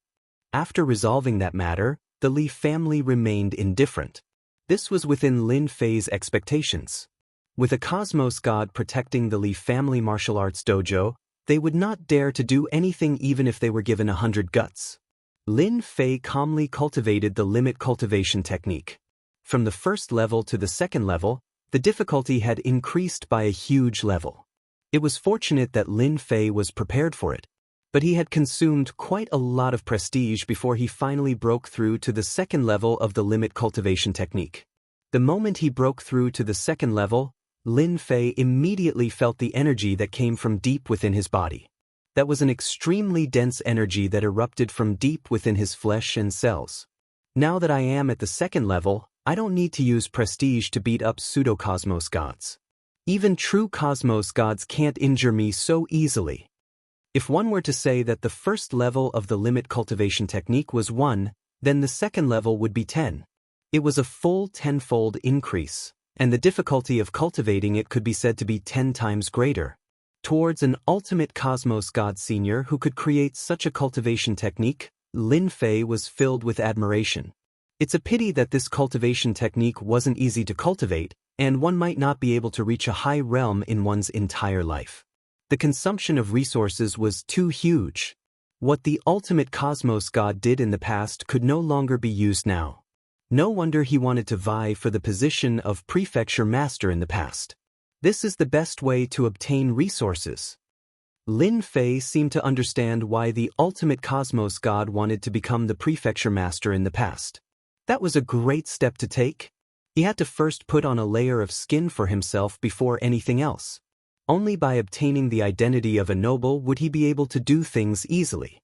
After resolving that matter, the Li family remained indifferent. This was within Lin Fei's expectations. With a cosmos god protecting the Li family martial arts dojo, they would not dare to do anything even if they were given 100 guts. Lin Fei calmly cultivated the limit cultivation technique. From the first level to the second level, the difficulty had increased by a huge level. It was fortunate that Lin Fei was prepared for it, but he had consumed quite a lot of prestige before he finally broke through to the second level of the limit cultivation technique. The moment he broke through to the second level, Lin Fei immediately felt the energy that came from deep within his body. That was an extremely dense energy that erupted from deep within his flesh and cells. Now that I am at the second level, I don't need to use prestige to beat up pseudo-cosmos gods. Even true cosmos gods can't injure me so easily. If one were to say that the first level of the limit cultivation technique was 1, then the second level would be 10. It was a full 10-fold increase, and the difficulty of cultivating it could be said to be 10 times greater. Towards an ultimate cosmos god senior who could create such a cultivation technique, Lin Fei was filled with admiration. It's a pity that this cultivation technique wasn't easy to cultivate, and one might not be able to reach a high realm in one's entire life. The consumption of resources was too huge. What the ultimate cosmos god did in the past could no longer be used now. No wonder he wanted to vie for the position of prefecture master in the past. This is the best way to obtain resources. Lin Fei seemed to understand why the ultimate cosmos god wanted to become the prefecture master in the past. That was a great step to take. He had to first put on a layer of skin for himself before anything else. Only by obtaining the identity of a noble would he be able to do things easily.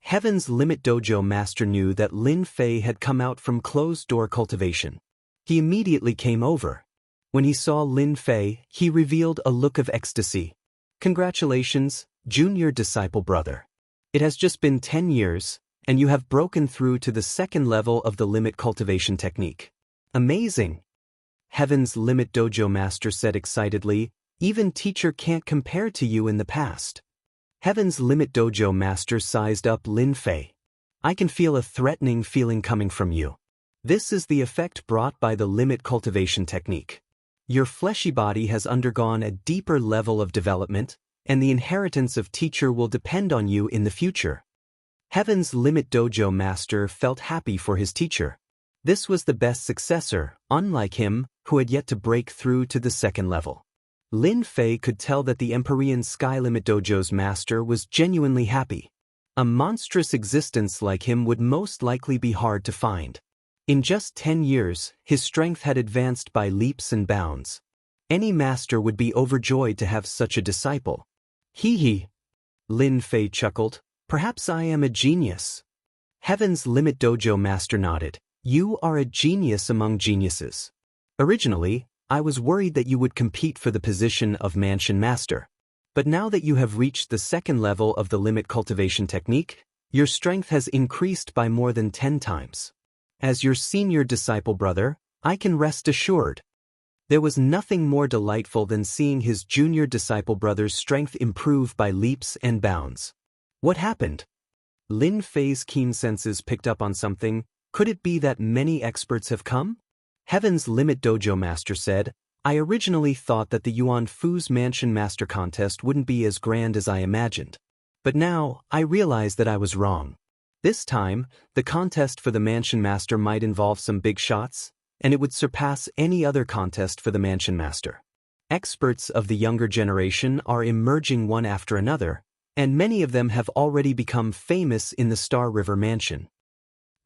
Heaven's Limit Dojo master knew that Lin Fei had come out from closed-door cultivation. He immediately came over. When he saw Lin Fei, he revealed a look of ecstasy. Congratulations, junior disciple brother. It has just been 10 years, and you have broken through to the second level of the limit cultivation technique. Amazing! Heaven's Limit Dojo master said excitedly, even teacher can't compare to you in the past. Heaven's Limit Dojo master sized up Lin Fei. I can feel a threatening feeling coming from you. This is the effect brought by the limit cultivation technique. Your fleshy body has undergone a deeper level of development, and the inheritance of teacher will depend on you in the future. Heaven's Limit Dojo master felt happy for his teacher. This was the best successor, unlike him, who had yet to break through to the second level. Lin Fei could tell that the Empyrean Sky Limit Dojo's master was genuinely happy. A monstrous existence like him would most likely be hard to find. In just 10 years, his strength had advanced by leaps and bounds. Any master would be overjoyed to have such a disciple. Hee hee. Lin Fei chuckled. Perhaps I am a genius. Heaven's Limit Dojo master nodded. You are a genius among geniuses. Originally, I was worried that you would compete for the position of Mansion Master. But now that you have reached the second level of the limit cultivation technique, your strength has increased by more than 10 times. As your senior disciple brother, I can rest assured. There was nothing more delightful than seeing his junior disciple brother's strength improve by leaps and bounds. What happened? Lin Fei's keen senses picked up on something. Could it be that many experts have come? Heaven's Limit Dojo master said, I originally thought that the Yuan Fu's Mansion Master contest wouldn't be as grand as I imagined. But now, I realize that I was wrong. This time, the contest for the Mansion Master might involve some big shots, and it would surpass any other contest for the Mansion Master. Experts of the younger generation are emerging one after another, and many of them have already become famous in the Star River Mansion.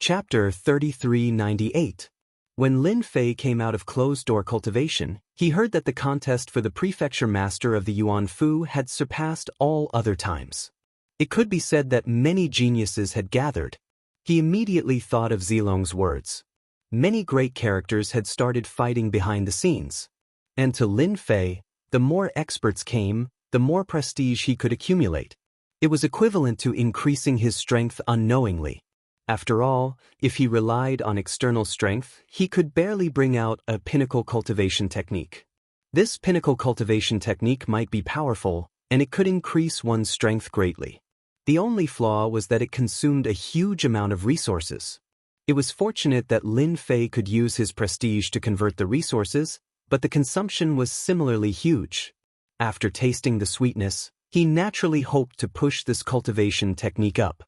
Chapter 3398. When Lin Fei came out of closed-door cultivation, he heard that the contest for the prefecture master of the Yuan Fu had surpassed all other times. It could be said that many geniuses had gathered. He immediately thought of Zilong's words. Many great characters had started fighting behind the scenes. And to Lin Fei, the more experts came, the more prestige he could accumulate. It was equivalent to increasing his strength unknowingly. After all, if he relied on external strength, he could barely bring out a pinnacle cultivation technique. This pinnacle cultivation technique might be powerful, and it could increase one's strength greatly. The only flaw was that it consumed a huge amount of resources. It was fortunate that Lin Fei could use his prestige to convert the resources, but the consumption was similarly huge. After tasting the sweetness, he naturally hoped to push this cultivation technique up.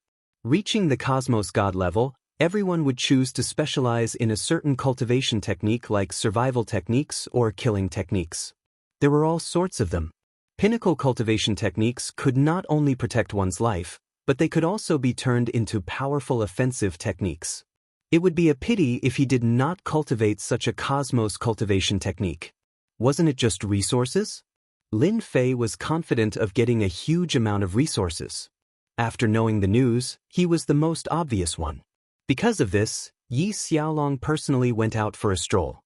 Reaching the Cosmos God level, everyone would choose to specialize in a certain cultivation technique like survival techniques or killing techniques. There were all sorts of them. Pinnacle cultivation techniques could not only protect one's life, but they could also be turned into powerful offensive techniques. It would be a pity if he did not cultivate such a Cosmos cultivation technique. Wasn't it just resources? Lin Fei was confident of getting a huge amount of resources. After knowing the news, he was the most obvious one. Because of this, Yi Xiaolong personally went out for a stroll.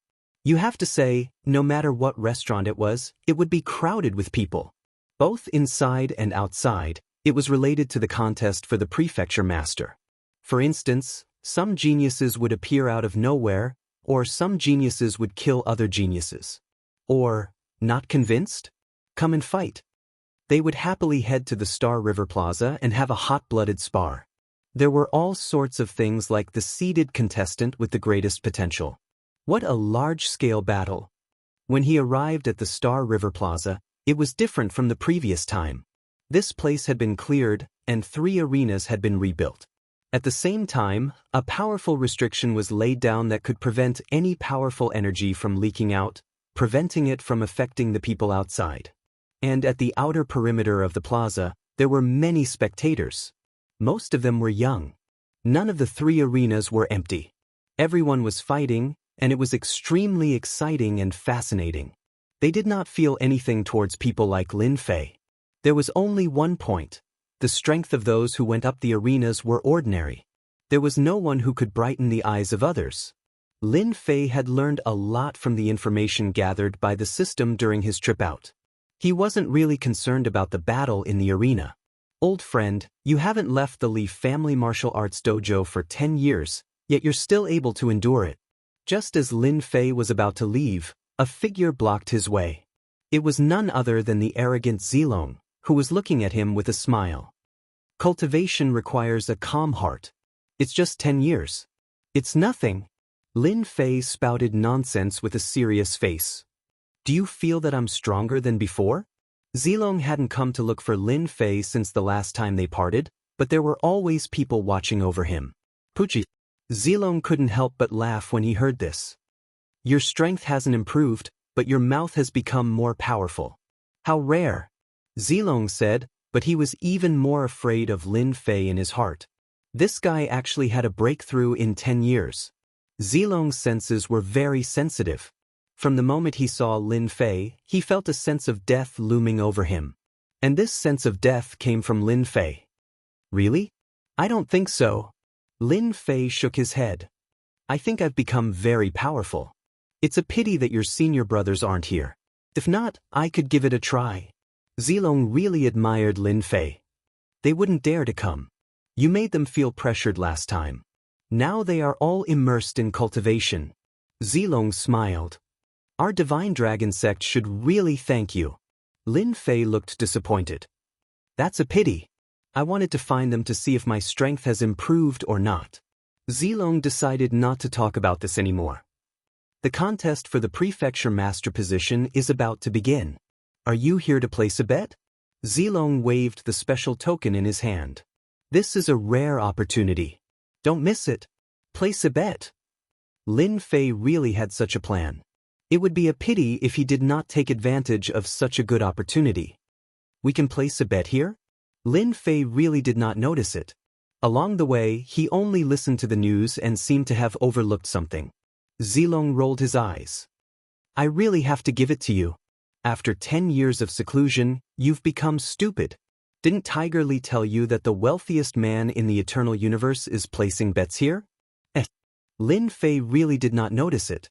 You have to say, no matter what restaurant it would be crowded with people. Both inside and outside, it was related to the contest for the prefecture master. For instance, some geniuses would appear out of nowhere, or some geniuses would kill other geniuses. Or, not convinced? Come and fight. They would happily head to the Star River Plaza and have a hot-blooded spar. There were all sorts of things like the seeded contestant with the greatest potential. What a large-scale battle. When he arrived at the Star River Plaza, it was different from the previous time. This place had been cleared, and 3 arenas had been rebuilt. At the same time, a powerful restriction was laid down that could prevent any powerful energy from leaking out, preventing it from affecting the people outside. And at the outer perimeter of the plaza, there were many spectators. Most of them were young. None of the 3 arenas were empty. Everyone was fighting, and it was extremely exciting and fascinating. They did not feel anything towards people like Lin Fei. There was only one point. The strength of those who went up the arenas were ordinary. There was no one who could brighten the eyes of others. Lin Fei had learned a lot from the information gathered by the system during his trip out. He wasn't really concerned about the battle in the arena. Old friend, you haven't left the Li family martial arts dojo for 10 years, yet you're still able to endure it. Just as Lin Fei was about to leave, a figure blocked his way. It was none other than the arrogant Zilong, who was looking at him with a smile. Cultivation requires a calm heart. It's just 10 years. It's nothing. Lin Fei spouted nonsense with a serious face. Do you feel that I'm stronger than before? Zilong hadn't come to look for Lin Fei since the last time they parted, but there were always people watching over him. Puchi. Zilong couldn't help but laugh when he heard this. Your strength hasn't improved, but your mouth has become more powerful. How rare. Zilong said, but he was even more afraid of Lin Fei in his heart. This guy actually had a breakthrough in 10 years. Zilong's senses were very sensitive. From the moment he saw Lin Fei, he felt a sense of death looming over him. And this sense of death came from Lin Fei. Really? I don't think so. Lin Fei shook his head. I think I've become very powerful. It's a pity that your senior brothers aren't here. If not, I could give it a try. Zilong really admired Lin Fei. They wouldn't dare to come. You made them feel pressured last time. Now they are all immersed in cultivation. Zilong smiled. Our divine dragon sect should really thank you. Lin Fei looked disappointed. That's a pity. I wanted to find them to see if my strength has improved or not. Zilong decided not to talk about this anymore. The contest for the prefecture master position is about to begin. Are you here to place a bet? Zilong waved the special token in his hand. This is a rare opportunity. Don't miss it. Place a bet. Lin Fei really had such a plan. It would be a pity if he did not take advantage of such a good opportunity. We can place a bet here? Lin Fei really did not notice it. Along the way, he only listened to the news and seemed to have overlooked something. Zilong rolled his eyes. I really have to give it to you. After 10 years of seclusion, you've become stupid. Didn't Tiger Li tell you that the wealthiest man in the eternal universe is placing bets here? Lin Fei really did not notice it.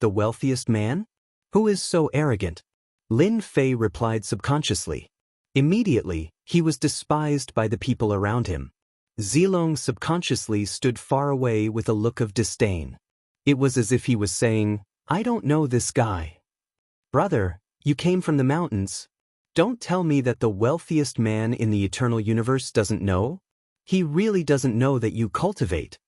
The wealthiest man? Who is so arrogant? Lin Fei replied subconsciously. Immediately, he was despised by the people around him. Zilong subconsciously stood far away with a look of disdain. It was as if he was saying, I don't know this guy. Brother, you came from the mountains. Don't tell me that the wealthiest man in the eternal universe doesn't know. He really doesn't know that you cultivate.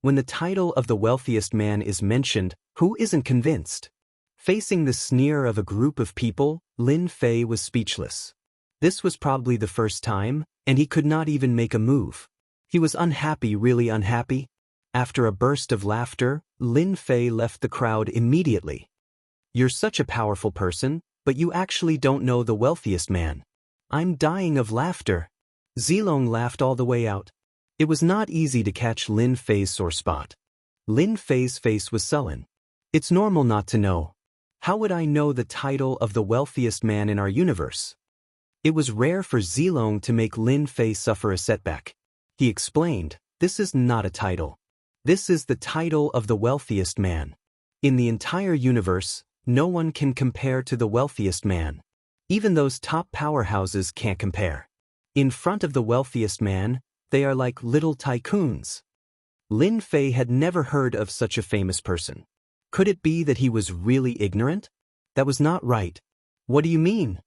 When the title of the wealthiest man is mentioned, who isn't convinced? Facing the sneer of a group of people, Lin Fei was speechless. This was probably the first time, and he could not even make a move. He was unhappy, really unhappy. After a burst of laughter, Lin Fei left the crowd immediately. You're such a powerful person, but you actually don't know the wealthiest man. I'm dying of laughter. Zilong laughed all the way out. It was not easy to catch Lin Fei's sore spot. Lin Fei's face was sullen. It's normal not to know. How would I know the title of the wealthiest man in our universe? It was rare for Zilong to make Lin Fei suffer a setback. He explained, this is not a title. This is the title of the wealthiest man. In the entire universe, no one can compare to the wealthiest man. Even those top powerhouses can't compare. In front of the wealthiest man, they are like little tycoons. Lin Fei had never heard of such a famous person. Could it be that he was really ignorant? That was not right. What do you mean?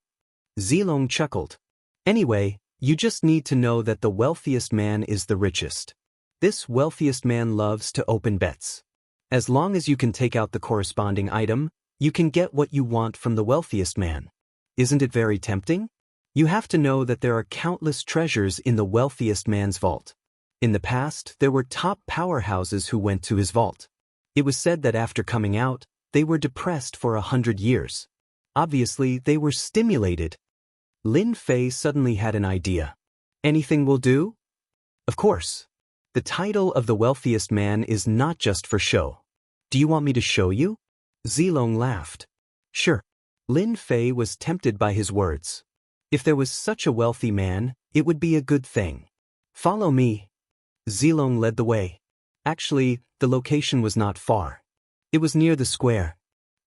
Zilong chuckled. Anyway, You just need to know that the wealthiest man is the richest. This wealthiest man loves to open bets. As long as you can take out the corresponding item, you can get what you want from the wealthiest man. Isn't it very tempting? You have to know that there are countless treasures in the wealthiest man's vault. In the past, there were top powerhouses who went to his vault. It was said that after coming out, they were depressed for 100 years. Obviously, they were stimulated. Lin Fei suddenly had an idea. Anything will do? Of course. The title of the wealthiest man is not just for show. Do you want me to show you? Zilong laughed. Sure. Lin Fei was tempted by his words. If there was such a wealthy man, it would be a good thing. Follow me. Zilong led the way. Actually, the location was not far. It was near the square.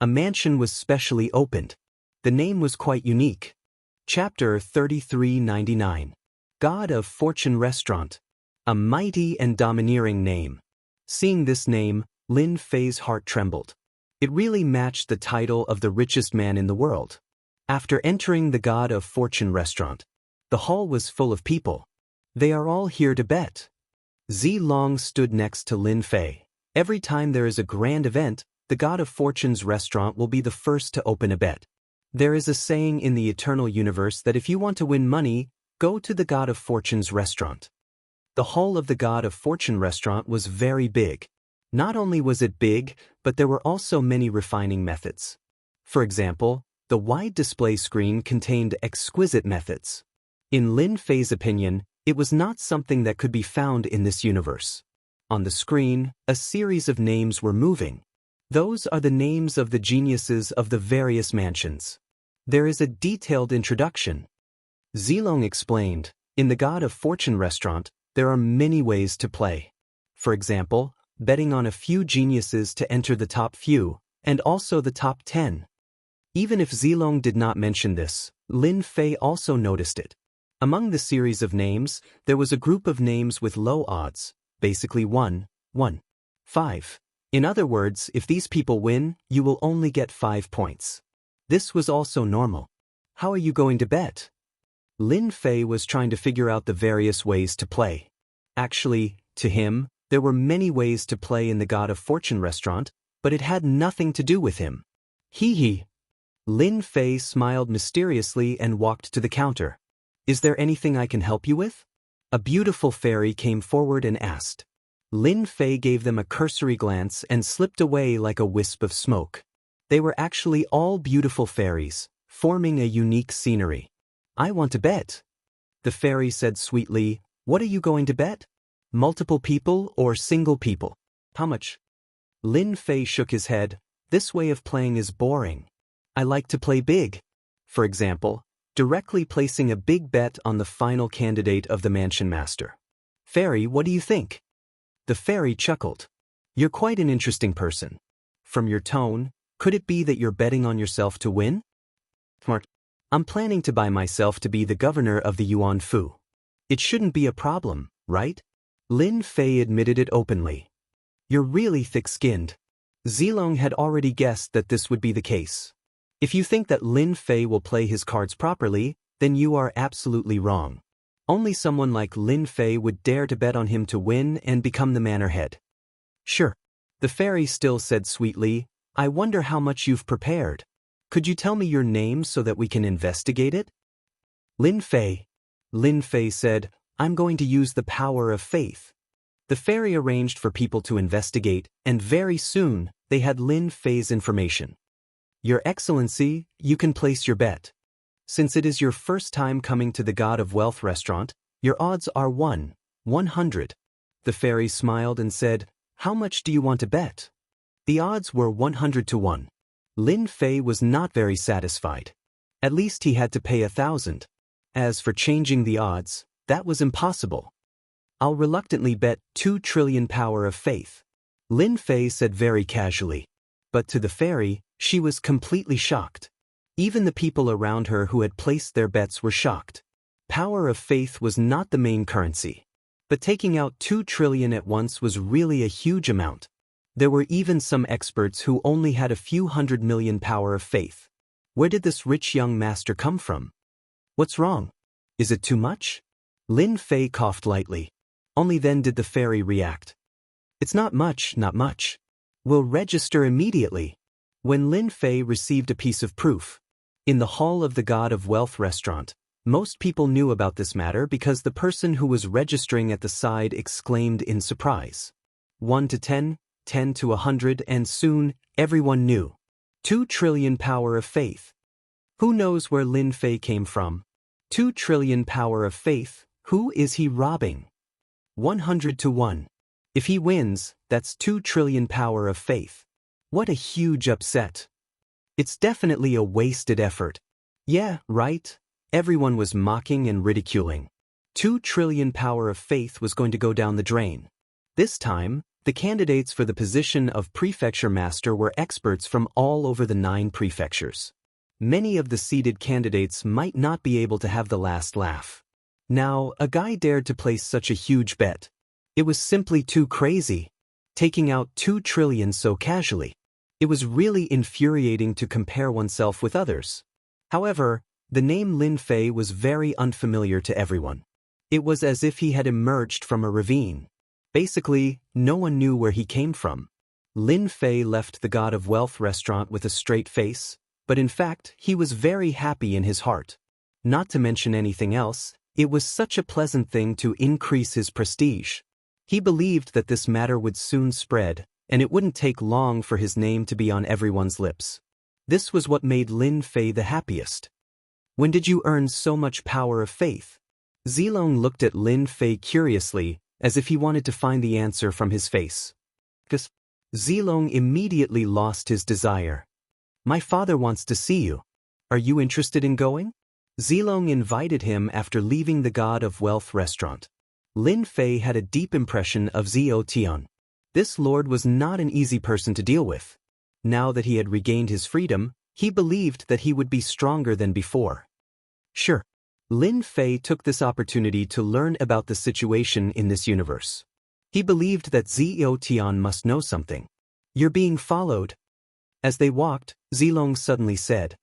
A mansion was specially opened. The name was quite unique. Chapter 3399. God of Fortune Restaurant. A mighty and domineering name. Seeing this name, Lin Fei's heart trembled. It really matched the title of the richest man in the world. After entering the God of Fortune restaurant, the hall was full of people. They are all here to bet. Zilong stood next to Lin Fei. Every time there is a grand event, the God of Fortune's restaurant will be the first to open a bet. There is a saying in the eternal universe that if you want to win money, go to the God of Fortune's restaurant. The hall of the God of Fortune restaurant was very big. Not only was it big, but there were also many refining methods. For example, the wide display screen contained exquisite methods. In Lin Fei's opinion, it was not something that could be found in this universe. On the screen, a series of names were moving. Those are the names of the geniuses of the various mansions. There is a detailed introduction. Zilong explained, in the God of Fortune restaurant, there are many ways to play. For example, betting on a few geniuses to enter the top few, and also the top 10. Even if Zilong did not mention this, Lin Fei also noticed it. Among the series of names, there was a group of names with low odds, basically 1, 1, 5. In other words, if these people win, you will only get 5 points. This was also normal. How are you going to bet? Lin Fei was trying to figure out the various ways to play. Actually, to him, there were many ways to play in the God of Fortune restaurant, but it had nothing to do with him. Hee. Lin Fei smiled mysteriously and walked to the counter. Is there anything I can help you with? A beautiful fairy came forward and asked. Lin Fei gave them a cursory glance and slipped away like a wisp of smoke. They were actually all beautiful fairies, forming a unique scenery. I want to bet. The fairy said sweetly, what are you going to bet? Multiple people or single people? How much? Lin Fei shook his head. This way of playing is boring. I like to play big. For example, directly placing a big bet on the final candidate of the mansion master. Fairy, what do you think? The fairy chuckled. You're quite an interesting person. From your tone, could it be that you're betting on yourself to win? Smart. I'm planning to buy myself to be the governor of the Yuan Fu. It shouldn't be a problem, right? Lin Fei admitted it openly. You're really thick-skinned. Zilong had already guessed that this would be the case. If you think that Lin Fei will play his cards properly, then you are absolutely wrong. Only someone like Lin Fei would dare to bet on him to win and become the manor head. Sure. The fairy still said sweetly, I wonder how much you've prepared. Could you tell me your name so that we can investigate it? Lin Fei. Lin Fei said, I'm going to use the power of faith. The fairy arranged for people to investigate, and very soon, they had Lin Fei's information. Your Excellency, you can place your bet. Since it is your first time coming to the God of Wealth restaurant, your odds are 100. The fairy smiled and said, how much do you want to bet? The odds were 100 to 1. Lin Fei was not very satisfied. At least he had to pay 1,000. As for changing the odds, that was impossible. I'll reluctantly bet 2 trillion power of faith. Lin Fei said very casually. But to the fairy, she was completely shocked. Even the people around her who had placed their bets were shocked. Power of faith was not the main currency. But taking out 2 trillion at once was really a huge amount. There were even some experts who only had a few 100 million power of faith. Where did this rich young master come from? What's wrong? Is it too much? Lin Fei coughed lightly. Only then did the fairy react. It's not much, not much. We'll register immediately. When Lin Fei received a piece of proof. In the hall of the God of Wealth restaurant, most people knew about this matter because the person who was registering at the side exclaimed in surprise. 1 to 10, 10 to 100, and soon, everyone knew. 2 trillion power of faith. Who knows where Lin Fei came from? 2 trillion power of faith, who is he robbing? 100 to 1. If he wins, that's 2 trillion power of faith. What a huge upset. It's definitely a wasted effort. Yeah, right? Everyone was mocking and ridiculing. 2 trillion power of faith was going to go down the drain. This time, the candidates for the position of prefecture master were experts from all over the 9 prefectures. Many of the seated candidates might not be able to have the last laugh. Now, a guy dared to place such a huge bet. It was simply too crazy. Taking out 2 trillion so casually. It was really infuriating to compare oneself with others. However, the name Lin Fei was very unfamiliar to everyone. It was as if he had emerged from a ravine. Basically, no one knew where he came from. Lin Fei left the God of Wealth restaurant with a straight face, but in fact, he was very happy in his heart. Not to mention anything else, it was such a pleasant thing to increase his prestige. He believed that this matter would soon spread, and it wouldn't take long for his name to be on everyone's lips. This was what made Lin Fei the happiest. When did you earn so much power of faith? Zilong looked at Lin Fei curiously, as if he wanted to find the answer from his face. Zilong immediately lost his desire. My father wants to see you. Are you interested in going? Zilong invited him after leaving the God of Wealth restaurant. Lin Fei had a deep impression of Zhou Tian. This lord was not an easy person to deal with. Now that he had regained his freedom, he believed that he would be stronger than before. Sure. Lin Fei took this opportunity to learn about the situation in this universe. He believed that Zhou Tian must know something. You're being followed. As they walked, Zilong suddenly said.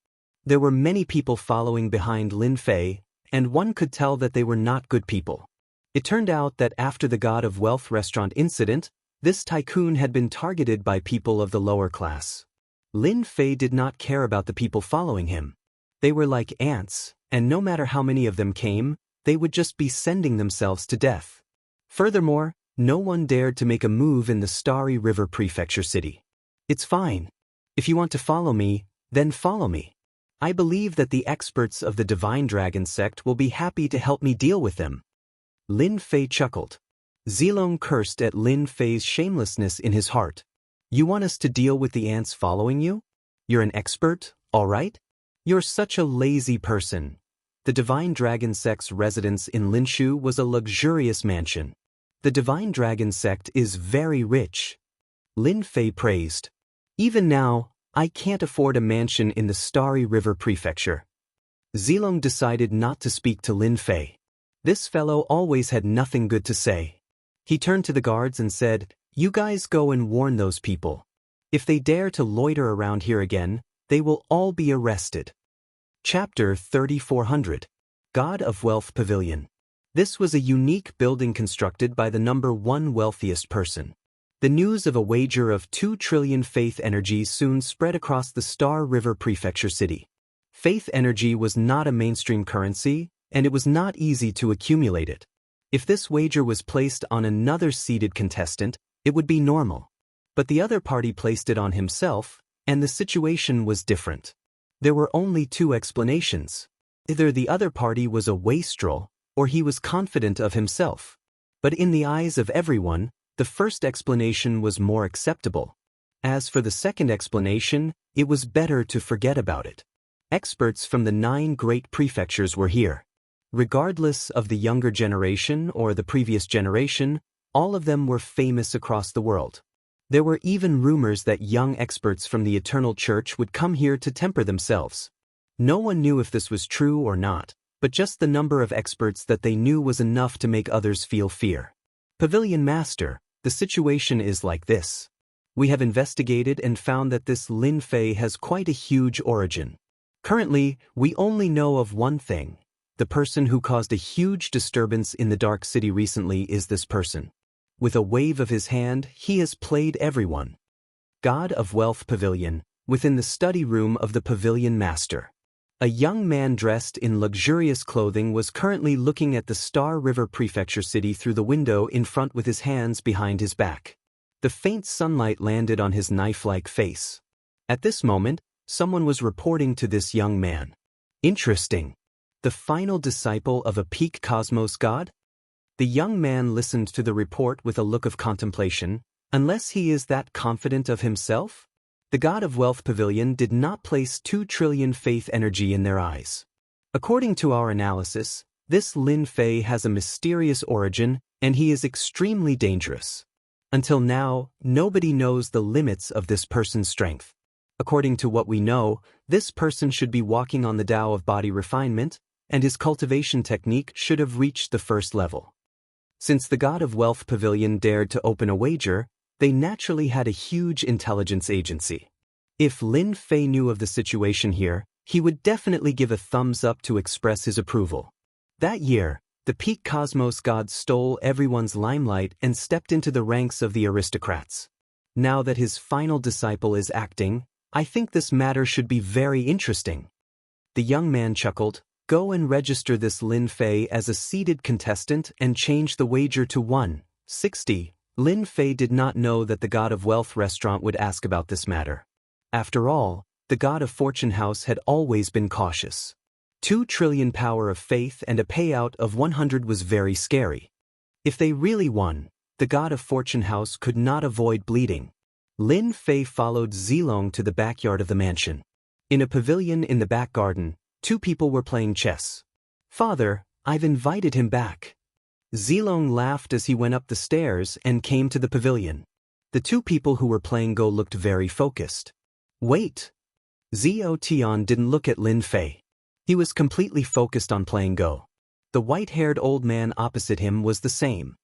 There were many people following behind Lin Fei, and one could tell that they were not good people. It turned out that after the God of Wealth restaurant incident, this tycoon had been targeted by people of the lower class. Lin Fei did not care about the people following him. They were like ants, and no matter how many of them came, they would just be sending themselves to death. Furthermore, no one dared to make a move in the Starry River Prefecture city. It's fine. If you want to follow me, then follow me. I believe that the experts of the Divine Dragon sect will be happy to help me deal with them. Lin Fei chuckled. Zilong cursed at Lin Fei's shamelessness in his heart. You want us to deal with the ants following you? You're an expert, all right? You're such a lazy person. The Divine Dragon sect's residence in Linshu was a luxurious mansion. The Divine Dragon sect is very rich. Lin Fei praised. Even now, I can't afford a mansion in the Starry River Prefecture. Zilong decided not to speak to Lin Fei. This fellow always had nothing good to say. He turned to the guards and said, You guys go and warn those people. If they dare to loiter around here again, they will all be arrested. Chapter 3400. God of Wealth Pavilion. This was a unique building constructed by the number 1 wealthiest person. The news of a wager of 2 trillion faith energy soon spread across the Star River Prefecture city. Faith energy was not a mainstream currency, and it was not easy to accumulate it. If this wager was placed on another seated contestant, it would be normal. But the other party placed it on himself, and the situation was different. There were only 2 explanations. Either the other party was a wastrel, or he was confident of himself. But in the eyes of everyone, the first explanation was more acceptable. As for the second explanation, it was better to forget about it. Experts from the 9 great prefectures were here. Regardless of the younger generation or the previous generation, all of them were famous across the world. There were even rumors that young experts from the Eternal Church would come here to temper themselves. No one knew if this was true or not, but just the number of experts that they knew was enough to make others feel fear. Pavilion Master, the situation is like this. We have investigated and found that this Lin Fei has quite a huge origin. Currently, we only know of one thing. The person who caused a huge disturbance in the Dark City recently is this person. With a wave of his hand, he has played everyone. God of Wealth Pavilion, within the study room of the Pavilion Master. A young man dressed in luxurious clothing was currently looking at the Star River Prefecture City through the window in front with his hands behind his back. The faint sunlight landed on his knife-like face. At this moment, someone was reporting to this young man. Interesting. The final disciple of a peak cosmos god? The young man listened to the report with a look of contemplation. Unless he is that confident of himself? The God of Wealth Pavilion did not place 2 trillion faith energy in their eyes. According to our analysis, this Lin Fei has a mysterious origin, and he is extremely dangerous. Until now, nobody knows the limits of this person's strength. According to what we know, this person should be walking on the Tao of body refinement, and his cultivation technique should have reached the first level. Since the God of Wealth Pavilion dared to open a wager, they naturally had a huge intelligence agency. If Lin Fei knew of the situation here, he would definitely give a thumbs up to express his approval. That year, the peak cosmos god stole everyone's limelight and stepped into the ranks of the aristocrats. Now that his final disciple is acting, I think this matter should be very interesting. The young man chuckled. Go and register this Lin Fei as a seated contestant and change the wager to 160. Lin Fei did not know that the God of Wealth restaurant would ask about this matter. After all, the God of Fortune House had always been cautious. 2 trillion power of faith and a payout of 100 was very scary. If they really won, the God of Fortune House could not avoid bleeding. Lin Fei followed Zilong to the backyard of the mansion. In a pavilion in the back garden, 2 people were playing chess. Father, I've invited him back. Zilong laughed as he went up the stairs and came to the pavilion. The 2 people who were playing Go looked very focused. Wait! Zhao Tian didn't look at Lin Fei. He was completely focused on playing Go. The white-haired old man opposite him was the same.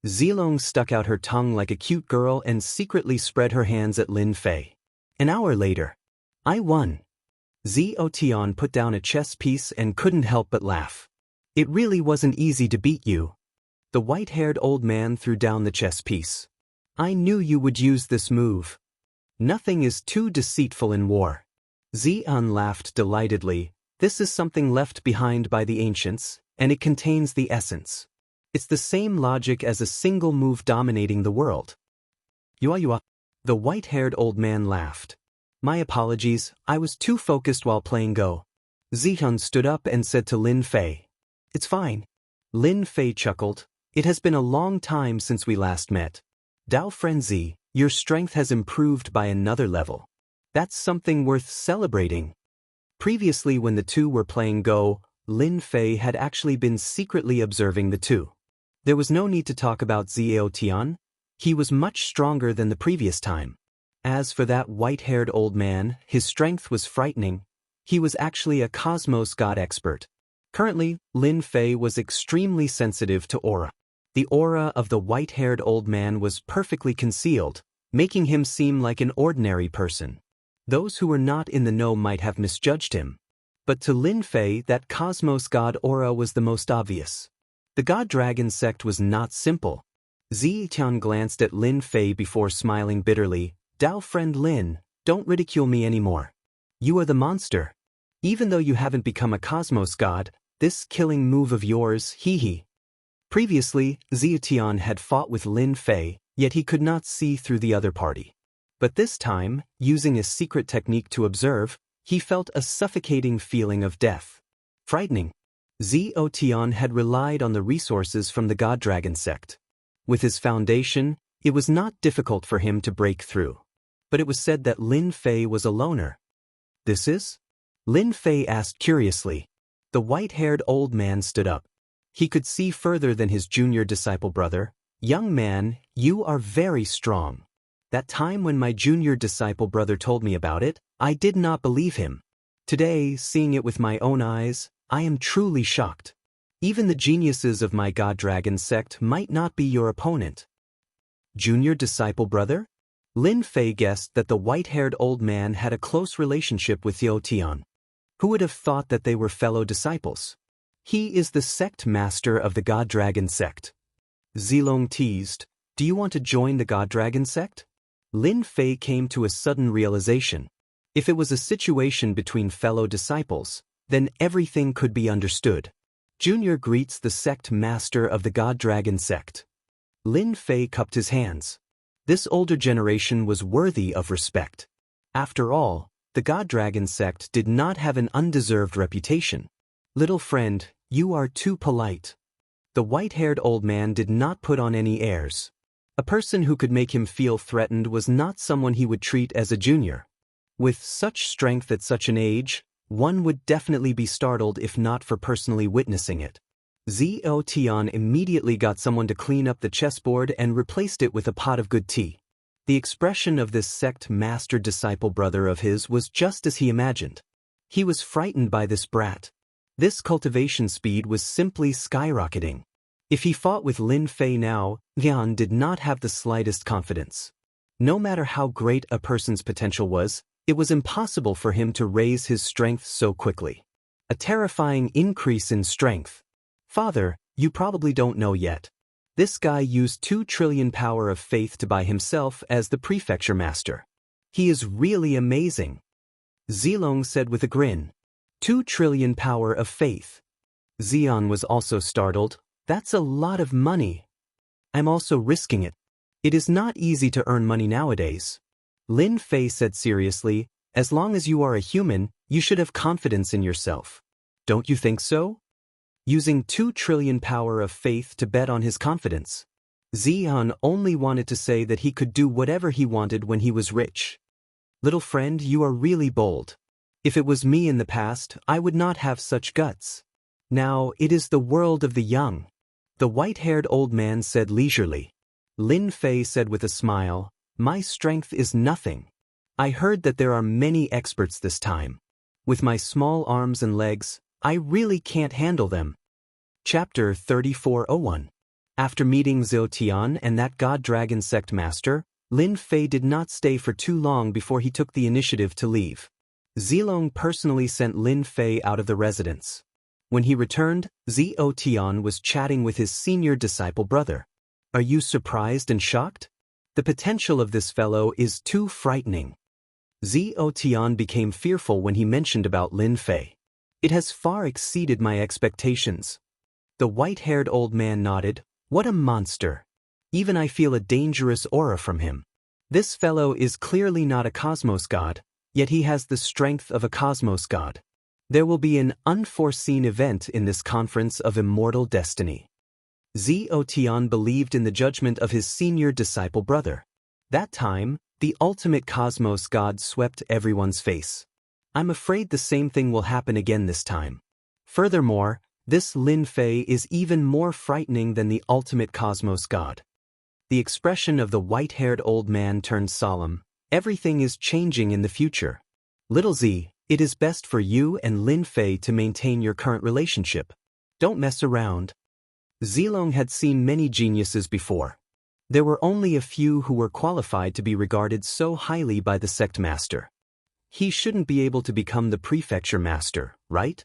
Zilong stuck out her tongue like a cute girl and secretly spread her hands at Lin Fei. An hour later. I won. Zhao Tian put down a chess piece and couldn't help but laugh. It really wasn't easy to beat you. The white-haired old man threw down the chess piece. I knew you would use this move. Nothing is too deceitful in war. Zian laughed delightedly. This is something left behind by the ancients, and it contains the essence. It's the same logic as a single move dominating the world. Yua. The white-haired old man laughed. My apologies, I was too focused while playing Go. Zihan stood up and said to Lin Fei. It's fine. Lin Fei chuckled. It has been a long time since we last met. Dao Frenzy, your strength has improved by another level. That's something worth celebrating. Previously when the 2 were playing Go, Lin Fei had actually been secretly observing the 2. There was no need to talk about Zhao Tian. He was much stronger than the previous time. As for that white-haired old man, his strength was frightening. He was actually a cosmos god expert. Currently, Lin Fei was extremely sensitive to aura. The aura of the white-haired old man was perfectly concealed, making him seem like an ordinary person. Those who were not in the know might have misjudged him. But to Lin Fei, that cosmos god aura was the most obvious. The god-dragon sect was not simple. Zietian glanced at Lin Fei before smiling bitterly. Dao friend Lin, don't ridicule me anymore. You are the monster. Even though you haven't become a cosmos god, this killing move of yours, hee. Previously, Zietian had fought with Lin Fei, yet he could not see through the other party. But this time, using a secret technique to observe, he felt a suffocating feeling of death. Frightening. Zietian had relied on the resources from the God-Dragon sect. With his foundation, it was not difficult for him to break through. But it was said that Lin Fei was a loner. This is? Lin Fei asked curiously. The white-haired old man stood up. He could see further than his junior disciple brother. Young man, you are very strong. That time when my junior disciple brother told me about it, I did not believe him. Today, seeing it with my own eyes, I am truly shocked. Even the geniuses of my God-Dragon sect might not be your opponent. Junior disciple brother? Lin Fei guessed that the white-haired old man had a close relationship with Zhao Tian. Who would have thought that they were fellow disciples? He is the sect master of the God Dragon sect. Zilong teased, "Do you want to join the God Dragon sect?" Lin Fei came to a sudden realization. If it was a situation between fellow disciples, then everything could be understood. Junior greets the sect master of the God Dragon sect. Lin Fei cupped his hands. This older generation was worthy of respect. After all, the God Dragon sect did not have an undeserved reputation. "Little friend, you are too polite." The white-haired old man did not put on any airs. A person who could make him feel threatened was not someone he would treat as a junior. With such strength at such an age, one would definitely be startled if not for personally witnessing it. Zhao Tian immediately got someone to clean up the chessboard and replaced it with a pot of good tea. The expression of this sect master disciple brother of his was just as he imagined. He was frightened by this brat. This cultivation speed was simply skyrocketing. If he fought with Lin Fei now, Yan did not have the slightest confidence. No matter how great a person's potential was, it was impossible for him to raise his strength so quickly. A terrifying increase in strength. "Father, you probably don't know yet. This guy used 2 trillion power of faith to buy himself as the prefecture master. He is really amazing," Zilong said with a grin. 2 trillion power of faith. Xian was also startled. "That's a lot of money. I'm also risking it. It is not easy to earn money nowadays." Lin Fei said seriously, "As long as you are a human, you should have confidence in yourself. Don't you think so?" Using 2 trillion power of faith to bet on his confidence. Xian only wanted to say that he could do whatever he wanted when he was rich. "Little friend, you are really bold. If it was me in the past, I would not have such guts. Now it is the world of the young," the white-haired old man said leisurely. Lin Fei said with a smile, "My strength is nothing. I heard that there are many experts this time. With my small arms and legs, I really can't handle them." Chapter 3401. After meeting Zhao Tian and that God Dragon sect master, Lin Fei did not stay for too long before he took the initiative to leave. Zilong personally sent Lin Fei out of the residence. When he returned, Zhao Tian was chatting with his senior disciple brother. "Are you surprised and shocked? The potential of this fellow is too frightening." Zhao Tian became fearful when he mentioned about Lin Fei. "It has far exceeded my expectations." The white-haired old man nodded. "What a monster. Even I feel a dangerous aura from him. This fellow is clearly not a cosmos god, yet he has the strength of a cosmos god. There will be an unforeseen event in this conference of immortal destiny." Zhao Tian believed in the judgment of his senior disciple brother. That time, the ultimate cosmos god swept everyone's face. "I'm afraid the same thing will happen again this time. Furthermore, this Lin Fei is even more frightening than the ultimate cosmos god." The expression of the white-haired old man turned solemn. "Everything is changing in the future. Little Z, it is best for you and Lin Fei to maintain your current relationship. Don't mess around." Zilong had seen many geniuses before. There were only a few who were qualified to be regarded so highly by the sect master. "He shouldn't be able to become the prefecture master, right?"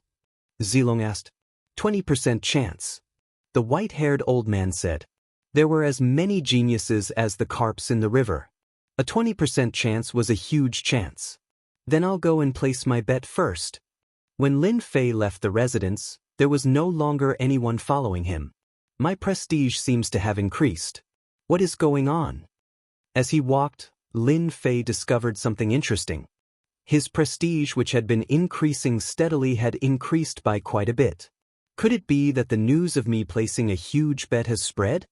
Zilong asked. 20% chance. The white-haired old man said. There were as many geniuses as the carps in the river. A 20% chance was a huge chance. "Then I'll go and place my bet first." When Lin Fei left the residence, there was no longer anyone following him. "My prestige seems to have increased. What is going on?" As he walked, Lin Fei discovered something interesting. His prestige, which had been increasing steadily, had increased by quite a bit. Could it be that the news of me placing a huge bet has spread?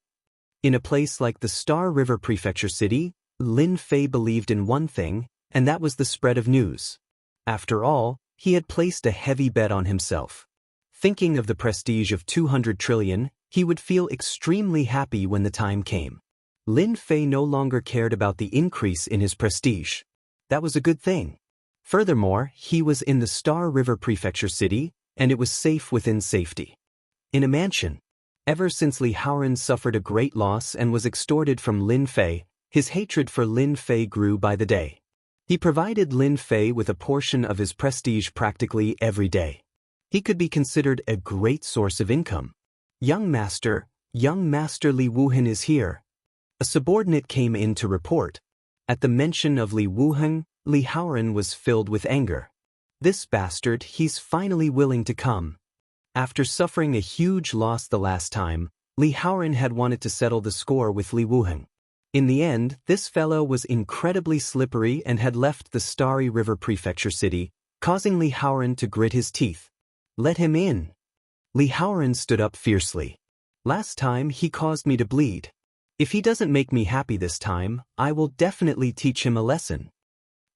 In a place like the Star River Prefecture City, Lin Fei believed in one thing, and that was the spread of news. After all, he had placed a heavy bet on himself. Thinking of the prestige of 200 trillion, he would feel extremely happy when the time came. Lin Fei no longer cared about the increase in his prestige. That was a good thing. Furthermore, he was in the Star River Prefecture City, and it was safe within safety. In a mansion. Ever since Li Haoran suffered a great loss and was extorted from Lin Fei, his hatred for Lin Fei grew by the day. He provided Lin Fei with a portion of his prestige practically every day. He could be considered a great source of income. Young Master Li Wuhan is here. A subordinate came in to report. At the mention of Li Wuhan, Li Haoran was filled with anger. This bastard, he's finally willing to come. After suffering a huge loss the last time, Li Haoran had wanted to settle the score with Li Wuhan. In the end, this fellow was incredibly slippery and had left the Starry River Prefecture city, causing Li Haoran to grit his teeth. Let him in. Li Haoran stood up fiercely. Last time he caused me to bleed. If he doesn't make me happy this time, I will definitely teach him a lesson.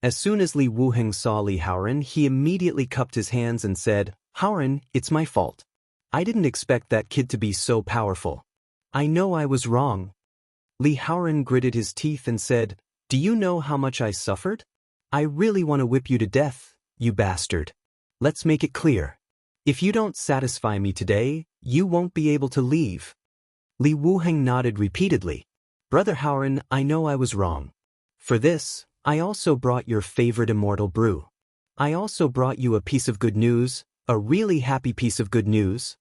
As soon as Li Wuheng saw Li Haoran, he immediately cupped his hands and said, Haoran, it's my fault. I didn't expect that kid to be so powerful. I know I was wrong. Li Haoran gritted his teeth and said, Do you know how much I suffered? I really want to whip you to death, you bastard. Let's make it clear. If you don't satisfy me today, you won't be able to leave. Li Wuheng nodded repeatedly. Brother Haoran, I know I was wrong. For this, I also brought your favorite immortal brew. I also brought you a piece of good news, a really happy piece of good news.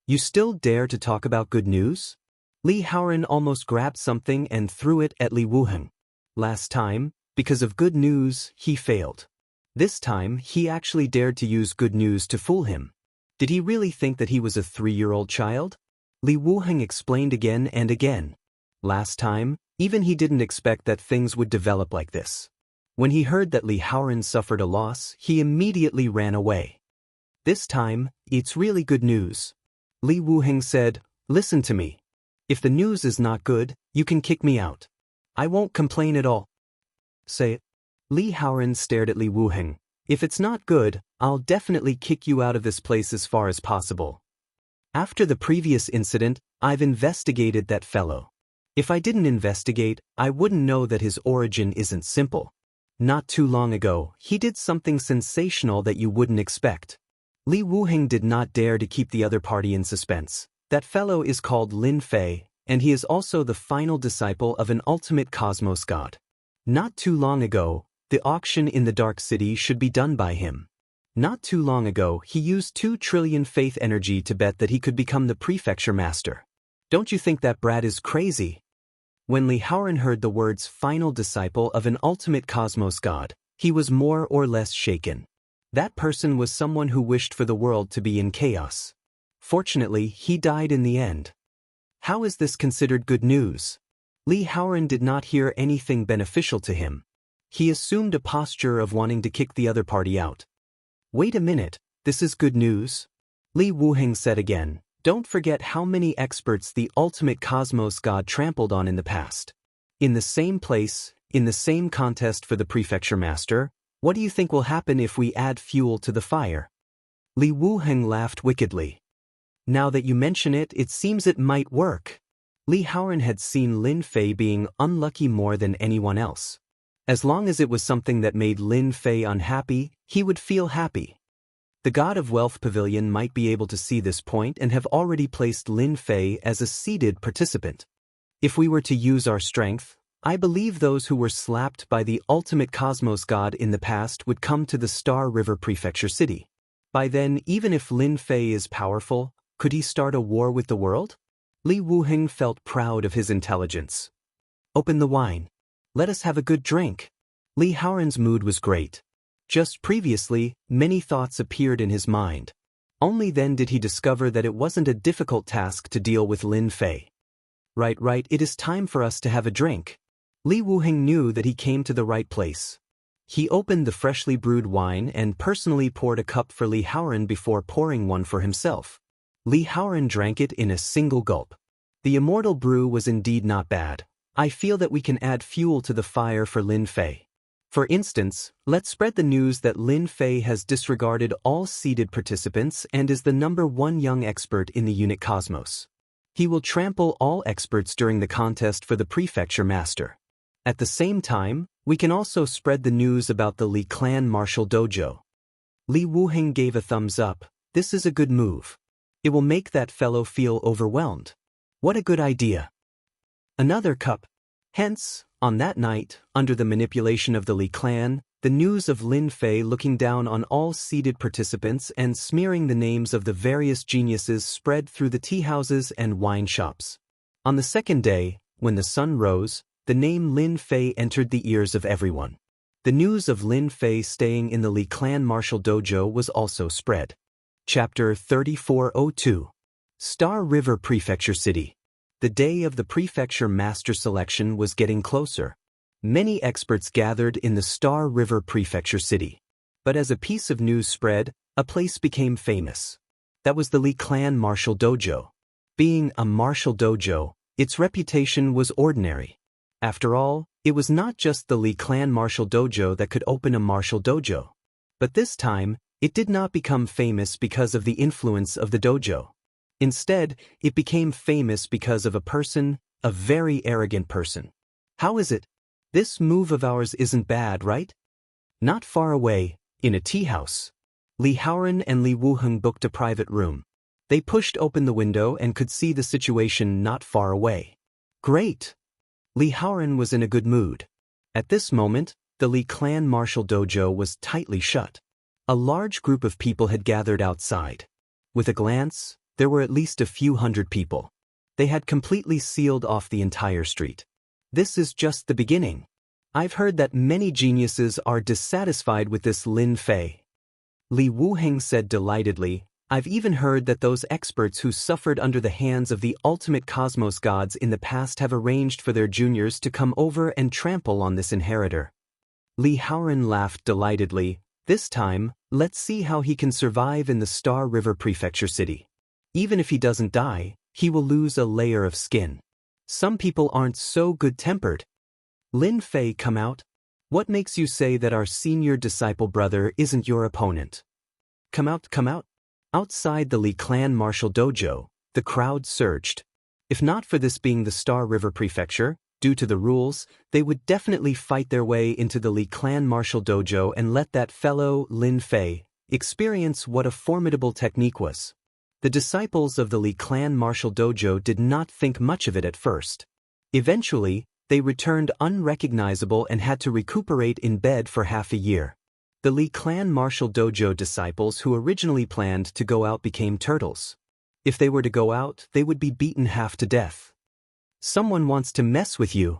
You still dare to talk about good news? Li Haoran almost grabbed something and threw it at Li Wuheng. Last time, because of good news, he failed. This time, he actually dared to use good news to fool him. Did he really think that he was a 3-year-old child? Li Wuheng explained again and again. Last time, even he didn't expect that things would develop like this. When he heard that Li Haoran suffered a loss, he immediately ran away. This time, it's really good news. Li Wuheng said, Listen to me. If the news is not good, you can kick me out. I won't complain at all. Say it. Li Haoran stared at Li Wuheng. If it's not good, I'll definitely kick you out of this place as far as possible. After the previous incident, I've investigated that fellow. If I didn't investigate, I wouldn't know that his origin isn't simple. Not too long ago, he did something sensational that you wouldn't expect. Li Wuheng did not dare to keep the other party in suspense. That fellow is called Lin Fei, and he is also the final disciple of an ultimate cosmos god. Not too long ago, the auction in the Dark City should be done by him. Not too long ago, he used 2 trillion faith energy to bet that he could become the prefecture master. Don't you think that brat is crazy? When Li Haoran heard the words final disciple of an ultimate cosmos god, he was more or less shaken. That person was someone who wished for the world to be in chaos. Fortunately, he died in the end. How is this considered good news? Li Haoran did not hear anything beneficial to him. He assumed a posture of wanting to kick the other party out. Wait a minute, this is good news? Li Wuheng said again, Don't forget how many experts the ultimate cosmos god trampled on in the past. In the same place, in the same contest for the prefecture master, what do you think will happen if we add fuel to the fire? Li Wuheng laughed wickedly. Now that you mention it, it seems it might work. Li Haoran had seen Lin Fei being unlucky more than anyone else. As long as it was something that made Lin Fei unhappy, he would feel happy. The God of Wealth Pavilion might be able to see this point and have already placed Lin Fei as a seated participant. If we were to use our strength, I believe those who were slapped by the ultimate cosmos god in the past would come to the Star River Prefecture City. By then, even if Lin Fei is powerful, could he start a war with the world? Li Wuheng felt proud of his intelligence. Open the wine. Let us have a good drink. Li Haoran's mood was great. Just previously, many thoughts appeared in his mind. Only then did he discover that it wasn't a difficult task to deal with Lin Fei. Right, it is time for us to have a drink. Li Wuheng knew that he came to the right place. He opened the freshly brewed wine and personally poured a cup for Li Haoran before pouring one for himself. Li Haoran drank it in a single gulp. The immortal brew was indeed not bad. I feel that we can add fuel to the fire for Lin Fei. For instance, let's spread the news that Lin Fei has disregarded all seeded participants and is the #1 young expert in the unit cosmos. He will trample all experts during the contest for the prefecture master. At the same time, we can also spread the news about the Li clan martial dojo. Li Wuheng gave a thumbs up. This is a good move. It will make that fellow feel overwhelmed. What a good idea. Another cup. Hence, on that night, under the manipulation of the Li clan, The news of Lin Fei looking down on all seated participants and smearing the names of the various geniuses spread through the tea houses and wine shops. On the second day, when the sun rose, the name Lin Fei entered the ears of everyone. The news of Lin Fei staying in the Li Clan martial dojo was also spread. Chapter 3402. Star River Prefecture City. The day of the prefecture master selection was getting closer. Many experts gathered in the Star River Prefecture City. But as a piece of news spread, a place became famous. That was the Li Clan martial dojo. Being a martial dojo, its reputation was ordinary. After all, it was not just the Li Clan martial dojo that could open a martial dojo. But this time, it did not become famous because of the influence of the dojo. Instead, it became famous because of a person, a very arrogant person. How is it? This move of ours isn't bad, right? Not far away, in a tea house, Li Haoran and Li Wuheng booked a private room. They pushed open the window and could see the situation not far away. Great! Li Haoran was in a good mood. At this moment, the Li Clan martial dojo was tightly shut. A large group of people had gathered outside. With a glance, there were at least a few hundred people. They had completely sealed off the entire street. This is just the beginning. I've heard that many geniuses are dissatisfied with this Lin Fei. Li Wuheng said delightedly, I've even heard that those experts who suffered under the hands of the ultimate cosmos gods in the past have arranged for their juniors to come over and trample on this inheritor. Li Haoran laughed delightedly. This time, let's see how he can survive in the Star River Prefecture City. Even if he doesn't die, he will lose a layer of skin. Some people aren't so good-tempered. Lin Fei, come out. What makes you say that our senior disciple brother isn't your opponent? Come out, come out. Outside the Li Clan martial dojo, the crowd surged. If not for this being the Star River Prefecture, due to the rules, they would definitely fight their way into the Li Clan martial dojo and let that fellow, Lin Fei, experience what a formidable technique was. The disciples of the Li Clan martial dojo did not think much of it at first. Eventually, they returned unrecognizable and had to recuperate in bed for half a year. The Li Clan martial dojo disciples who originally planned to go out became turtles. If they were to go out, they would be beaten half to death. Someone wants to mess with you.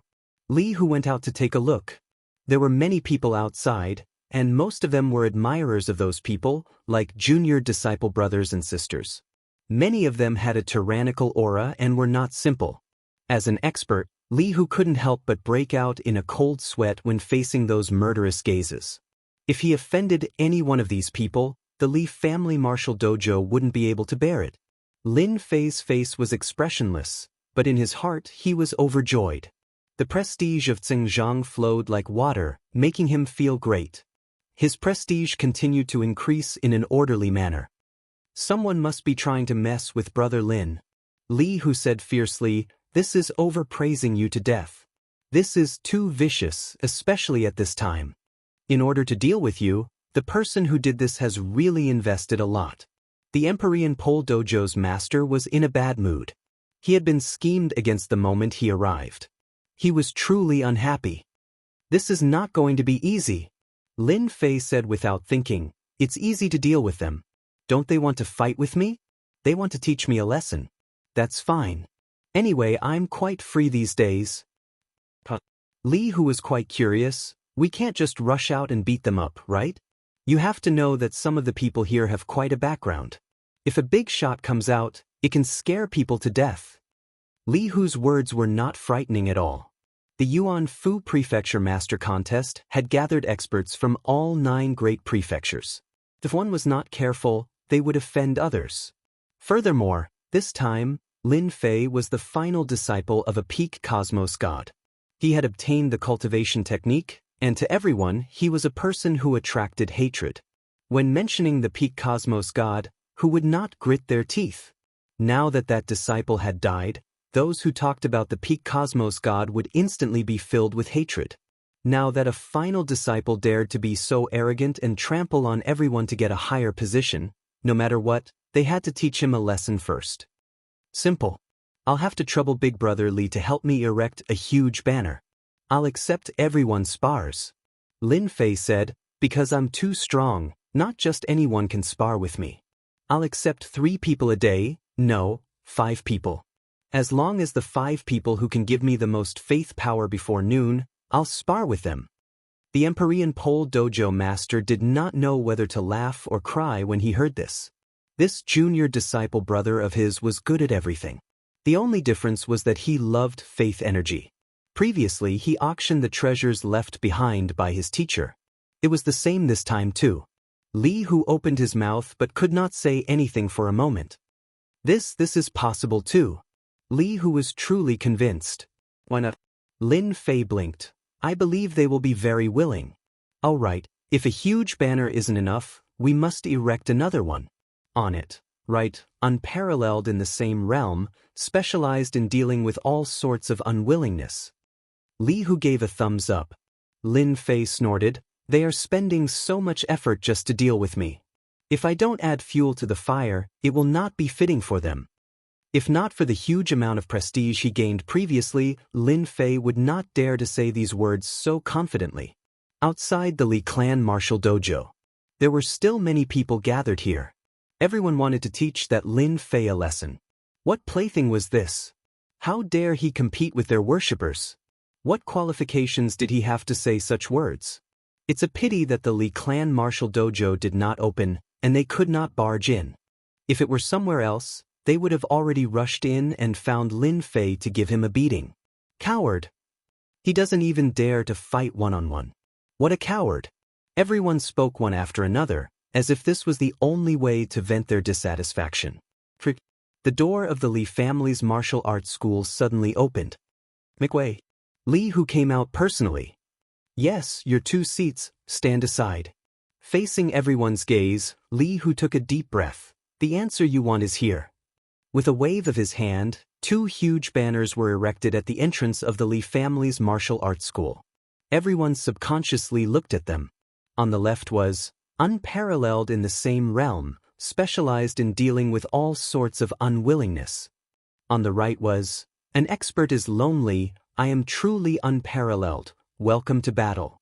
Li Hu went out to take a look. There were many people outside, and most of them were admirers of those people, like junior disciple brothers and sisters. Many of them had a tyrannical aura and were not simple. As an expert, Li Hu couldn't help but break out in a cold sweat when facing those murderous gazes. If he offended any one of these people, the Li family martial dojo wouldn't be able to bear it. Lin Fei's face was expressionless, but in his heart he was overjoyed. The prestige of Xingjiang flowed like water, making him feel great. His prestige continued to increase in an orderly manner. Someone must be trying to mess with Brother Lin. Li Hu said fiercely, this is overpraising you to death. This is too vicious, especially at this time. In order to deal with you, the person who did this has really invested a lot. The Empyrean Pole Dojo's master was in a bad mood. He had been schemed against the moment he arrived. He was truly unhappy. This is not going to be easy. Lin Fei said without thinking, it's easy to deal with them. Don't they want to fight with me? They want to teach me a lesson. That's fine. Anyway, I'm quite free these days. Li Hu was quite curious. We can't just rush out and beat them up, right? You have to know that some of the people here have quite a background. If a big shot comes out, it can scare people to death. Li Hu's words were not frightening at all. The Yuan Fu Prefecture Master Contest had gathered experts from all 9 great prefectures. If one was not careful, they would offend others. Furthermore, this time, Lin Fei was the final disciple of a peak cosmos god. He had obtained the cultivation technique, and to everyone, he was a person who attracted hatred. When mentioning the peak cosmos god, who would not grit their teeth? Now that that disciple had died, those who talked about the peak cosmos god would instantly be filled with hatred. Now that a final disciple dared to be so arrogant and trample on everyone to get a higher position, no matter what, they had to teach him a lesson first. Simple. I'll have to trouble Big Brother Li to help me erect a huge banner. I'll accept everyone's spars. Lin Fei said, because I'm too strong, not just anyone can spar with me. I'll accept 3 people a day, no, 5 people. As long as the 5 people who can give me the most faith power before noon, I'll spar with them. The Empyrean Pole Dojo master did not know whether to laugh or cry when he heard this. This junior disciple brother of his was good at everything. The only difference was that he loved faith energy. Previously, he auctioned the treasures left behind by his teacher. It was the same this time too. Li Hu opened his mouth but could not say anything for a moment. This is possible too. Li Hu was truly convinced. Why not? Lin Fei blinked. I believe they will be very willing. All right, if a huge banner isn't enough, we must erect another one. On it, right, unparalleled in the same realm, specialized in dealing with all sorts of unwillingness. Li Hu gave a thumbs up. Lin Fei snorted, they are spending so much effort just to deal with me. If I don't add fuel to the fire, it will not be fitting for them. If not for the huge amount of prestige he gained previously, Lin Fei would not dare to say these words so confidently. Outside the Li clan martial dojo, there were still many people gathered here. Everyone wanted to teach that Lin Fei a lesson. What plaything was this? How dare he compete with their worshippers? What qualifications did he have to say such words? It's a pity that the Li clan martial dojo did not open, and they could not barge in. If it were somewhere else, they would have already rushed in and found Lin Fei to give him a beating. Coward! He doesn't even dare to fight one-on-one. What a coward! Everyone spoke one after another, as if this was the only way to vent their dissatisfaction. The door of the Li family's martial arts school suddenly opened. McWei. Li Hu came out personally. Yes, your 2 seats, stand aside. Facing everyone's gaze, Li Hu took a deep breath. The answer you want is here. With a wave of his hand, 2 huge banners were erected at the entrance of the Li family's martial arts school. Everyone subconsciously looked at them. On the left was, unparalleled in the same realm, specialized in dealing with all sorts of unwillingness. On the right was, an expert is lonely, I am truly unparalleled, welcome to battle.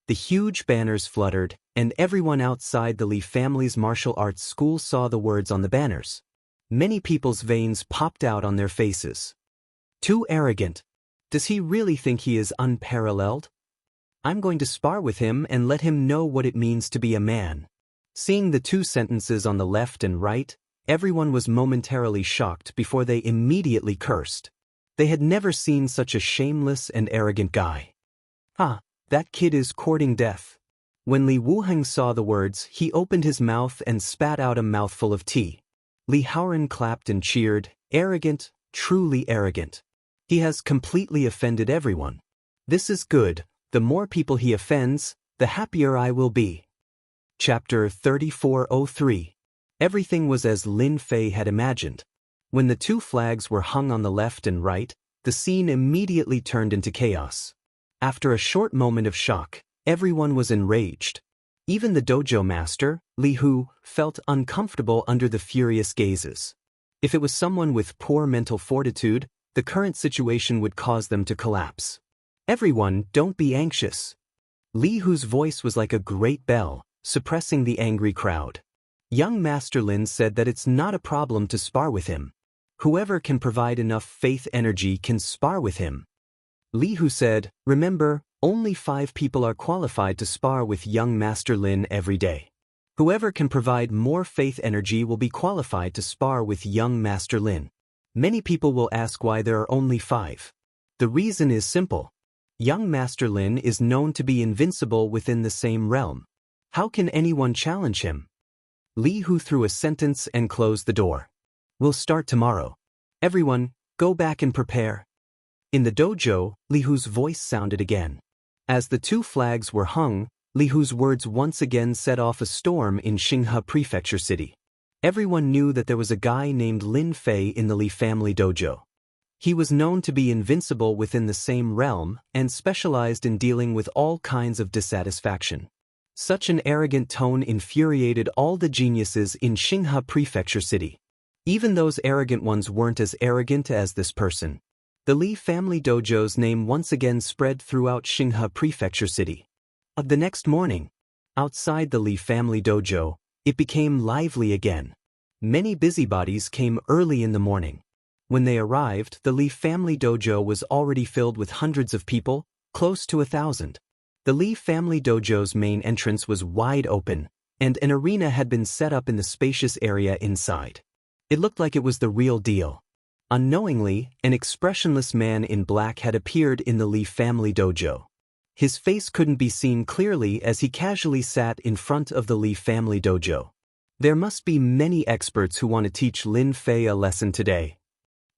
The huge banners fluttered, and everyone outside the Li family's martial arts school saw the words on the banners. Many people's veins popped out on their faces. Too arrogant. Does he really think he is unparalleled? I'm going to spar with him and let him know what it means to be a man. Seeing the 2 sentences on the left and right, everyone was momentarily shocked before they immediately cursed. They had never seen such a shameless and arrogant guy. That kid is courting death. When Li Wuheng saw the words, he opened his mouth and spat out a mouthful of tea. Li Haoren clapped and cheered, arrogant, truly arrogant. He has completely offended everyone. This is good, the more people he offends, the happier I will be. Chapter 3403. Everything was as Lin Fei had imagined. When the 2 flags were hung on the left and right, the scene immediately turned into chaos. After a short moment of shock, everyone was enraged. Even the dojo master, Li Hu, felt uncomfortable under the furious gazes. If it was someone with poor mental fortitude, the current situation would cause them to collapse. Everyone, don't be anxious. Li Hu's voice was like a great bell, suppressing the angry crowd. Young Master Lin said that it's not a problem to spar with him. Whoever can provide enough faith energy can spar with him. Li Hu said, remember, only 5 people are qualified to spar with young Master Lin every day. Whoever can provide more faith energy will be qualified to spar with young Master Lin. Many people will ask why there are only 5. The reason is simple. Young Master Lin is known to be invincible within the same realm. How can anyone challenge him? Li Hu threw a sentence and closed the door. We'll start tomorrow. Everyone, go back and prepare. In the dojo, Li Hu's voice sounded again. As the 2 flags were hung, Li Hu's words once again set off a storm in Xinghe Prefecture City. Everyone knew that there was a guy named Lin Fei in the Li family dojo. He was known to be invincible within the same realm and specialized in dealing with all kinds of dissatisfaction. Such an arrogant tone infuriated all the geniuses in Xinghe Prefecture City. Even those arrogant ones weren't as arrogant as this person. The Li family dojo's name once again spread throughout Xinghe Prefecture City. The next morning, outside the Li family dojo, it became lively again. Many busybodies came early in the morning. When they arrived, the Li family dojo was already filled with hundreds of people, close to 1,000. The Li family dojo's main entrance was wide open, and an arena had been set up in the spacious area inside. It looked like it was the real deal. Unknowingly, an expressionless man in black had appeared in the Li family dojo. His face couldn't be seen clearly as he casually sat in front of the Li family dojo. There must be many experts who want to teach Lin Fei a lesson today.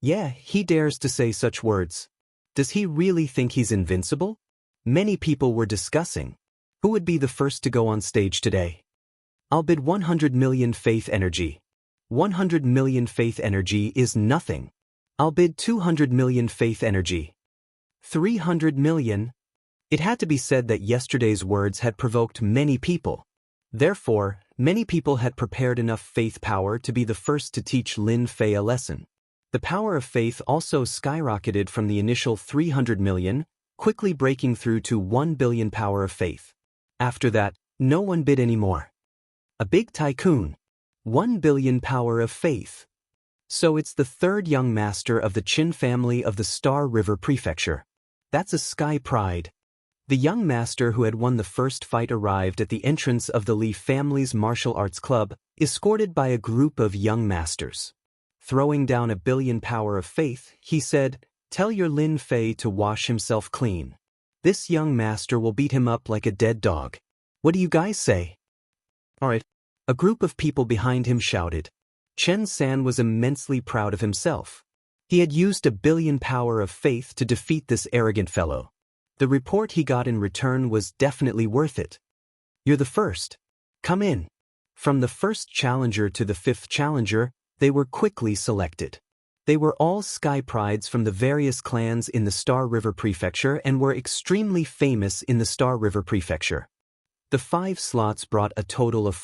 Yeah, he dares to say such words. Does he really think he's invincible? Many people were discussing. Who would be the first to go on stage today? I'll bid 100 million faith energy. 100 million faith energy is nothing. I'll bid 200 million faith energy. 300 million. It had to be said that yesterday's words had provoked many people. Therefore, many people had prepared enough faith power to be the first to teach Lin Fei a lesson. The power of faith also skyrocketed from the initial 300 million, quickly breaking through to 1 billion power of faith. After that, no one bid anymore. A big tycoon. 1 billion power of faith. So it's the third young master of the Qin family of the Star River Prefecture. That's a sky pride. The young master who had won the first fight arrived at the entrance of the Li family's martial arts club, escorted by a group of young masters. Throwing down 1 billion power of faith, he said, "Tell your Lin Fei to wash himself clean. This young master will beat him up like a dead dog. What do you guys say?" Alright. A group of people behind him shouted. Chen San was immensely proud of himself. He had used 1 billion power of faith to defeat this arrogant fellow. The report he got in return was definitely worth it. "You're the first. Come in." From the first challenger to the 5th challenger, they were quickly selected. They were all sky prides from the various clans in the Star River Prefecture and were extremely famous in the Star River Prefecture. The 5 slots brought a total of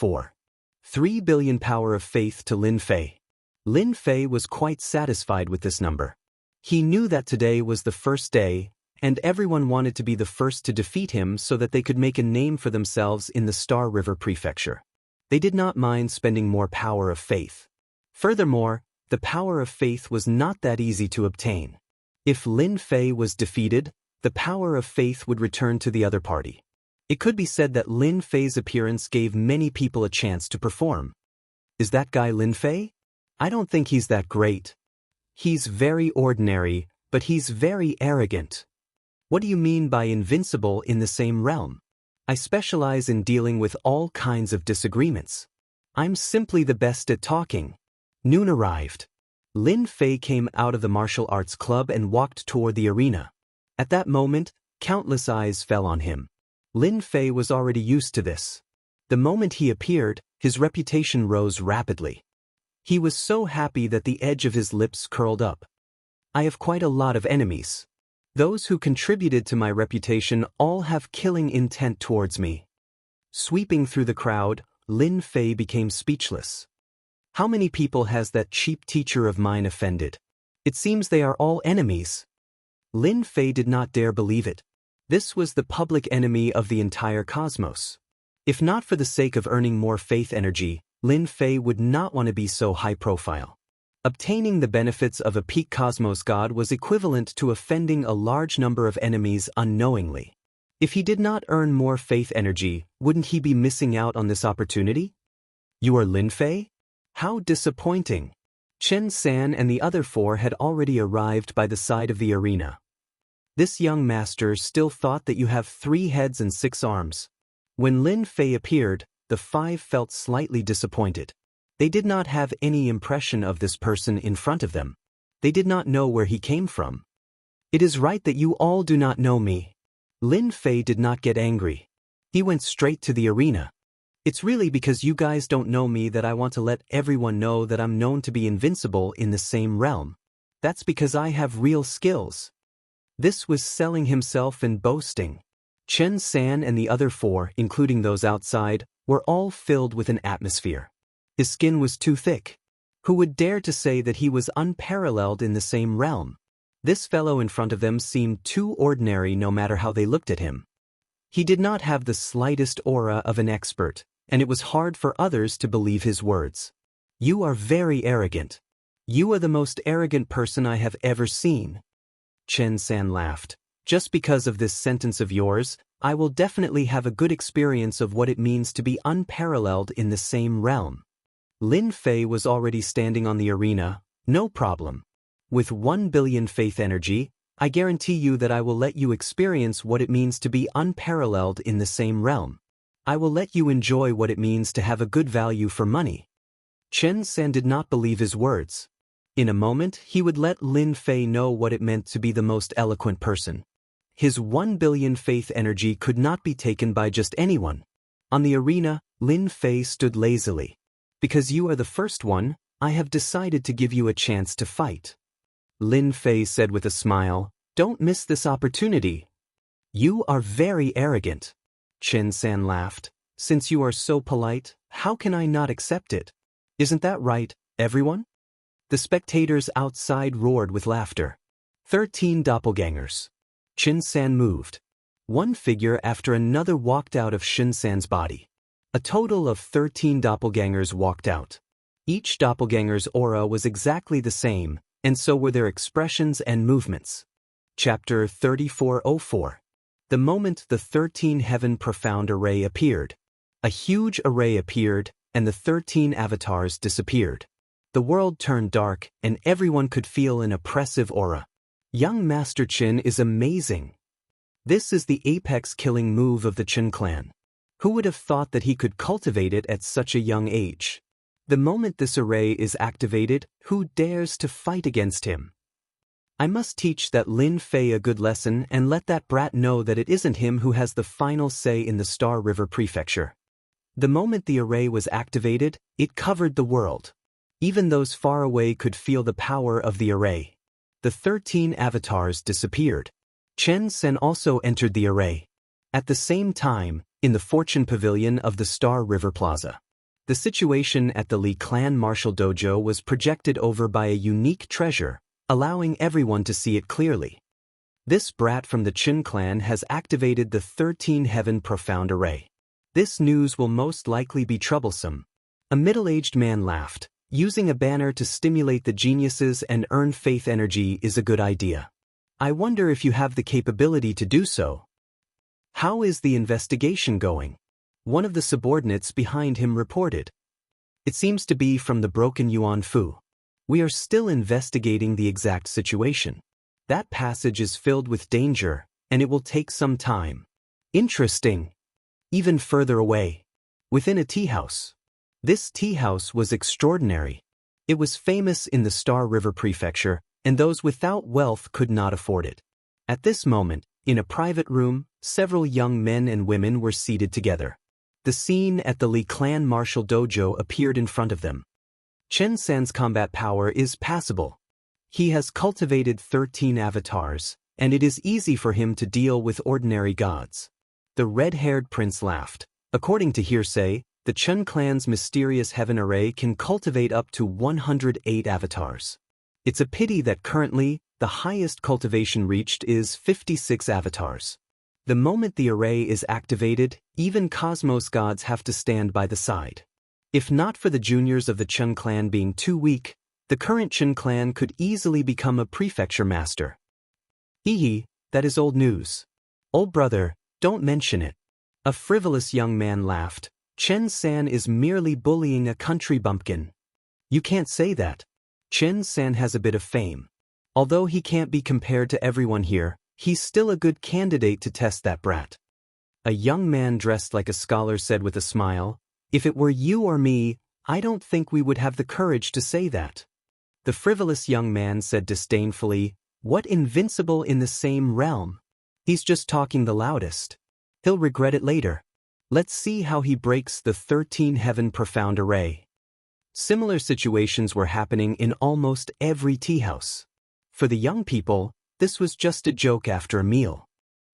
3 billion power of faith to Lin Fei. Lin Fei was quite satisfied with this number. He knew that today was the first day, and everyone wanted to be the first to defeat him so that they could make a name for themselves in the Star River Prefecture. They did not mind spending more power of faith. Furthermore, the power of faith was not that easy to obtain. If Lin Fei was defeated, the power of faith would return to the other party. It could be said that Lin Fei's appearance gave many people a chance to perform. Is that guy Lin Fei? I don't think he's that great. He's very ordinary, but he's very arrogant. What do you mean by invincible in the same realm? I specialize in dealing with all kinds of disagreements. I'm simply the best at talking. Noon arrived. Lin Fei came out of the martial arts club and walked toward the arena. At that moment, countless eyes fell on him. Lin Fei was already used to this. The moment he appeared, his reputation rose rapidly. He was so happy that the edge of his lips curled up. I have quite a lot of enemies. Those who contributed to my reputation all have killing intent towards me. Sweeping through the crowd, Lin Fei became speechless. How many people has that cheap teacher of mine offended? It seems they are all enemies. Lin Fei did not dare believe it. This was the public enemy of the entire cosmos. If not for the sake of earning more faith energy, Lin Fei would not want to be so high profile. Obtaining the benefits of a peak cosmos god was equivalent to offending a large number of enemies unknowingly. If he did not earn more faith energy, wouldn't he be missing out on this opportunity? You are Lin Fei? How disappointing. Chen San and the other 4 had already arrived by the side of the arena. This young master still thought that you have 3 heads and 6 arms. When Lin Fei appeared, the 5 felt slightly disappointed. They did not have any impression of this person in front of them. They did not know where he came from. It is right that you all do not know me. Lin Fei did not get angry. He went straight to the arena. It's really because you guys don't know me that I want to let everyone know that I'm known to be invincible in the same realm. That's because I have real skills. This was selling himself and boasting. Chen San and the other 4, including those outside, were all filled with an atmosphere. His skin was too thick. Who would dare to say that he was unparalleled in the same realm? This fellow in front of them seemed too ordinary no matter how they looked at him. He did not have the slightest aura of an expert, and it was hard for others to believe his words. You are very arrogant. You are the most arrogant person I have ever seen. Chen San laughed. Just because of this sentence of yours, I will definitely have a good experience of what it means to be unparalleled in the same realm. Lin Fei was already standing on the arena. No problem. With 1 billion faith energy, I guarantee you that I will let you experience what it means to be unparalleled in the same realm. I will let you enjoy what it means to have a good value for money. Chen San did not believe his words. In a moment, he would let Lin Fei know what it meant to be the most eloquent person. His 1 billion faith energy could not be taken by just anyone. On the arena, Lin Fei stood lazily. Because you are the first one, I have decided to give you a chance to fight. Lin Fei said with a smile, don't miss this opportunity. You are very arrogant. Chen San laughed. Since you are so polite, how can I not accept it? Isn't that right, everyone? The spectators outside roared with laughter. 13 doppelgangers. Chen San moved. One figure after another walked out of Chen San's body. A total of 13 doppelgangers walked out. Each doppelganger's aura was exactly the same, and so were their expressions and movements. Chapter 3404. The moment the 13 heaven profound array appeared, a huge array appeared, and the 13 avatars disappeared. The world turned dark, and everyone could feel an oppressive aura. Young Master Qin is amazing. This is the apex-killing move of the Qin clan. Who would have thought that he could cultivate it at such a young age? The moment this array is activated, who dares to fight against him? I must teach that Lin Fei a good lesson and let that brat know that it isn't him who has the final say in the Star River Prefecture. The moment the array was activated, it covered the world. Even those far away could feel the power of the array. The 13 avatars disappeared. Chen Sen also entered the array. At the same time, in the Fortune Pavilion of the Star River Plaza. The situation at the Li Clan Martial Dojo was projected over by a unique treasure, allowing everyone to see it clearly. This brat from the Qin clan has activated the 13 Heaven Profound Array. This news will most likely be troublesome. A middle-aged man laughed. Using a banner to stimulate the geniuses and earn faith energy is a good idea. I wonder if you have the capability to do so. How is the investigation going? One of the subordinates behind him reported. It seems to be from the broken Yuan Fu. We are still investigating the exact situation. That passage is filled with danger, and it will take some time. Interesting. Even further away. Within a tea house. This tea house was extraordinary. It was famous in the Star River Prefecture, and those without wealth could not afford it. At this moment, in a private room, several young men and women were seated together. The scene at the Li Clan Martial Dojo appeared in front of them. Chen San's combat power is passable. He has cultivated 13 avatars, and it is easy for him to deal with ordinary gods. The red-haired prince laughed. According to hearsay, the Chen clan's mysterious heaven array can cultivate up to 108 avatars. It's a pity that currently, the highest cultivation reached is 56 avatars. The moment the array is activated, even cosmos gods have to stand by the side. If not for the juniors of the Chen clan being too weak, the current Chen clan could easily become a prefecture master. Hee, that is old news. Old brother, don't mention it. A frivolous young man laughed. Chen San is merely bullying a country bumpkin. You can't say that. Chen San has a bit of fame. Although he can't be compared to everyone here, he's still a good candidate to test that brat. A young man dressed like a scholar said with a smile, if it were you or me, I don't think we would have the courage to say that. The frivolous young man said disdainfully, what invincible in the same realm? He's just talking the loudest. He'll regret it later. Let's see how he breaks the 13 Heaven Profound Array. Similar situations were happening in almost every tea house. For the young people, this was just a joke after a meal.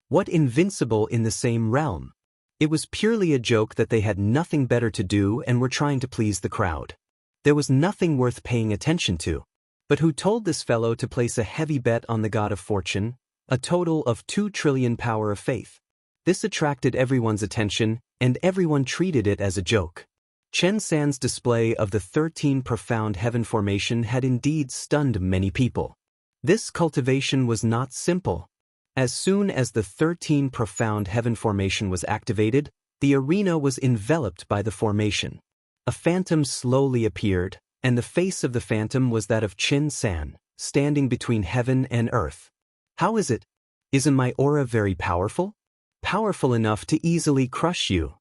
What invincible in the same realm? It was purely a joke that they had nothing better to do and were trying to please the crowd. There was nothing worth paying attention to. But who told this fellow to place a heavy bet on the god of fortune, a total of 2 trillion power of faith? This attracted everyone's attention, and everyone treated it as a joke. Chen San's display of the 13 profound heaven formation had indeed stunned many people. This cultivation was not simple. As soon as the 13 profound heaven formation was activated, the arena was enveloped by the formation. A phantom slowly appeared, and the face of the phantom was that of Chen San, standing between heaven and earth. How is it? Isn't my aura very powerful? Powerful enough to easily crush you.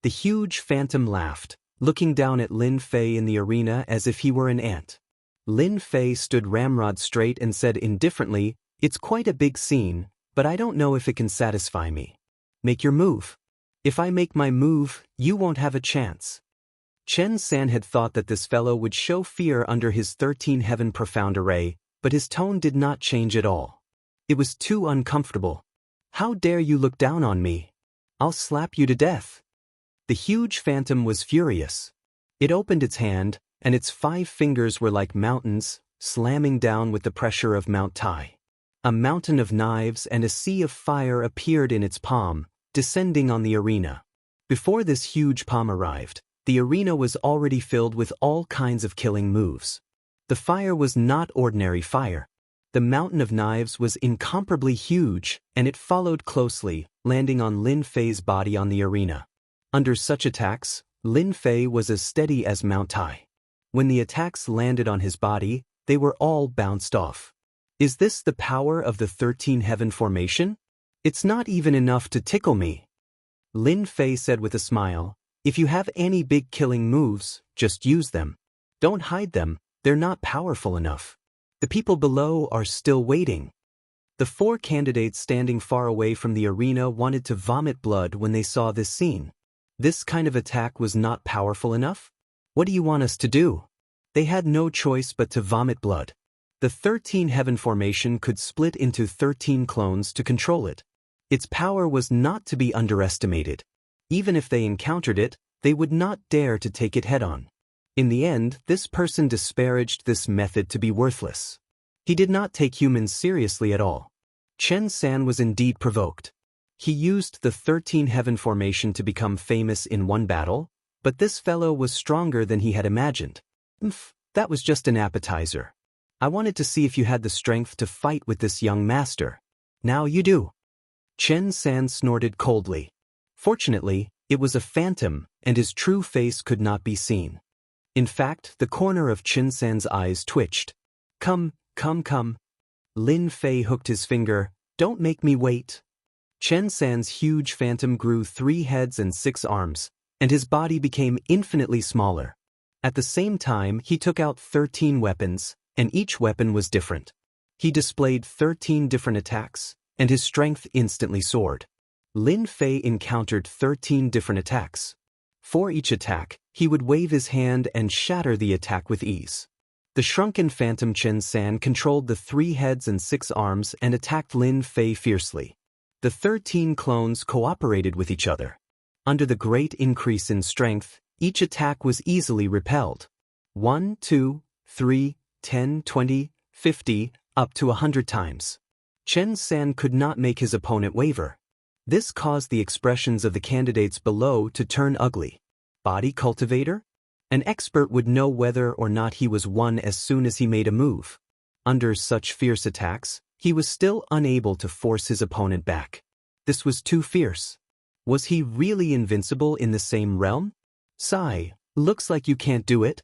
The huge phantom laughed, looking down at Lin Fei in the arena as if he were an ant. Lin Fei stood ramrod straight and said indifferently, "It's quite a big scene, but I don't know if it can satisfy me. Make your move. If I make my move, you won't have a chance." Chen San had thought that this fellow would show fear under his 13 heaven profound array, but his tone did not change at all. It was too uncomfortable. "How dare you look down on me? I'll slap you to death." The huge phantom was furious. It opened its hand, and its 5 fingers were like mountains, slamming down with the pressure of Mount Tai. A mountain of knives and a sea of fire appeared in its palm, descending on the arena. Before this huge palm arrived, the arena was already filled with all kinds of killing moves. The fire was not ordinary fire. The mountain of knives was incomparably huge, and it followed closely, landing on Lin Fei's body on the arena. Under such attacks, Lin Fei was as steady as Mount Tai. When the attacks landed on his body, they were all bounced off. Is this the power of the 13 heaven formation? It's not even enough to tickle me. Lin Fei said with a smile, "If you have any big killing moves, just use them. Don't hide them, they're not powerful enough. The people below are still waiting." The 4 candidates standing far away from the arena wanted to vomit blood when they saw this scene. This kind of attack was not powerful enough? What do you want us to do? They had no choice but to vomit blood. The 13 heaven formation could split into 13 clones to control it. Its power was not to be underestimated. Even if they encountered it, they would not dare to take it head-on. In the end, this person disparaged this method to be worthless. He did not take humans seriously at all. Chen San was indeed provoked. He used the 13 heaven formation to become famous in one battle, but this fellow was stronger than he had imagined. That was just an appetizer. I wanted to see if you had the strength to fight with this young master. Now you do." Chen San snorted coldly. Fortunately, it was a phantom, and his true face could not be seen. In fact, the corner of Chen San's eyes twitched. Come. Lin Fei hooked his finger. "Don't make me wait." Chen San's huge phantom grew 3 heads and 6 arms, and his body became infinitely smaller. At the same time, he took out 13 weapons, and each weapon was different. He displayed 13 different attacks, and his strength instantly soared. Lin Fei encountered 13 different attacks. For each attack, he would wave his hand and shatter the attack with ease. The shrunken phantom Chen San controlled the 3 heads and 6 arms and attacked Lin Fei fiercely. The 13 clones cooperated with each other. Under the great increase in strength, each attack was easily repelled. 1, 2, 3, 10, 20, 50, up to 100 times. Chen San could not make his opponent waver. This caused the expressions of the candidates below to turn ugly. Body cultivator? An expert would know whether or not he was won as soon as he made a move. Under such fierce attacks, he was still unable to force his opponent back. This was too fierce. Was he really invincible in the same realm? "Sigh, looks like you can't do it."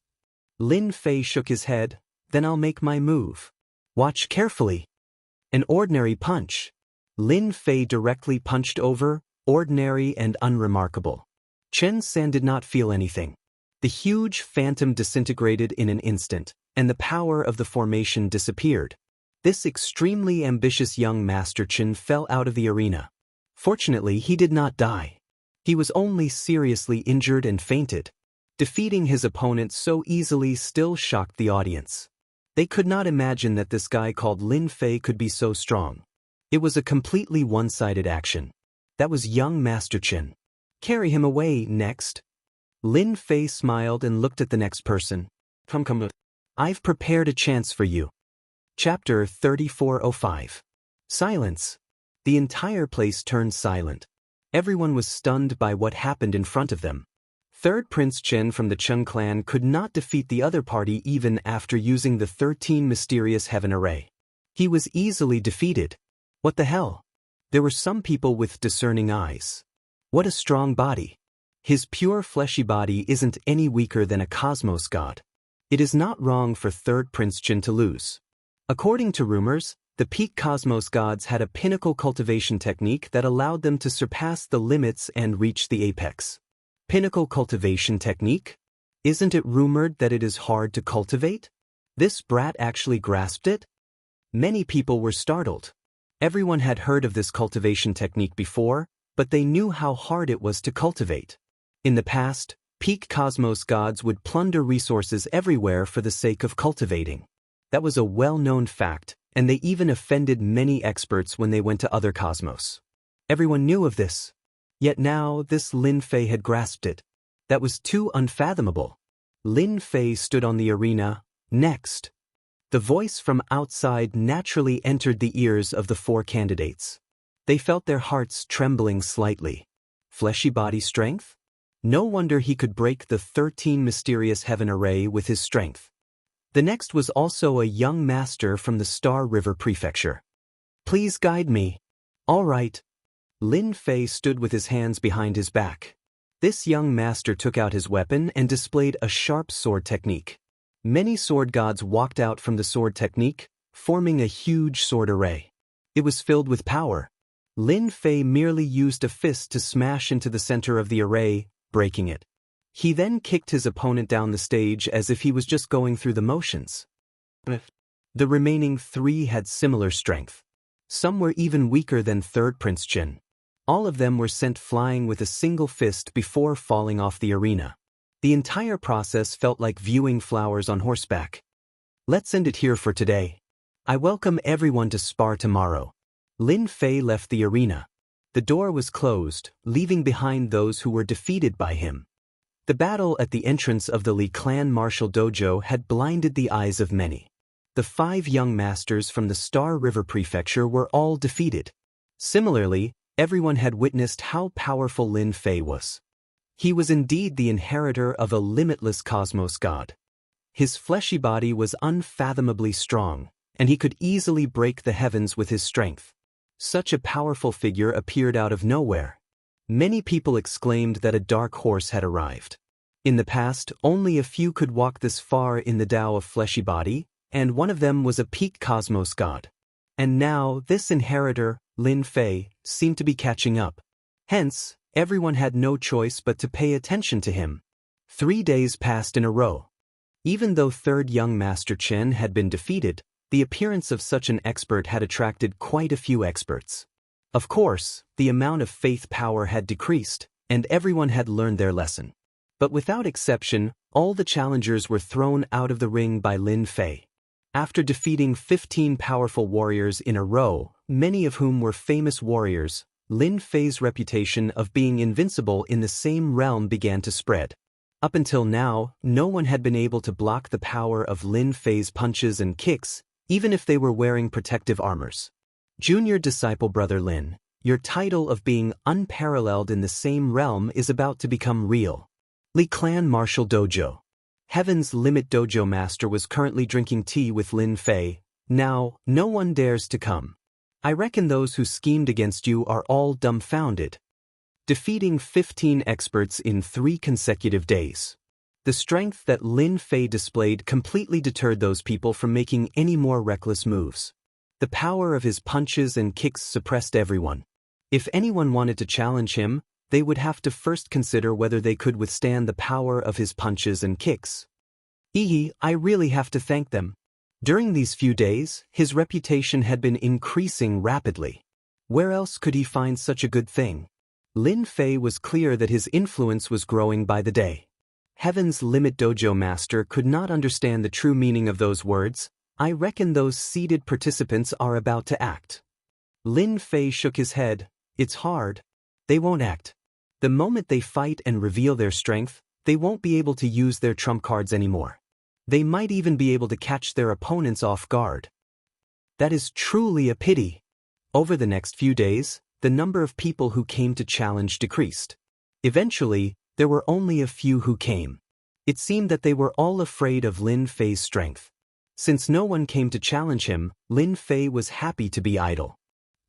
Lin Fei shook his head. "Then I'll make my move. Watch carefully." An ordinary punch. Lin Fei directly punched over, ordinary and unremarkable. Chen San did not feel anything. The huge phantom disintegrated in an instant, and the power of the formation disappeared. This extremely ambitious young Master Chen fell out of the arena. Fortunately, he did not die. He was only seriously injured and fainted. Defeating his opponent so easily still shocked the audience. They could not imagine that this guy called Lin Fei could be so strong. It was a completely one-sided action. That was young Master Chen. "Carry him away, next." Lin Fei smiled and looked at the next person. Come. I've prepared a chance for you." Chapter 3405. Silence. The entire place turned silent. Everyone was stunned by what happened in front of them. Third Prince Chen from the Chung clan could not defeat the other party even after using the 13 mysterious heaven array. He was easily defeated. What the hell? There were some people with discerning eyes. What a strong body. His pure fleshy body isn't any weaker than a cosmos god. It is not wrong for Third Prince Chen to lose. According to rumors, the peak cosmos gods had a pinnacle cultivation technique that allowed them to surpass the limits and reach the apex. Pinnacle cultivation technique? Isn't it rumored that it is hard to cultivate? This brat actually grasped it? Many people were startled. Everyone had heard of this cultivation technique before, but they knew how hard it was to cultivate. In the past, peak cosmos gods would plunder resources everywhere for the sake of cultivating. That was a well-known fact, and they even offended many experts when they went to other cosmos. Everyone knew of this. Yet now this Lin Fei had grasped it. That was too unfathomable. Lin Fei stood on the arena. Next. The voice from outside naturally entered the ears of the 4 candidates. They felt their hearts trembling slightly. Fleshy body strength? No wonder he could break the 13 mysterious heaven array with his strength. The next was also a young master from the Star River Prefecture. Please guide me. All right. Lin Fei stood with his hands behind his back. This young master took out his weapon and displayed a sharp sword technique. Many sword gods walked out from the sword technique, forming a huge sword array. It was filled with power. Lin Fei merely used a fist to smash into the center of the array, breaking it. He then kicked his opponent down the stage as if he was just going through the motions. The remaining 3 had similar strength. Some were even weaker than Third Prince Chen. All of them were sent flying with a single fist before falling off the arena. The entire process felt like viewing flowers on horseback. Let's end it here for today. I welcome everyone to spar tomorrow. Lin Fei left the arena. The door was closed, leaving behind those who were defeated by him. The battle at the entrance of the Li clan martial dojo had blinded the eyes of many. The 5 young masters from the Star River Prefecture were all defeated. Similarly, everyone had witnessed how powerful Lin Fei was. He was indeed the inheritor of a limitless cosmos god. His fleshy body was unfathomably strong, and he could easily break the heavens with his strength. Such a powerful figure appeared out of nowhere. Many people exclaimed that a dark horse had arrived. In the past, only a few could walk this far in the Tao of fleshy body, and one of them was a peak cosmos god. And now, this inheritor, Lin Fei, seemed to be catching up. Hence, everyone had no choice but to pay attention to him. 3 days passed in a row. Even though third young Master Chen had been defeated, the appearance of such an expert had attracted quite a few experts. Of course, the amount of faith power had decreased, and everyone had learned their lesson. But without exception, all the challengers were thrown out of the ring by Lin Fei. After defeating 15 powerful warriors in a row, many of whom were famous warriors, Lin Fei's reputation of being invincible in the same realm began to spread. Up until now, no one had been able to block the power of Lin Fei's punches and kicks, even if they were wearing protective armors. Junior disciple Brother Lin, your title of being unparalleled in the same realm is about to become real. Li Clan Martial Dojo. Heaven's Limit Dojo Master was currently drinking tea with Lin Fei. Now, no one dares to come. I reckon those who schemed against you are all dumbfounded. Defeating 15 experts in 3 consecutive days. The strength that Lin Fei displayed completely deterred those people from making any more reckless moves. The power of his punches and kicks suppressed everyone. If anyone wanted to challenge him, they would have to first consider whether they could withstand the power of his punches and kicks. I really have to thank them. During these few days, his reputation had been increasing rapidly. Where else could he find such a good thing? Lin Fei was clear that his influence was growing by the day. Heaven's Limit Dojo Master could not understand the true meaning of those words. I reckon those seated participants are about to act. Lin Fei shook his head. It's hard. They won't act. The moment they fight and reveal their strength, they won't be able to use their trump cards anymore. They might even be able to catch their opponents off guard. That is truly a pity. Over the next few days, the number of people who came to challenge decreased. Eventually, there were only a few who came. It seemed that they were all afraid of Lin Fei's strength. Since no one came to challenge him, Lin Fei was happy to be idle.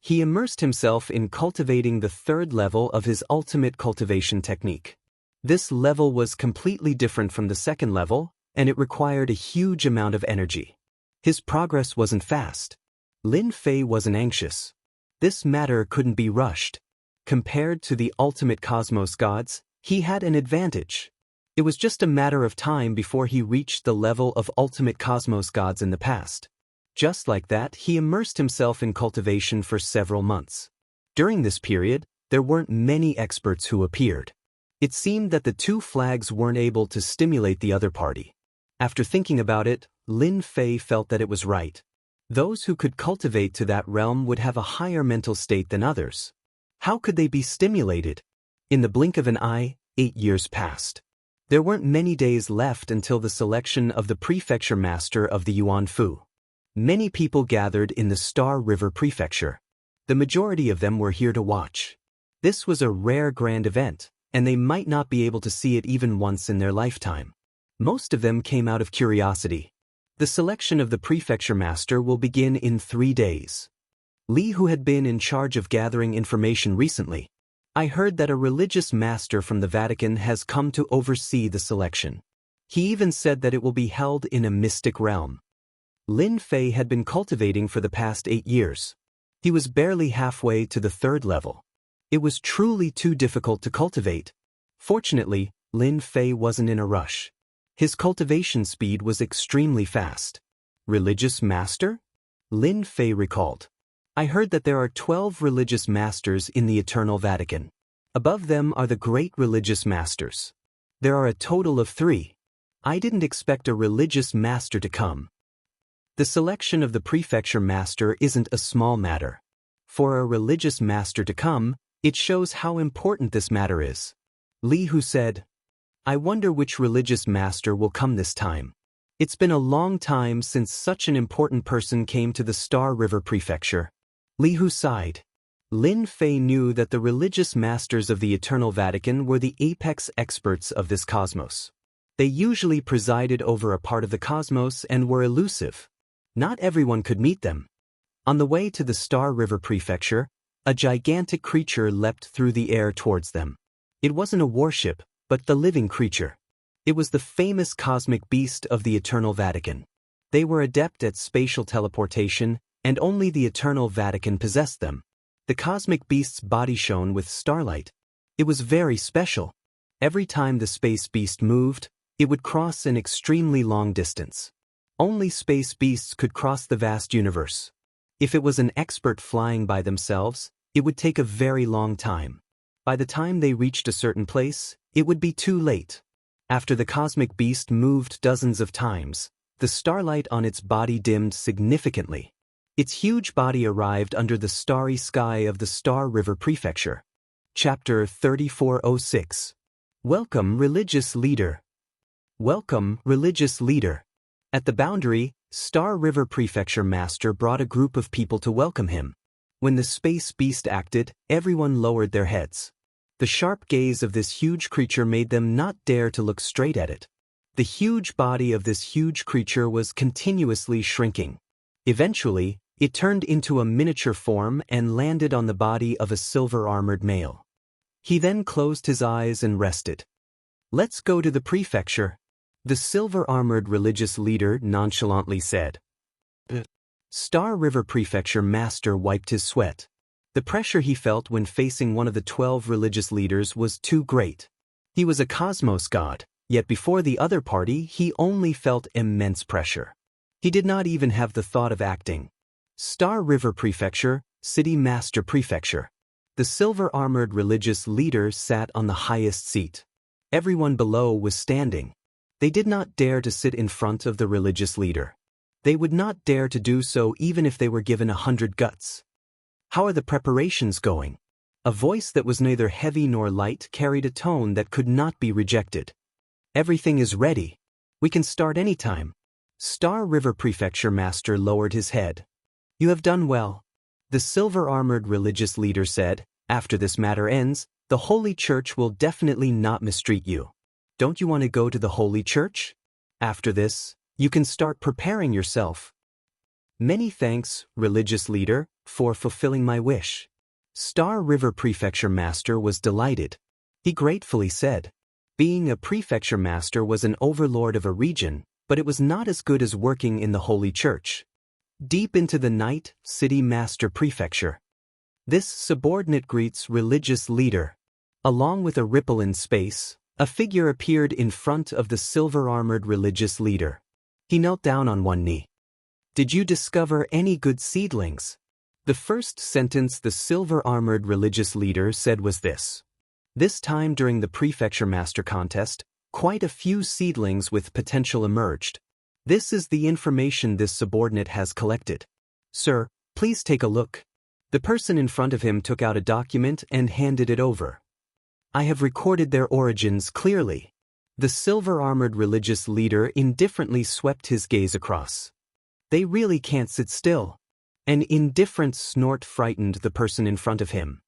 He immersed himself in cultivating the third level of his ultimate cultivation technique. This level was completely different from the second level, and it required a huge amount of energy. His progress wasn't fast. Lin Fei wasn't anxious. This matter couldn't be rushed. Compared to the ultimate cosmos gods, he had an advantage. It was just a matter of time before he reached the level of ultimate cosmos gods in the past. Just like that, he immersed himself in cultivation for several months. During this period, there weren't many experts who appeared. It seemed that the two flags weren't able to stimulate the other party. After thinking about it, Lin Fei felt that it was right. Those who could cultivate to that realm would have a higher mental state than others. How could they be stimulated? In the blink of an eye, 8 years passed. There weren't many days left until the selection of the prefecture master of the Yuan Fu. Many people gathered in the Star River Prefecture. The majority of them were here to watch. This was a rare grand event, and they might not be able to see it even once in their lifetime. Most of them came out of curiosity. The selection of the prefecture master will begin in 3 days. Li, who had been in charge of gathering information recently, I heard that a religious master from the Vatican has come to oversee the selection. He even said that it will be held in a mystic realm. Lin Fei had been cultivating for the past 8 years. He was barely halfway to the third level. It was truly too difficult to cultivate. Fortunately, Lin Fei wasn't in a rush. His cultivation speed was extremely fast. Religious master? Lin Fei recalled. I heard that there are 12 religious masters in the Eternal Vatican. Above them are the great religious masters. There are a total of 3. I didn't expect a religious master to come. The selection of the prefecture master isn't a small matter. For a religious master to come, it shows how important this matter is. Li Hu said, I wonder which religious master will come this time. It's been a long time since such an important person came to the Star River Prefecture. Li Hu sighed. Lin Fei knew that the religious masters of the Eternal Vatican were the apex experts of this cosmos. They usually presided over a part of the cosmos and were elusive. Not everyone could meet them. On the way to the Star River Prefecture, a gigantic creature leapt through the air towards them. It wasn't a warship, but the living creature. It was the famous cosmic beast of the Eternal Vatican. They were adept at spatial teleportation, and only the Eternal Vatican possessed them. The cosmic beast's body shone with starlight. It was very special. Every time the space beast moved, it would cross an extremely long distance. Only space beasts could cross the vast universe. If it was an expert flying by themselves, it would take a very long time. By the time they reached a certain place, it would be too late. After the cosmic beast moved dozens of times, the starlight on its body dimmed significantly. Its huge body arrived under the starry sky of the Star River Prefecture. Chapter 3406. Welcome, Religious Leader. Welcome, Religious Leader. At the boundary, Star River Prefecture Master brought a group of people to welcome him. When the space beast acted, everyone lowered their heads. The sharp gaze of this huge creature made them not dare to look straight at it. The huge body of this huge creature was continuously shrinking. Eventually, it turned into a miniature form and landed on the body of a silver-armored male. He then closed his eyes and rested. Let's go to the prefecture, the silver-armored religious leader nonchalantly said. Star River Prefecture Master wiped his sweat. The pressure he felt when facing one of the 12 religious leaders was too great. He was a cosmos god, yet before the other party he only felt immense pressure. He did not even have the thought of acting. Star River Prefecture, City Master Prefecture. The silver-armored religious leader sat on the highest seat. Everyone below was standing. They did not dare to sit in front of the religious leader. They would not dare to do so even if they were given 100 guts. How are the preparations going? A voice that was neither heavy nor light carried a tone that could not be rejected. Everything is ready. We can start anytime. Star River Prefecture Master lowered his head. You have done well. The silver-armored religious leader said, "After this matter ends, the Holy Church will definitely not mistreat you. Don't you want to go to the Holy Church? After this, you can start preparing yourself." "Many thanks, religious leader, for fulfilling my wish." Star River Prefecture Master was delighted. He gratefully said, being a prefecture master was an overlord of a region, but it was not as good as working in the Holy Church. Deep into the night, City Master Prefecture. This subordinate greets religious leader. Along with a ripple in space, a figure appeared in front of the silver-armored religious leader. He knelt down on one knee. "Did you discover any good seedlings?" The first sentence the silver-armored religious leader said was this. This time during the Prefecture Master Contest, quite a few seedlings with potential emerged. This is the information this subordinate has collected. "Sir, please take a look." The person in front of him took out a document and handed it over. "I have recorded their origins clearly." The silver-armored religious leader indifferently swept his gaze across. "They really can't sit still." An indifferent snort frightened the person in front of him.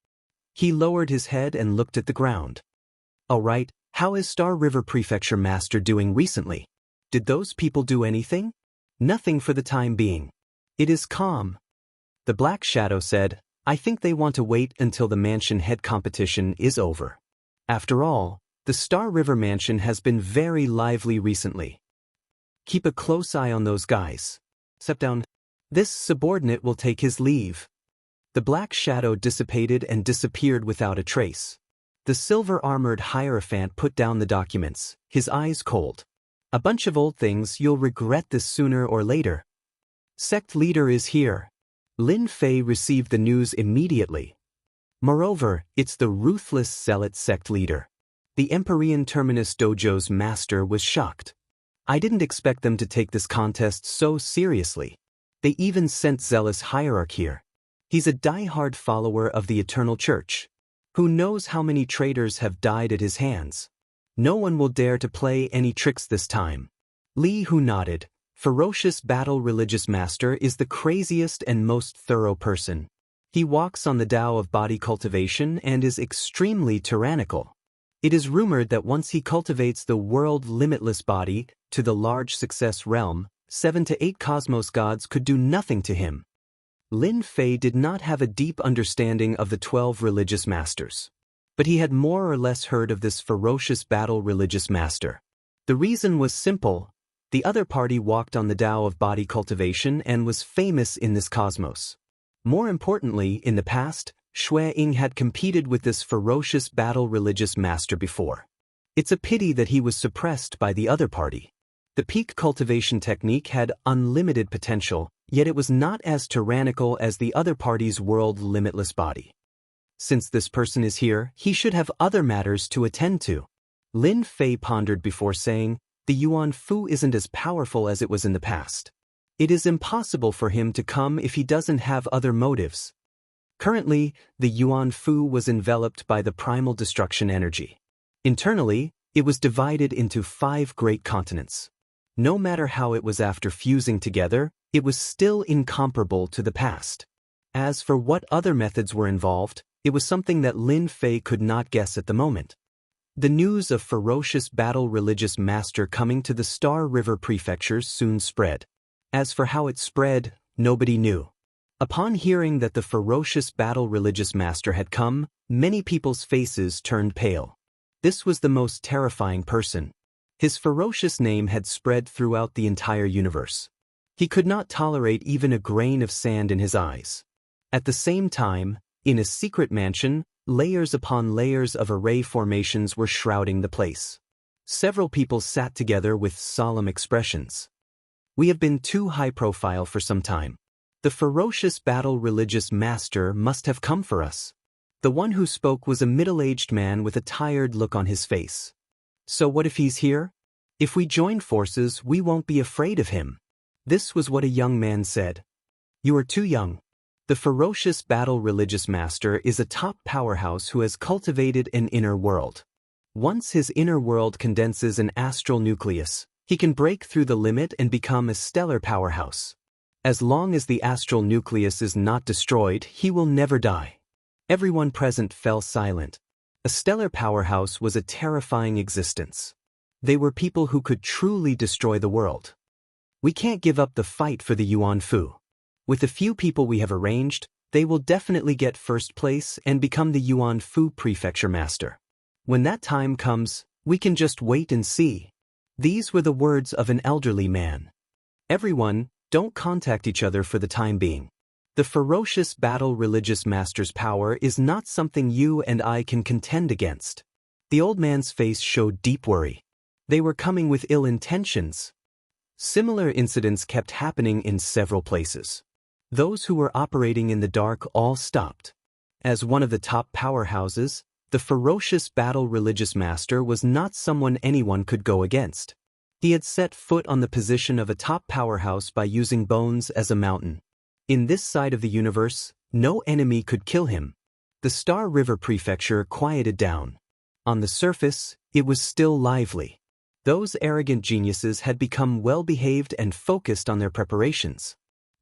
He lowered his head and looked at the ground. "All right, how is Star River Prefecture Master doing recently? Did those people do anything?" "Nothing for the time being. It is calm." The Black Shadow said, "I think they want to wait until the mansion head competition is over. After all, the Star River Mansion has been very lively recently. Keep a close eye on those guys. Step down." This subordinate will take his leave. The Black Shadow dissipated and disappeared without a trace. The silver-armored Hierophant put down the documents, his eyes cold. "A bunch of old things, you'll regret this sooner or later." "Sect leader is here." Lin Fei received the news immediately. Moreover, it's the ruthless zealot sect leader. The Empyrean Terminus Dojo's master was shocked. "I didn't expect them to take this contest so seriously. They even sent zealous Hierarch here. He's a die-hard follower of the Eternal Church. Who knows how many traitors have died at his hands? No one will dare to play any tricks this time." Li Hu nodded. Ferocious Battle Religious Master is the craziest and most thorough person. He walks on the Tao of body cultivation and is extremely tyrannical. It is rumored that once he cultivates the world limitless body to the large success realm, 7 to 8 cosmos gods could do nothing to him. Lin Fei did not have a deep understanding of the 12 religious masters. But he had more or less heard of this ferocious battle religious master. The reason was simple. The other party walked on the Tao of body cultivation and was famous in this cosmos. More importantly, in the past, Xue Ying had competed with this ferocious battle religious master before. It's a pity that he was suppressed by the other party. The peak cultivation technique had unlimited potential, yet it was not as tyrannical as the other party's world limitless body. Since this person is here, he should have other matters to attend to. Lin Fei pondered before saying, the Yuan Fu isn't as powerful as it was in the past. It is impossible for him to come if he doesn't have other motives. Currently, the Yuan Fu was enveloped by the primal destruction energy. Internally, it was divided into 5 great continents. No matter how it was after fusing together, it was still incomparable to the past. As for what other methods were involved, it was something that Lin Fei could not guess at the moment. The news of ferocious battle religious master coming to the Star River prefecture soon spread. As for how it spread, nobody knew. Upon hearing that the ferocious battle religious master had come, many people's faces turned pale. This was the most terrifying person. His ferocious name had spread throughout the entire universe. He could not tolerate even a grain of sand in his eyes. At the same time, in a secret mansion, layers upon layers of array formations were shrouding the place. Several people sat together with solemn expressions. We have been too high profile for some time. The ferocious battle religious master must have come for us. The one who spoke was a middle-aged man with a tired look on his face. So what if he's here? If we join forces, we won't be afraid of him. This was what a young man said. You are too young. The ferocious battle religious master is a top powerhouse who has cultivated an inner world. Once his inner world condenses an astral nucleus, he can break through the limit and become a stellar powerhouse. As long as the astral nucleus is not destroyed, he will never die. Everyone present fell silent. A stellar powerhouse was a terrifying existence. They were people who could truly destroy the world. We can't give up the fight for the Yuan Fu. With the few people we have arranged, they will definitely get first place and become the Yuan Fu prefecture master. When that time comes, we can just wait and see. These were the words of an elderly man. Everyone, don't contact each other for the time being. The ferocious battle religious master's power is not something you and I can contend against. The old man's face showed deep worry. They were coming with ill intentions. Similar incidents kept happening in several places. Those who were operating in the dark all stopped. As one of the top powerhouses, the ferocious battle religious master was not someone anyone could go against. He had set foot on the position of a top powerhouse by using bones as a mountain. In this side of the universe, no enemy could kill him. The Star River Prefecture quieted down. On the surface, it was still lively. Those arrogant geniuses had become well-behaved and focused on their preparations.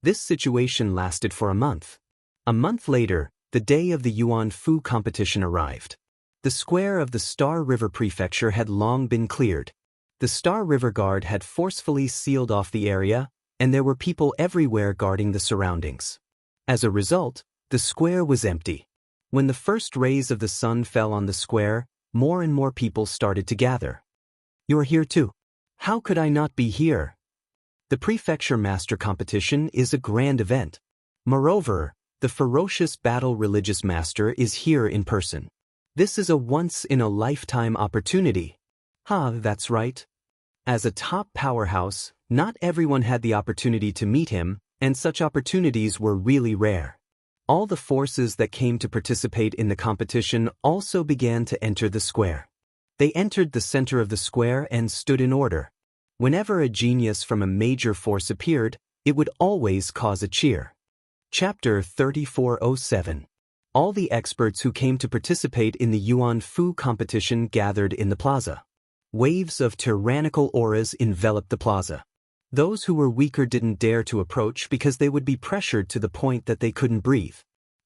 This situation lasted for a month. A month later, the day of the Yuan Fu competition arrived. The square of the Star River Prefecture had long been cleared. The Star River Guard had forcefully sealed off the area, and there were people everywhere guarding the surroundings. As a result, the square was empty. When the first rays of the sun fell on the square, more and more people started to gather. "You're here too. How could I not be here?" The Prefecture Master Competition is a grand event. Moreover, the ferocious battle religious master is here in person. This is a once-in-a-lifetime opportunity. That's right. As a top powerhouse, not everyone had the opportunity to meet him, and such opportunities were really rare. All the forces that came to participate in the competition also began to enter the square. They entered the center of the square and stood in order. Whenever a genius from a major force appeared, it would always cause a cheer. Chapter 3407. All the experts who came to participate in the Yuan Fu competition gathered in the plaza. Waves of tyrannical auras enveloped the plaza. Those who were weaker didn't dare to approach because they would be pressured to the point that they couldn't breathe.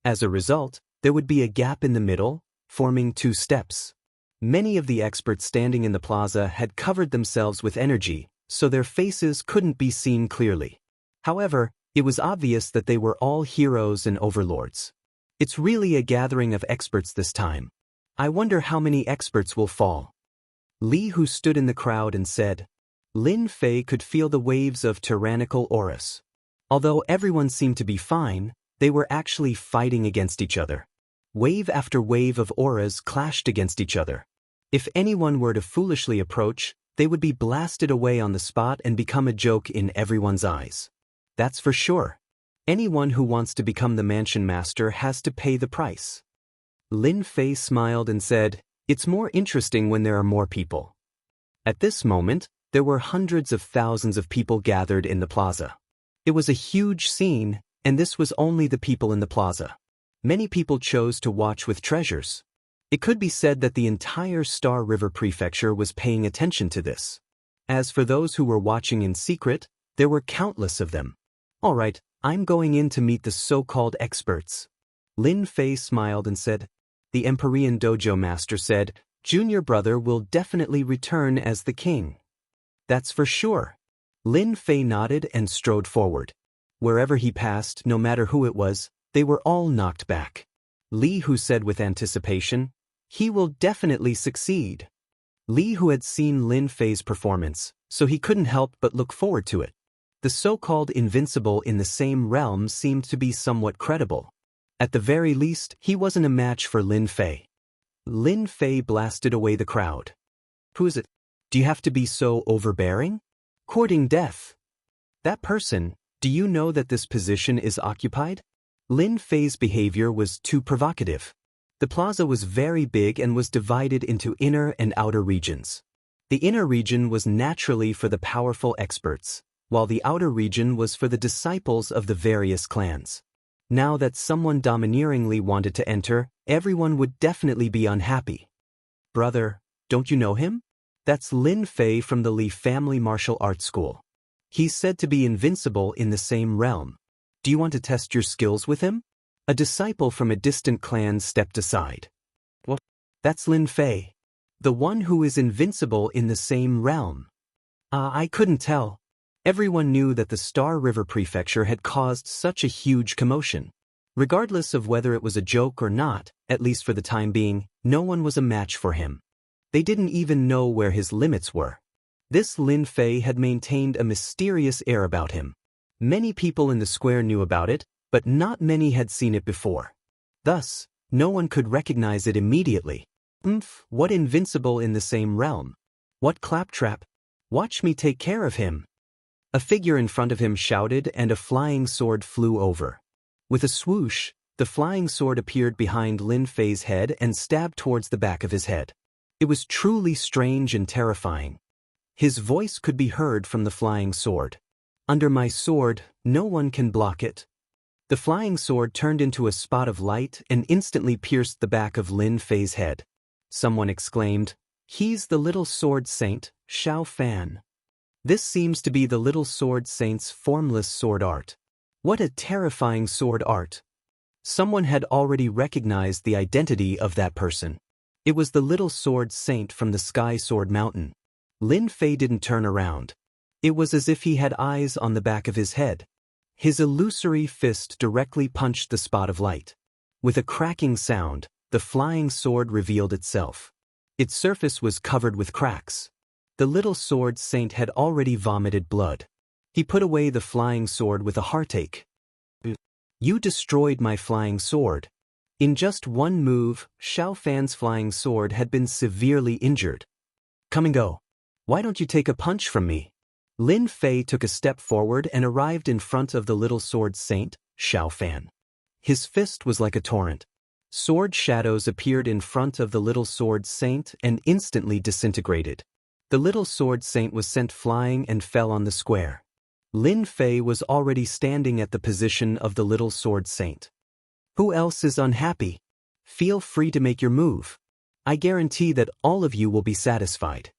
As a result, there would be a gap in the middle, forming two steps. Many of the experts standing in the plaza had covered themselves with energy, so their faces couldn't be seen clearly. However, it was obvious that they were all heroes and overlords. It's really a gathering of experts this time. I wonder how many experts will fall. Li, who stood in the crowd and said, Lin Fei could feel the waves of tyrannical auras. Although everyone seemed to be fine, they were actually fighting against each other. Wave after wave of auras clashed against each other. If anyone were to foolishly approach, they would be blasted away on the spot and become a joke in everyone's eyes. That's for sure. Anyone who wants to become the mansion master has to pay the price. Lin Fei smiled and said, "It's more interesting when there are more people." At this moment, there were hundreds of thousands of people gathered in the plaza. It was a huge scene, and this was only the people in the plaza. Many people chose to watch with treasures. It could be said that the entire Star River Prefecture was paying attention to this. As for those who were watching in secret, there were countless of them. "All right, I'm going in to meet the so-called experts." Lin Fei smiled and said, "The Empyrean Dojo Master said, Junior brother will definitely return as the king." "That's for sure." Lin Fei nodded and strode forward. Wherever he passed, no matter who it was, they were all knocked back. Li, who said with anticipation, "He will definitely succeed." Li, who had seen Lin Fei's performance, so he couldn't help but look forward to it. The so-called invincible in the same realm seemed to be somewhat credible. At the very least, he wasn't a match for Lin Fei. Lin Fei blasted away the crowd. "Who is it? Do you have to be so overbearing? Courting death. That person, do you know that this position is occupied?" Lin Fei's behavior was too provocative. The plaza was very big and was divided into inner and outer regions. The inner region was naturally for the powerful experts, while the outer region was for the disciples of the various clans. Now that someone domineeringly wanted to enter, everyone would definitely be unhappy. "Brother, don't you know him? That's Lin Fei from the Li family martial arts school." He's said to be invincible in the same realm. Do you want to test your skills with him? A disciple from a distant clan stepped aside. What? That's Lin Fei. The one who is invincible in the same realm. I couldn't tell. Everyone knew that the Star River Prefecture had caused such a huge commotion. Regardless of whether it was a joke or not, at least for the time being, no one was a match for him. They didn't even know where his limits were. This Lin Fei had maintained a mysterious air about him. Many people in the square knew about it, but not many had seen it before. Thus, no one could recognize it immediately. What invincible in the same realm? What claptrap? Watch me take care of him. A figure in front of him shouted and a flying sword flew over. With a swoosh, the flying sword appeared behind Lin Fei's head and stabbed towards the back of his head. It was truly strange and terrifying. His voice could be heard from the flying sword. Under my sword, no one can block it. The flying sword turned into a spot of light and instantly pierced the back of Lin Fei's head. Someone exclaimed, "He's the little sword saint, Xiao Fan." This seems to be the little sword saint's formless sword art. What a terrifying sword art. Someone had already recognized the identity of that person. It was the little sword saint from the Sky Sword Mountain. Lin Fei didn't turn around. It was as if he had eyes on the back of his head. His illusory fist directly punched the spot of light. With a cracking sound, the flying sword revealed itself. Its surface was covered with cracks. The little sword saint had already vomited blood. He put away the flying sword with a heartache. "You destroyed my flying sword." In just one move, Xiao Fan's flying sword had been severely injured. "Come and go. Why don't you take a punch from me?" Lin Fei took a step forward and arrived in front of the little sword saint, Xiao Fan. His fist was like a torrent. Sword shadows appeared in front of the little sword saint and instantly disintegrated. The little sword saint was sent flying and fell on the square. Lin Fei was already standing at the position of the little sword saint. "Who else is unhappy? Feel free to make your move. I guarantee that all of you will be satisfied.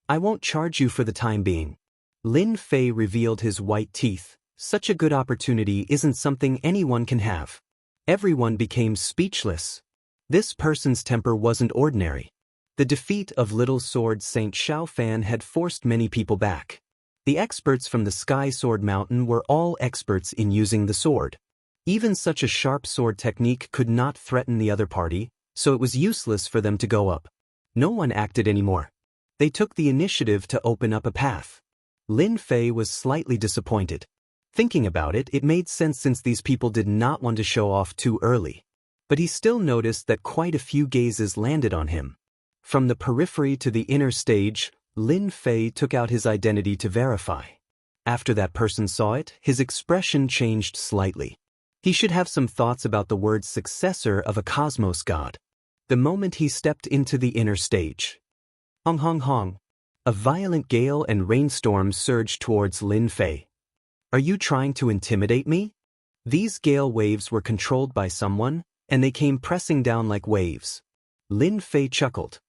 I won't charge you for the time being." Lin Fei revealed his white teeth. Such a good opportunity isn't something anyone can have. Everyone became speechless. This person's temper wasn't ordinary. The defeat of Little Sword Saint Xiao Fan had forced many people back. The experts from the Sky Sword Mountain were all experts in using the sword. Even such a sharp sword technique could not threaten the other party, so it was useless for them to go up. No one acted anymore. They took the initiative to open up a path. Lin Fei was slightly disappointed. Thinking about it, it made sense since these people did not want to show off too early. But he still noticed that quite a few gazes landed on him. From the periphery to the inner stage, Lin Fei took out his identity to verify. After that person saw it, his expression changed slightly. He should have some thoughts about the word successor of a cosmos god. The moment he stepped into the inner stage. Hong hong hong. A violent gale and rainstorm surged towards Lin Fei. "Are you trying to intimidate me?" These gale waves were controlled by someone, and they came pressing down like waves. Lin Fei chuckled.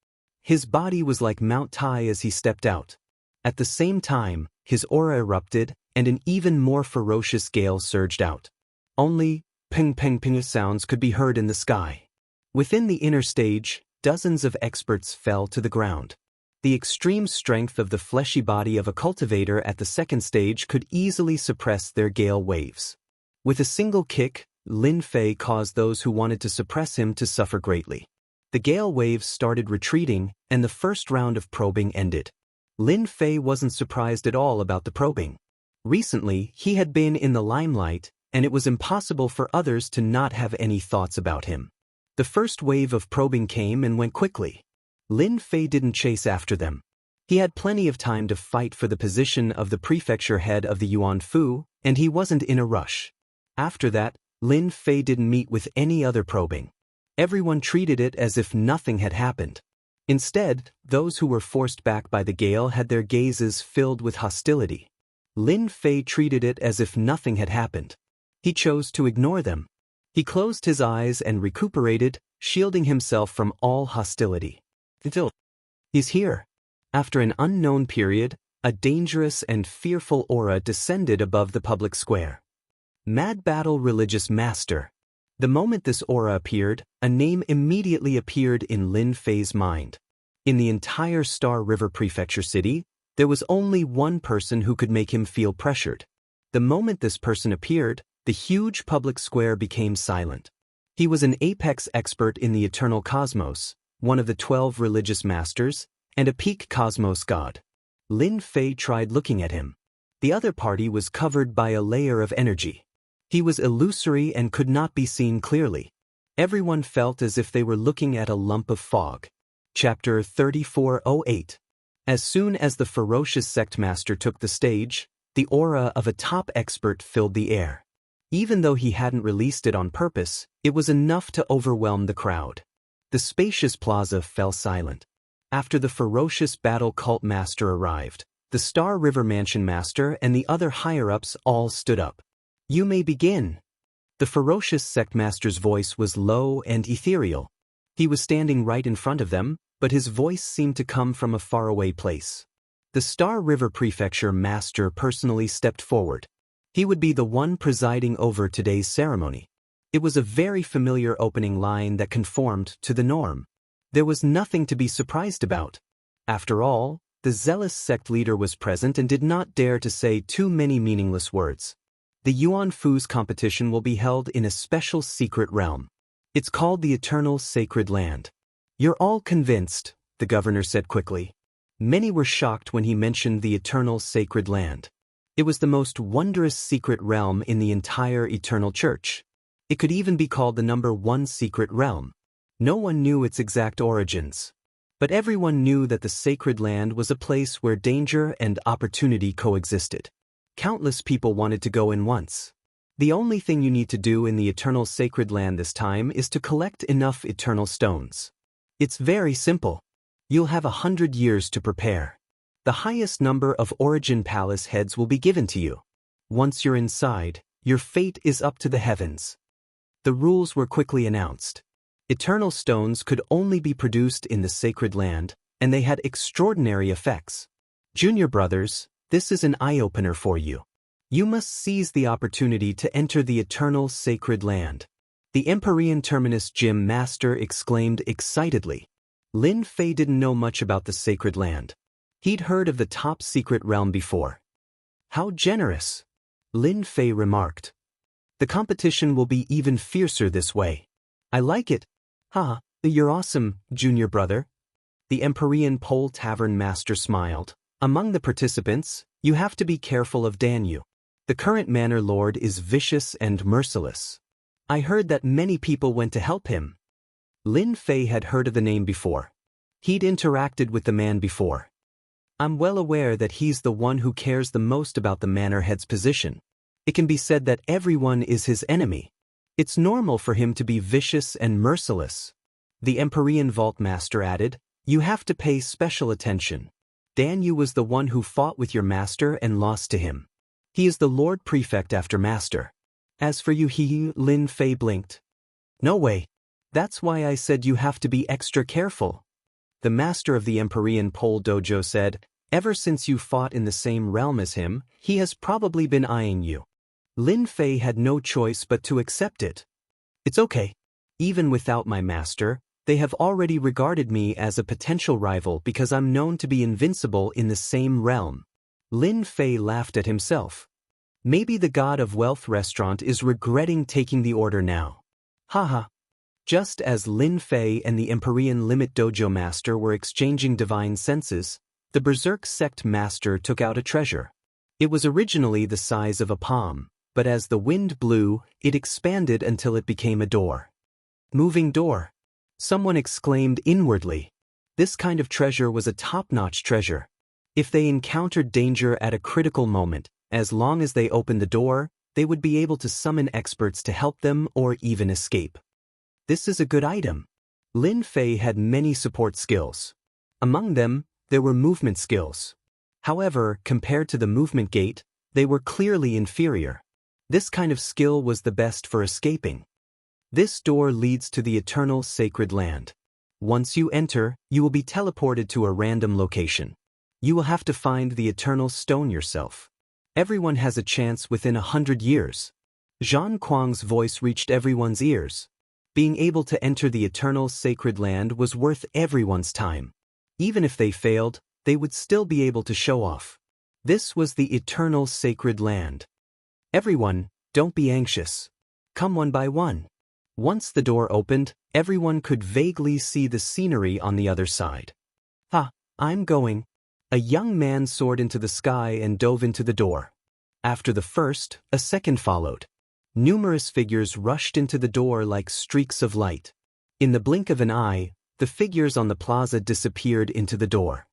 His body was like Mount Tai as he stepped out. At the same time, his aura erupted, and an even more ferocious gale surged out. Only ping ping ping sounds could be heard in the sky. Within the inner stage, dozens of experts fell to the ground. The extreme strength of the fleshy body of a cultivator at the second stage could easily suppress their gale waves. With a single kick, Lin Fei caused those who wanted to suppress him to suffer greatly. The gale waves started retreating, and the first round of probing ended. Lin Fei wasn't surprised at all about the probing. Recently, he had been in the limelight, and it was impossible for others to not have any thoughts about him. The first wave of probing came and went quickly. Lin Fei didn't chase after them. He had plenty of time to fight for the position of the prefecture head of the Yuan Fu, and he wasn't in a rush. After that, Lin Fei didn't meet with any other probing. Everyone treated it as if nothing had happened. Instead, those who were forced back by the gale had their gazes filled with hostility. Lin Fei treated it as if nothing had happened. He chose to ignore them. He closed his eyes and recuperated, shielding himself from all hostility. Until he's here. After an unknown period, A dangerous and fearful aura descended above the public square. Mad Battle Religious Master. The moment this aura appeared, a name immediately appeared in Lin Fei's mind. In the entire Star River Prefecture city, there was only one person who could make him feel pressured. The moment this person appeared, the huge public square became silent. He was an apex expert in the eternal cosmos, one of the 12 religious masters, and a peak cosmos god. Lin Fei tried looking at him. The other party was covered by a layer of energy. He was illusory and could not be seen clearly. Everyone felt as if they were looking at a lump of fog. Chapter 3408. As soon as the ferocious sect master took the stage, the aura of a top expert filled the air. Even though he hadn't released it on purpose, it was enough to overwhelm the crowd. The spacious plaza fell silent. After the ferocious battle cult master arrived, the Star River Mansion master and the other higher-ups all stood up. "You may begin." The ferocious sect master's voice was low and ethereal. He was standing right in front of them, but his voice seemed to come from a faraway place. The Star River Prefecture master personally stepped forward. He would be the one presiding over today's ceremony. It was a very familiar opening line that conformed to the norm. There was nothing to be surprised about. After all, the zealous sect leader was present and did not dare to say too many meaningless words. The Yuan Fu's competition will be held in a special secret realm. It's called the Eternal Sacred Land. "You're all convinced," the governor said quickly. Many were shocked when he mentioned the Eternal Sacred Land. It was the most wondrous secret realm in the entire Eternal Church. It could even be called the #1 secret realm. No one knew its exact origins. But everyone knew that the Sacred Land was a place where danger and opportunity coexisted. Countless people wanted to go in once. The only thing you need to do in the Eternal Sacred Land this time is to collect enough eternal stones. It's very simple. You'll have 100 years to prepare. The highest number of Origin Palace heads will be given to you. Once you're inside, your fate is up to the heavens. The rules were quickly announced. Eternal stones could only be produced in the Sacred Land, and they had extraordinary effects. Junior brothers, this is an eye-opener for you. You must seize the opportunity to enter the Eternal Sacred Land. The Empyrean Terminus Gym Master exclaimed excitedly. Lin Fei didn't know much about the Sacred Land. He'd heard of the top secret realm before. "How generous," Lin Fei remarked. "The competition will be even fiercer this way. I like it." "Ha, you're awesome, junior brother." The Empyrean Pole Tavern Master smiled. "Among the participants, you have to be careful of Danyu. The current Manor Lord is vicious and merciless. I heard that many people went to help him." Lin Fei had heard of the name before. He'd interacted with the man before. "I'm well aware that he's the one who cares the most about the manor head's position. It can be said that everyone is his enemy. It's normal for him to be vicious and merciless." The Empyrean Vault Master added, "You have to pay special attention. Danyu was the one who fought with your master and lost to him. He is the Lord Prefect after Master. As for you, Lin Fei blinked. "No way. That's why I said you have to be extra careful." The master of the Empyrean Pole Dojo said, "Ever since you fought in the same realm as him, he has probably been eyeing you." Lin Fei had no choice but to accept it. "It's okay. Even without my master, they have already regarded me as a potential rival because I'm known to be invincible in the same realm." Lin Fei laughed at himself. Maybe the God of Wealth restaurant is regretting taking the order now. Haha. Just as Lin Fei and the Empyrean Limit Dojo Master were exchanging divine senses, the Berserk Sect Master took out a treasure. It was originally the size of a palm, but as the wind blew, it expanded until it became a door. "Moving door," someone exclaimed inwardly. This kind of treasure was a top-notch treasure. If they encountered danger at a critical moment, as long as they opened the door, they would be able to summon experts to help them or even escape. This is a good item. Lin Fei had many support skills. Among them, there were movement skills. However, compared to the movement gate, they were clearly inferior. This kind of skill was the best for escaping. This door leads to the Eternal Sacred Land. Once you enter, you will be teleported to a random location. You will have to find the eternal stone yourself. Everyone has a chance within 100 years. Zhang Kuang's voice reached everyone's ears. Being able to enter the eternal sacred land was worth everyone's time. Even if they failed, they would still be able to show off. This was the eternal sacred land. Everyone, don't be anxious. Come one by one. Once the door opened, everyone could vaguely see the scenery on the other side. I'm going. A young man soared into the sky and dove into the door. After the first, a second followed. Numerous figures rushed into the door like streaks of light. In the blink of an eye, the figures on the plaza disappeared into the door.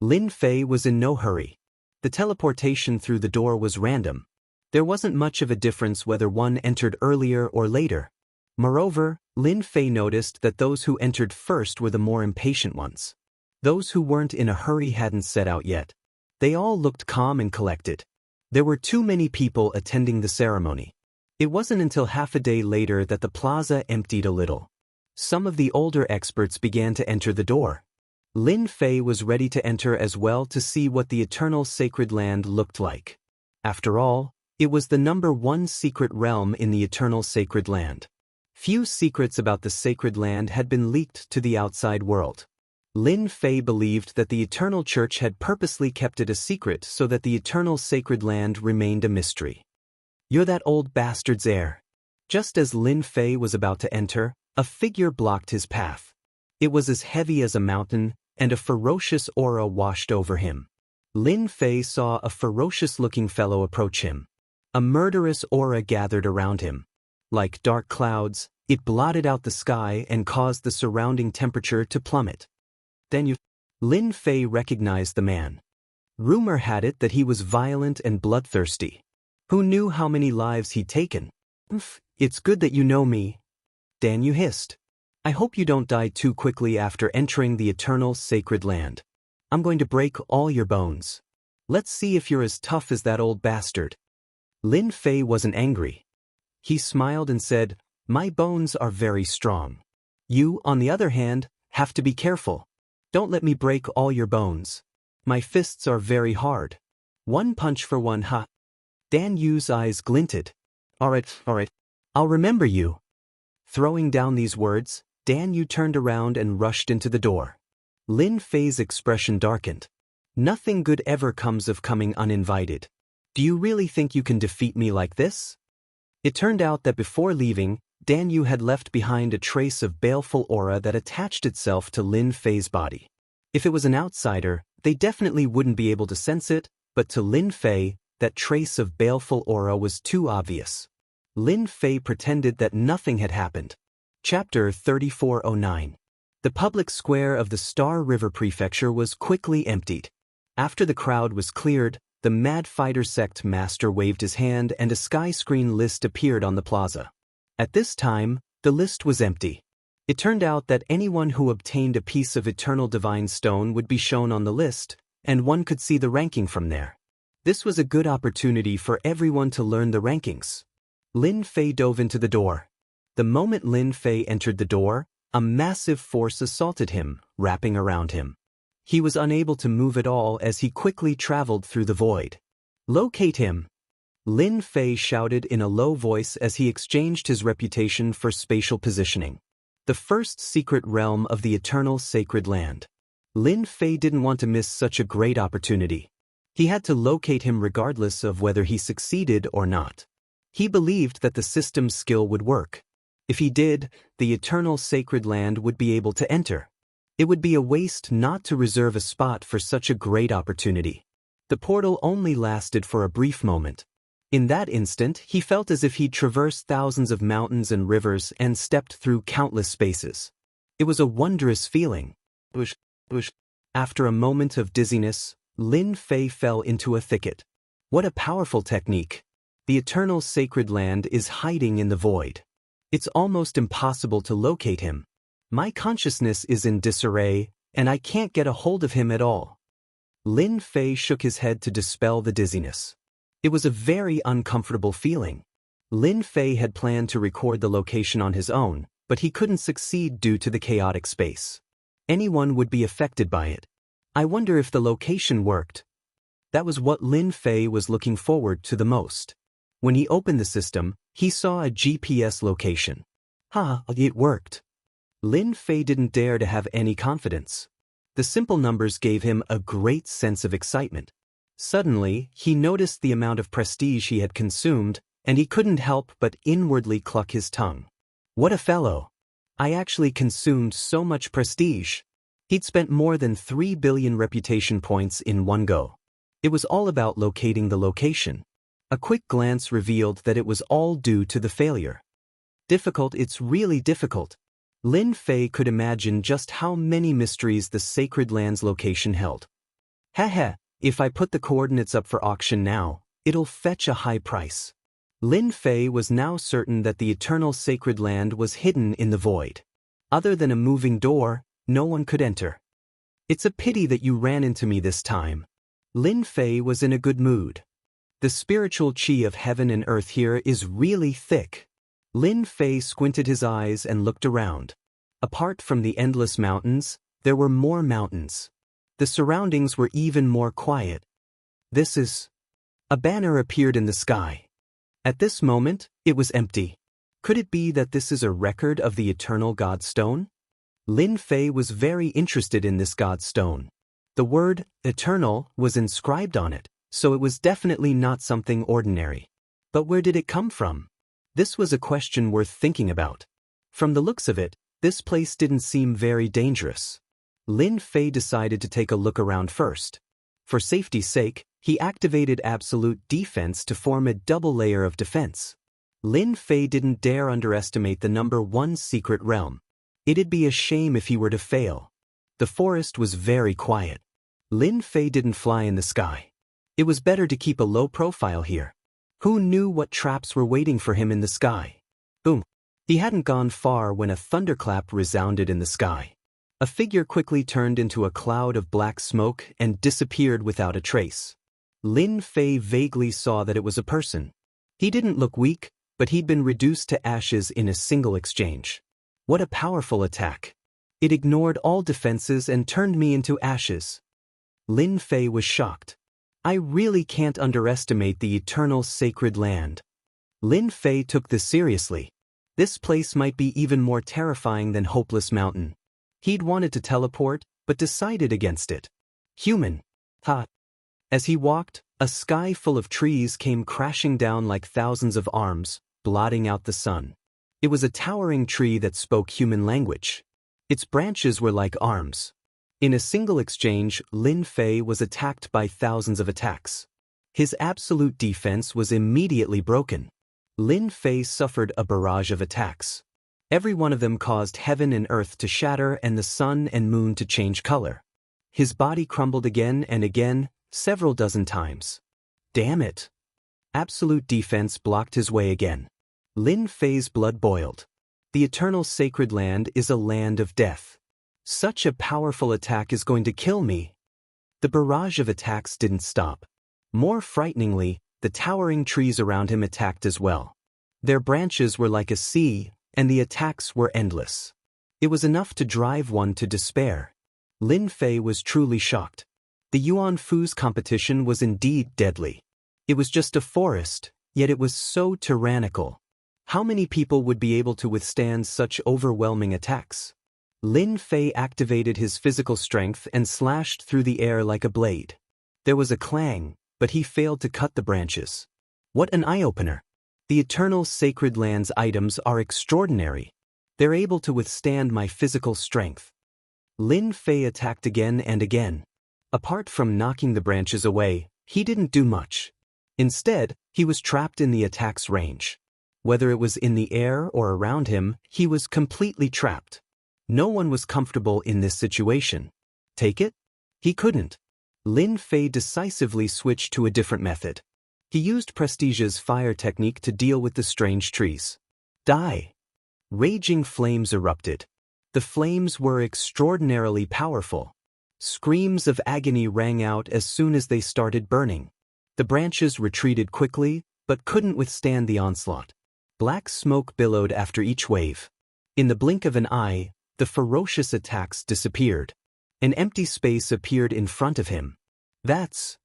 Lin Fei was in no hurry. The teleportation through the door was random. There wasn't much of a difference whether one entered earlier or later. Moreover, Lin Fei noticed that those who entered first were the more impatient ones. Those who weren't in a hurry hadn't set out yet. They all looked calm and collected. There were too many people attending the ceremony. It wasn't until half a day later that the plaza emptied a little. Some of the older experts began to enter the door. Lin Fei was ready to enter as well to see what the eternal sacred land looked like. After all, it was the #1 secret realm in the eternal sacred land. Few secrets about the sacred land had been leaked to the outside world. Lin Fei believed that the Eternal Church had purposely kept it a secret so that the eternal sacred land remained a mystery. You're that old bastard's heir. Just as Lin Fei was about to enter, a figure blocked his path. It was as heavy as a mountain, and a ferocious aura washed over him. Lin Fei saw a ferocious-looking fellow approach him. A murderous aura gathered around him. Like dark clouds, it blotted out the sky and caused the surrounding temperature to plummet. Lin Fei recognized the man. Rumor had it that he was violent and bloodthirsty. Who knew how many lives he'd taken? It's good that you know me. Dan Yu hissed. I hope you don't die too quickly after entering the eternal sacred land. I'm going to break all your bones. Let's see if you're as tough as that old bastard. Lin Fei wasn't angry. He smiled and said, My bones are very strong. You, on the other hand, have to be careful. Don't let me break all your bones. My fists are very hard. One punch for one, ha. Dan Yu's eyes glinted. All right. I'll remember you. Throwing down these words, Dan Yu turned around and rushed into the door. Lin Fei's expression darkened. Nothing good ever comes of coming uninvited. Do you really think you can defeat me like this? It turned out that before leaving, Dan Yu had left behind a trace of baleful aura that attached itself to Lin Fei's body. If it was an outsider, they definitely wouldn't be able to sense it, but to Lin Fei, that trace of baleful aura was too obvious. Lin Fei pretended that nothing had happened. Chapter 3409. The public square of the Star River Prefecture was quickly emptied. After the crowd was cleared, the Mad Fighter Sect master waved his hand and a sky screen list appeared on the plaza. At this time, the list was empty. It turned out that anyone who obtained a piece of Eternal Divine Stone would be shown on the list, and one could see the ranking from there. This was a good opportunity for everyone to learn the rankings. Lin Fei dove into the door. The moment Lin Fei entered the door, a massive force assaulted him, wrapping around him. He was unable to move at all as he quickly traveled through the void. Locate him! Lin Fei shouted in a low voice as he exchanged his reputation for spatial positioning. The first secret realm of the eternal sacred land. Lin Fei didn't want to miss such a great opportunity. He had to locate him regardless of whether he succeeded or not. He believed that the system's skill would work. If he did, the eternal sacred land would be able to enter. It would be a waste not to reserve a spot for such a great opportunity. The portal only lasted for a brief moment. In that instant, he felt as if he'd traversed thousands of mountains and rivers and stepped through countless spaces. It was a wondrous feeling. After a moment of dizziness, Lin Fei fell into a thicket. What a powerful technique. The eternal sacred land is hiding in the void. It's almost impossible to locate him. My consciousness is in disarray, and I can't get a hold of him at all. Lin Fei shook his head to dispel the dizziness. It was a very uncomfortable feeling. Lin Fei had planned to record the location on his own, but he couldn't succeed due to the chaotic space. Anyone would be affected by it. I wonder if the location worked. That was what Lin Fei was looking forward to the most. When he opened the system, he saw a GPS location. It worked. Lin Fei didn't dare to have any confidence. The simple numbers gave him a great sense of excitement. Suddenly, he noticed the amount of prestige he had consumed, and he couldn't help but inwardly cluck his tongue. What a fellow! I actually consumed so much prestige. He'd spent more than 3 billion reputation points in one go. It was all about locating the location. A quick glance revealed that it was all due to the failure. Difficult, it's really difficult. Lin Fei could imagine just how many mysteries the Sacred Land's location held. If I put the coordinates up for auction now, it'll fetch a high price. Lin Fei was now certain that the eternal Sacred Land was hidden in the void. Other than a moving door, no one could enter. It's a pity that you ran into me this time. Lin Fei was in a good mood. The spiritual chi of heaven and earth here is really thick. Lin Fei squinted his eyes and looked around. Apart from the endless mountains, there were more mountains. The surroundings were even more quiet. This is... A banner appeared in the sky. At this moment, it was empty. Could it be that this is a record of the eternal God Stone? Lin Fei was very interested in this God Stone. The word, eternal, was inscribed on it, so it was definitely not something ordinary. But where did it come from? This was a question worth thinking about. From the looks of it, this place didn't seem very dangerous. Lin Fei decided to take a look around first. For safety's sake, he activated absolute defense to form a double layer of defense. Lin Fei didn't dare underestimate the number 1 secret realm. It'd be a shame if he were to fail. The forest was very quiet. Lin Fei didn't fly in the sky. It was better to keep a low profile here. Who knew what traps were waiting for him in the sky? Boom! He hadn't gone far when a thunderclap resounded in the sky. A figure quickly turned into a cloud of black smoke and disappeared without a trace. Lin Fei vaguely saw that it was a person. He didn't look weak, but he'd been reduced to ashes in a single exchange. What a powerful attack! It ignored all defenses and turned me into ashes. Lin Fei was shocked. I really can't underestimate the eternal Sacred Land. Lin Fei took this seriously. This place might be even more terrifying than Hopeless Mountain. He'd wanted to teleport, but decided against it. Human. As he walked, a sky full of trees came crashing down like thousands of arms, blotting out the sun. It was a towering tree that spoke human language. Its branches were like arms. In a single exchange, Lin Fei was attacked by thousands of attacks. His absolute defense was immediately broken. Lin Fei suffered a barrage of attacks. Every one of them caused heaven and earth to shatter and the sun and moon to change color. His body crumbled again and again, several dozen times. Damn it! Absolute defense blocked his way again. Lin Fei's blood boiled. The eternal Sacred Land is a land of death. Such a powerful attack is going to kill me. The barrage of attacks didn't stop. More frighteningly, the towering trees around him attacked as well. Their branches were like a sea, and the attacks were endless. It was enough to drive one to despair. Lin Fei was truly shocked. The Yuan Fu's competition was indeed deadly. It was just a forest, yet it was so tyrannical. How many people would be able to withstand such overwhelming attacks? Lin Fei activated his physical strength and slashed through the air like a blade. There was a clang, but he failed to cut the branches. What an eye-opener! The eternal Sacred Land's items are extraordinary. They're able to withstand my physical strength. Lin Fei attacked again and again. Apart from knocking the branches away, he didn't do much. Instead, he was trapped in the attack's range. Whether it was in the air or around him, he was completely trapped. No one was comfortable in this situation. Take it? He couldn't. Lin Fei decisively switched to a different method. He used Prestige's fire technique to deal with the strange trees. Die! Raging flames erupted. The flames were extraordinarily powerful. Screams of agony rang out as soon as they started burning. The branches retreated quickly, but couldn't withstand the onslaught. Black smoke billowed after each wave. In the blink of an eye, the ferocious attacks disappeared. An empty space appeared in front of him. That's...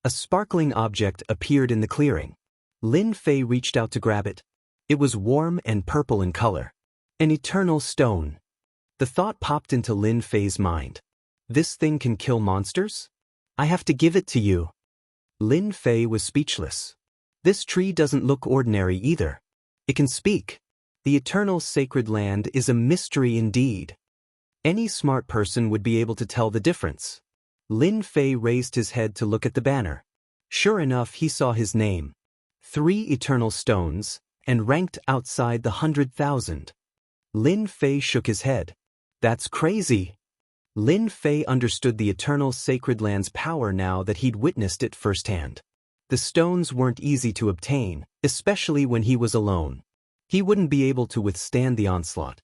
A sparkling object appeared in the clearing. Lin Fei reached out to grab it. It was warm and purple in color. An eternal stone. The thought popped into Lin Fei's mind. This thing can kill monsters? I have to give it to you. Lin Fei was speechless. This tree doesn't look ordinary either. It can speak. The eternal sacred land is a mystery indeed. Any smart person would be able to tell the difference. Lin Fei raised his head to look at the banner. Sure enough, he saw his name. 3 eternal stones, and ranked outside the 100,000. Lin Fei shook his head. That's crazy. Lin Fei understood the eternal sacred land's power now that he'd witnessed it firsthand. The stones weren't easy to obtain, especially when he was alone. He wouldn't be able to withstand the onslaught.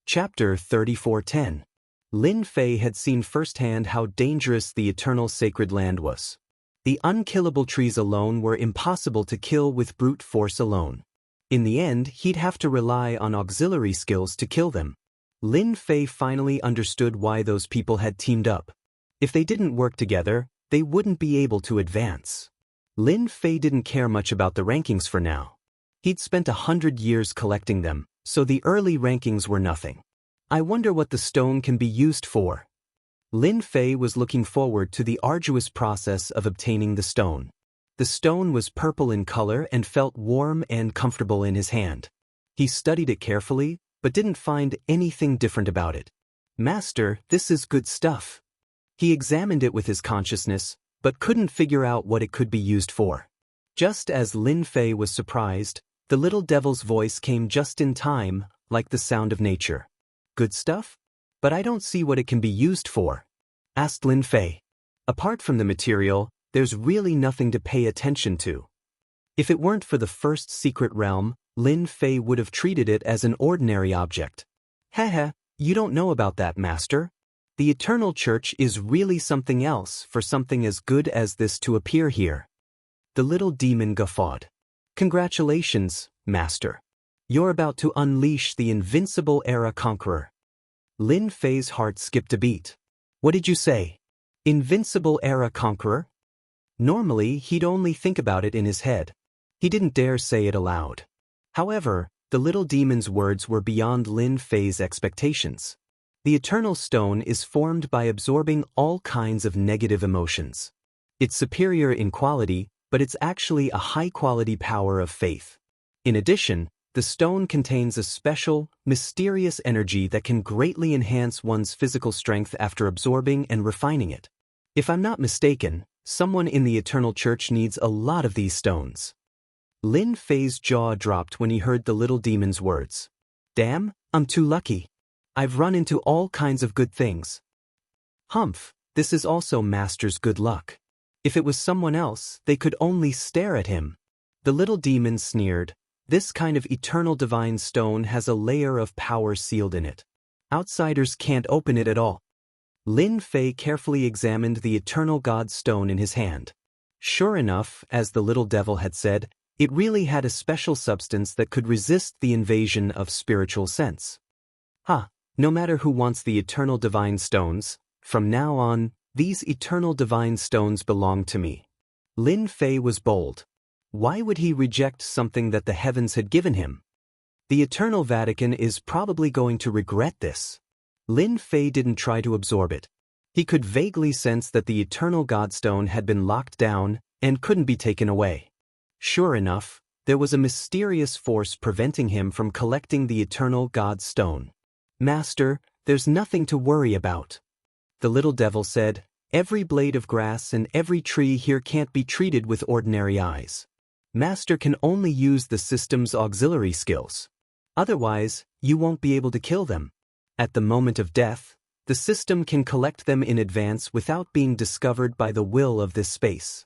Chapter 34:10. Lin Fei had seen firsthand how dangerous the eternal sacred land was. The unkillable trees alone were impossible to kill with brute force alone. In the end, he'd have to rely on auxiliary skills to kill them. Lin Fei finally understood why those people had teamed up. If they didn't work together, they wouldn't be able to advance. Lin Fei didn't care much about the rankings for now. He'd spent 100 years collecting them, so the early rankings were nothing. I wonder what the stone can be used for. Lin Fei was looking forward to the arduous process of obtaining the stone. The stone was purple in color and felt warm and comfortable in his hand. He studied it carefully, but didn't find anything different about it. Master, this is good stuff. He examined it with his consciousness, but couldn't figure out what it could be used for. Just as Lin Fei was surprised, the little devil's voice came just in time, like the sound of nature. Good stuff? But I don't see what it can be used for, asked Lin Fei. Apart from the material, there's really nothing to pay attention to. If it weren't for the first secret realm, Lin Fei would have treated it as an ordinary object. Haha, you don't know about that, Master. The Eternal Church is really something else for something as good as this to appear here. The little demon guffawed. Congratulations, Master. You're about to unleash the invincible Era Conqueror. Lin Fei's heart skipped a beat. What did you say? Invincible Era Conqueror? Normally, he'd only think about it in his head. He didn't dare say it aloud. However, the little demon's words were beyond Lin Fei's expectations. The Eternal Stone is formed by absorbing all kinds of negative emotions. It's superior in quality, but it's actually a high-quality power of faith. In addition, the stone contains a special, mysterious energy that can greatly enhance one's physical strength after absorbing and refining it. If I'm not mistaken, someone in the Eternal Church needs a lot of these stones. Lin Fei's jaw dropped when he heard the little demon's words. Damn, I'm too lucky. I've run into all kinds of good things. Humph, this is also Master's good luck. If it was someone else, they could only stare at him. The little demon sneered. This kind of eternal divine stone has a layer of power sealed in it. Outsiders can't open it at all. Lin Fei carefully examined the eternal God stone in his hand. Sure enough, as the little devil had said, it really had a special substance that could resist the invasion of spiritual sense. No matter who wants the eternal divine stones, from now on, these eternal divine stones belong to me. Lin Fei was bold. Why would he reject something that the heavens had given him? The Eternal Vatican is probably going to regret this. Lin Fei didn't try to absorb it. He could vaguely sense that the eternal Godstone had been locked down and couldn't be taken away. Sure enough, there was a mysterious force preventing him from collecting the eternal Godstone. Master, there's nothing to worry about. The little devil said, every blade of grass and every tree here can't be treated with ordinary eyes. Master can only use the system's auxiliary skills. Otherwise, you won't be able to kill them. At the moment of death, the system can collect them in advance without being discovered by the will of this space.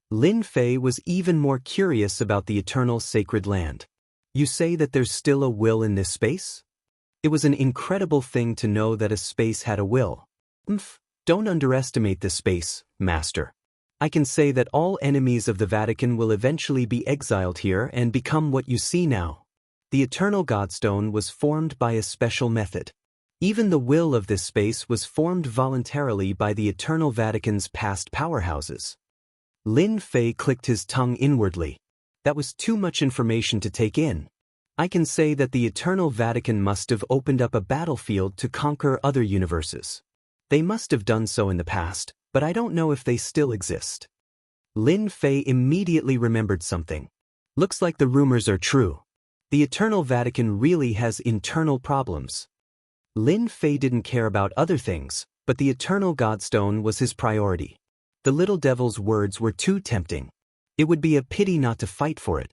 Lin Fei was even more curious about the eternal sacred land. You say that there's still a will in this space? It was an incredible thing to know that a space had a will. Don't underestimate this space, Master. I can say that all enemies of the Vatican will eventually be exiled here and become what you see now. The eternal Godstone was formed by a special method. Even the will of this space was formed voluntarily by the Eternal Vatican's past powerhouses. Lin Fei clicked his tongue inwardly. That was too much information to take in. I can say that the Eternal Vatican must have opened up a battlefield to conquer other universes. They must have done so in the past, but I don't know if they still exist. Lin Fei immediately remembered something. Looks like the rumors are true. The Eternal Vatican really has internal problems. Lin Fei didn't care about other things, but the Eternal Godstone was his priority. The little devil's words were too tempting. It would be a pity not to fight for it.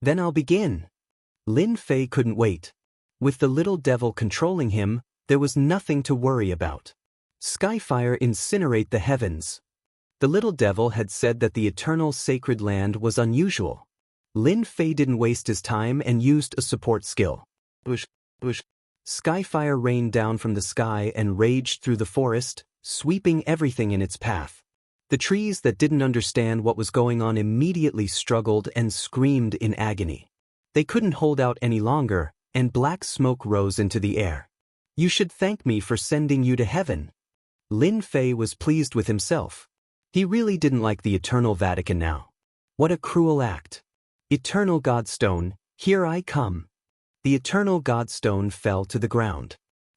Then I'll begin. Lin Fei couldn't wait. With the little devil controlling him, there was nothing to worry about. Skyfire incinerate the heavens. The little devil had said that the eternal sacred land was unusual. Lin Fei didn't waste his time and used a support skill. Bush. Skyfire rained down from the sky and raged through the forest, sweeping everything in its path. The trees that didn't understand what was going on immediately struggled and screamed in agony. They couldn't hold out any longer, and black smoke rose into the air. You should thank me for sending you to heaven. Lin Fei was pleased with himself. He really didn't like the Eternal Vatican now. What a cruel act. Eternal Godstone, here I come. The Eternal Godstone fell to the ground.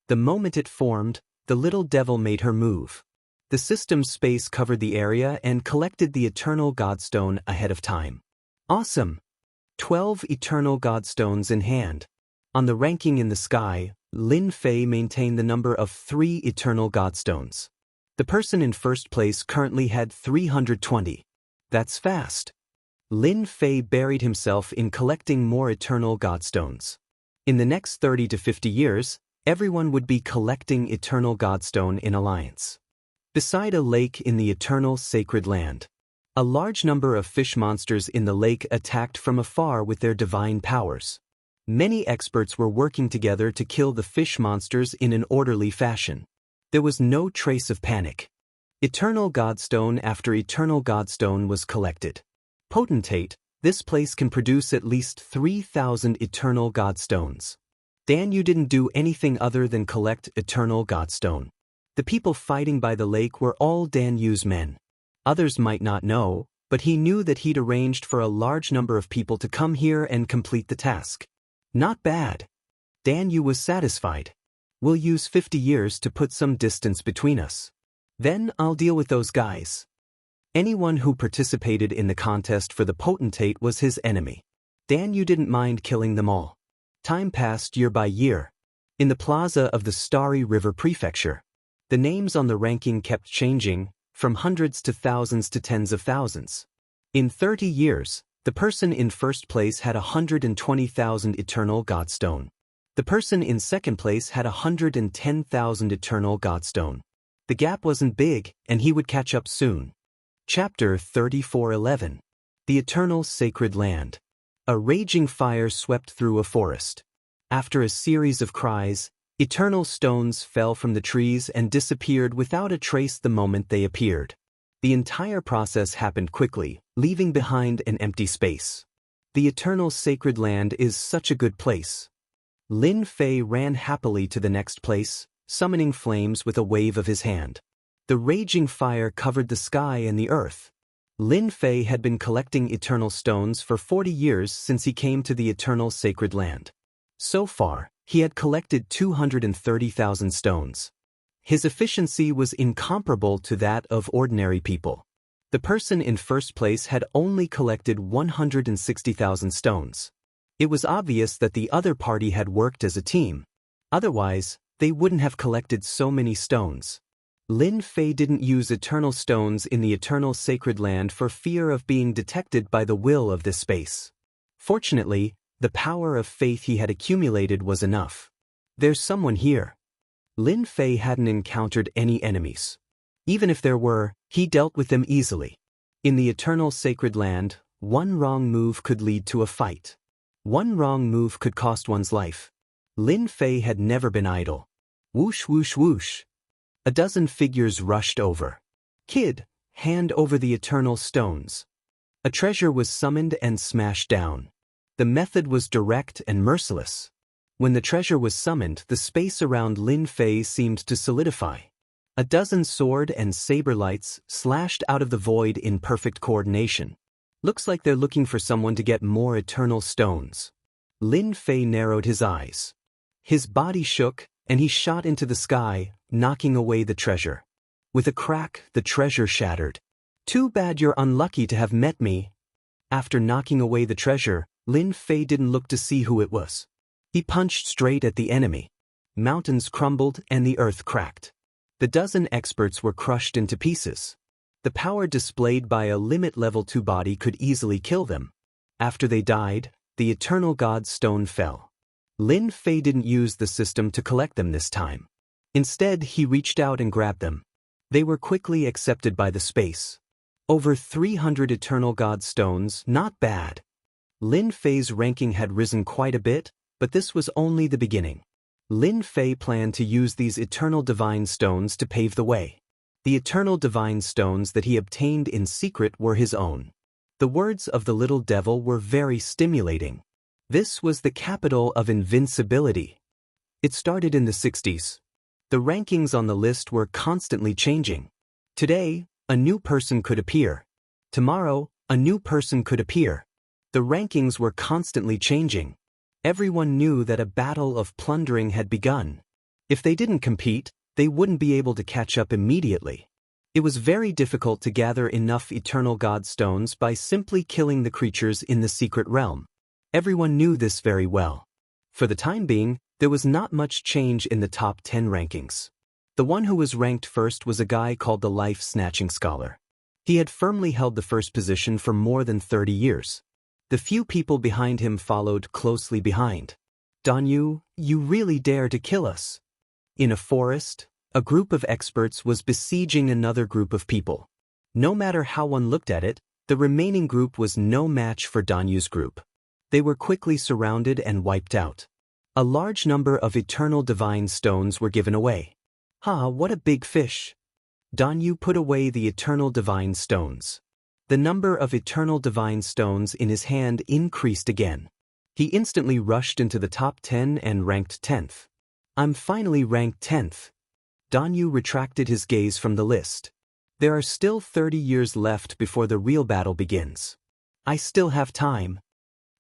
The moment it formed, the little devil made her move. The system's space covered the area and collected the Eternal Godstone ahead of time. Awesome! 12 Eternal Godstones in hand. On the ranking in the sky, Lin Fei maintained the number of 3 Eternal Godstones. The person in first place currently had 320. That's fast. Lin Fei buried himself in collecting more Eternal Godstones. In the next 30 to 50 years, everyone would be collecting Eternal Godstone in alliance. Beside a lake in the Eternal Sacred Land, a large number of fish monsters in the lake attacked from afar with their divine powers. Many experts were working together to kill the fish monsters in an orderly fashion. There was no trace of panic. Eternal Godstone after Eternal Godstone was collected. Potentate, this place can produce at least 3,000 Eternal Godstones. Dan Yu didn't do anything other than collect Eternal Godstone. The people fighting by the lake were all Dan Yu's men. Others might not know, but he knew that he'd arranged for a large number of people to come here and complete the task. Not bad. Dan Yu was satisfied. We'll use 50 years to put some distance between us. Then I'll deal with those guys. Anyone who participated in the contest for the potentate was his enemy. Dan Yu didn't mind killing them all. Time passed year by year. In the plaza of the Starry River Prefecture, the names on the ranking kept changing, from hundreds to thousands to tens of thousands. In 30 years, the person in first place had 120,000 Eternal Godstone. The person in second place had 110,000 Eternal Godstone. The gap wasn't big, and he would catch up soon. Chapter 34:11. The Eternal Sacred Land. A raging fire swept through a forest. After a series of cries, eternal stones fell from the trees and disappeared without a trace the moment they appeared. The entire process happened quickly, leaving behind an empty space. The Eternal Sacred Land is such a good place. Lin Fei ran happily to the next place, summoning flames with a wave of his hand. The raging fire covered the sky and the earth. Lin Fei had been collecting eternal stones for 40 years since he came to the Eternal Sacred Land. So far, he had collected 230,000 stones. His efficiency was incomparable to that of ordinary people. The person in first place had only collected 160,000 stones. It was obvious that the other party had worked as a team. Otherwise, they wouldn't have collected so many stones. Lin Fei didn't use eternal stones in the Eternal Sacred Land for fear of being detected by the will of this space. Fortunately, the power of faith he had accumulated was enough. There's someone here. Lin Fei hadn't encountered any enemies. Even if there were, he dealt with them easily. In the Eternal Sacred Land, one wrong move could lead to a fight. One wrong move could cost one's life. Lin Fei had never been idle. Whoosh whoosh whoosh. A dozen figures rushed over. Kid, hand over the eternal stones. A treasure was summoned and smashed down. The method was direct and merciless. When the treasure was summoned, the space around Lin Fei seemed to solidify. A dozen sword and saber lights slashed out of the void in perfect coordination. Looks like they're looking for someone to get more eternal stones. Lin Fei narrowed his eyes. His body shook, and he shot into the sky, knocking away the treasure. With a crack, the treasure shattered. Too bad you're unlucky to have met me. After knocking away the treasure, Lin Fei didn't look to see who it was. He punched straight at the enemy. Mountains crumbled and the earth cracked. The dozen experts were crushed into pieces. The power displayed by a limit level 2 body could easily kill them. After they died, the Eternal God's Stone fell. Lin Fei didn't use the system to collect them this time. Instead, he reached out and grabbed them. They were quickly accepted by the space. Over 300 Eternal God's Stones, not bad. Lin Fei's ranking had risen quite a bit, but this was only the beginning. Lin Fei planned to use these Eternal Divine Stones to pave the way. The Eternal Divine Stones that he obtained in secret were his own. The words of the little devil were very stimulating. This was the capital of invincibility. It started in the 60s. The rankings on the list were constantly changing. Today, a new person could appear. Tomorrow, a new person could appear. The rankings were constantly changing. Everyone knew that a battle of plundering had begun. If they didn't compete, they wouldn't be able to catch up immediately. It was very difficult to gather enough Eternal God Stones by simply killing the creatures in the secret realm. Everyone knew this very well. For the time being, there was not much change in the top 10 rankings. The one who was ranked first was a guy called the Life-Snatching Scholar. He had firmly held the first position for more than 30 years. The few people behind him followed closely behind. "Danyu, you really dare to kill us." In a forest, a group of experts was besieging another group of people. No matter how one looked at it, the remaining group was no match for Danyu's group. They were quickly surrounded and wiped out. A large number of Eternal Divine Stones were given away. What a big fish. Danyu put away the Eternal Divine Stones. The number of Eternal Divine Stones in his hand increased again. He instantly rushed into the top 10 and ranked 10th. "I'm finally ranked 10th. Danyu retracted his gaze from the list. "There are still 30 years left before the real battle begins. I still have time.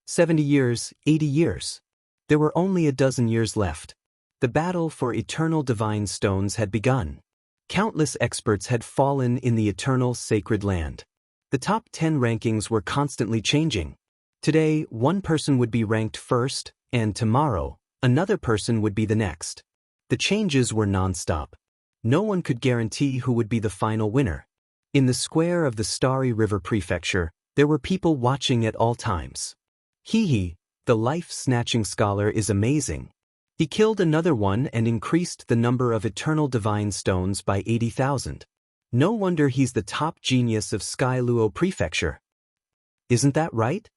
70 years, 80 years. There were only a dozen years left. The battle for Eternal Divine Stones had begun. Countless experts had fallen in the Eternal Sacred Land. The top 10 rankings were constantly changing. Today, one person would be ranked first, and tomorrow, another person would be the next. The changes were non-stop. No one could guarantee who would be the final winner. In the square of the Starry River Prefecture, there were people watching at all times. He, the Life-Snatching Scholar, is amazing. He killed another one and increased the number of Eternal Divine Stones by 80,000. No wonder he's the top genius of Skyluo Prefecture. Isn't that right?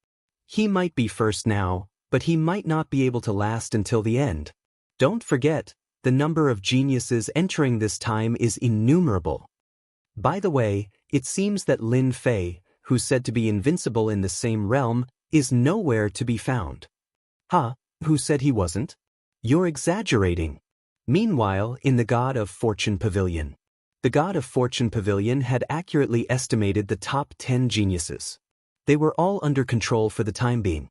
He might be first now, but he might not be able to last until the end. Don't forget, the number of geniuses entering this time is innumerable. By the way, it seems that Lin Fei, who's said to be invincible in the same realm, is nowhere to be found. Who said he wasn't? You're exaggerating. Meanwhile, in the God of Fortune Pavilion. The God of Fortune Pavilion had accurately estimated the top 10 geniuses. They were all under control for the time being.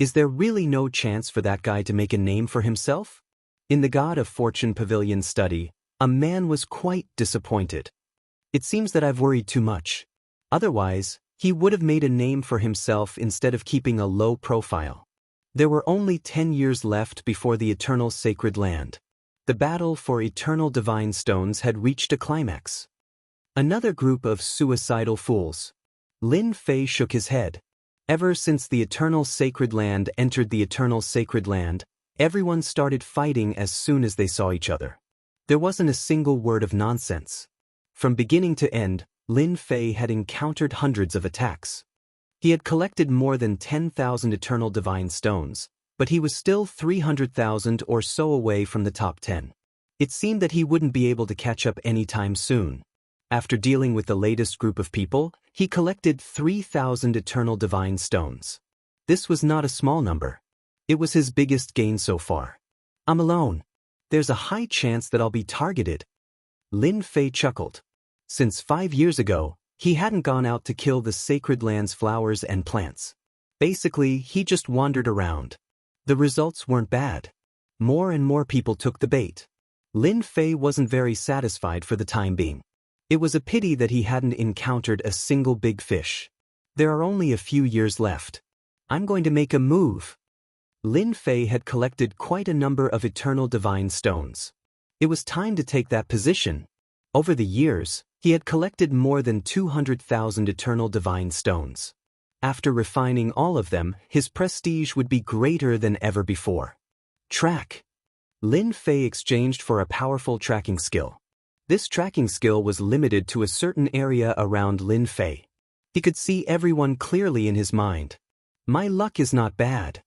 Is there really no chance for that guy to make a name for himself? In the God of Fortune Pavilion study, a man was quite disappointed. "It seems that I've worried too much. Otherwise, he would have made a name for himself instead of keeping a low profile." There were only 10 years left before the Eternal Sacred Land. The battle for Eternal Divine Stones had reached a climax. Another group of suicidal fools. Lin Fei shook his head. Ever since the Eternal Sacred Land entered the Eternal Sacred Land, everyone started fighting as soon as they saw each other. There wasn't a single word of nonsense. From beginning to end, Lin Fei had encountered hundreds of attacks. He had collected more than 10,000 Eternal Divine Stones, but he was still 300,000 or so away from the top 10. It seemed that he wouldn't be able to catch up anytime soon. After dealing with the latest group of people, he collected 3,000 Eternal Divine Stones. This was not a small number. It was his biggest gain so far. I'm alone. There's a high chance that I'll be targeted. Lin Fei chuckled. Since 5 years ago, he hadn't gone out to kill the sacred land's flowers and plants. Basically, he just wandered around. The results weren't bad. More and more people took the bait. Lin Fei wasn't very satisfied for the time being. It was a pity that he hadn't encountered a single big fish. There are only a few years left. I'm going to make a move. Lin Fei had collected quite a number of eternal divine stones. It was time to take that position. Over the years, he had collected more than 200,000 eternal divine stones. After refining all of them, his prestige would be greater than ever before. Track. Lin Fei exchanged for a powerful tracking skill. This tracking skill was limited to a certain area around Lin Fei. He could see everyone clearly in his mind. My luck is not bad.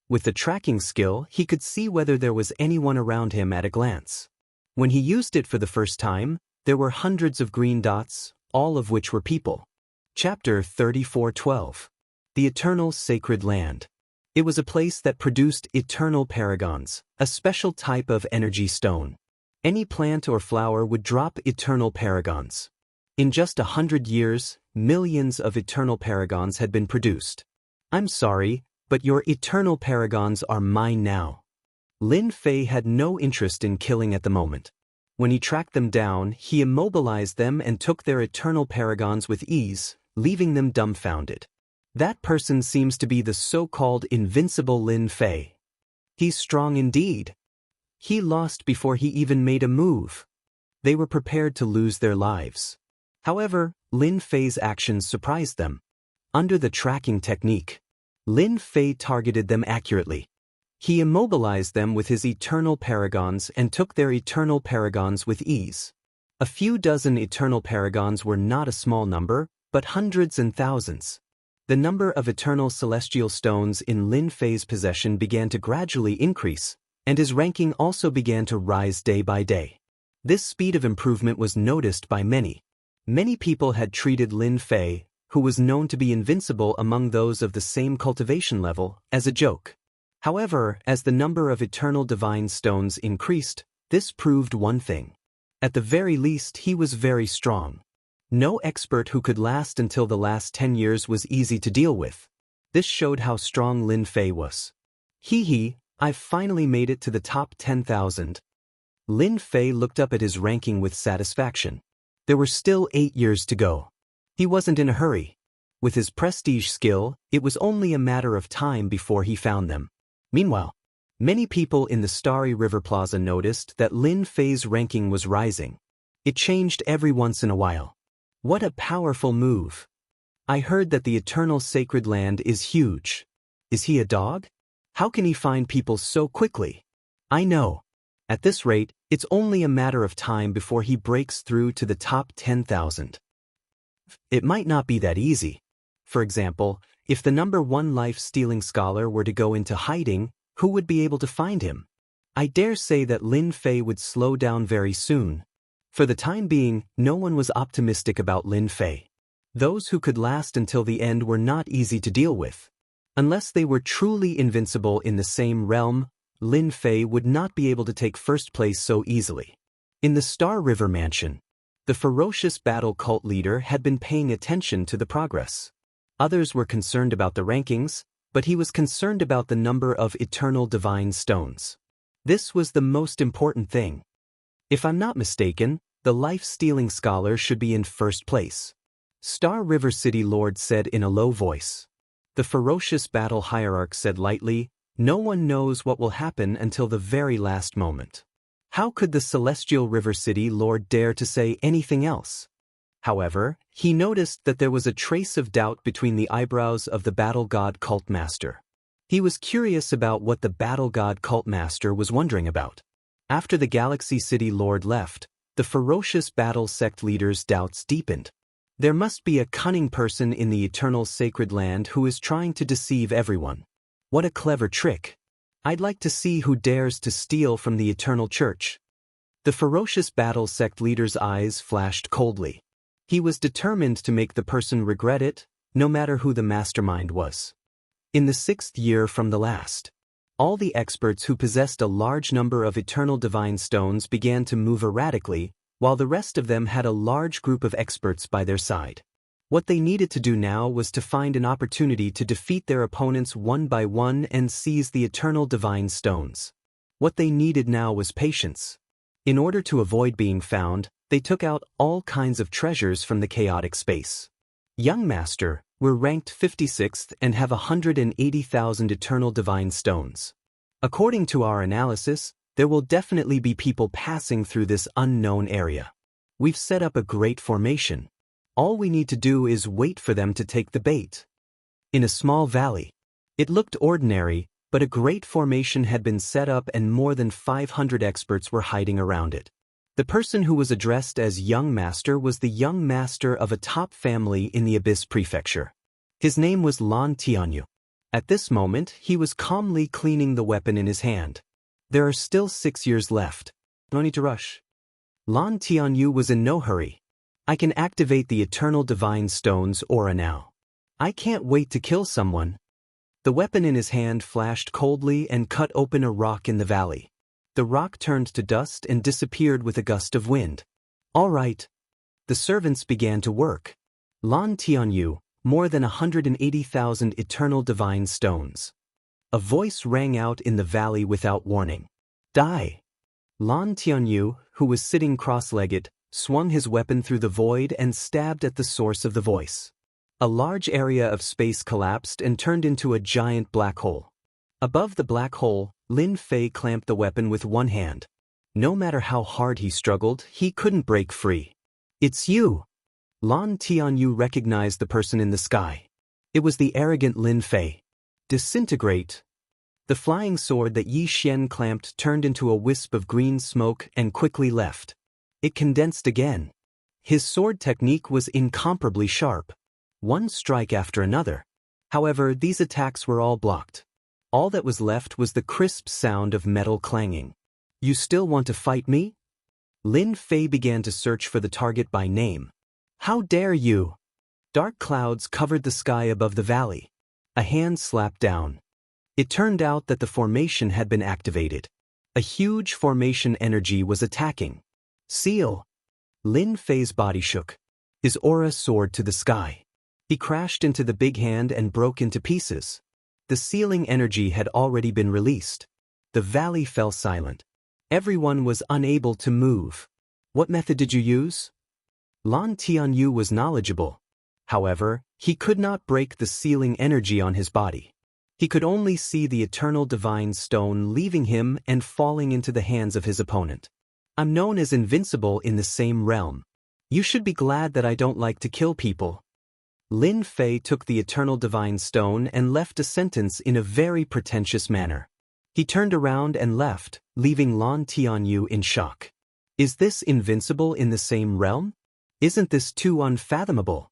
With the tracking skill, he could see whether there was anyone around him at a glance. When he used it for the first time, there were hundreds of green dots, all of which were people. Chapter 34:12. The Eternal Sacred Land. It was a place that produced eternal paragons, a special type of energy stone. Any plant or flower would drop eternal paragons. In just 100 years, millions of eternal paragons had been produced. I'm sorry, but your eternal paragons are mine now. Lin Fei had no interest in killing at the moment. When he tracked them down, he immobilized them and took their eternal paragons with ease, leaving them dumbfounded. That person seems to be the so-called invincible Lin Fei. He's strong indeed. He lost before he even made a move. They were prepared to lose their lives. However, Lin Fei's actions surprised them. Under the tracking technique, Lin Fei targeted them accurately. He immobilized them with his eternal paragons and took their eternal paragons with ease. A few dozen eternal paragons were not a small number, but hundreds and thousands. The number of eternal celestial stones in Lin Fei's possession began to gradually increase, and his ranking also began to rise day by day. This speed of improvement was noticed by many. Many people had treated Lin Fei, who was known to be invincible among those of the same cultivation level, as a joke. However, as the number of eternal divine stones increased, this proved one thing. At the very least, he was very strong. No expert who could last until the last 10 years was easy to deal with. This showed how strong Lin Fei was. I've finally made it to the top 10,000. Lin Fei looked up at his ranking with satisfaction. There were still 8 years to go. He wasn't in a hurry. With his prestige skill, it was only a matter of time before he found them. Meanwhile, many people in the Starry River Plaza noticed that Lin Fei's ranking was rising. It changed every once in a while. What a powerful move. I heard that the Eternal Sacred Land is huge. Is he a dog? How can he find people so quickly? I know. At this rate, it's only a matter of time before he breaks through to the top 10,000. It might not be that easy. For example, if the number 1 life-stealing scholar were to go into hiding, who would be able to find him? I dare say that Lin Fei would slow down very soon. For the time being, no one was optimistic about Lin Fei. Those who could last until the end were not easy to deal with. Unless they were truly invincible in the same realm, Lin Fei would not be able to take first place so easily. In the Star River Mansion, the ferocious battle cult leader had been paying attention to the progress. Others were concerned about the rankings, but he was concerned about the number of eternal divine stones. This was the most important thing. If I'm not mistaken, the life-stealing scholar should be in first place. Star River City Lord said in a low voice. The ferocious battle hierarch said lightly, no one knows what will happen until the very last moment. How could the Celestial River City Lord dare to say anything else? However, he noticed that there was a trace of doubt between the eyebrows of the Battle God Cult Master. He was curious about what the Battle God Cult Master was wondering about. After the Galaxy City Lord left, the ferocious battle sect leader's doubts deepened. There must be a cunning person in the Eternal Sacred Land who is trying to deceive everyone. What a clever trick. I'd like to see who dares to steal from the Eternal Church. The ferocious battle sect leader's eyes flashed coldly. He was determined to make the person regret it, no matter who the mastermind was. In the 6th year from the last. All the experts who possessed a large number of eternal divine stones began to move erratically, while the rest of them had a large group of experts by their side. What they needed to do now was to find an opportunity to defeat their opponents one by one and seize the eternal divine stones. What they needed now was patience. In order to avoid being found, they took out all kinds of treasures from the chaotic space. Young Master, we're ranked 56th and have 180,000 eternal divine stones. According to our analysis, there will definitely be people passing through this unknown area. We've set up a great formation. All we need to do is wait for them to take the bait. In a small valley. It looked ordinary, but a great formation had been set up and more than 500 experts were hiding around it. The person who was addressed as Young Master was the young master of a top family in the Abyss Prefecture. His name was Lan Tianyu. At this moment, he was calmly cleaning the weapon in his hand. There are still 6 years left. No need to rush. Lan Tianyu was in no hurry. I can activate the Eternal Divine Stone's aura now. I can't wait to kill someone. The weapon in his hand flashed coldly and cut open a rock in the valley. The rock turned to dust and disappeared with a gust of wind. All right. The servants began to work. Lan Tianyu, more than 180,000 eternal divine stones. A voice rang out in the valley without warning. Die! Lan Tianyu, who was sitting cross-legged, swung his weapon through the void and stabbed at the source of the voice. A large area of space collapsed and turned into a giant black hole. Above the black hole, Lin Fei clamped the weapon with one hand. No matter how hard he struggled, he couldn't break free. It's you! Lan Tianyu recognized the person in the sky. It was the arrogant Lin Fei. Disintegrate! The flying sword that Yi Xian clamped turned into a wisp of green smoke and quickly left. It condensed again. His sword technique was incomparably sharp. One strike after another. However, these attacks were all blocked. All that was left was the crisp sound of metal clanging. You still want to fight me? Lin Fei began to search for the target by name. How dare you? Dark clouds covered the sky above the valley. A hand slapped down. It turned out that the formation had been activated. A huge formation energy was attacking. Seal! Lin Fei's body shook. His aura soared to the sky. He crashed into the big hand and broke into pieces. The sealing energy had already been released. The valley fell silent. Everyone was unable to move. What method did you use? Lan Tianyu was knowledgeable. However, he could not break the sealing energy on his body. He could only see the eternal divine stone leaving him and falling into the hands of his opponent. I'm known as invincible in the same realm. You should be glad that I don't like to kill people. Lin Fei took the eternal divine stone and left a sentence in a very pretentious manner. He turned around and left, leaving Lan Tianyu in shock. Is this invincible in the same realm? Isn't this too unfathomable?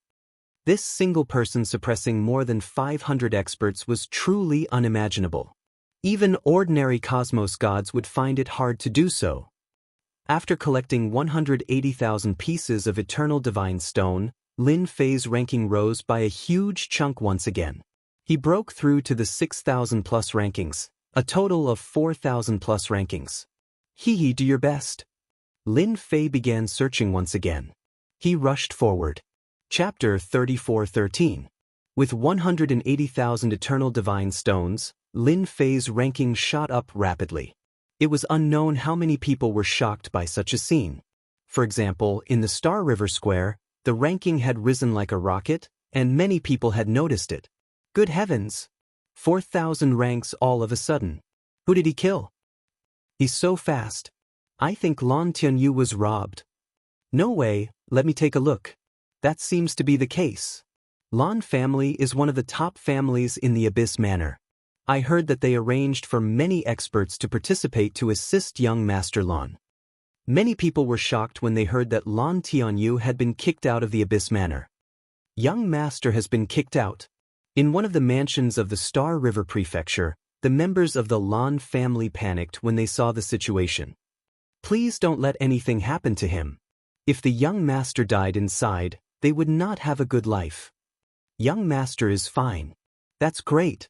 This single person suppressing more than 500 experts was truly unimaginable. Even ordinary cosmos gods would find it hard to do so. After collecting 180,000 pieces of eternal divine stone, Lin Fei's ranking rose by a huge chunk once again. He broke through to the 6,000 plus rankings, a total of 4,000 plus rankings. Hee, do your best. Lin Fei began searching once again. He rushed forward. Chapter 34:13. With 180,000 eternal divine stones, Lin Fei's ranking shot up rapidly. It was unknown how many people were shocked by such a scene. For example, in the Star River Square, the ranking had risen like a rocket, and many people had noticed it. Good heavens! 4,000 ranks all of a sudden. Who did he kill? He's so fast. I think Lan Tianyu was robbed. No way, let me take a look. That seems to be the case. Lan family is one of the top families in the Abyss Manor. I heard that they arranged for many experts to participate to assist young Master Lan. Many people were shocked when they heard that Lan Tianyu had been kicked out of the Abyss Manor. Young Master has been kicked out. In one of the mansions of the Star River Prefecture, the members of the Lan family panicked when they saw the situation. Please don't let anything happen to him. If the young master died inside, they would not have a good life. Young Master is fine. That's great.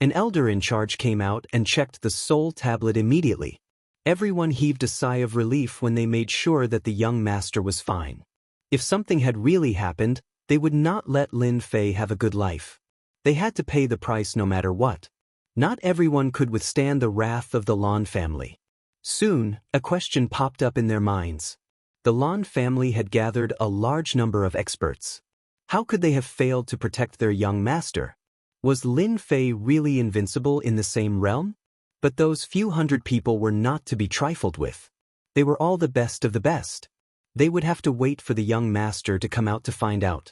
An elder in charge came out and checked the soul tablet immediately. Everyone heaved a sigh of relief when they made sure that the young master was fine. If something had really happened, they would not let Lin Fei have a good life. They had to pay the price no matter what. Not everyone could withstand the wrath of the Lan family. Soon, a question popped up in their minds. The Lan family had gathered a large number of experts. How could they have failed to protect their young master? Was Lin Fei really invincible in the same realm? But those few hundred people were not to be trifled with. They were all the best of the best. They would have to wait for the young master to come out to find out.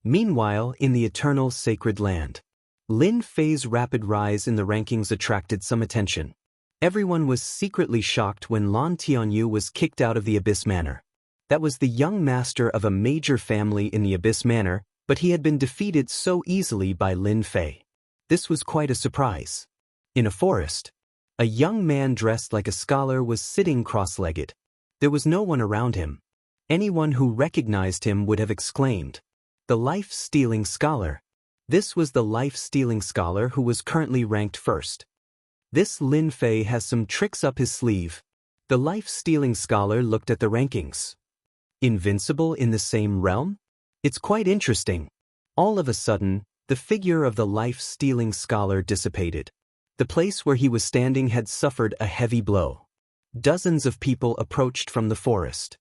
Meanwhile, in the eternal sacred land, Lin Fei's rapid rise in the rankings attracted some attention. Everyone was secretly shocked when Lan Tianyu was kicked out of the Abyss Manor. That was the young master of a major family in the Abyss Manor, but he had been defeated so easily by Lin Fei. This was quite a surprise. In a forest, a young man dressed like a scholar was sitting cross-legged. There was no one around him. Anyone who recognized him would have exclaimed, "The life-stealing scholar." This was the life-stealing scholar who was currently ranked first. This Lin Fei has some tricks up his sleeve. The life-stealing scholar looked at the rankings. Invincible in the same realm? It's quite interesting. All of a sudden, the figure of the life-stealing scholar dissipated. The place where he was standing had suffered a heavy blow. Dozens of people approached from the forest.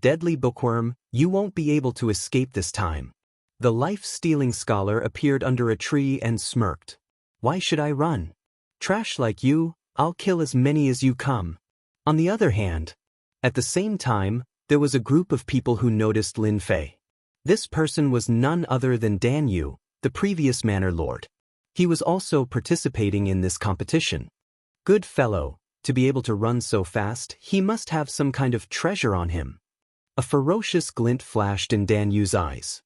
"Deadly bookworm, you won't be able to escape this time." The life-stealing scholar appeared under a tree and smirked. "Why should I run? Trash like you, I'll kill as many as you come." On the other hand, at the same time, there was a group of people who noticed Lin Fei. This person was none other than Dan Yu, the previous manor lord. He was also participating in this competition. Good fellow, to be able to run so fast, he must have some kind of treasure on him. A ferocious glint flashed in Dan Yu's eyes.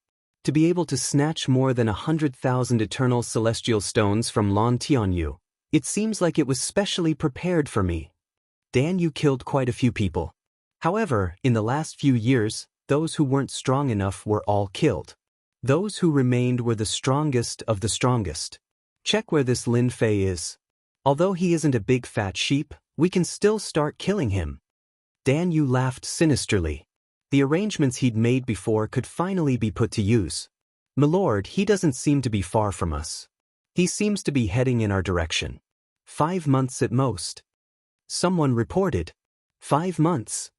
To be able to snatch more than 100,000 eternal celestial stones from Lan Tianyu, it seems like it was specially prepared for me. Dan Yu killed quite a few people. However, in the last few years, those who weren't strong enough were all killed. Those who remained were the strongest of the strongest. Check where this Lin Fei is. Although he isn't a big fat sheep, we can still start killing him. Dan Yu laughed sinisterly. The arrangements he'd made before could finally be put to use. "Milord, he doesn't seem to be far from us. He seems to be heading in our direction. 5 months at most." Someone reported. 5 months.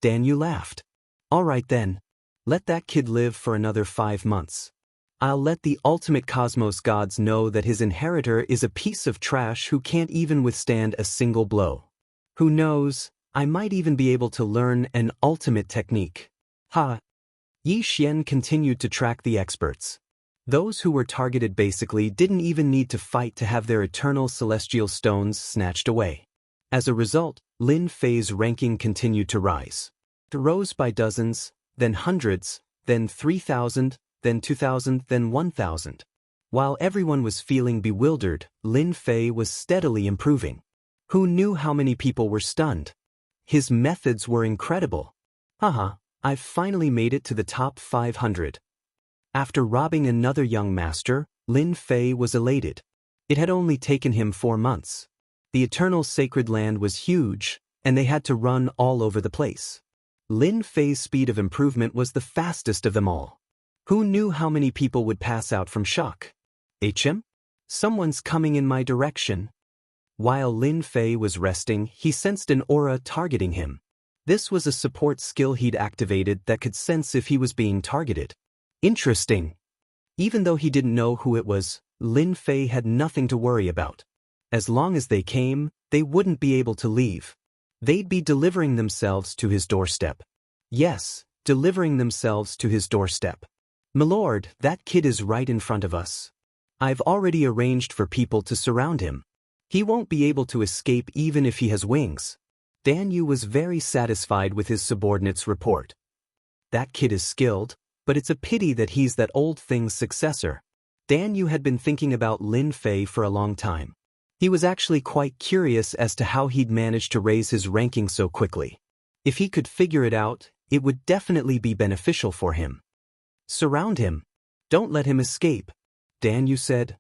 Dan Yu laughed. "All right then. Let that kid live for another 5 months. I'll let the ultimate cosmos gods know that his inheritor is a piece of trash who can't even withstand a single blow. Who knows, I might even be able to learn an ultimate technique." Ha! Yi Xian continued to track the experts. Those who were targeted basically didn't even need to fight to have their eternal celestial stones snatched away. As a result, Lin Fei's ranking continued to rise. It rose by dozens, then hundreds, then 3,000, then 2,000, then 1,000. While everyone was feeling bewildered, Lin Fei was steadily improving. Who knew how many people were stunned? His methods were incredible. Haha, I've finally made it to the top 500. After robbing another young master, Lin Fei was elated. It had only taken him 4 months. The eternal sacred land was huge, and they had to run all over the place. Lin Fei's speed of improvement was the fastest of them all. Who knew how many people would pass out from shock? HM? Someone's coming in my direction. While Lin Fei was resting, he sensed an aura targeting him. This was a support skill he'd activated that could sense if he was being targeted. Interesting. Even though he didn't know who it was, Lin Fei had nothing to worry about. As long as they came, they wouldn't be able to leave. They'd be delivering themselves to his doorstep. Yes, delivering themselves to his doorstep. "Milord, that kid is right in front of us. I've already arranged for people to surround him. He won't be able to escape even if he has wings." Dan Yu was very satisfied with his subordinate's report. "That kid is skilled, but it's a pity that he's that old thing's successor." Dan Yu had been thinking about Lin Fei for a long time. He was actually quite curious as to how he'd managed to raise his ranking so quickly. If he could figure it out, it would definitely be beneficial for him. "Surround him. Don't let him escape," Dan Yu said.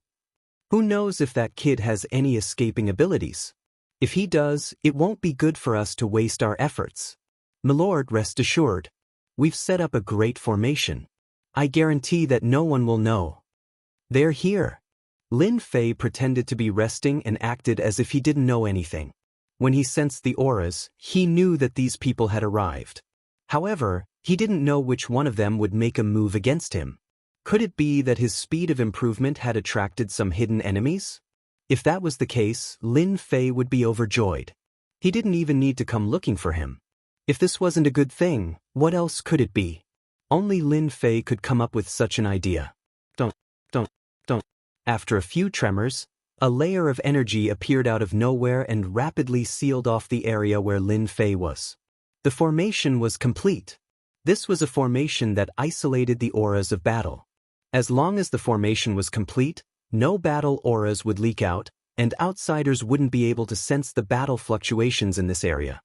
Who knows if that kid has any escaping abilities? If he does, it won't be good for us to waste our efforts. Milord, rest assured. We've set up a great formation. I guarantee that no one will know. They're here. Lin Fei pretended to be resting and acted as if he didn't know anything. When he sensed the auras, he knew that these people had arrived. However, he didn't know which one of them would make a move against him. Could it be that his speed of improvement had attracted some hidden enemies? If that was the case, Lin Fei would be overjoyed. He didn't even need to come looking for him. If this wasn't a good thing, what else could it be? Only Lin Fei could come up with such an idea. Don't. After a few tremors, a layer of energy appeared out of nowhere and rapidly sealed off the area where Lin Fei was. The formation was complete. This was a formation that isolated the auras of battle. As long as the formation was complete, no battle auras would leak out, and outsiders wouldn't be able to sense the battle fluctuations in this area.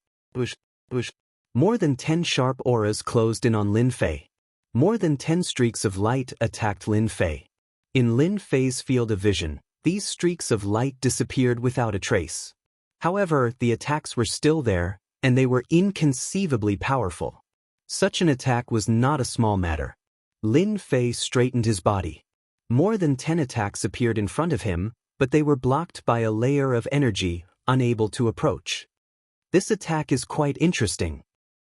More than 10 sharp auras closed in on Lin Fei. More than 10 streaks of light attacked Lin Fei. In Lin Fei's field of vision, these streaks of light disappeared without a trace. However, the attacks were still there, and they were inconceivably powerful. Such an attack was not a small matter. Lin Fei straightened his body. More than 10 attacks appeared in front of him, but they were blocked by a layer of energy, unable to approach. This attack is quite interesting.